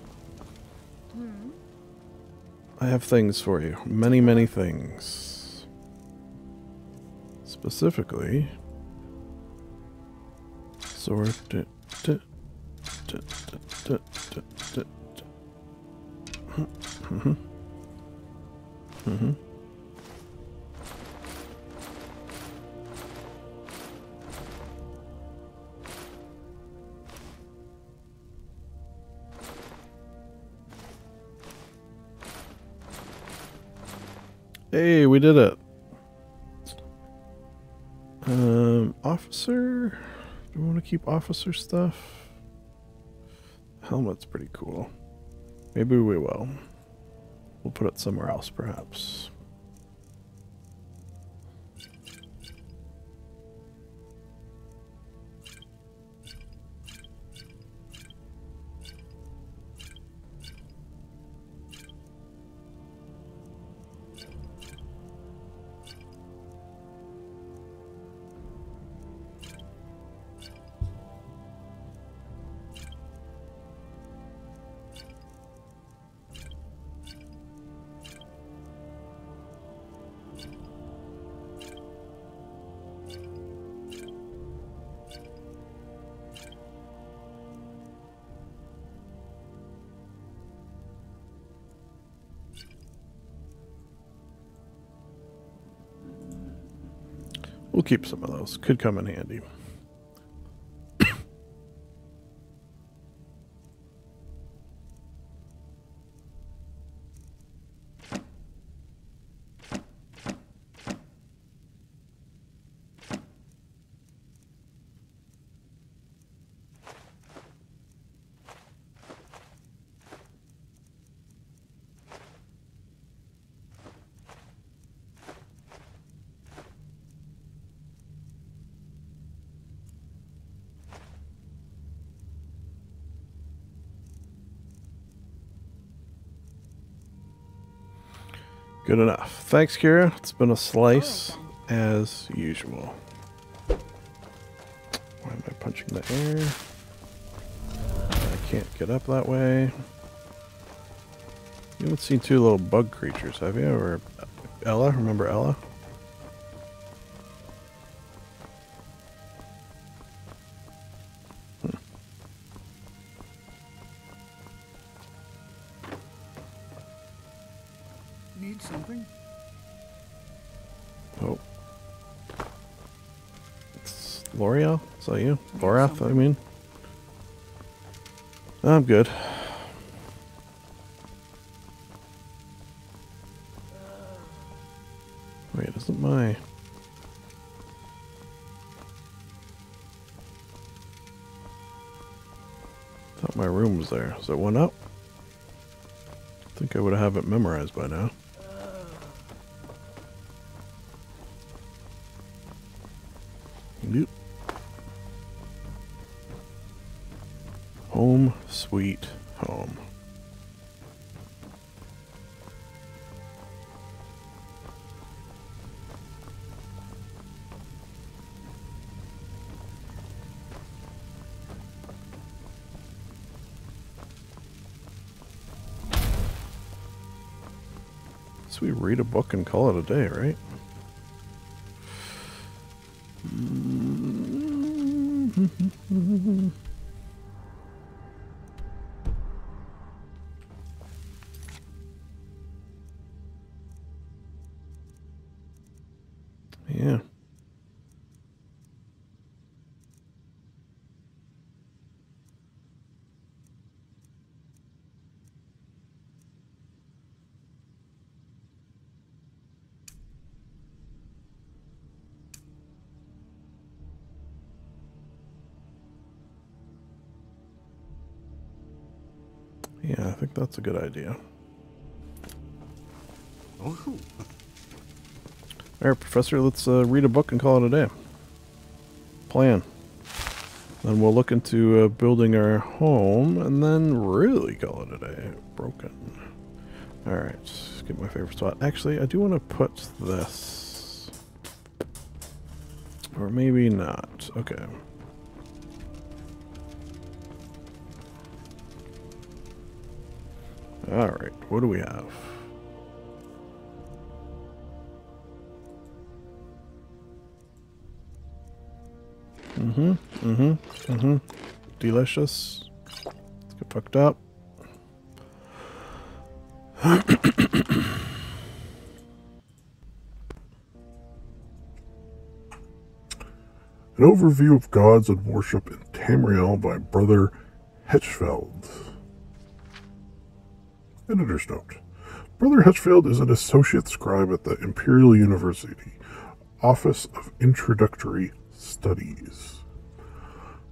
I have things for you. Many, many things. Specifically, sword. Hey, we did it. Officer? Do we want to keep officer stuff? Helmet's pretty cool. Maybe we will. We'll put it somewhere else, perhaps. We'll keep some of those. Could come in handy. Good enough. Thanks, Kira. It's been a slice, as usual. Why am I punching the air? I can't get up that way. You haven't seen two little bug creatures, have you? Or Ella? Remember Ella? Need something? Oh. It's L'Oreal? Is that you? Lorath, I mean. I'm good. Wait, isn't my... my room was there. Is it one up? I think I would have it memorized by now. Nope. Home sweet home. So we read a book and call it a day, right? Yeah. Yeah, I think that's a good idea. Oh. Alright, Professor, let's read a book and call it a day. Plan. Then we'll look into building our home and then really call it a day. Broken. Alright, let's get my favorite spot. Actually, I do want to put this. Or maybe not. Okay. Alright, what do we have? Delicious. Let's get fucked up. An overview of gods and worship in Tamriel by Brother Hetchfeld. Editor's note. Brother Hetchfeld is an associate scribe at the Imperial University, Office of Introductory Studies.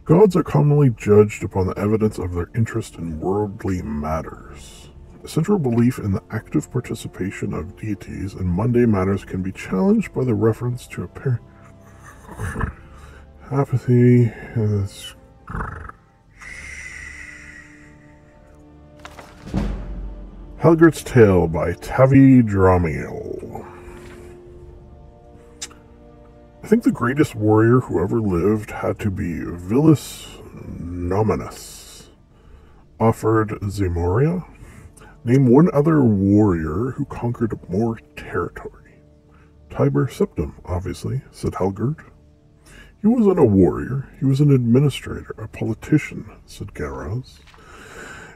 Gods are commonly judged upon the evidence of their interest in worldly matters. A central belief in the active participation of deities in mundane matters can be challenged by the reference to apparent apathy. Helgert's Tale by Tavi Dramiel. I think the greatest warrior who ever lived had to be Vilus Nominus. Offered Zemoria. Name one other warrior who conquered more territory. Tiber Septim, obviously, said Helgert. He wasn't a warrior, he was an administrator, a politician, said Garaz.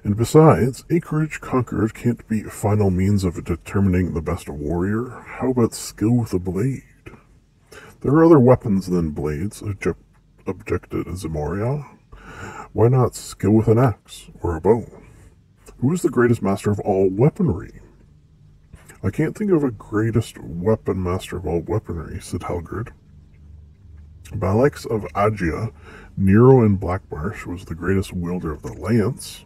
And besides, acreage conquered can't be a final means of determining the best warrior. How about skill with a blade? There are other weapons than blades, objected Zemoria. Why not skill with an axe or a bow? Who is the greatest master of all weaponry? I can't think of a greatest weapon master of all weaponry, said Helgerd. Balex of Agia, Nero in Blackmarsh, was the greatest wielder of the lance.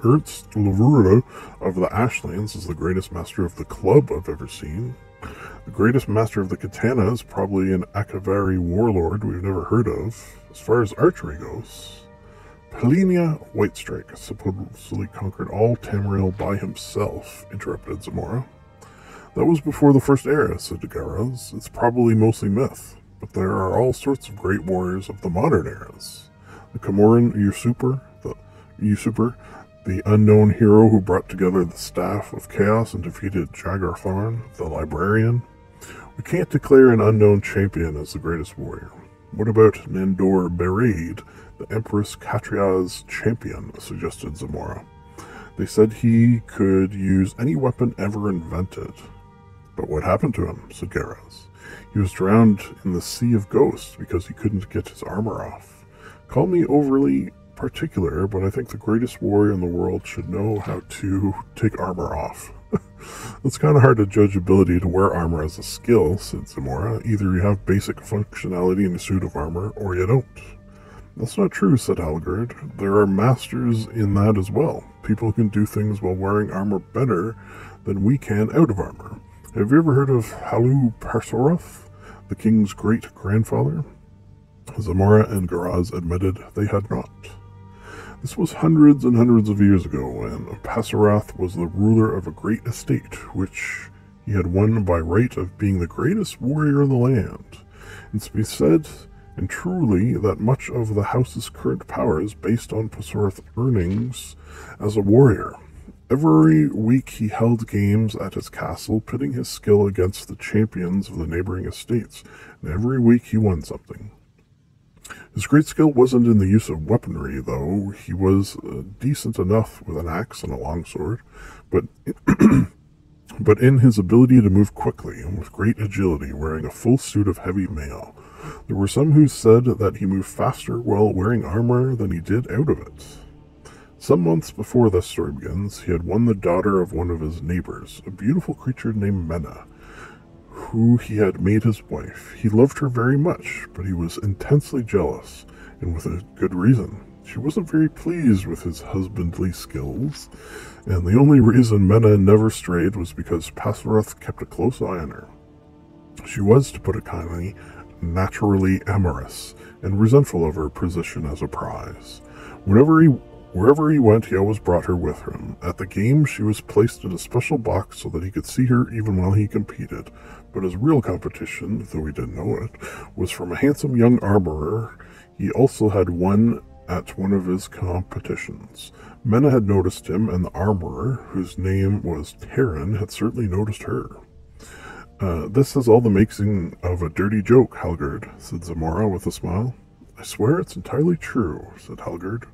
Ernst Lavura of the Ashlands is the greatest master of the club I've ever seen. The greatest master of the katana is probably an Akavari warlord we've never heard of. As far as archery goes, Pelinia Whitestrike supposedly conquered all Tamriel by himself, interrupted Zamora. That was before the First Era, said Garaz. It's probably mostly myth, but there are all sorts of great warriors of the modern eras. The Camoran usurper, the unknown hero who brought together the Staff of Chaos and defeated Jagar Tharn, the Librarian. We can't declare an unknown champion as the greatest warrior. What about Nandor Bereid, the Empress Katria's champion, suggested Zamora. They said he could use any weapon ever invented. But what happened to him, said Garaz. He was drowned in the Sea of Ghosts because he couldn't get his armor off. Call me overly particular, but I think the greatest warrior in the world should know how to take armor off. It's kind of hard to judge ability to wear armor as a skill, said Zamora. Either you have basic functionality in a suit of armor, or you don't. That's not true, said Halgard. There are masters in that as well. People can do things while wearing armor better than we can out of armor. Have you ever heard of Halu Parsorath, the king's great-grandfather? Zamora and Garaz admitted they had not. This was hundreds and hundreds of years ago, when Parsorath was the ruler of a great estate, which he had won by right of being the greatest warrior in the land. It's to be said, and truly, that much of the house's current power is based on Parsorath's earnings as a warrior. Every week he held games at his castle, pitting his skill against the champions of the neighboring estates, and every week he won something. His great skill wasn't in the use of weaponry, though. He was decent enough with an axe and a longsword, but in his ability to move quickly and with great agility, wearing a full suit of heavy mail. There were some who said that he moved faster while wearing armor than he did out of it. Some months before this story begins, he had won the daughter of one of his neighbors, a beautiful creature named Menna, who he had made his wife. He loved her very much, but he was intensely jealous, and with a good reason. She wasn't very pleased with his husbandly skills, and the only reason Menna never strayed was because Parsorath kept a close eye on her. She was, to put it kindly, naturally amorous, and resentful of her position as a prize. Wherever he went, he always brought her with him. At the game, she was placed in a special box so that he could see her even while he competed, but his real competition, though he didn't know it, was from a handsome young armorer he also had won at one of his competitions. Menna had noticed him, and the armorer, whose name was Terran, had certainly noticed her. This has all the making of a dirty joke, Halgard, said Zamora with a smile. I swear it's entirely true, said Halgard.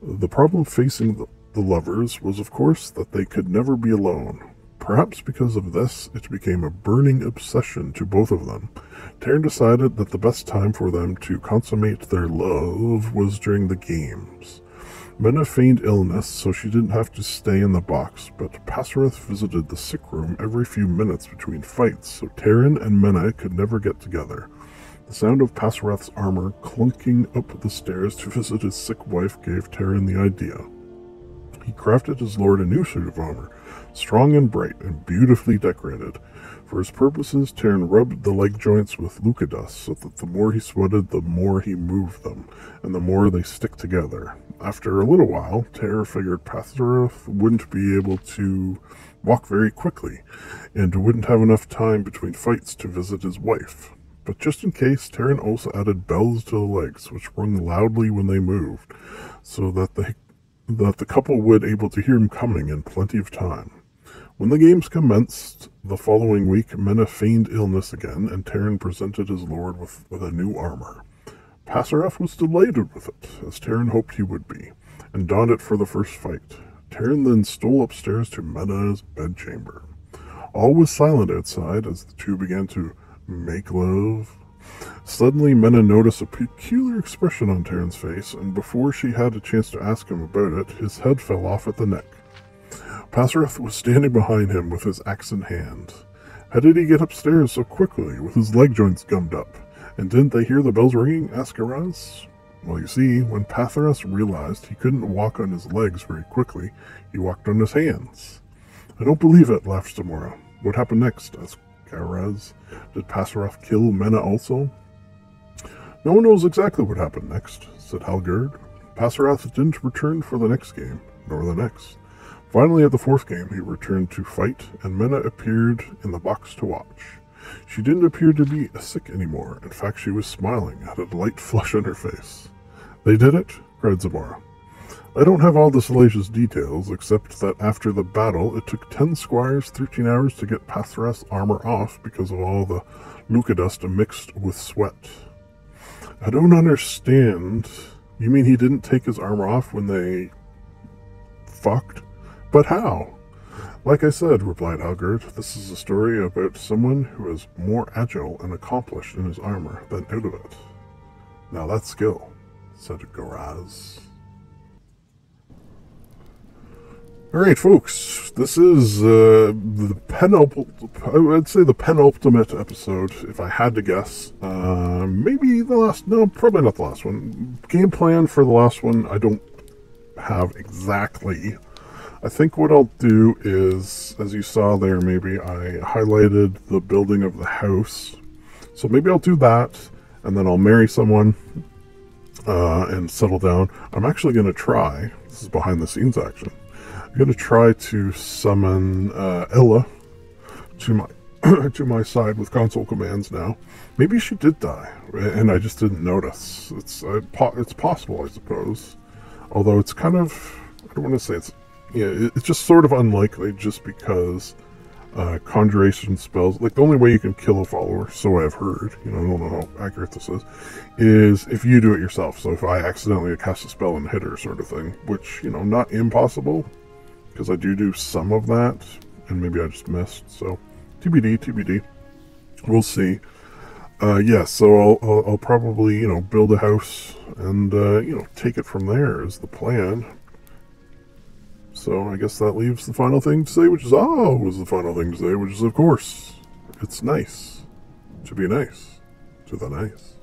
The problem facing the lovers was, of course, that they could never be alone. Perhaps because of this, it became a burning obsession to both of them. Terran decided that the best time for them to consummate their love was during the games. Menna feigned illness, so she didn't have to stay in the box, but Parsorath visited the sick room every few minutes between fights, so Terran and Menna could never get together. The sound of Parsorath's armor clunking up the stairs to visit his sick wife gave Terran the idea. He crafted his lord a new suit of armor, strong and bright and beautifully decorated. For his purposes, Terran rubbed the leg joints with Luca dust so that the more he sweated, the more he moved them, and the more they stick together. After a little while, Terran figured Parsorath wouldn't be able to walk very quickly, and wouldn't have enough time between fights to visit his wife. But just in case, Terran also added bells to the legs, which rung loudly when they moved, so that the couple would able to hear him coming in plenty of time. When the games commenced the following week, Menna feigned illness again, and Terran presented his lord with a new armor. Parsorath was delighted with it, as Terran hoped he would be, and donned it for the first fight. Terran then stole upstairs to Menna's bedchamber. All was silent outside as the two began to make love. Suddenly, Menna noticed a peculiar expression on Terran's face, and before she had a chance to ask him about it, his head fell off at the neck. Parsorath was standing behind him with his axe in hand. How did he get upstairs so quickly, with his leg joints gummed up? And didn't they hear the bells ringing? Asked Garaz. Well, you see, when Parsorath realized he couldn't walk on his legs very quickly, he walked on his hands. I don't believe it, laughed Zamora. What happened next? Asked Garaz. Did Parsorath kill Menna also? No one knows exactly what happened next, said Halgard. Parsorath didn't return for the next game, nor the next. Finally, at the fourth game, he returned to fight, and Menna appeared in the box to watch. She didn't appear to be sick anymore. In fact, she was smiling, had a light flush on her face. They did it? Cried Zamora. I don't have all the salacious details, except that after the battle, it took 10 squires 13 hours to get Parsorath's armor off because of all the Luca dust mixed with sweat. I don't understand. You mean he didn't take his armor off when they fucked? But how? Like I said, replied Halgard, this is a story about someone who is more agile and accomplished in his armor than out of it. Now that's skill, said Garaz. Alright, folks, this is the I'd say the penultimate episode, if I had to guess. Maybe the last, no, probably not the last one. Game plan for the last one, I don't have exactly. I think what I'll do is, as you saw there, maybe I highlighted the building of the house. So maybe I'll do that, and then I'll marry someone, and settle down. I'm actually going to try, this is behind the scenes action, I'm going to try to summon Ella to my to my side with console commands now. Maybe she did die, and I just didn't notice. It's possible, I suppose. Although it's kind of, I don't want to say it's, yeah, it's just sort of unlikely, just because conjuration spells, like the only way you can kill a follower, so I've heard, you know, I don't know how accurate this is if you do it yourself. So if I accidentally cast a spell and hit her, sort of thing, which, you know, not impossible, because I do some of that, and maybe I just missed, so TBD, we'll see. Yeah, so I'll probably, you know, build a house and, you know, take it from there is the plan. So I guess that leaves the final thing to say, which is, the final thing to say, which is, of course, it's nice to be nice to the nice.